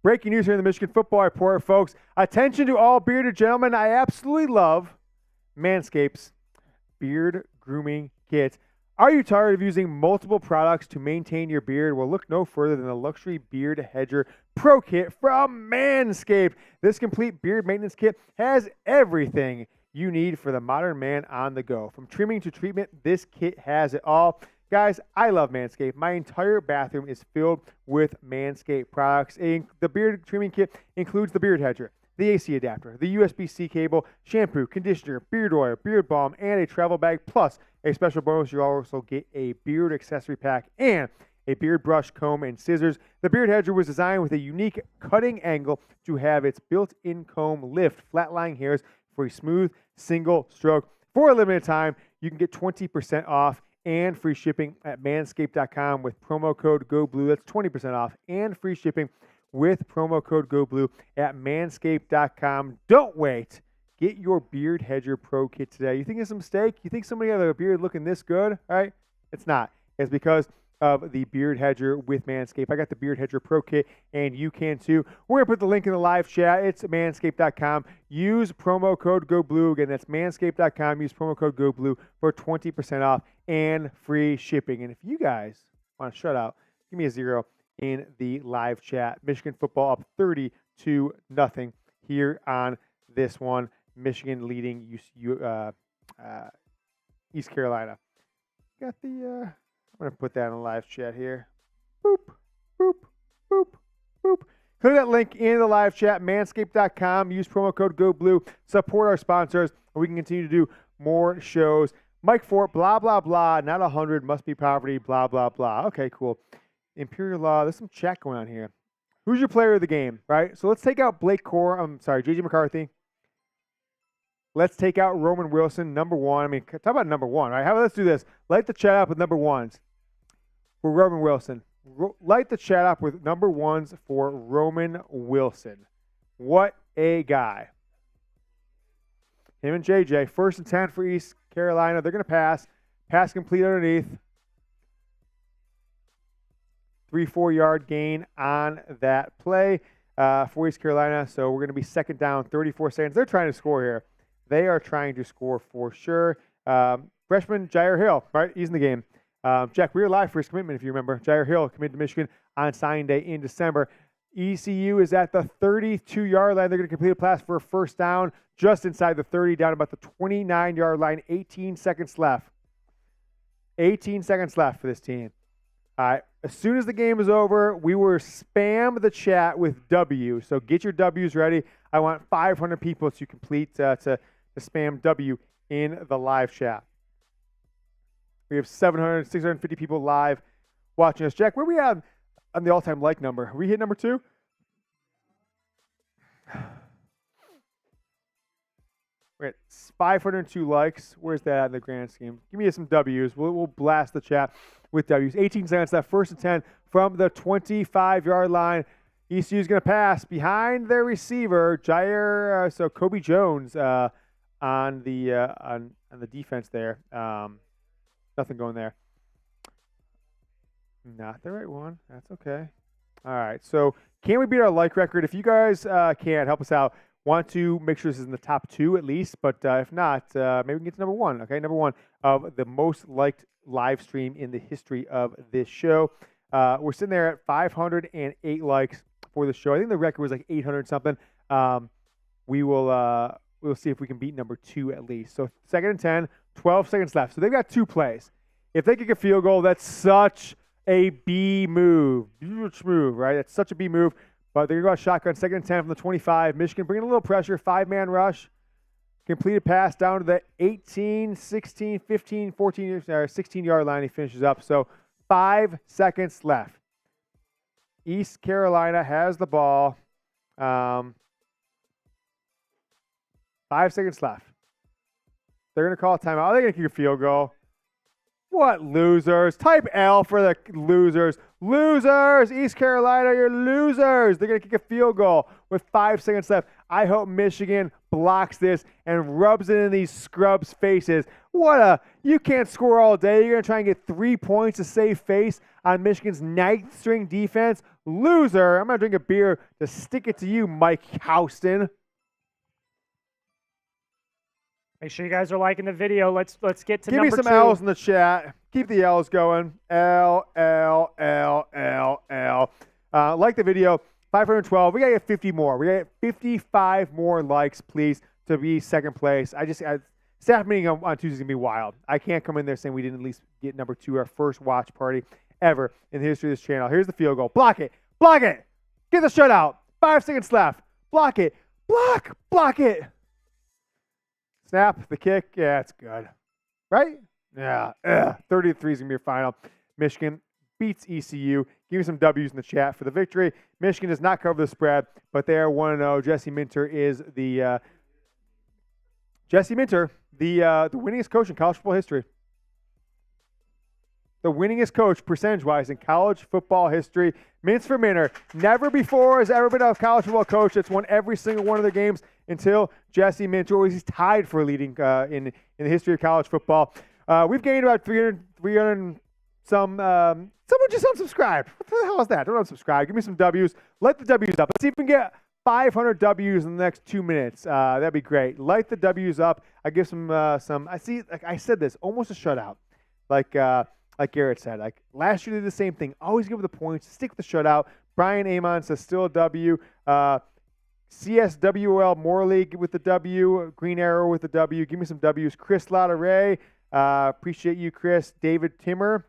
Breaking news here in the Michigan Football Report, folks. Attention to all bearded gentlemen. I absolutely love Manscaped's beard grooming kit. Are you tired of using multiple products to maintain your beard? Well, look no further than the Luxury Beard Hedger Pro Kit from Manscaped. This complete beard maintenance kit has everything you need for the modern man on the go. From trimming to treatment, this kit has it all. Guys, I love Manscaped. My entire bathroom is filled with Manscaped products. The beard trimming kit includes the beard hedger, the AC adapter, the USB-C cable, shampoo, conditioner, beard oil, beard balm, and a travel bag. Plus, a special bonus, you'll also get a beard accessory pack and a beard brush, comb, and scissors. The beard hedger was designed with a unique cutting angle to have its built-in comb lift flat-lying hairs for a smooth single stroke. For a limited time, you can get 20% off and free shipping at manscaped.com with promo code GOBLUE. That's 20% off and free shipping with promo code GOBLUE at manscaped.com. Don't wait. Get your Beard Hedger Pro Kit today. You think it's a mistake? You think somebody has a beard looking this good? All right. It's not. It's because of the Beard Hedger with Manscaped. I got the Beard Hedger Pro Kit, and you can too. We're going to put the link in the live chat. It's manscaped.com. Use promo code GOBLUE. Again, that's manscaped.com. Use promo code GOBLUE for 20% off and free shipping. And if you guys want to shut out, give me a 0 in the live chat. Michigan football up 30-0 here on this one. Michigan leading East Carolina. Got the... I'm going to put that in the live chat here. Boop, boop, boop, boop. Click that link in the live chat, manscaped.com. Use promo code GOBLUE. Support our sponsors, and we can continue to do more shows. Mike Fort, blah, blah, blah. Not 100, must be poverty, blah, blah, blah. Okay, cool. Imperial Law, there's some chat going on here. Who's your player of the game, right? So let's take out JJ McCarthy. Let's take out Roman Wilson, number one. I mean, talk about number one, right? Let's do this. Light the chat up with number ones for Roman Wilson. Light the chat up with number ones for Roman Wilson. What a guy. Him and JJ, 1st and 10 for East Carolina. They're going to pass. Pass complete underneath. 3-4 yard gain on that play for East Carolina. So we're going to be 2nd down, 34 seconds. They're trying to score here. They are trying to score for sure. Freshman Jair Hill, right? He's in the game. Jack, we were live for his commitment, if you remember. Jair Hill committed to Michigan on signing day in December. ECU is at the 32-yard line. They're going to complete a pass for a 1st down just inside the 30, down about the 29-yard line. 18 seconds left. 18 seconds left for this team. All right. As soon as the game is over, we will spam the chat with W. So get your W's ready. I want 500 people to complete to spam W in the live chat. We have 700, 650 people live watching us. Jack, where are we at on the all-time like number? Are we hit number 2? We're at 502 likes. Where's that in the grand scheme? Give me some W's. We'll blast the chat with W's. 18 seconds left. 1st and 10 from the 25-yard line. ECU is going to pass behind their receiver, Jair. So Kobe Jones on the defense there. Nothing going there. Not the right one. That's okay. All right. So can we beat our like record? If you guys can help us out, want to make sure this is in the top 2 at least. But if not, maybe we can get to number 1. Okay, number 1 of the most liked live stream in the history of this show. We're sitting there at 508 likes for the show. I think the record was like 800 something. We'll see if we can beat number 2 at least. So 2nd and 10, 12 seconds left. So they've got 2 plays. If they kick a field goal, that's such a B move. Huge move, right? That's such a B move. But they're going to go out shotgun, 2nd and 10 from the 25. Michigan bringing a little pressure, 5-man rush. Completed pass down to the 18, 16, 15, 14, 16-yard line. He finishes up. So 5 seconds left. East Carolina has the ball. 5 seconds left. They're going to call a timeout. They're going to kick a field goal. What losers? Type L for the losers. Losers! East Carolina, you're losers. They're going to kick a field goal with 5 seconds left. I hope Michigan blocks this and rubs it in these scrubs' faces. You can't score all day. You're going to try and get 3 points to save face on Michigan's ninth string defense. Loser. I'm going to drink a beer to stick it to you, Mike Houston. Make sure you guys are liking the video. Let's get to Give number 2. me some L's in the chat. Keep the L's going. L, L, L, L, L. Like the video. 512. We got to get 50 more. We got to get 55 more likes, please, to be second place. Staff meeting on Tuesday is going to be wild. I can't come in there saying we didn't at least get number 2, our first watch party ever in the history of this channel. Here's the field goal. Block it. Block it. Get the shutout. 5 seconds left. Block it. Block it. Snap, the kick. Yeah, it's good. Right? Yeah. 30-3 is going to be your final. Michigan beats ECU. Give me some W's in the chat for the victory. Michigan does not cover the spread, but they are 1-0. Jesse Minter is the winningest coach in college football history. The winningest coach percentage-wise in college football history. Mintz for Minter. Never before has ever been a college football coach that's won every single one of their games until Jesse Minter. He's tied for leading in the history of college football. We've gained about 300 some. Someone just unsubscribed. What the hell is that? Don't unsubscribe. Give me some W's. Light the W's up. Let's see if we can get 500 W's in the next 2 minutes. That'd be great. Light the W's up. I give some. I see. Like I said, this almost a shutout. Like Garrett said. Like last year, they did the same thing. Always give the points. Stick with the shutout. Brian Amon says still a W. CSWL Morley with the W. Green Arrow with the W. Give me some W's. Chris Lautaret. Appreciate you, Chris. David Timmer.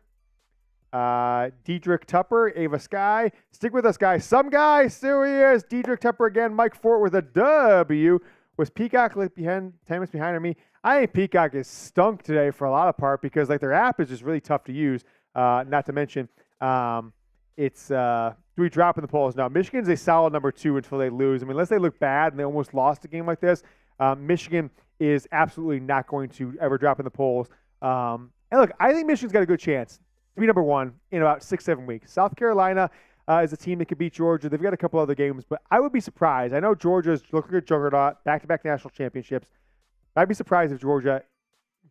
Diedrich Tupper, Ava Sky. Stick with us, guys. Some guy, still he is. Diedrich Tupper again. Mike Fort with a W. Was Peacock 10 minutes behind me? I think Peacock is stunk today for a lot of part because their app is just really tough to use. Not to mention, it's do we drop in the polls now? Michigan's a solid number 2 until they lose. I mean, unless they look bad and they almost lost a game like this, Michigan is absolutely not going to ever drop in the polls. And look, I think Michigan's got a good chance to be number 1 in about 6-7 weeks. South Carolina is a team that could beat Georgia. They've got a couple other games, but I would be surprised. I know Georgia's looking at juggernaut, back-to-back national championships. I'd be surprised if Georgia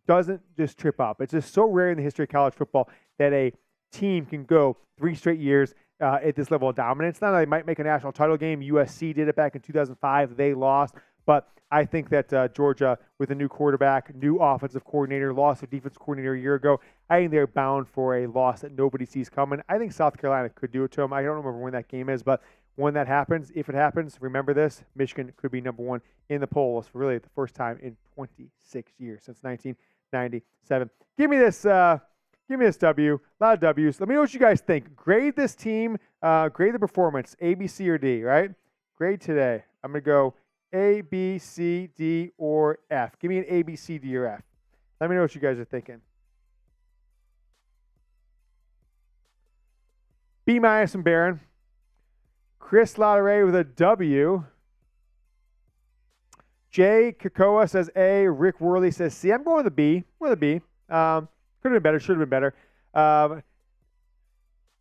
doesn't just trip up. It's just so rare in the history of college football that a team can go 3 straight years at this level of dominance. Now, they might make a national title game. USC did it back in 2005. They lost. But I think that Georgia, with a new quarterback, new offensive coordinator, lost their defensive coordinator a year ago, I think they're bound for a loss that nobody sees coming. I think South Carolina could do it to them. I don't remember when that game is, but when that happens, if it happens, remember this, Michigan could be number 1 in the polls for really the first time in 26 years, since 1997. Give me this W. A lot of W's. Let me know what you guys think. Grade this team. Grade the performance. A, B, C, or D, right? Grade today. I'm going to go A, B, C, D, or F. Give me an A, B, C, D, or F. Let me know what you guys are thinking. B- from Barron. Chris Lautaret with a W. Jay Kakoa says A. Rick Worley says C. I'm going with a B. Could have been better. Should have been better.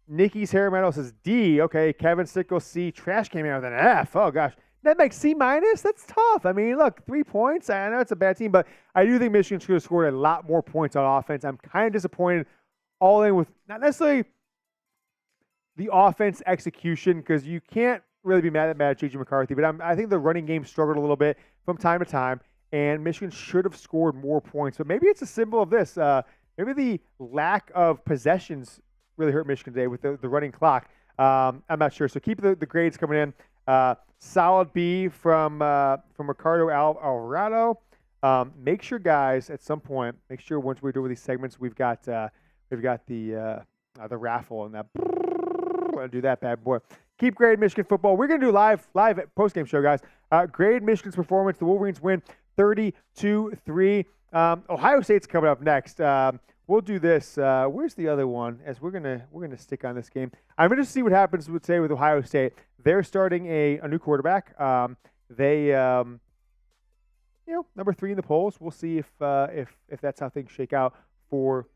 Nikki's Hair Metal says D. Okay. Kevin Sickles C. Trash came out with an F. Oh, gosh. That makes C-. That's tough. I mean, look, 3 points. I know it's a bad team, but I do think Michigan should have scored a lot more points on offense. I'm kind of disappointed all in with not necessarily the offense execution, because you can't really be mad at JJ McCarthy, but I think the running game struggled a little bit from time to time, and Michigan should have scored more points. But maybe it's a symbol of this. Maybe the lack of possessions really hurt Michigan today with the running clock. I'm not sure. So keep the grades coming in. Solid B from Ricardo Alvarado. Make sure, guys, at some point, once we're done with these segments, we've got the raffle and that. We're going to do that bad boy. Keep grading Michigan football. We're going to do live post-game show, guys. Grade Michigan's performance. The Wolverines win 32-3. Ohio State's coming up next. We'll do this. Where's the other one? As we're gonna stick on this game. I'm gonna see what happens with Ohio State. They're starting a new quarterback. number 3 in the polls. We'll see if that's how things shake out for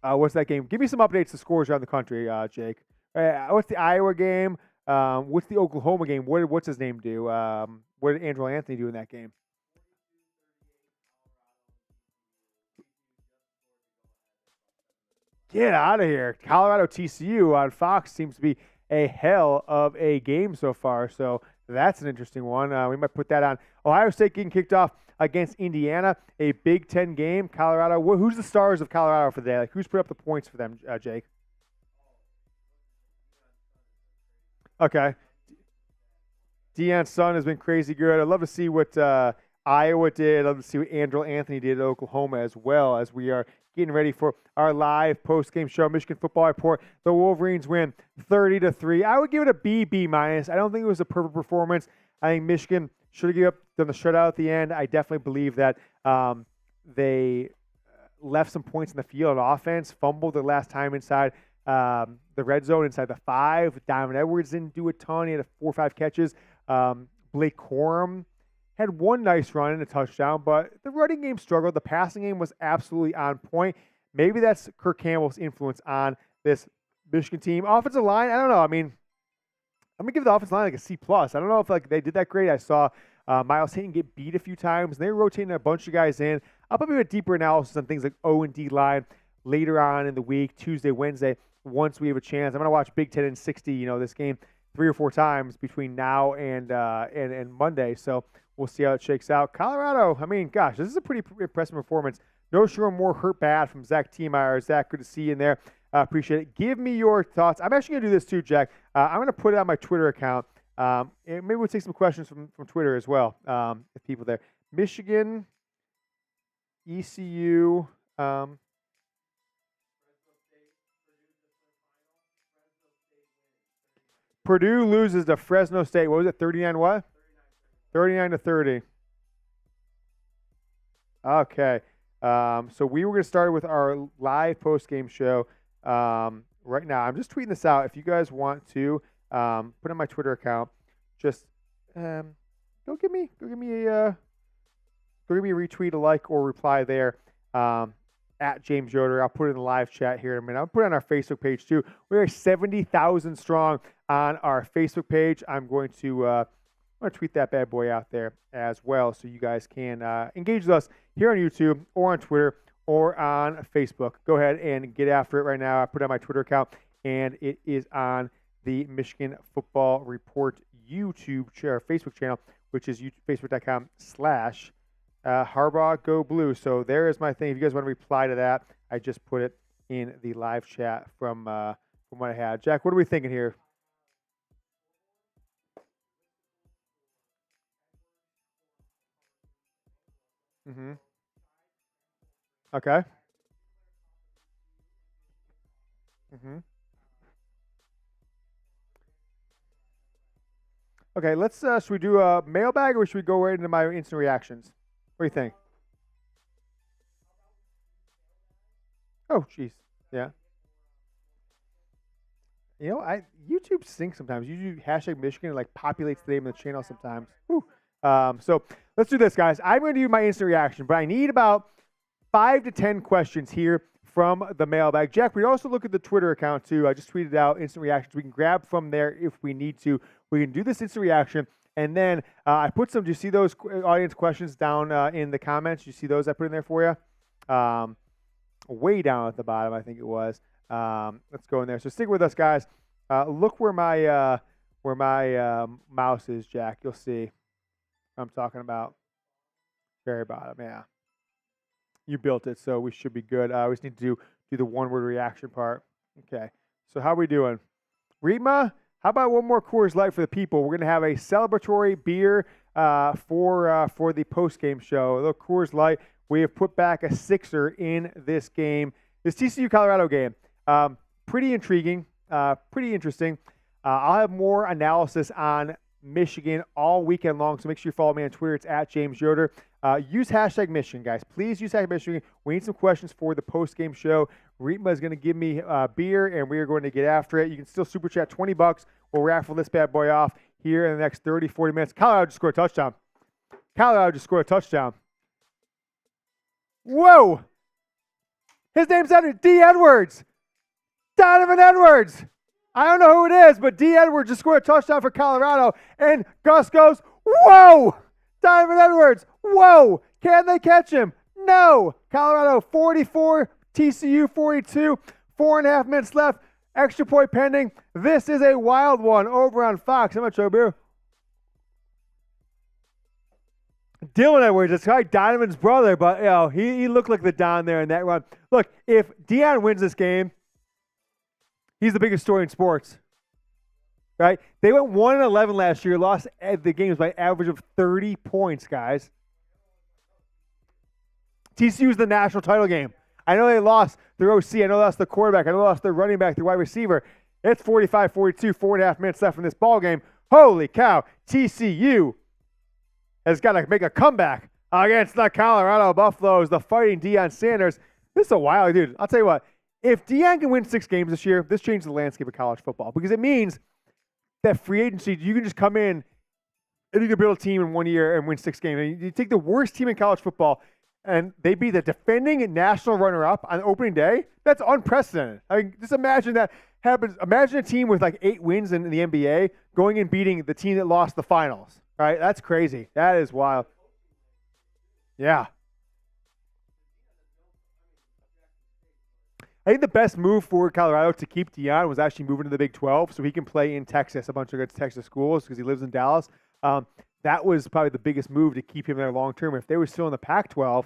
what's that game? Give me some updates to scores around the country, Jake. What's the Iowa game? What's the Oklahoma game? What's his name do? What did Andrew Anthony do in that game? Get out of here. Colorado TCU on Fox seems to be a hell of a game so far. So that's an interesting one. We might put that on. Ohio State getting kicked off against Indiana, a Big Ten game. Colorado. Who's the stars of Colorado for the day? Like, who's put up the points for them, Jake? Okay. Deion's son has been crazy good. I'd love to see what Iowa did. I'd love to see what Andrew Anthony did at Oklahoma as well, as we are getting ready for our live post-game show. Michigan Football Report. The Wolverines win 30-3. I would give it a B minus. I don't think it was a perfect performance. I think Michigan should have done the shutout at the end. I definitely believe that they left some points in the field on offense, fumbled the last time inside the red zone, inside the 5. Donovan Edwards didn't do a ton. He had 4 or 5 catches. Blake Corum had one nice run and a touchdown, but the running game struggled. The passing game was absolutely on point. Maybe that's Kirk Campbell's influence on this Michigan team. Offensive line, I don't know. I mean, I'm going to give the offensive line like a C+. I don't know if they did that great. I saw Miles Hayden get beat a few times. They were rotating a bunch of guys in. I'll probably do a deeper analysis on things like O and D line later on in the week, Tuesday, Wednesday, once we have a chance. I'm going to watch Big Ten and 60, this game 3 or 4 times between now and Monday. So we'll see how it shakes out. Colorado, I mean, gosh, this is a pretty impressive performance. No sure more hurt bad from Zach Tiemeyer. Zach, good to see you in there. Appreciate it. Give me your thoughts. I'm actually going to do this too, Jack. I'm going to put it on my Twitter account. And maybe we'll take some questions from Twitter as well, if people there. Michigan, ECU. Purdue loses to Fresno State. What was it, 39 what? 39-30. Okay. So we were going to start with our live post-game show right now. I'm just tweeting this out. If you guys want to put on my Twitter account, just go give me a retweet, a like, or reply there at James Yoder. I'll put it in the live chat here in a minute. I'll put it on our Facebook page too. We are 70,000 strong on our Facebook page. I'm going to tweet that bad boy out there as well, so you guys can engage with us here on YouTube or on Twitter or on Facebook. Go ahead and get after it right now. I put it on my Twitter account, and it is on the Michigan Football Report YouTube Facebook channel, which is facebook.com/Harbaugh Go Blue. So there is my thing. If you guys want to reply to that, I just put it in the live chat from what I had. Jack, what are we thinking here? Mm-hmm. Okay. Mm-hmm. Okay, let's should we do a mailbag or should we go right into my instant reactions? What do you think? Oh, jeez. Yeah. YouTube stinks sometimes. You do hashtag Michigan, it populates the name of the channel sometimes. Whew. So let's do this, guys. I'm going to do my instant reaction, but I need about 5 to 10 questions here from the mailbag. Jack, we also look at the Twitter account too. I just tweeted out instant reactions. We can grab from there if we need to. We can do this instant reaction, and then I put some. Do you see those audience questions down in the comments? Do you see those I put in there for you? Way down at the bottom, I think it was. Let's go in there. So stick with us, guys. Look where my mouse is, Jack. You'll see what I'm talking about. Very bottom, yeah. You built it, so we should be good. I always need to do the one-word reaction part. Okay. So how are we doing? Rima, how about one more Coors Light for the people? We're going to have a celebratory beer for the post-game show. A little Coors Light. We have put back a sixer in this game, this TCU-Colorado game. Pretty intriguing, pretty interesting. I'll have more analysis on Michigan all weekend long, so make sure you follow me on Twitter. It's at James Yoder. Use hashtag Michigan, guys. Please use hashtag Michigan. We need some questions for the post-game show. Rima is going to give me beer, and we are going to get after it. You can still super chat $20. We'll raffle this bad boy off here in the next 30, 40 minutes. Colorado just scored a touchdown. Colorado just scored a touchdown. Whoa! His name's D. Edwards. Donovan Edwards. I don't know who it is, but D. Edwards just scored a touchdown for Colorado. And Gus goes, whoa! Donovan Edwards, whoa! Can they catch him? No! Colorado 44, TCU 42, 4.5 minutes left. Extra point pending. This is a wild one over on Fox. How much, beer? Dylan Edwards, it's like Donovan's brother, but he looked like the Don there in that run. Look, if Deion wins this game, he's the biggest story in sports, right? They went 1-11 last year, lost the games by average of 30 points, guys. TCU's the national title game. I know they lost their OC. I know they lost the quarterback. I know they lost their running back, their wide receiver. It's 45-42, 4.5 minutes left in this ball game. Holy cow, TCU has got to make a comeback against the Colorado Buffaloes, the Fighting Deion Sanders. This is a wild dude. I'll tell you what. If Deion can win 6 games this year, this changes the landscape of college football because it means that free agency, you can just come in and you can build a team in 1 year and win 6 games. And you take the worst team in college football and they be the defending national runner-up on opening day. That's unprecedented. I mean, just imagine that happens. Imagine a team with like 8 wins in the NBA going and beating the team that lost the finals. Right? That's crazy. That is wild. Yeah. I think the best move for Colorado to keep Deion was actually moving to the Big 12 so he can play in Texas, a bunch of good Texas schools because he lives in Dallas. That was probably the biggest move to keep him there long term. If they were still in the Pac-12,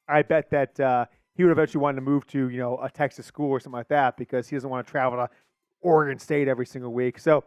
I bet that he would eventually want to move to a Texas school or something like that because he doesn't want to travel to Oregon State every single week. So,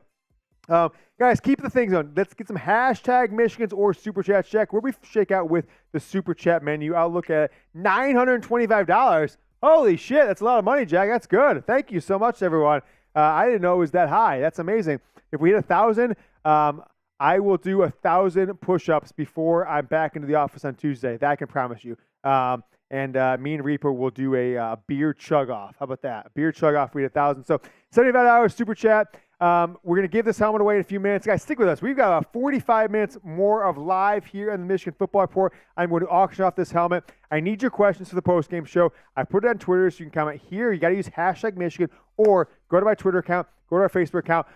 guys, keep the things on. Let's get some hashtag Michigans or Super Chat check. Where we shake out with the Super Chat menu, I'll look at it. $925. Holy shit, that's a lot of money, Jack. That's good. Thank you so much, everyone. I didn't know it was that high. That's amazing. If we hit 1,000, I will do 1,000 push-ups before I'm back into the office on Tuesday. That I can promise you. And me and Reaper will do a beer chug-off. How about that? A beer chug-off. We hit 1,000. So $75 Super Chat. We're going to give this helmet away in a few minutes. Guys, stick with us. We've got about 45 minutes more of live here in the Michigan Football Report. I'm going to auction off this helmet. I need your questions for the postgame show. I put it on Twitter so you can comment here. You got to use hashtag Michigan or go to my Twitter account, go to our Facebook account.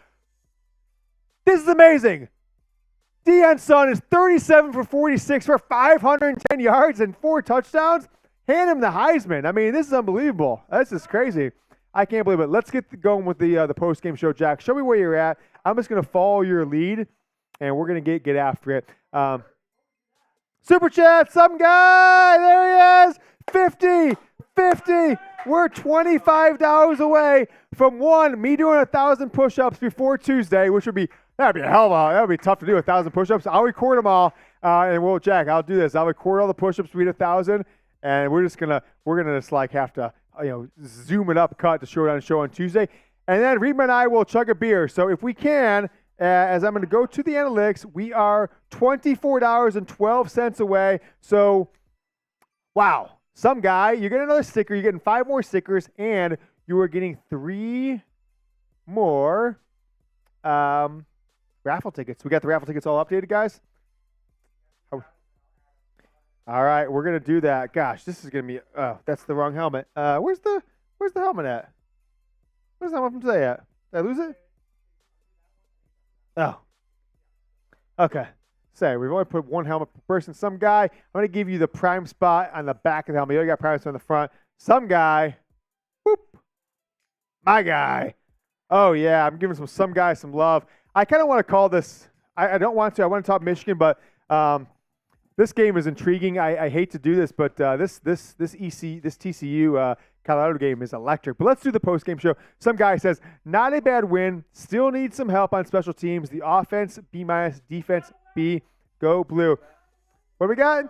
This is amazing. Deion's son is 37 for 46 for 510 yards and 4 touchdowns. Hand him the Heisman. I mean, this is unbelievable. This is crazy. I can't believe it. Let's get going with the post-game show, Jack. Show me where you're at. I'm just going to follow your lead, and we're going to get after it. Super Chat, some guy. There he is. 50. We're $25 away from me doing 1,000 push-ups before Tuesday, which that'd be a hell of a, that would be tough to do, 1,000 push-ups. I'll record them all, and Jack, I'll do this. I'll record all the push-ups, we hit 1,000, and we're gonna just like have to zoom it up, cut the show on Tuesday, and then Reedman and I will chug a beer. So if we can, as I'm going to go to the analytics, we are $24.12 away. So, wow, some guy, you're getting another sticker. You're getting 5 more stickers, and you are getting 3 more raffle tickets. We got the raffle tickets all updated, guys. All right, we're gonna do that. Gosh, this is gonna be. Oh, that's the wrong helmet. Where's the helmet at? Where's the helmet from today at? Did I lose it? Oh. Okay. Say we've only put 1 helmet per person. Some guy. I'm gonna give you the prime spot on the back of the helmet. You already got prime spot on the front. Some guy. Whoop. My guy. Oh yeah, I'm giving some guy some love. I kind of want to call this. I don't want to. I want to talk Michigan, but. This game is intriguing. I hate to do this, but this TCU Colorado game is electric. But let's do the post-game show. Some guy says, not a bad win. Still needs some help on special teams. The offense, B-, defense, B. Go blue. What do we got?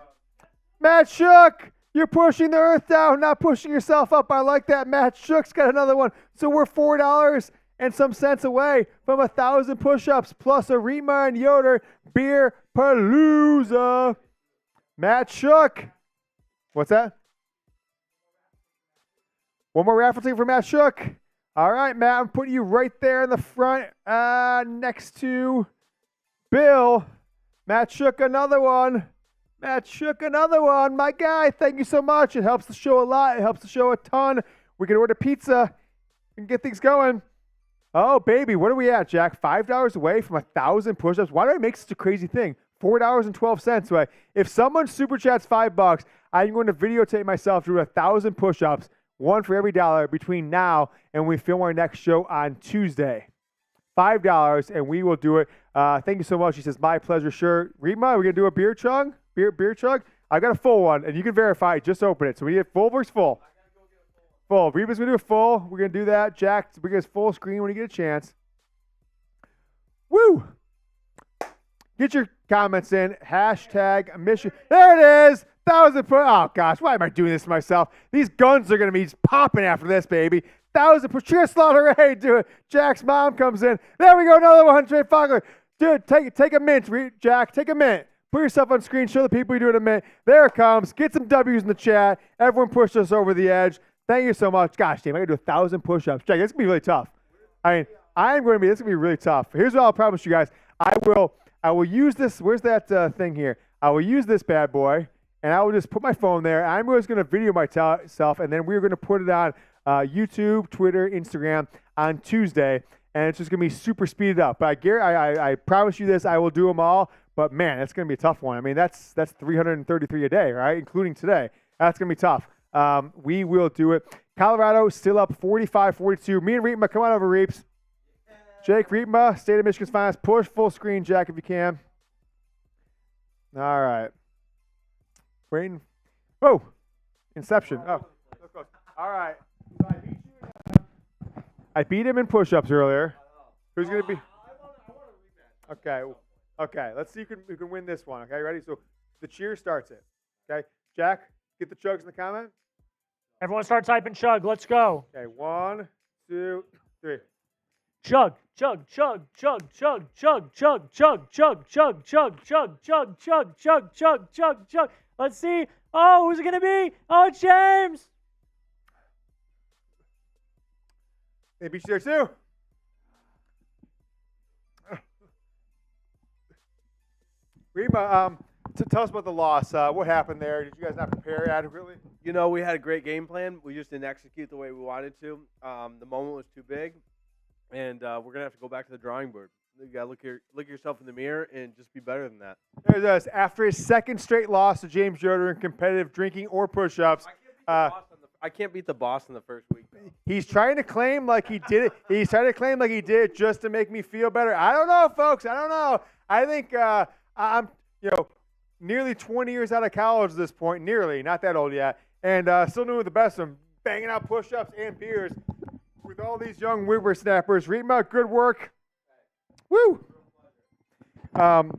Matt Shook. You're pushing the earth down, not pushing yourself up. I like that. Matt Shook's got another one. So we're $4 and some cents away from 1,000 push-ups plus a Rima and Yoder beer palooza. Matt Shook. What's that? One more raffle ticket for Matt Shook. All right, Matt, I'm putting you right there in the front next to Bill. Matt Shook, another one. Matt Shook, another one. My guy, thank you so much. It helps the show a lot. It helps the show a ton. We can order pizza and get things going. Oh, baby, what are we at, Jack? $5 away from 1,000 push-ups. Why do I make such a crazy thing? $4.12 away. If someone super chats $5, I'm going to videotape myself doing 1,000 push-ups, one for every dollar, between now and when we film our next show on Tuesday. $5, and we will do it. Thank you so much. He says, my pleasure. Sure. Rima, we're going to do a beer chug? Beer chug? I got a full one, and you can verify it. Just open it. So we get full versus full. Full. Reba's going to do a full. We're going to do that. Jack, we get full screen when you get a chance. Woo! Get your comments in. Hashtag Michigan. There it is. 1,000 push. Oh, gosh. Why am I doing this to myself? These guns are going to be popping after this, baby. 1,000 push. Cheers, Lautaret. Do it. Jack's mom comes in. There we go. Another 100 Fogler. Dude, take a mint. Jack, take a mint. Put yourself on screen. Show the people you're doing a mint. There it comes. Get some W's in the chat. Everyone pushed us over the edge. Thank you so much. Gosh, damn, I got to do 1,000 push-ups. Jack, that's going to be really tough. This is going to be really tough. Here's what I'll promise you guys. I will use this. Where's that thing here? I will use this bad boy, and I will just put my phone there. I'm just going to video myself, and then we're going to put it on YouTube, Twitter, Instagram on Tuesday, and it's just going to be super speeded up. But I promise you this, I will do them all. But, man, that's going to be a tough one. I mean, that's 333 a day, right, including today. That's going to be tough. We will do it. Colorado still up 45-42. Me and Reetma, come on over, Reeps. Jake Reetma, State of Michigan's finest. Push full screen, Jack, if you can. All right. Waiting. Oh, Inception. Oh, all right. I beat him in push-ups earlier. Who's going to be? Okay. Let's see who can win this one. Okay, ready? So the cheer starts it. Okay, Jack, get the chugs in the comment. Everyone start typing chug. Let's go. Okay, 1, 2, 3. Chug, chug, chug, chug, chug, chug, chug, chug, chug, chug, chug, chug, chug, chug, chug, chug, chug, chug. Let's see. Oh, who's it gonna be? Oh, it's James. They beat you there too. Rima, tell us about the loss. What happened there? Did you guys not prepare adequately? You know, we had a great game plan. We just didn't execute the way we wanted to. The moment was too big, and we're going to have to go back to the drawing board. You got to look yourself in the mirror and just be better than that. There it is. After his second straight loss to James Yoder in competitive drinking or push-ups. I can't beat the boss in the first week. He's trying to claim like he did it. He's trying to claim like he did it just to make me feel better. I don't know, folks. I don't know. I think I'm, nearly 20 years out of college at this point. Nearly. Not that old yet. And still doing the best of them. Banging out push-ups and beers with all these young whippersnappers. Reading good work. Woo! Time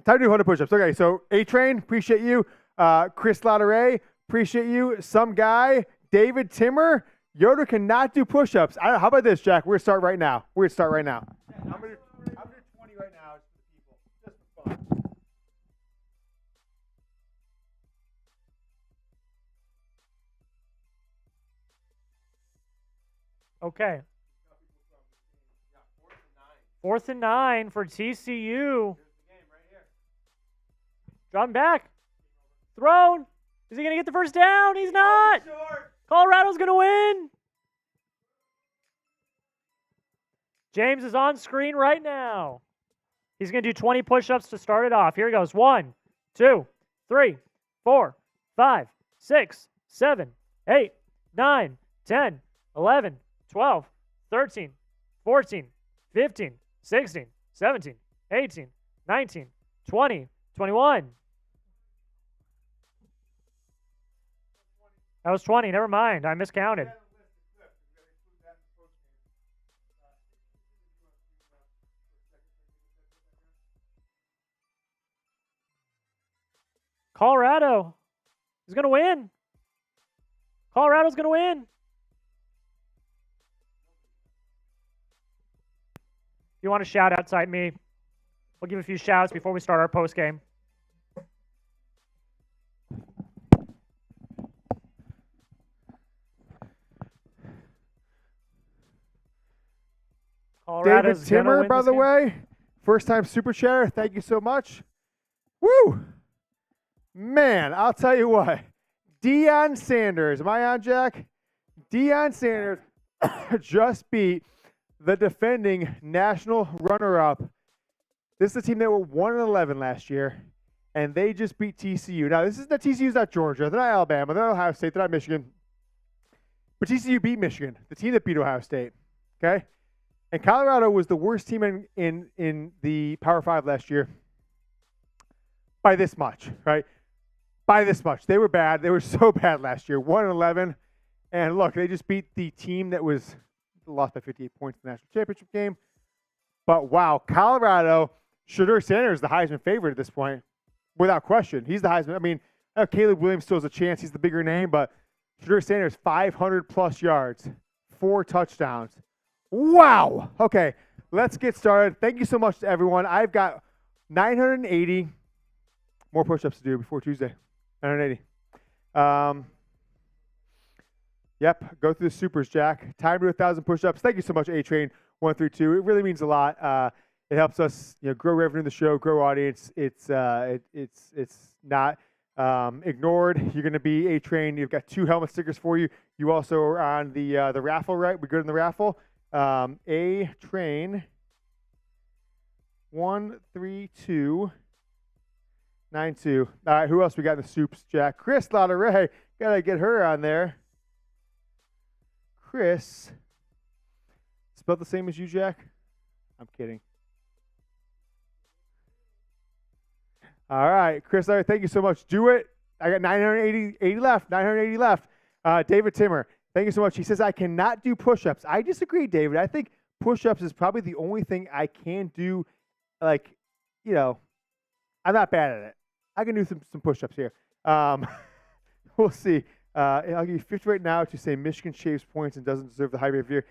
to do 100 push-ups. Okay, so A-Train, appreciate you. Chris Lautaret, appreciate you. Some guy, David Timmer, Yoder cannot do push-ups. How about this, Jack? We're going to start right now. I'm going to do 20 right now just for the people, just for fun. Okay. 4th and 9 for TCU. Drop him back. Thrown. Is he going to get the first down? He's not. Colorado's going to win. James is on screen right now. He's going to do 20 push-ups to start it off. Here he goes. 1, 2, 3, 4, 5, 6, 7, 8, 9, 10, 11, 12, 13, 14, 15, 16, 17, 18, 19, 20, 21. That was 20. Never mind. I miscounted. Colorado is going to win. Colorado's going to win. If you want to shout out, type me. We'll give a few shouts before we start our post game. David Timmer, by the way, first time super chatter. Thank you so much. Woo! Man, I'll tell you what. Deion Sanders. Am I on, Jack? Deion Sanders just beat the defending national runner-up. This is a team that were 1-11 last year, and they just beat TCU. Now, TCU's not Georgia. They're not Alabama. They're not Ohio State. They're not Michigan. But TCU beat Michigan, the team that beat Ohio State. Okay? And Colorado was the worst team in the Power 5 last year by this much, right? By this much. They were bad. They were so bad last year. 1-11. And look, they just beat the team that was lost by 58 points in the national championship game. But wow, Colorado, Shedeur Sanders is the Heisman favorite at this point, without question. He's the Heisman. I mean, Caleb Williams still has a chance. He's the bigger name, but Shedeur Sanders, 500-plus yards, 4 touchdowns. Wow. Okay, let's get started. Thank you so much to everyone. I've got 980 more push-ups to do before Tuesday. 980. Yep, go through the supers, Jack. Time to 1,000 push-ups. Thank you so much, A-Train 132. It really means a lot. It helps us, grow revenue in the show, grow audience. It's not ignored. You're going to be A-Train. You've got 2 helmet stickers for you. You also are on the raffle, right? We're good in the raffle. A-Train 13292. All right, who else we got in the soups, Jack? Kris Lautaret. Got to get her on there. Kris, spelled the same as you, Jack? I'm kidding. All right, Kris, thank you so much. Do it. I got 980 left. 980 left. David Timmer, thank you so much. He says, I cannot do push-ups. I disagree, David. I think push-ups is probably the only thing I can do, I'm not bad at it. I can do some push-ups here. We'll see. I'll give you 50 right now to say Michigan shaves points and doesn't deserve the high rate of year.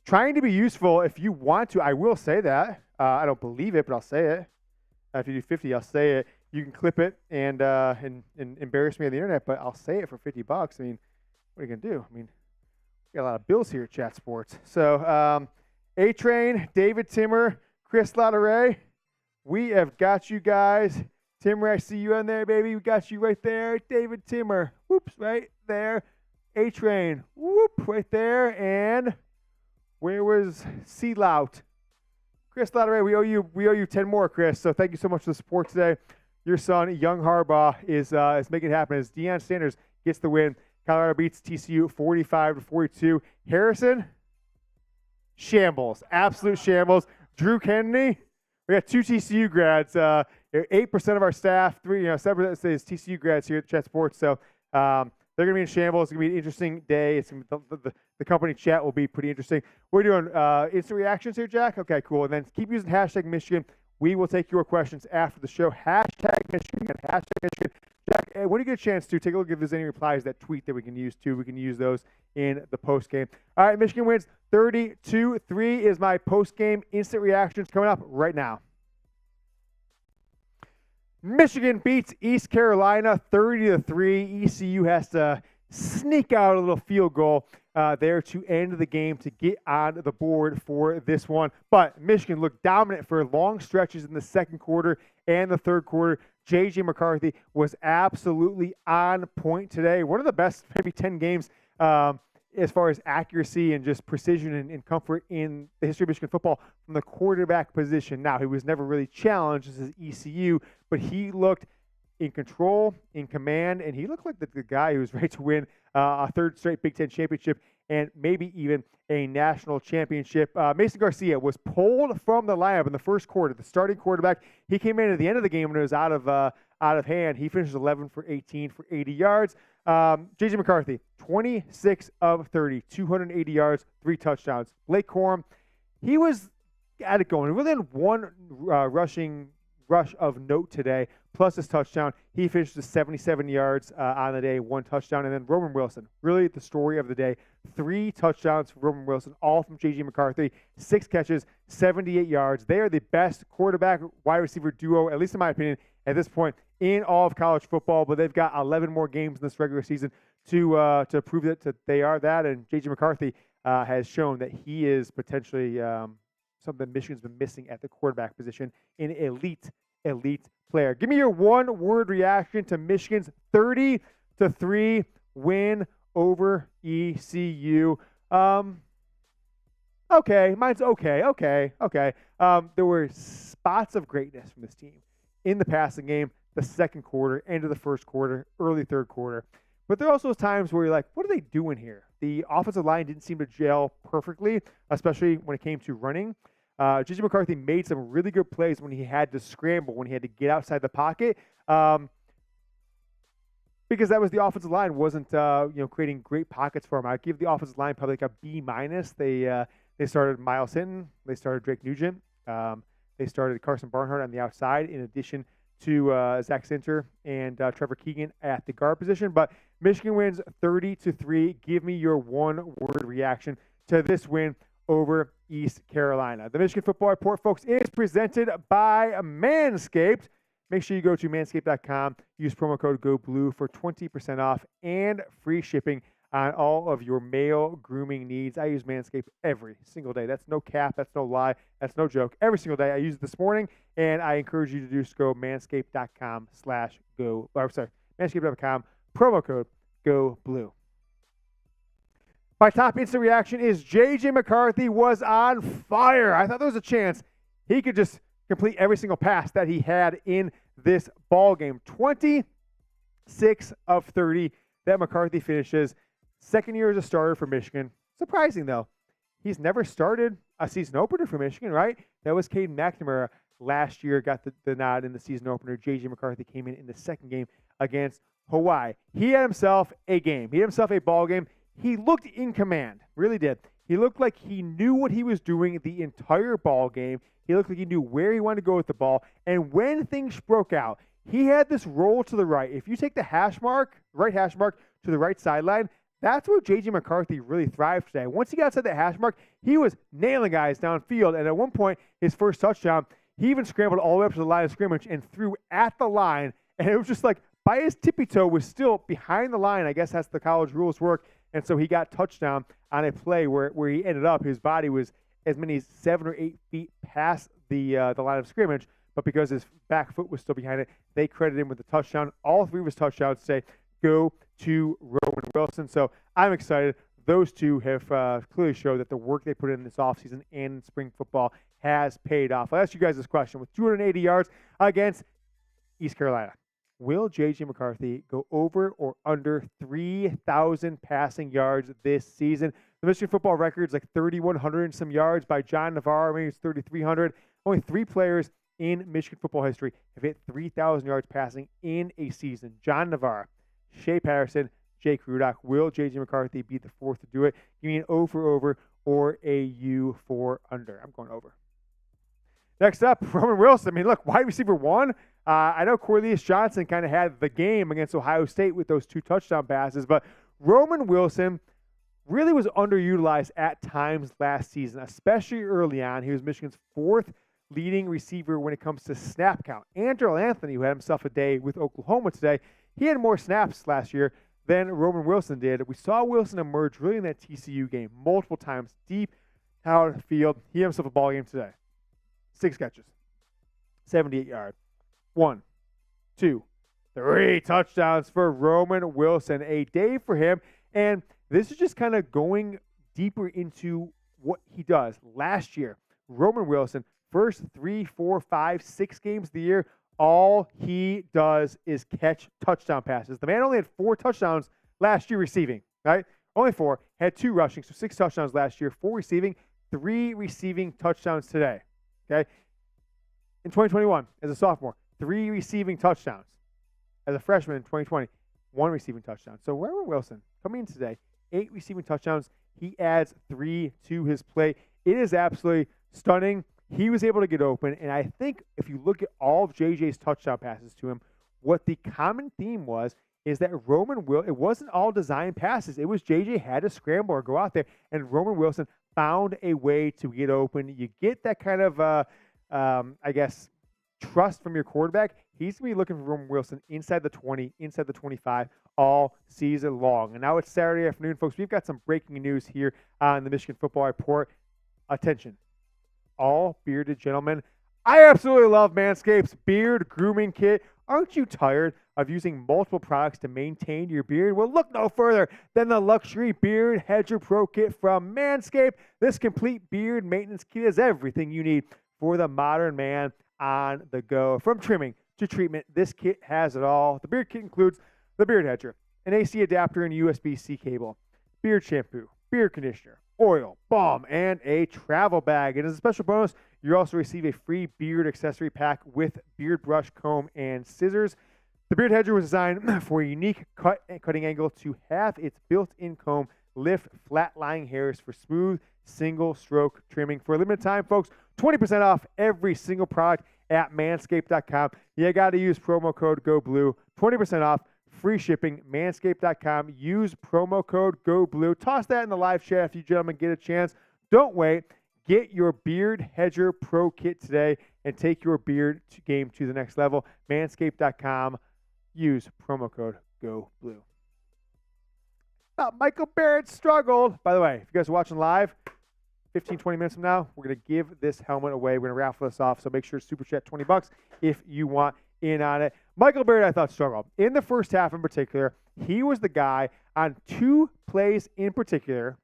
Trying to be useful if you want to. I will say that. I don't believe it, but I'll say it. If you do 50, I'll say it. You can clip it and embarrass me on the internet, but I'll say it for $50. I mean, what are you going to do? I mean, we got a lot of bills here at Chat Sports. So, A-Train, David Timmer, Kris Lautaret, we have got you guys. Timmer, I see you on there, baby. We got you right there. David Timmer, whoops, right there. A-Train, whoop, right there. And where was C-Lout? Kris Lautaret, we owe you 10 more, Kris. So thank you so much for the support today. Your son, Young Harbaugh, is making it happen as Deion Sanders gets the win. Colorado beats TCU 45-42. Harrison, shambles, absolute shambles. Drew Kennedy, we got 2 TCU grads. 8% of our staff, 7% says TCU grads here at Chat Sports. So they're going to be in shambles. It's going to be an interesting day. The company chat will be pretty interesting. We're doing instant reactions here, Jack. Okay, cool. And then keep using hashtag Michigan. We will take your questions after the show. Hashtag Michigan. Hashtag Michigan. Jack, when you get a chance to, take a look if there's any replies to that tweet that we can use too. We can use those in the post game. All right, Michigan wins 32-3 is my post game instant reactions coming up right now. Michigan beats East Carolina 30-3. ECU has to sneak out a little field goal there to end the game to get on the board for this one. But Michigan looked dominant for long stretches in the second quarter and the third quarter. JJ McCarthy was absolutely on point today. One of the best, maybe 10 games as far as accuracy and just precision and comfort in the history of Michigan football from the quarterback position. Now, he was never really challenged as ECU, but he looked in control, in command, and he looked like the guy who was ready to win a third straight Big Ten championship and maybe even a national championship. Mason Garcia was pulled from the lineup in the first quarter, the starting quarterback. He came in at the end of the game when it was out of hand. He finished 11 for 18 for 80 yards. JJ McCarthy, 26 of 30, 280 yards, 3 touchdowns. Blake Corum, he was at it going. He really had one rush of note today, plus his touchdown. He finished with 77 yards on the day, 1 touchdown. And then Roman Wilson, really the story of the day. 3 touchdowns for Roman Wilson, all from J.J. McCarthy. 6 catches, 78 yards. They are the best quarterback-wide receiver duo, at least in my opinion, at this point in all of college football. But they've got 11 more games in this regular season to prove that they are that. And J.J. McCarthy has shown that he is potentially something Michigan's been missing at the quarterback position, an elite elite player. Give me your one-word reaction to Michigan's 30-3 win over ECU. Okay, mine's okay. There were spots of greatness from this team in the passing game, the second quarter, end of the first quarter, early third quarter. But there are also times where you're like, what are they doing here? The offensive line didn't seem to gel perfectly, especially when it came to running. JJ McCarthy made some really good plays when he had to scramble, when he had to get outside the pocket, because that was the offensive line wasn't creating great pockets for him. I'd give the offensive line probably like a B-. They started Miles Hinton. They started Drake Nugent. They started Carson Barnhart on the outside, in addition to Zach Sinter and Trevor Keegan at the guard position. But Michigan wins 30-3. Give me your one-word reaction to this win over East Carolina. The Michigan Football Report, folks, is presented by Manscaped. Make sure you go to manscaped.com. Use promo code GOBLUE for 20% off and free shipping on all of your male grooming needs. I use Manscaped every single day. That's no cap. That's no lie. That's no joke. Every single day. I used it this morning, and I encourage you to do so. Manscaped.com, promo code GOBLUE. My top instant reaction is JJ McCarthy was on fire. I thought there was a chance he could just complete every single pass that he had in this ball game. 26 of 30 that McCarthy finishes. Second year as a starter for Michigan. Surprising, though. He's never started a season opener for Michigan, right? That was Caden McNamara last year, got the nod in the season opener. JJ McCarthy came in the second game against Hawaii. He had himself a game. He had himself a ball game. He looked in command, really did. He looked like he knew what he was doing the entire ball game. He looked like he knew where he wanted to go with the ball. And when things broke out, he had this roll to the right. If you take the right hash mark to the right sideline, that's where J.J. McCarthy really thrived today. Once he got outside that hash mark, he was nailing guys downfield. And at one point, his first touchdown, he even scrambled all the way up to the line of scrimmage and threw at the line. And it was just like, by his tippy toe was still behind the line. I guess that's the college rules work. And so he got touchdown on a play where he ended up. His body was as many as 7 or 8 feet past the line of scrimmage. But because his back foot was still behind it, they credited him with the touchdown. All three of his touchdowns today go to Roman Wilson. So I'm excited. Those two have clearly showed that the work they put in this offseason and in spring football has paid off. I'll ask you guys this question. With 280 yards against East Carolina, will J.J. McCarthy go over or under 3,000 passing yards this season? The Michigan football record is like 3,100 and some yards by John Navarre. Maybe it's 3,300. Only 3 players in Michigan football history have hit 3,000 yards passing in a season. John Navarre, Shea Patterson, Jake Rudock. Will J.J. McCarthy be the fourth to do it? Give me an O for over or a U for under. I'm going over. Next up, Roman Wilson. I mean, look, wide receiver 1. I know Cornelius Johnson kind of had the game against Ohio State with those 2 touchdown passes, but Roman Wilson really was underutilized at times last season, especially early on. He was Michigan's 4th leading receiver when it comes to snap count. Andrew Anthony, who had himself a day with Oklahoma today, he had more snaps last year than Roman Wilson did. We saw Wilson emerge really in that TCU game multiple times, deep out of the field. He had himself a ball game today. 6 catches, 78 yards. 1, 2, 3 touchdowns for Roman Wilson. A day for him. And this is just kind of going deeper into what he does. Last year, Roman Wilson, first 3, 4, 5, 6 games of the year, all he does is catch touchdown passes. The man only had 4 touchdowns last year receiving, right? Only 4. Had 2 rushing, so 6 touchdowns last year, 4 receiving, 3 receiving touchdowns today, okay? In 2021, as a sophomore, 3 receiving touchdowns. As a freshman in 2020, 1 receiving touchdown. So Roman Wilson coming in today, 8 receiving touchdowns. He adds 3 to his play. It is absolutely stunning. He was able to get open, and I think if you look at all of JJ's touchdown passes to him, what the common theme was is that it wasn't all design passes. It was JJ had to scramble or go out there, and Roman Wilson found a way to get open. You get that kind of, trust from your quarterback. He's going to be looking for Roman Wilson inside the 20, inside the 25 all season long. And now it's Saturday afternoon, folks. We've got some breaking news here on the Michigan Football Report. Attention, all bearded gentlemen. I absolutely love Manscaped's beard grooming kit. Aren't you tired of using multiple products to maintain your beard? Well, look no further than the luxury Beard Hedger Pro Kit from Manscaped. This complete beard maintenance kit is everything you need for the modern man on the go. From trimming to treatment, this kit has it all. The beard kit includes the Beard Hedger, an AC adapter and USB-C cable, beard shampoo, beard conditioner, oil, balm, and a travel bag. And as a special bonus, you also receive a free beard accessory pack with beard brush, comb, and scissors. The Beard Hedger was designed for a unique cutting angle to have its built-in comb lift flat-lying hairs for smooth single-stroke trimming. For a limited time, folks, 20% off every single product at manscaped.com. You got to use promo code GOBLUE. 20% off, free shipping, manscaped.com. Use promo code GOBLUE. Toss that in the live chat if you gentlemen get a chance. Don't wait. Get your Beard Hedger Pro Kit today and take your beard game to the next level. Manscaped.com. Use promo code GOBLUE. Michael Barrett struggled. By the way, if you guys are watching live, 15, 20 minutes from now, we're going to give this helmet away. We're going to raffle this off, so make sure to super chat $20 if you want in on it. Michael Barrett, I thought, struggled. In the first half in particular, he was the guy on 2 plays in particular,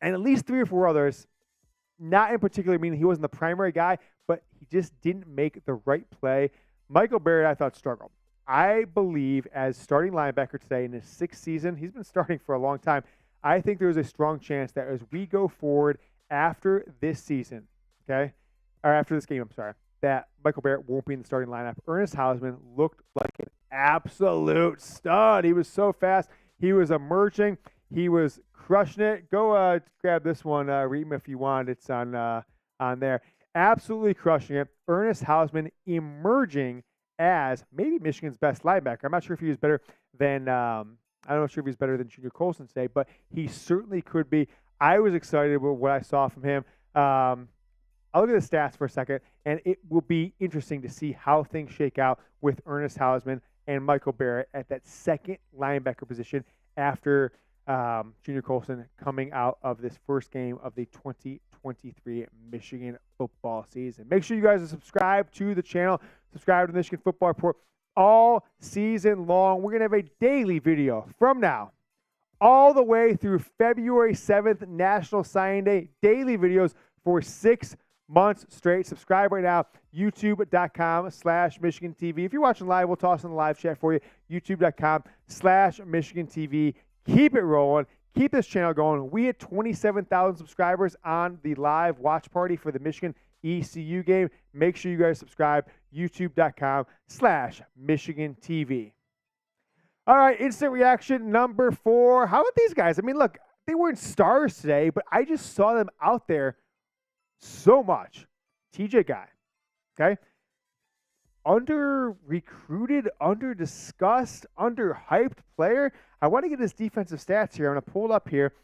and at least 3 or 4 others, not in particular, meaning he wasn't the primary guy, but he just didn't make the right play. Michael Barrett, I thought, struggled. I believe as starting linebacker today in his 6th season, he's been starting for a long time. I think there's a strong chance that as we go forward after this season, okay, or after this game, I'm sorry, that Michael Barrett won't be in the starting lineup. Ernest Hausman looked like an absolute stud. He was so fast. He was emerging. He was crushing it. Go grab this one, Reem, if you want. It's on there. Absolutely crushing it. Ernest Hausman emerging as maybe Michigan's best linebacker. I'm not sure if he was better than I'm not sure if he's better than Junior Colson today, but he certainly could be. I was excited about what I saw from him. I'll look at the stats for a second, and it will be interesting to see how things shake out with Ernest Hausman and Michael Barrett at that second linebacker position after Junior Colson coming out of this first game of the 2023 Michigan football season. Make sure you guys are subscribed to the channel, subscribe to the Michigan Football Report all season long. We're going to have a daily video from now all the way through February 7th, National Signing Day. Daily videos for 6 months straight. Subscribe right now, youtube.com/Michigan TV. If you're watching live, we'll toss in the live chat for you, youtube.com/Michigan TV. Keep it rolling. Keep this channel going. We had 27,000 subscribers on the live watch party for the Michigan ECU game. Make sure you guys subscribe, youtube.com/Michigan TV. All right, instant reaction number 4. How about these guys? I mean, look, they weren't stars today, but I just saw them out there so much. TJ Guy, okay? Under-recruited, under-discussed, under-hyped player. I want to get his defensive stats here. I'm going to pull it up here.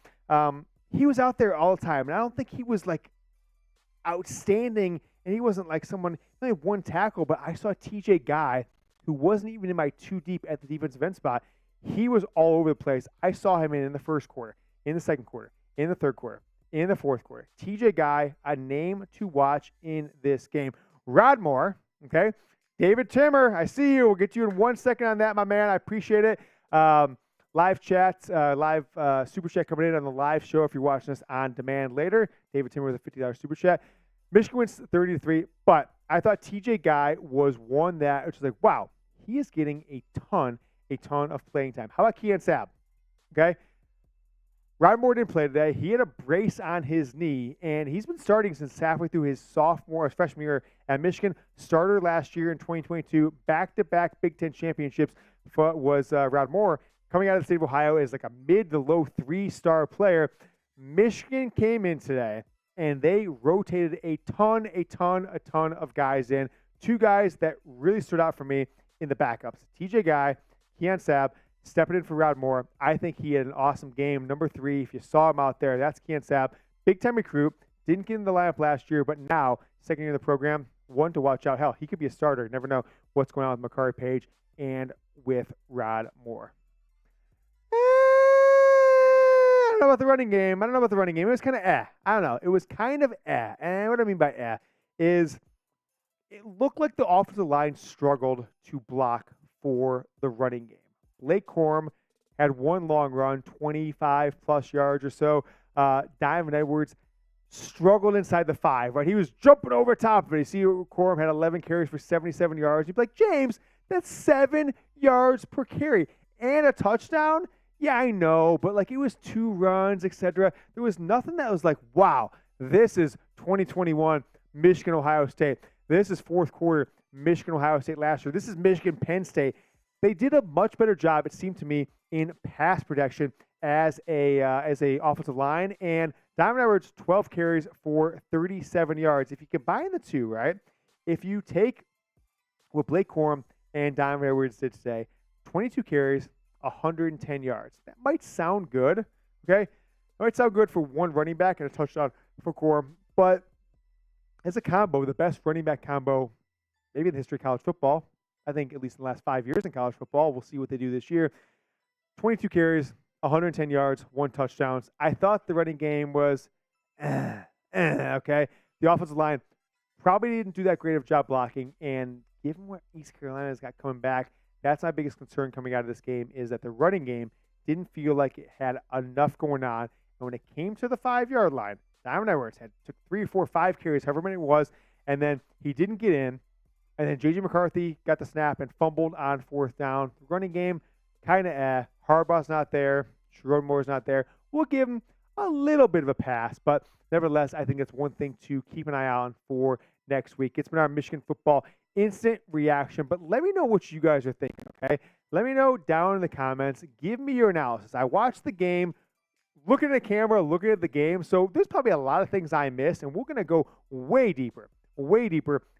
He was out there all the time, and I don't think he was, like, outstanding, and he wasn't like someone, he only had 1 tackle, but I saw TJ Guy, who wasn't even in my 2 deep at the defensive end spot. He was all over the place. I saw him in the first quarter, in the second quarter, in the third quarter, in the fourth quarter. TJ Guy, a name to watch in this game. Rod Moore, okay? David Timmer, I see you. We'll get you in 1 second on that, my man. I appreciate it. Live chat, live super chat coming in on the live show if you're watching this on demand later. David Timmer with a $50 super chat. Michigan wins 30-3, but I thought TJ Guy was one that was like, wow, he is getting a ton of playing time. How about Keon Sabb? Okay. Ryan Moore didn't play today. He had a brace on his knee, and he's been starting since halfway through his freshman year at Michigan. Starter last year in 2022, back-to-back Big Ten championships was Rod Moore. Coming out of the state of Ohio as like a mid to low 3-star player. Michigan came in today, and they rotated a ton of guys in. 2 guys that really stood out for me in the backups. TJ Guy, Keon Sabb, stepping in for Rod Moore. I think he had an awesome game. Number 3, if you saw him out there, that's Keon Sabb. Big-time recruit. Didn't get in the lineup last year, but now, second year of the program, one to watch out. Hell, he could be a starter. You never know what's going on with Makari Page and with Rod Moore. I don't know about the running game. It was kind of I don't know. It was kind of And what I mean by is it looked like the offensive line struggled to block for the running game. Blake Corum had one long run, 25-plus yards or so. Donovan Edwards struggled inside the 5, right? He was jumping over top of it. You see Corum had 11 carries for 77 yards. You'd be like, James, that's 7 yards per carry and a touchdown? Yeah, I know, but like it was 2 runs, etc. There was nothing that was like, wow, this is 2021 Michigan, Ohio State. This is fourth quarter Michigan, Ohio State last year. This is Michigan, Penn State. They did a much better job, it seemed to me, in pass protection as a offensive line. And Donovan Edwards, 12 carries for 37 yards. If you combine the two, right? If you take what Blake Corum and Donovan Edwards did today, 22 carries, 110 yards. That might sound good, okay? It might sound good for one running back and a touchdown for Corum, but as a combo, the best running back combo maybe in the history of college football, I think at least in the last 5 years in college football. We'll see what they do this year. 22 carries, 110 yards, 1 touchdown. I thought the running game was okay. The offensive line probably didn't do that great of a job blocking, and given what East Carolina's got coming back, that's my biggest concern coming out of this game is that the running game didn't feel like it had enough going on. And when it came to the 5-yard line, Donovan Edwards took 3 or 4, 5 carries, however many it was, and then he didn't get in. And then JJ McCarthy got the snap and fumbled on 4th down. The running game, kind of Harbaugh's not there. Sherrod Moore's not there. We'll give him a little bit of a pass, but nevertheless, I think that's one thing to keep an eye on for next week. It's been our Michigan football instant reaction, but let me know what you guys are thinking, okay? Let me know down in the comments. Give me your analysis. I watched the game, looking at the camera, looking at the game, so there's probably a lot of things I missed, and we're going to go way deeper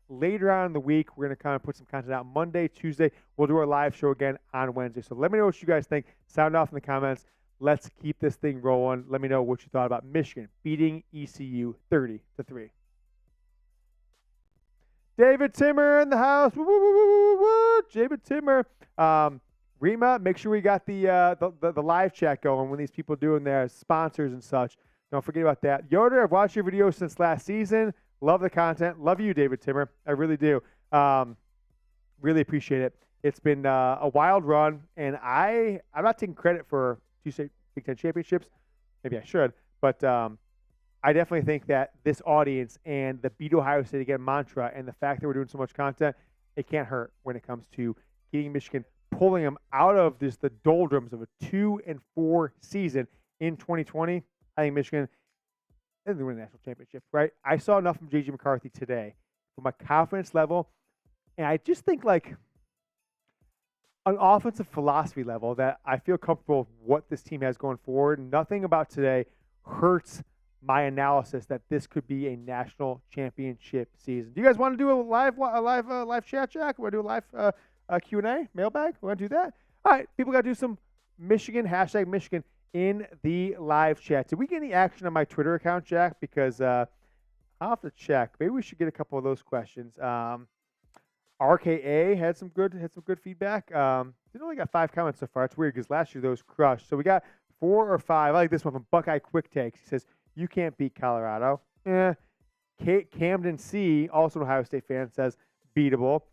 later on in the week. We're going to kind of put some content out Monday, Tuesday. We'll do our live show again on Wednesday. So let me know what you guys think. Sound off in the comments. Let's keep this thing rolling. Let me know what you thought about Michigan beating ECU 30-3. David Timmer in the house. Woo, woo, woo, woo, woo. David Timmer. Rima, make sure we got the live chat going when these people doing their sponsors and such. Don't forget about that. Yoder, I've watched your videos since last season. Love the content. Love you, David Timmer. I really do. Really appreciate it. It's been a wild run, and I'm not taking credit for 2 state Big Ten championships. Maybe I should, but I definitely think that this audience and the Beat Ohio State Again mantra and the fact that we're doing so much content, it can't hurt when it comes to getting Michigan, pulling them out of the doldrums of a 2-4 season in 2020. I think Michigan and they win a national championship, right? I saw enough from JJ McCarthy today for my confidence level, and I just think like an offensive philosophy level that I feel comfortable with what this team has going forward. Nothing about today hurts my analysis that this could be a national championship season. Do you guys want to do a live chat, Jack? Want to do a live Q&A, mailbag? We want to do that? All right, people got to do some Michigan, hashtag Michigan, in the live chat. Did we get any action on my Twitter account, Jack? Because I'll have to check. Maybe we should get a couple of those questions. RKA had some good feedback. They only got 5 comments so far. It's weird because last year those crushed. So we got 4 or 5. I like this one from Buckeye Quick Takes. He says, "You can't beat Colorado." Camden C, also an Ohio State fan, says beatable.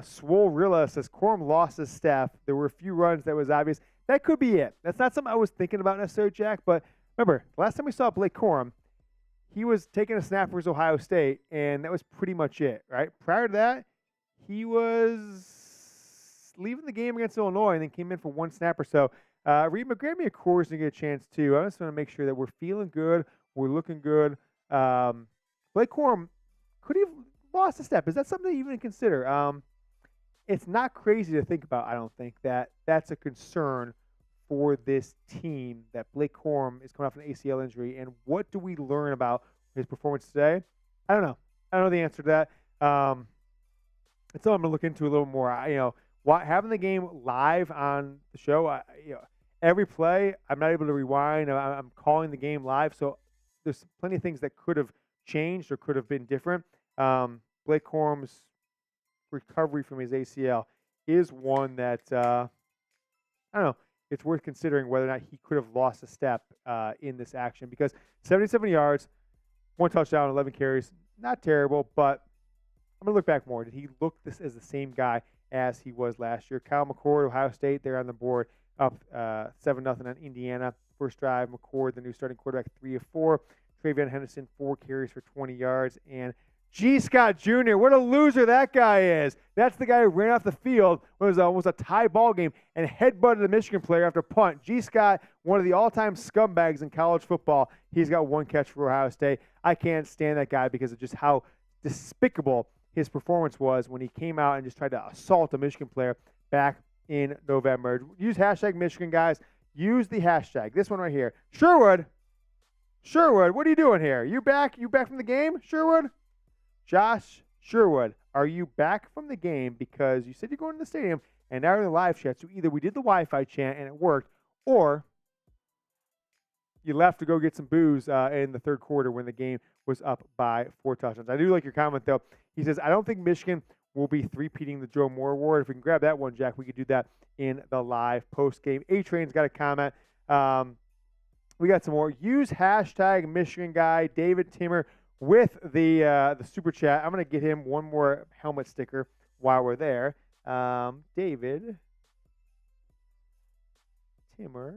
Swole says Corum lost his staff. There were a few runs that was obvious. That could be it. That's not something I was thinking about necessarily, Jack. But remember, last time we saw Blake Corum, he was taking a snap for Ohio State, and that was pretty much it, right? Prior to that, he was leaving the game against Illinois and then came in for 1 snap or so. Reed McGrammy, of course, to get a chance too. I just want to make sure that we're feeling good, we're looking good. Blake Corum, could he have lost a step? Is that something to even consider? It's not crazy to think about, I don't think, that's a concern for this team, that Blake Corum is coming off an ACL injury. And what do we learn about his performance today? I don't know. I don't know the answer to that. It's something I'm going to look into a little more. Having the game live on the show, every play, I'm not able to rewind. I'm calling the game live, so there's plenty of things that could have changed or could have been different. Blake Corum's recovery from his ACL is one that, I don't know, it's worth considering whether or not he could have lost a step in this action, because 77 yards, 1 touchdown, 11 carries, not terrible, but I'm going to look back more. Did he look this as the same guy as he was last year? Kyle McCord, Ohio State, they're on the board, up 7-0 on Indiana. First drive, McCord, the new starting quarterback, 3 of 4. Travion Henderson, 4 carries for 20 yards. And G. Scott Jr., what a loser that guy is. That's the guy who ran off the field when it was almost a tie ball game and headbutted a Michigan player after punt. G. Scott, one of the all-time scumbags in college football. He's got 1 catch for Ohio State. I can't stand that guy because of just how despicable his performance was when he came out and just tried to assault a Michigan player back in November. Use hashtag Michigan, guys. Use the hashtag. This one right here. Sherwood, what are you doing here? You back from the game, Sherwood? Josh Sherwood, are you back from the game because you said you're going to the stadium and now in the live chat? So either we did the Wi-Fi chant and it worked, or you left to go get some booze in the third quarter when the game was up by 4 touchdowns. I do like your comment, though. He says, I don't think Michigan will be three-peating the Joe Moore Award. If we can grab that one, Jack, we could do that in the live post-game. A-Train's got a comment. We got some more. Use hashtag Michigan guy, David Timmer, with the super chat. I'm going to get him one more helmet sticker while we're there. David Timmer.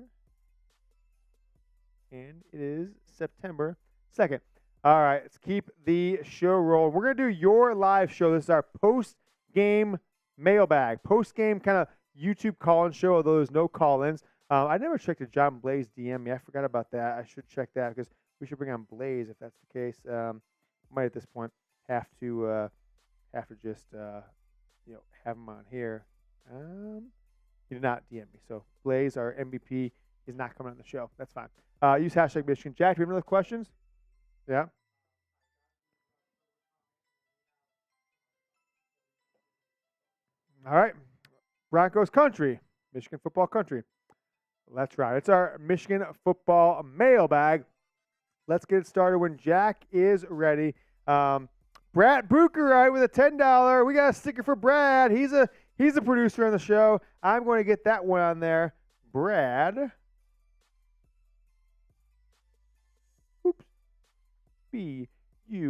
And it is September 2nd. All right, let's keep the show rolling. We're going to do your live show. This is our post-game mailbag. Post-game kind of YouTube call-in show, although there's no call-ins. I never checked if John Blaze DM me. I forgot about that. I should check that because we should bring on Blaze if that's the case. Might at this point have to just have him on here. He did not DM me, so Blaze, our MVP, is not coming on the show. That's fine. Use hashtag Michigan. Jack, do you have any other questions? Yeah. All right. Broncos country. Michigan football country. That's right. It's our Michigan football mailbag. Let's get it started when Jack is ready. Brad Bucherite with a $10. We got a sticker for Brad. He's a producer on the show. I'm going to get that one on there. Brad. Oops. BUTGEREIT.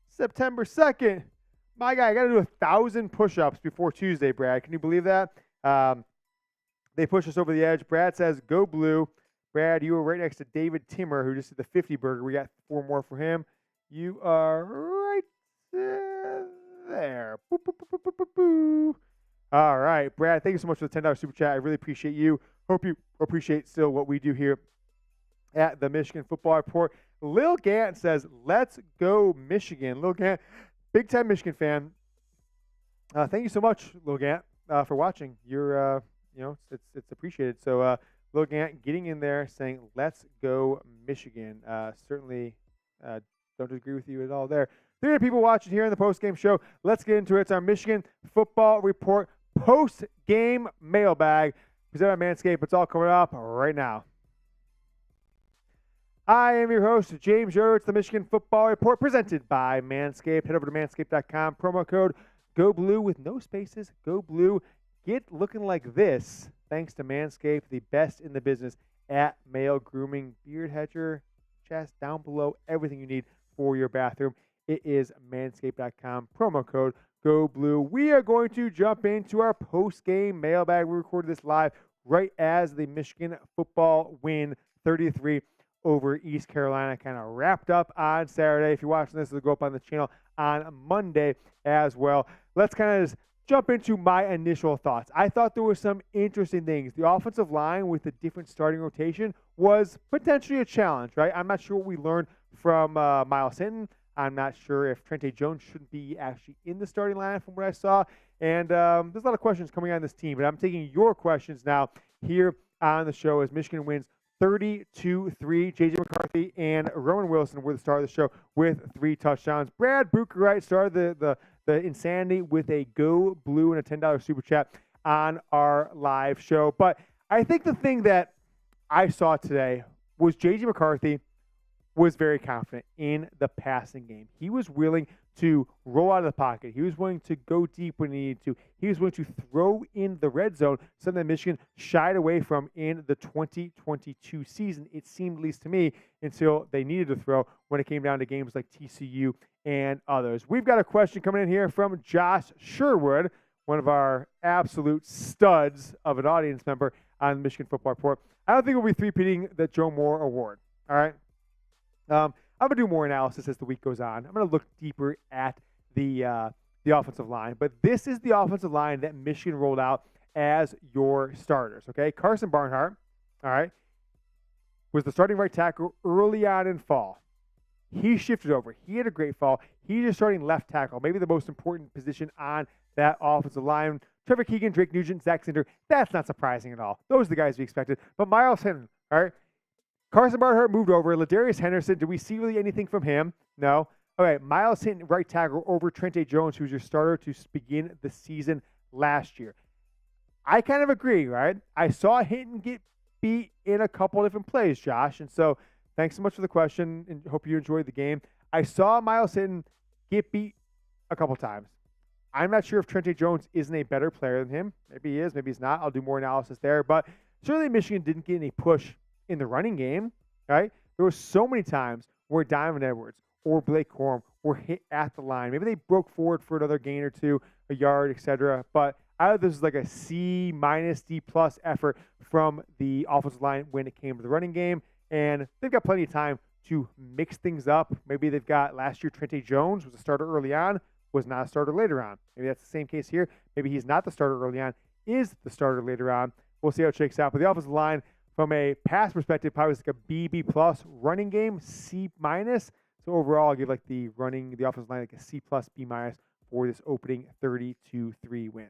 September 2nd. My guy, I got to do 1,000 push-ups before Tuesday, Brad. Can you believe that? They push us over the edge. Brad says, go blue. Brad, you were right next to David Timmer, who just did the 50 burger. We got 4 more for him. You are right there. Boop, boop, boop, boop, boop, boop. All right, Brad, thank you so much for the $10 super chat. I really appreciate you. Hope you appreciate still what we do here at the Michigan Football Report. Lil Gant says, let's go Michigan. Lil Gant, big-time Michigan fan. Thank you so much, Lil Gant, for watching. You're, it's appreciated. So, Lil Gant getting in there saying, let's go Michigan. Certainly don't disagree with you at all there. 300 people watching here in the post-game show. Let's get into it. It's our Michigan Football Report post-game mailbag presented by Manscaped. It's all coming up right now. I am your host, James Yoder. It's the Michigan Football Report presented by Manscaped. Head over to manscaped.com. Promo code GOBLUE with no spaces. Go Blue. Get looking like this thanks to Manscaped, the best in the business at male grooming. Beard hedger, chest down below, everything you need for your bathroom. It is manscaped.com. Promo code GOBLUE. We are going to jump into our post-game mailbag. We recorded this live right as the Michigan football win 33 over East Carolina kind of wrapped up on Saturday. If you're watching this, it'll go up on the channel on Monday as well. Let's kind of just jump into my initial thoughts. I thought there were some interesting things. The offensive line with the different starting rotation was potentially a challenge, right? I'm not sure what we learned from Miles Hinton. I'm not sure if Trente Jones shouldn't be actually in the starting line from what I saw. And there's a lot of questions coming on this team, but I'm taking your questions now here on the show as Michigan wins 32-3. JJ McCarthy and Rowan Wilson were the star of the show with 3 touchdowns. Brad Bucherite started the insanity with a Go Blue and a $10 super chat on our live show. But I think the thing that I saw today was JJ McCarthy was very confident in the passing game. He was willing to roll out of the pocket. He was willing to go deep when he needed to. He was willing to throw in the red zone, something that Michigan shied away from in the 2022 season, it seemed, at least to me, until they needed to throw when it came down to games like TCU and others. We've got a question coming in here from Josh Sherwood, one of our absolute studs of an audience member on the Michigan Football Report. I don't think we'll be three-peating the Joe Moore Award, all right? I'm going to do more analysis as the week goes on. I'm going to look deeper at the offensive line. But this is the offensive line that Michigan rolled out as your starters, okay? Carson Barnhart, all right, was the starting right tackle early on in fall. He shifted over. He had a great fall. He's your starting left tackle, maybe the most important position on that offensive line. Trevor Keegan, Drake Nugent, Zach Cinder, that's not surprising at all. Those are the guys we expected. But Miles Hinton, all right? Carson Barnhart moved over. Ladarius Henderson, did we see really anything from him? No. All right, Miles Hinton, right tackle over Trente Jones, who was your starter to begin the season last year. I kind of agree, right? I saw Hinton get beat in a couple different plays, Josh. And so thanks so much for the question, and hope you enjoyed the game. I saw Miles Hinton get beat a couple times. I'm not sure if Trente Jones isn't a better player than him. Maybe he is, maybe he's not. I'll do more analysis there. But certainly Michigan didn't get any push in the running game, right? There were so many times where Donovan Edwards or Blake Corum were hit at the line. Maybe they broke forward for another gain or two, a yard, etc. But I thought this was like a C minus, D plus effort from the offensive line when it came to the running game. And they've got plenty of time to mix things up. Maybe they've got last year Trente Jones was a starter early on, was not a starter later on. Maybe that's the same case here. Maybe he's not the starter early on, is the starter later on. We'll see how it shakes out. But the offensive line, from a pass perspective, probably was like a B, B plus. Running game, C minus. So overall, I'll give like the offensive line like a C plus, B minus for this opening 30-3 win.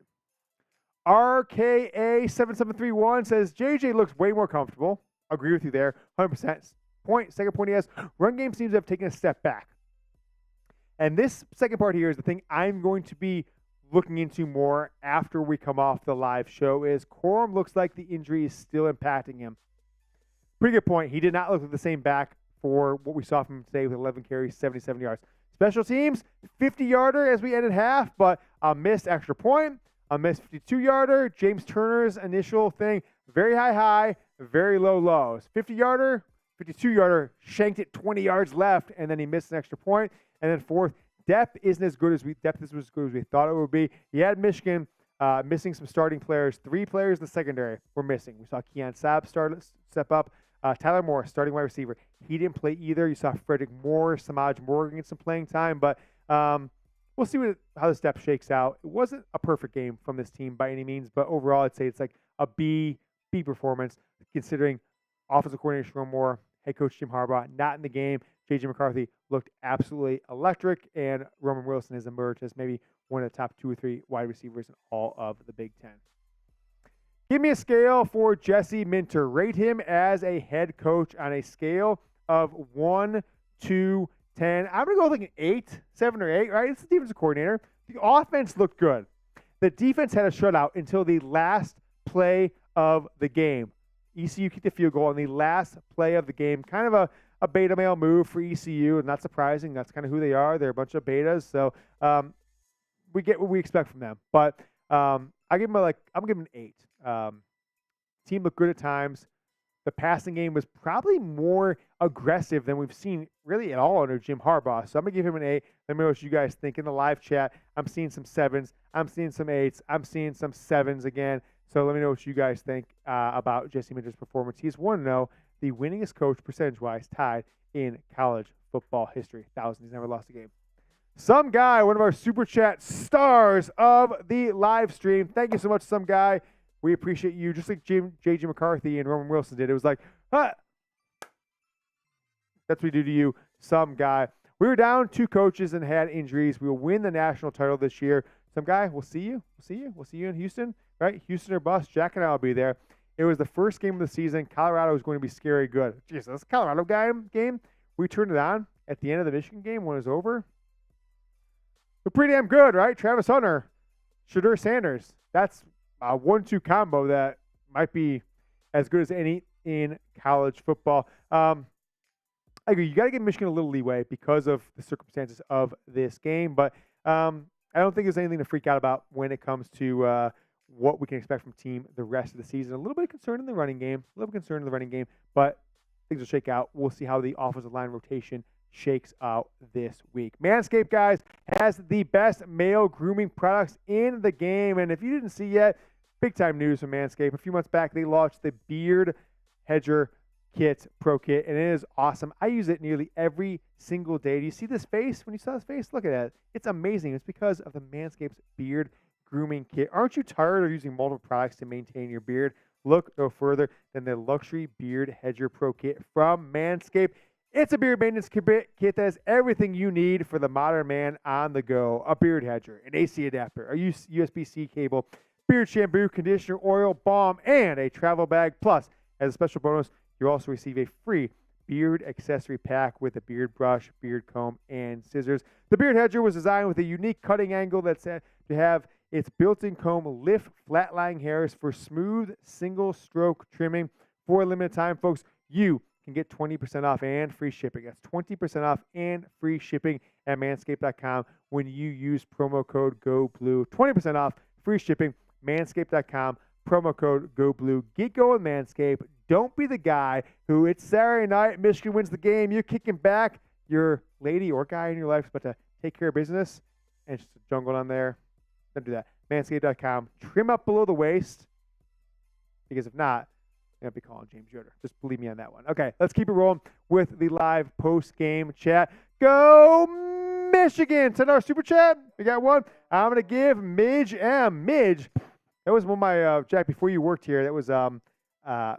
RKA7731 says, JJ looks way more comfortable. Agree with you there, 100%. Second point he has, run game seems to have taken a step back. And this second part here is the thing I'm going to be looking into more after we come off the live show is Corum looks like the injury is still impacting him. Pretty good point. He did not look like the same back for what we saw from him today with 11 carries, 77 yards. Special teams, 50-yarder as we ended half, but a missed extra point, a missed 52-yarder. James Turner's initial thing, very high, very low. 50-yarder, 52-yarder, shanked it 20 yards left, and then he missed an extra point. And then fourth, depth isn't as good as we thought it would be. He had Michigan missing some starting players. 3 players in the secondary were missing. We saw Keon Sabb step up. Tyler Moore, starting wide receiver. He didn't play either. You saw Frederick Moore, Samaj Morgan get some playing time, but we'll see how this depth shakes out. It wasn't a perfect game from this team by any means, but overall I'd say it's like a B performance considering offensive coordinator Sharon Moore, head coach Jim Harbaugh, not in the game. JJ McCarthy looked absolutely electric, and Roman Wilson has emerged as maybe one of the top 2 or 3 wide receivers in all of the Big Ten. Give me a scale for Jesse Minter. Rate him as a head coach on a scale of 1 to 10. I'm going to go with like an 8, 7 or 8, right? It's the defensive coordinator. The offense looked good. The defense had a shutout until the last play of the game. ECU kicked a field goal on the last play of the game. Kind of a beta male move for ECU, and not surprising. That's kind of who they are. They're a bunch of betas, so we get what we expect from them. But I'm giving an 8. Team looked good at times. The passing game was probably more aggressive than we've seen really at all under Jim Harbaugh. So I'm going to give him an 8. Let me know what you guys think in the live chat. I'm seeing some 7s. I'm seeing some 8s. I'm seeing some 7s again. So let me know what you guys think about Jesse Minter's performance. He's 1-0, the winningest coach percentage-wise tied in college football history. Thousands. He's never lost a game. Some guy, one of our Super Chat stars of the live stream. Thank you so much, Some Guy. We appreciate you, just like JJ McCarthy and Roman Wilson did. It was like, huh. That's what we do to you, Some Guy. We were down 2 coaches and had injuries. We will win the national title this year. Some Guy, we'll see you. We'll see you in Houston, right? Houston or bust. Jack and I will be there. It was the first game of the season. Colorado was going to be scary good. Jeez, this Colorado game, we turned it on at the end of the Michigan game when it was over. We're pretty damn good, right? Travis Hunter, Shadur Sanders. That's a 1-2 combo that might be as good as any in college football. I agree. You got to give Michigan a little leeway because of the circumstances of this game, but I don't think there's anything to freak out about when it comes to what we can expect from team the rest of the season. A little bit of concern in the running game, but things will shake out. We'll see how the offensive line rotation shakes out this week. Manscaped, guys, has the best male grooming products in the game, and if you didn't see yet, big time news from Manscaped. A few months back, they launched the Beard Hedger Pro Kit, and it is awesome. I use it nearly every single day. Do you see this face? When you saw this face, look at that. It's amazing. It's because of the Manscaped Beard Grooming Kit. Aren't you tired of using multiple products to maintain your beard? Look no further than the Luxury Beard Hedger Pro Kit from Manscaped. It's a beard maintenance kit that has everything you need for the modern man on the go. A beard hedger, an AC adapter, a USB-C cable, beard shampoo, conditioner, oil, balm, and a travel bag. Plus, as a special bonus, you'll also receive a free beard accessory pack with a beard brush, beard comb, and scissors. The beard hedger was designed with a unique cutting angle that's to have its built-in comb lift flat-lying hairs for smooth single-stroke trimming. For a limited time, folks, you can get 20% off and free shipping. That's 20% off and free shipping at manscaped.com when you use promo code GOBLUE. 20% off, free shipping, manscaped.com, promo code GOBLUE. Get going, Manscaped. Don't be the guy who it's Saturday night, Michigan wins the game, you're kicking back, your lady or guy in your life is about to take care of business, and it's just a jungle down there. Don't do that. Manscaped.com. Trim up below the waist, because if not, I'm going to be calling James Yoder. Just believe me on that one. Okay, let's keep it rolling with the live post-game chat. Go Michigan! Send our super chat. We got one. I'm going to give Midge M. Midge, that was one of my, Jack, before you worked here, that was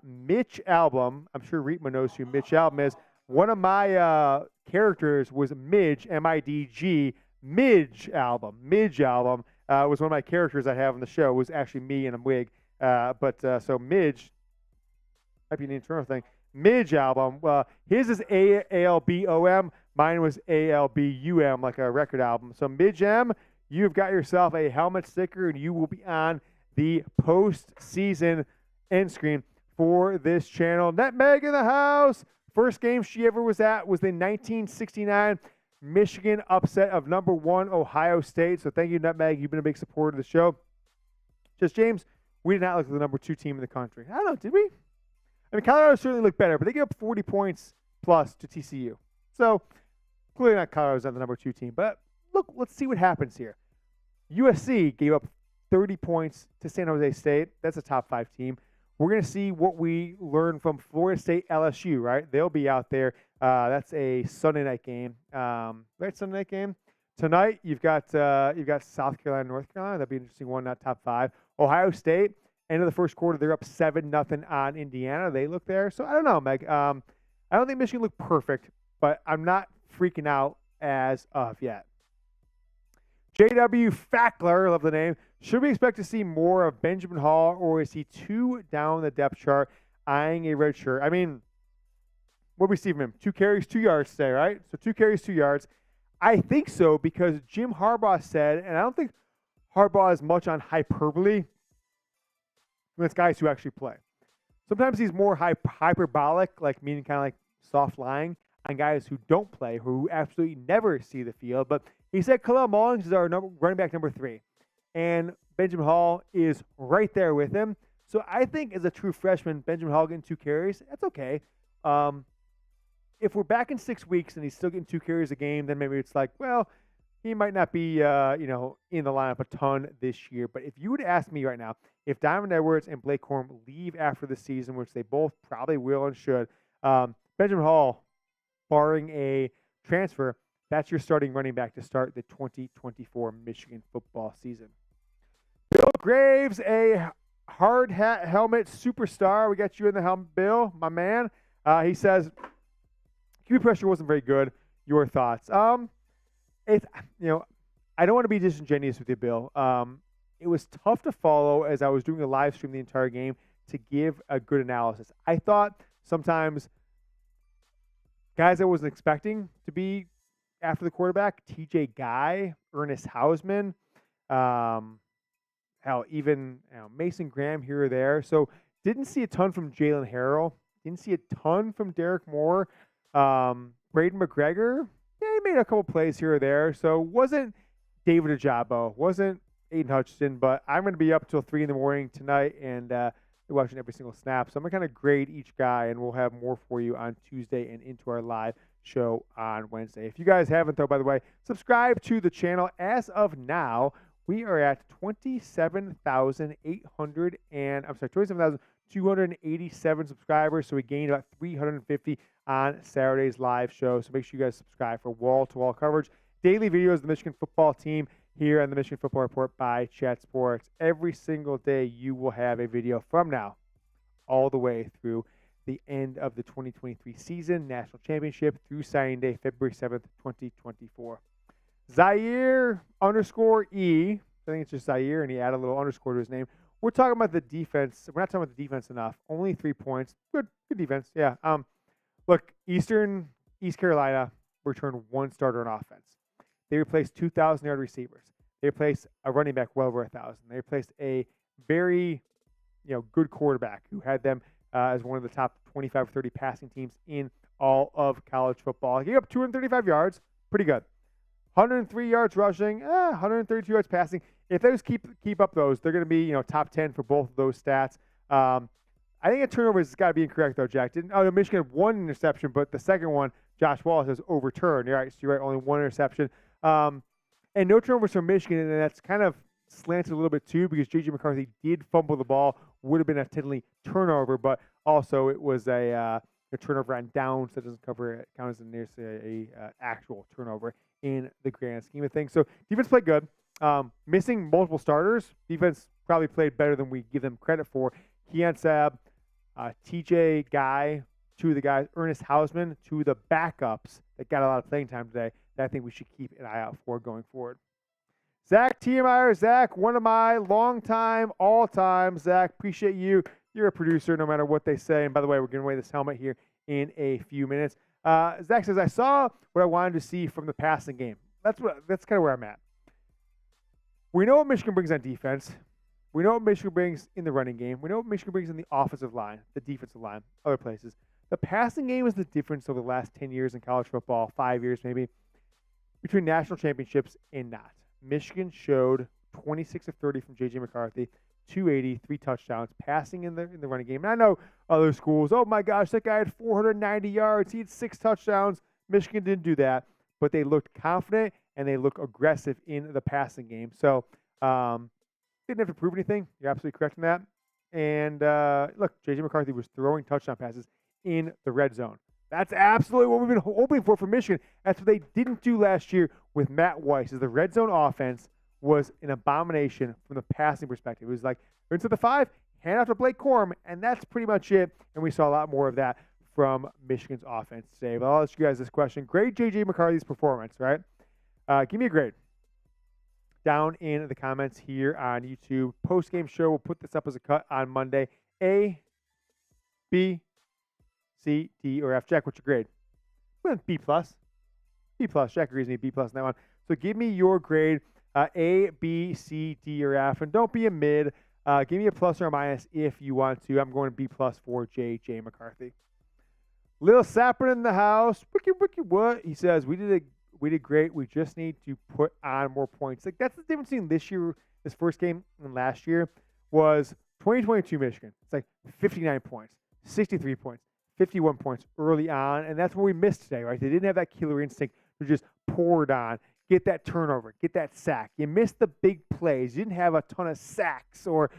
Mitch Album. I'm sure Reetma knows who Mitch Album is. One of my characters was Midge, M-I-D-G, Midge Album. Midge Album was one of my characters I have on the show. It was actually me in a wig. So Midge, might be an internal thing. Midge Album. His is A-L-B-O-M. Mine was A-L-B-U-M, like a record album. So Midge M, you've got yourself a helmet sticker, and you will be on the postseason end screen for this channel. Nutmeg in the house. First game she ever was at was the 1969 Michigan upset of number 1 Ohio State. So thank you, Nutmeg. You've been a big supporter of the show. Just James, we did not look like the number 2 team in the country. I don't know, did we? I mean, Colorado certainly looked better, but they gave up 40 points plus to TCU. So clearly not Colorado's not the number 2 team. But look, let's see what happens here. USC gave up 30 points to San Jose State. That's a top 5 team. We're going to see what we learn from Florida State LSU, right? They'll be out there. That's a Sunday night game. Right, Sunday night game. Tonight, you've got South Carolina, North Carolina. That'd be an interesting one, not top 5. Ohio State, end of the first quarter, they're up 7-0 on Indiana. They look there. So I don't know, Meg. I don't think Michigan looked perfect, but I'm not freaking out as of yet. JW Fackler, love the name. Should we expect to see more of Benjamin Hall, or is he too down the depth chart, eyeing a red shirt? I mean, what do we see from him? 2 carries, 2 yards today, right? So 2 carries, 2 yards. I think so because Jim Harbaugh said, and I don't think Harbaugh is much on hyperbole when it's guys who actually play. Sometimes he's more hyperbolic, like meaning kind of like soft lying on guys who don't play, who absolutely never see the field. But he said Khalil Mullins is our running back number 3. And Benjamin Hall is right there with him. So I think as a true freshman, Benjamin Hall getting 2 carries, that's okay. If we're back in 6 weeks and he's still getting 2 carries a game, then maybe it's like, well, he might not be, in the lineup a ton this year. But if you would ask me right now, if Donovan Edwards and Blake Corum leave after the season, which they both probably will and should, Benjamin Hall, barring a transfer, that's your starting running back to start the 2024 Michigan football season. Bill Graves, a hard hat helmet superstar. We got you in the helmet, Bill, my man. He says, QB pressure wasn't very good. Your thoughts? I don't want to be disingenuous with you, Bill. It was tough to follow as I was doing a live stream the entire game to give a good analysis. I thought sometimes guys I wasn't expecting to be after the quarterback, TJ Guy, Ernest Hausman, Mason Graham here or there. So didn't see a ton from Jalen Harrell. Didn't see a ton from Derek Moore. Braden McGregor, yeah, he made a couple plays here or there. So wasn't David Ajabo, wasn't Aiden Hutchinson, but I'm going to be up till 3 in the morning tonight and watching every single snap. So I'm going to kind of grade each guy, and we'll have more for you on Tuesday and into our live show on Wednesday. If you guys haven't, though, by the way, subscribe to the channel. As of now, we are at 27,287 subscribers. So we gained about 350 on Saturday's live show. So make sure you guys subscribe for wall-to-wall coverage. Daily videos of the Michigan football team here on the Michigan Football Report by Chat Sports. Every single day you will have a video from now all the way through the end of the 2023 season, national championship through signing day, February 7th, 2024. Zaire_E, I think it's just Zaire, and he added a little underscore to his name. We're talking about the defense. We're not talking about the defense enough. Only 3 points. Good defense. Yeah. Look, East Carolina returned 1 starter on offense. They replaced 2,000-yard receivers. They replaced a running back well over 1,000. They replaced a very, good quarterback who had them as one of the top 25 or 30 passing teams in all of college football. He gave up 235 yards. Pretty good. 103 yards rushing, 132 yards passing. If those keep up those, they're going to be top 10 for both of those stats. I think a turnover has got to be incorrect though, Jack. Michigan had 1 interception, but the second one, Josh Wallace, has overturned. You're right. So you're right. Only 1 interception. And no turnovers for Michigan, and that's kind of slanted a little bit too because JJ McCarthy did fumble the ball. Would have been a technically turnover, but also it was a turnover on downs that doesn't count as a actual turnover in the grand scheme of things. So defense played good. Missing multiple starters. Defense probably played better than we give them credit for. Keon Sabb, TJ Guy, 2 of the guys, Ernest Hausman, 2 of the backups that got a lot of playing time today that I think we should keep an eye out for going forward. Zach Tiemeyer. Zach, one of my all-time, Zach, appreciate you. You're a producer no matter what they say. And by the way, we're giving away this helmet here in a few minutes. Zach says, I saw what I wanted to see from the passing game. That's kind of where I'm at. We know what Michigan brings on defense. We know what Michigan brings in the running game. We know what Michigan brings in the offensive line, the defensive line, other places. The passing game is the difference over the last 10 years in college football, 5 years maybe, between national championships and not. Michigan showed 26 of 30 from JJ McCarthy, 280, 3 touchdowns, passing in the running game. And I know other schools, oh my gosh, that guy had 490 yards. He had 6 touchdowns. Michigan didn't do that, but they looked confident and they looked aggressive in the passing game. So didn't have to prove anything. You're absolutely correct in that. And look, JJ McCarthy was throwing touchdown passes in the red zone. That's absolutely what we've been hoping for Michigan. That's what they didn't do last year with Matt Weiss. Is the red zone offense was an abomination from the passing perspective. It was like, into the 5, hand off to Blake Corum, and that's pretty much it. And we saw a lot more of that from Michigan's offense today. But I'll ask you guys this question. Grade JJ McCarthy's performance, right? Give me a grade. Down in the comments here on YouTube. Postgame show, we'll put this up as a cut on Monday. A, B, C, D, or F. Jack, what's your grade? Well, B+. B+. Jack agrees with me, B+ on that one. So give me your grade, A, B, C, D, or F. And don't be a mid. Give me a plus or a minus if you want to. I'm going to B+ for J.J. McCarthy. Lil Sapper in the house. Wiki, what? He says, we did great. We just need to put on more points. Like, that's the difference between this year, this first game, and last year was 2022 Michigan. It's like 59 points, 63 points, 51 points early on, and that's what we missed today, right? They didn't have that killer instinct to just pour it on, get that turnover, get that sack. You missed the big plays. You didn't have a ton of sacks or,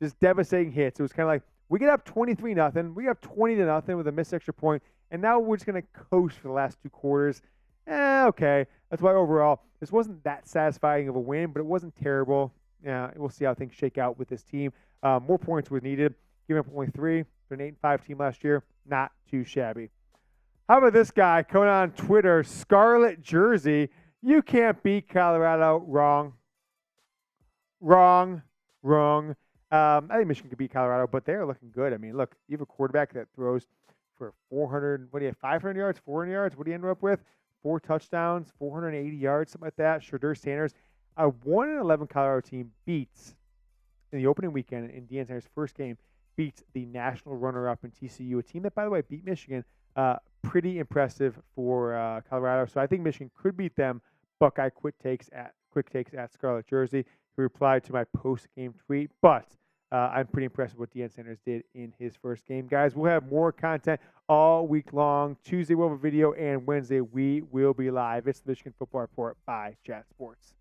just devastating hits. It was kind of like, we get up 23-0, we get up 20-0 with a missed extra point, and now we're just going to coast for the last 2 quarters. Okay. That's why overall, this wasn't that satisfying of a win, but it wasn't terrible. Yeah, we'll see how things shake out with this team. More points were needed. Giving up only 3 for an 8-5 team last year. Not too shabby. How about this guy coming on Twitter, Scarlet Jersey? You can't beat Colorado. Wrong. I think Michigan could beat Colorado, but they're looking good. I mean, look, you have a quarterback that throws for 400, 500 yards, 400 yards? What do you end up with? 4 touchdowns, 480 yards, something like that. Shadur Sanders, a 1-11 Colorado team beats in the opening weekend in Deion Sanders' first game, beats the national runner-up in TCU, a team that, by the way, beat Michigan pretty impressive for Colorado. So I think Michigan could beat them. Buckeye quick takes at Scarlet Jersey. He replied to my post-game tweet, but I'm pretty impressed with what Deion Sanders did in his first game. Guys, we'll have more content all week long. Tuesday we'll have a video, and Wednesday we will be live. It's the Michigan Football Report by Chat Sports.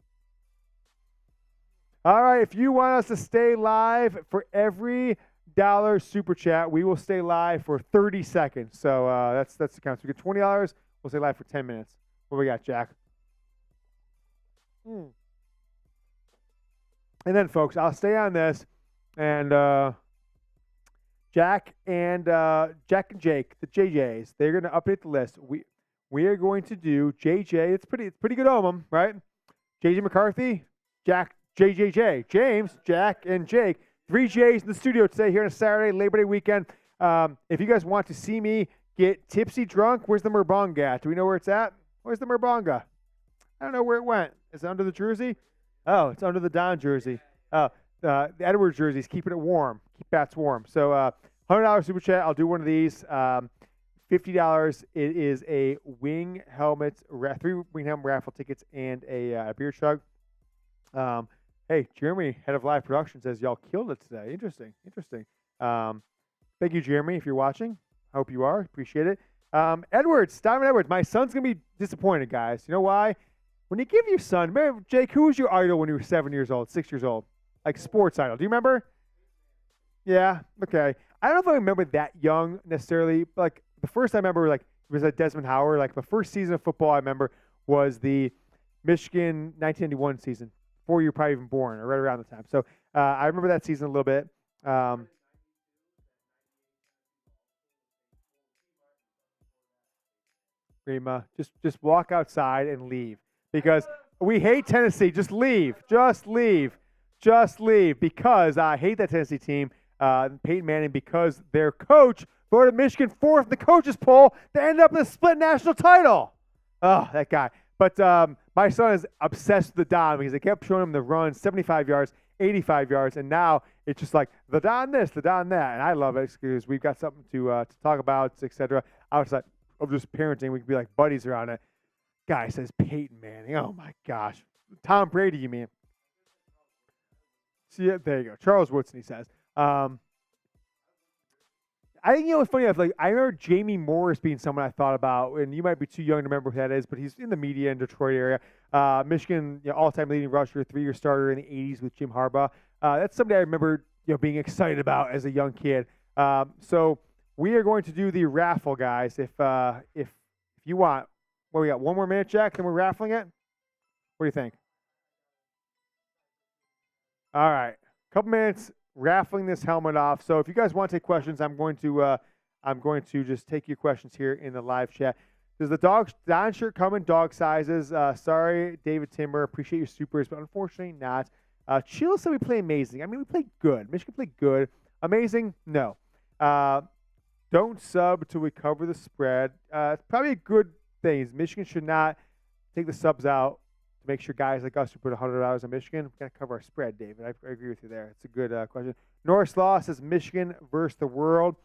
All right, if you want us to stay live for every $1 super chat, we will stay live for 30 seconds. So that's the count. So we get $20. We'll stay live for 10 minutes. What we got, Jack? And then, folks, I'll stay on this, and Jack and Jake, the JJs, they're going to update the list. We are going to do JJ. It's pretty good on them, right? JJ McCarthy, Jack, JJJ, James, Jack, and Jake. 3 J's in the studio today here on a Saturday, Labor Day weekend. If you guys want to see me get tipsy drunk, where's the Merbonga at? Do we know where it's at? Where's the Merbonga? I don't know where it went. Is it under the jersey? Oh, it's under the Don jersey. The Edwards jersey is keeping it warm. Keep bats warm. So $100 super chat. I'll do one of these. $50. It is a wing helmet, 3 wing helmet raffle tickets, and a beer chug. Hey, Jeremy, head of live production, says y'all killed it today. Interesting. Thank you, Jeremy, if you're watching. I hope you are. Appreciate it. Edwards, Donovan Edwards. My son's going to be disappointed, guys. You know why? When you give your son, remember, Jake, who was your idol when you were 7 years old, 6 years old? Like sports idol. Do you remember? Yeah? Okay. I don't know if I remember that young necessarily. But like the first I remember, like, was at Desmond Howard. Like the first season of football I remember was the Michigan 1991 season, before you were probably even born, or right around the time. So I remember that season a little bit. Rima, just walk outside and leave, because we hate Tennessee. Just leave. Because I hate that Tennessee team, Peyton Manning, because their coach voted Michigan 4th in the coaches poll to end up in a split national title. Oh, that guy. But my son is obsessed with the Don, because they kept showing him the run, 75 yards, 85 yards, and now it's just like the Don this, the Don that, and I love it because we've got something to talk about, etc. Outside of just parenting, we could be like buddies around it. Guy says Peyton Manning. Oh my gosh, Tom Brady, you mean? See, there you go. Charles Woodson, he says. I think, what's funny, I remember Jamie Morris being someone I thought about, and you might be too young to remember who that is, but he's in the media in Detroit area. Michigan, all-time leading rusher, 3-year starter in the 80s with Jim Harbaugh. That's somebody I remember, being excited about as a young kid. So we are going to do the raffle, guys. If you want, we got 1 more minute, Jack, then we're raffling it. What do you think? All right, couple minutes. Raffling this helmet off. So if you guys want to take questions, I'm going to just take your questions here in the live chat. Does the Don shirt come in dog sizes? Sorry, David Timber. Appreciate your supers, but unfortunately not. Chill said we play amazing. I mean, we played good. Michigan played good. Amazing? No. Don't sub till we cover the spread. It's probably a good thing. Michigan should not take the subs out. Make sure guys like us who put $100 on Michigan, we got to cover our spread, David. I agree with you there. It's a good question. Norris Law says Michigan versus the world.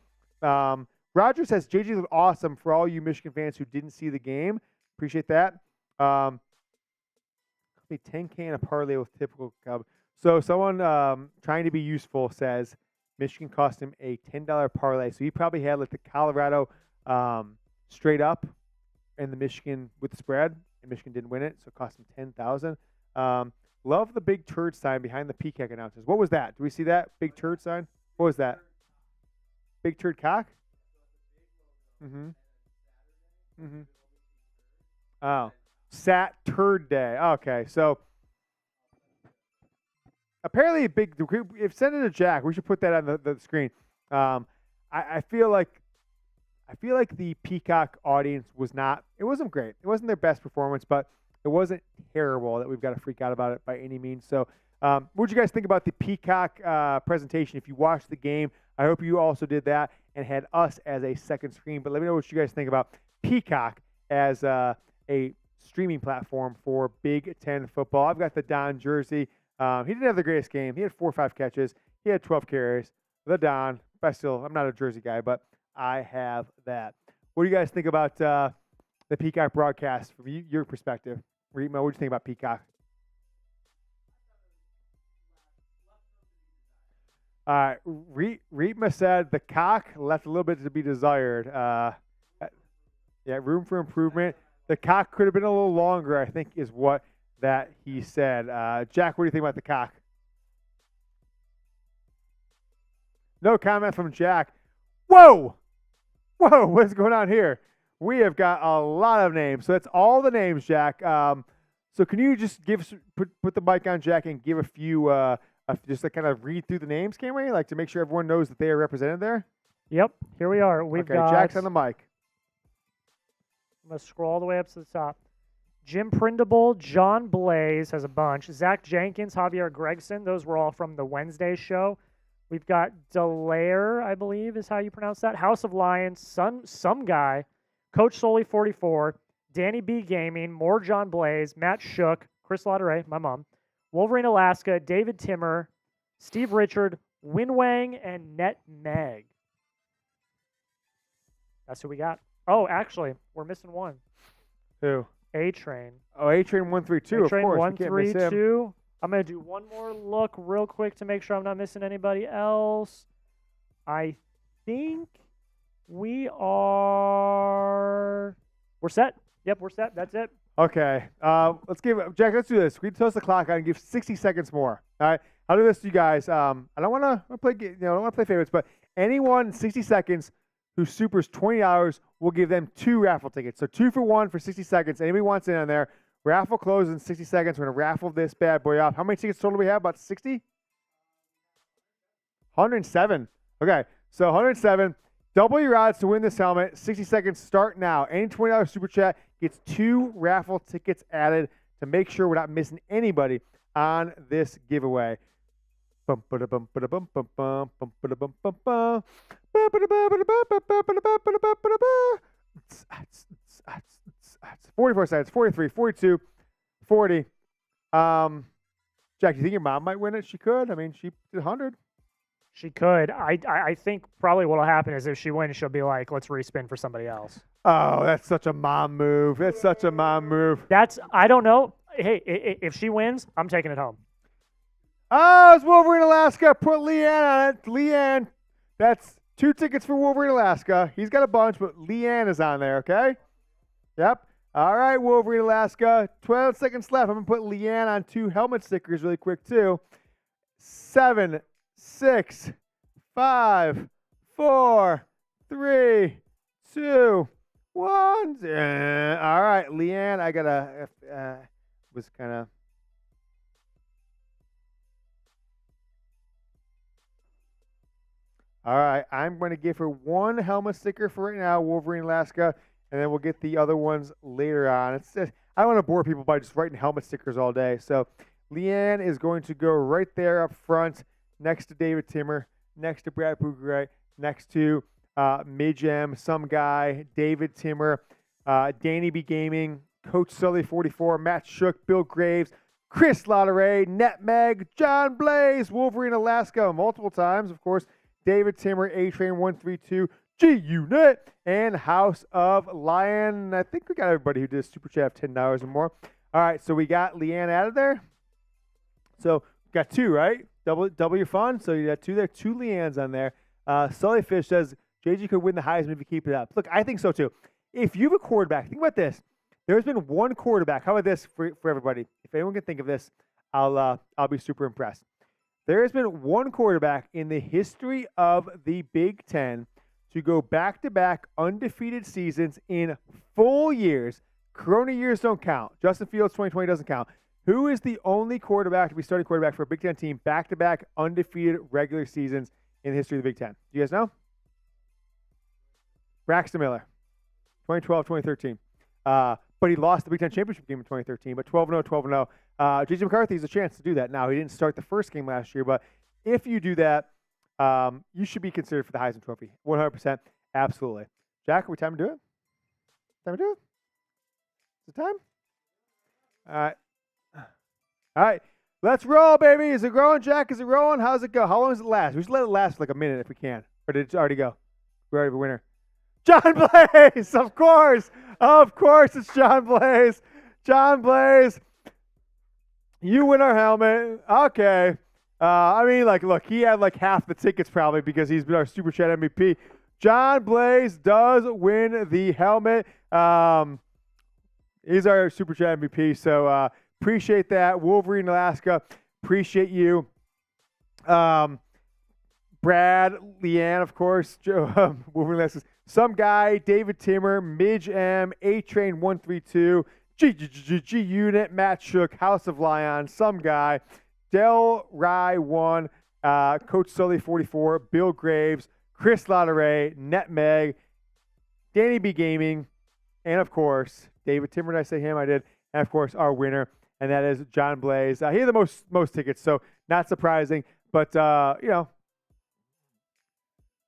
Roger says JJ looked awesome for all you Michigan fans who didn't see the game. Appreciate that. 10K in a parlay with typical Cub. So someone trying to be useful says Michigan cost him a $10 parlay. So he probably had like the Colorado straight up and the Michigan with the spread. And Michigan didn't win it, so it cost him $10,000. Love the big turd sign behind the Peacock announcers. What was that? Do we see that big turd sign? What was that? Big turd cock? Oh, Sat Turd Day. Okay, so apparently if send it to Jack, we should put that on the screen. I feel like the Peacock audience it wasn't great. It wasn't their best performance, but it wasn't terrible that we've got to freak out about it by any means. So what did you guys think about the Peacock presentation? If you watched the game, I hope you also did that and had us as a second screen. But let me know what you guys think about Peacock as a streaming platform for Big Ten football. I've got the Don jersey. He didn't have the greatest game. He had 4 or 5 catches. He had 12 carries. The Don. But still, I'm not a jersey guy, but I have that. what do you guys think about the Peacock broadcast from your perspective? Reetma, what do you think about Peacock? Reetma said the cock left a little bit to be desired. Yeah, room for improvement. The cock could have been a little longer, I think, is what that he said. Jack, what do you think about the cock? No comment from Jack. Whoa! Whoa, what's going on here? We have got a lot of names. So that's all the names, Jack. So can you just put the mic on, Jack, and give a few, just to kind of read through the names, can we? Like to make sure everyone knows that they are represented there? Yep, here we are. We've got Jack's on the mic. I'm going to scroll all the way up to the top. Jim Prindable, John Blaze has a bunch. Zach Jenkins, Javier Gregson. Those were all from the Wednesday show. We've got Delaire, I believe is how you pronounce that. House of Lions, some guy. Coach Soley 44. Danny B Gaming. More John Blaze. Matt Shook. Kris Lautaret, my mom. Wolverine Alaska. David Timmer. Steve Richard. Winwang, and Net Meg. That's who we got. Oh, actually, we're missing one. Who? A-Train. Oh, A-Train 132, of course. A-Train 132. I'm going to do one more look real quick to make sure I'm not missing anybody else. I think we're set. Yep, we're set. That's it. Okay. Let's do this. We toss the clock out and give 60 seconds more. All right. I'll do this to you guys. I don't want to play, I don't want to play favorites, but anyone in 60 seconds who supers $20, we'll give them 2 raffle tickets. So 2 for 1 for 60 seconds. Anybody wants in on there? Raffle closes in 60 seconds. We're going to raffle this bad boy off. How many tickets total do we have? About 60? 107. Okay, so 107. Double your odds to win this helmet. 60 seconds start now. Any $20 super chat gets 2 raffle tickets added to make sure we're not missing anybody on this giveaway. Bum ba da bum ba da bum bum bum bum ba da bum bum bum. 44 seconds, 43, 42, 40. Jack, do you think your mom might win it? She could. I mean, she did 100. She could. I think probably what'll happen is if she wins, she'll be like, let's respin for somebody else. Oh, that's such a mom move. I don't know. Hey, if she wins, I'm taking it home. Oh, it's Wolverine Alaska. Put Leanne on it. Leanne, that's 2 tickets for Wolverine Alaska. He's got a bunch, but Leanne is on there, okay? Yep. All right, Wolverine Alaska. 12 seconds left. I'm going to put Leanne on 2 helmet stickers really quick, too. 7, 6, 5, 4, 3, 2, 1. All right, Leanne, I got to, was kind of. All right, I'm going to give her 1 helmet sticker for right now, Wolverine Alaska, and then we'll get the other ones later on. It's just, I don't want to bore people by just writing helmet stickers all day. So Leanne is going to go right there up front next to David Timmer, next to Brad Bugarite, next to Midgem, some guy, David Timmer, Danny B Gaming, Coach Sully 44, Matt Shook, Bill Graves, Kris Lautaret, Netmeg, John Blaze, Wolverine Alaska multiple times, of course, David Timmer, A-Train 132, G-Unit, and House of Lion. I think we got everybody who did a super chat of $10 or more. All right, so we got Leanne out of there. So got 2, right? Double your fun. So you got 2 there, 2 Leannes on there. Sullyfish says JJ could win the Heisman if you keep it up. Look, I think so too. If you have a quarterback, think about this. There's been 1 quarterback. How about this for everybody? If anyone can think of this, I'll be super impressed. There has been 1 quarterback in the history of the Big Ten to go back-to-back undefeated seasons in full years. Corona years don't count. Justin Fields 2020 doesn't count. Who is the only quarterback to be starting quarterback for a Big Ten team back-to-back undefeated regular seasons in the history of the Big Ten? Do you guys know? Braxton Miller, 2012, 2013. But he lost the Big Ten championship game in 2013, but 12-0, 12-0. JJ McCarthy has a chance to do that now. He didn't start the first game last year, but if you do that, you should be considered for the Heisman Trophy. 100%. Absolutely. Jack, are we time to do it? Time to do it? Is it time? All right. All right. Let's roll, baby. Is it growing, Jack? Is it rolling? How's it go? How long does it last? We should let it last for like a minute if we can. Or did it already go? We already have a winner. John Blaze, of course. Of course, it's John Blaze. John Blaze, you win our helmet. Okay. I mean, like, look, he had like half the tickets probably because he's been our Super Chat MVP. John Blaze does win the helmet. He's our Super Chat MVP, so appreciate that. Wolverine, Alaska, appreciate you. Brad, Leanne, of course, Wolverine, Alaska. Some guy, David Timmer, Midge M, A-Train 132, G Unit, Matt Shook, House of Lion, Some Guy, Del Rye 1, Coach Sully 44, Bill Graves, Chris Lautaret, Netmeg, Danny B Gaming, and of course, David Timmer. Did I say him? I did. And of course, our winner, and that is John Blaze. He had the most tickets, so not surprising. But you know,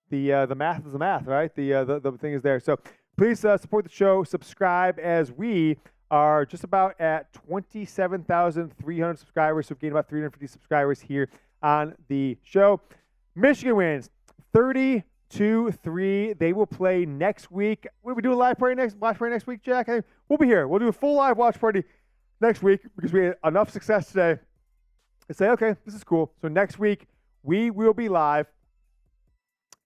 the math is the math, right? The thing is there. So please support the show. Subscribe as we are just about at 27,300 subscribers. So we've gained about 350 subscribers here on the show. Michigan wins 30-3. They will play next week. Will we do a live party next week, Jack? I think we'll be here. We'll do a full live watch party next week because we had enough success today to say, okay, this is cool. So next week we will be live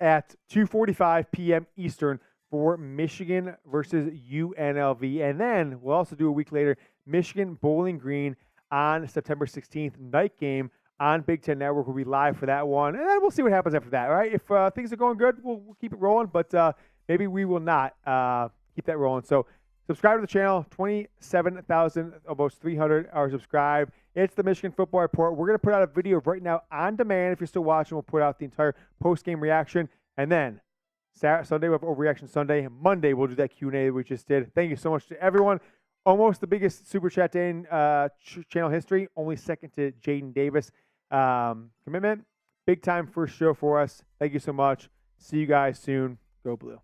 at 2:45 p.m. Eastern for Michigan versus UNLV. And then we'll also do a week later, Michigan Bowling Green on September 16th, night game on Big Ten Network. We'll be live for that one. And then we'll see what happens after that, all right? If things are going good, we'll keep it rolling, but maybe we will not keep that rolling. So subscribe to the channel. 27,000, almost 300 are subscribed. It's the Michigan Football Report. We're going to put out a video right now on demand. If you're still watching, we'll put out the entire post-game reaction. And then Sunday, we have Overreaction Sunday. Monday, we'll do that Q&A that we just did. Thank you so much to everyone. Almost the biggest Super Chat day in channel history. Only second to Jaden Davis. Commitment. Big time first show for us. Thank you so much. See you guys soon. Go Blue.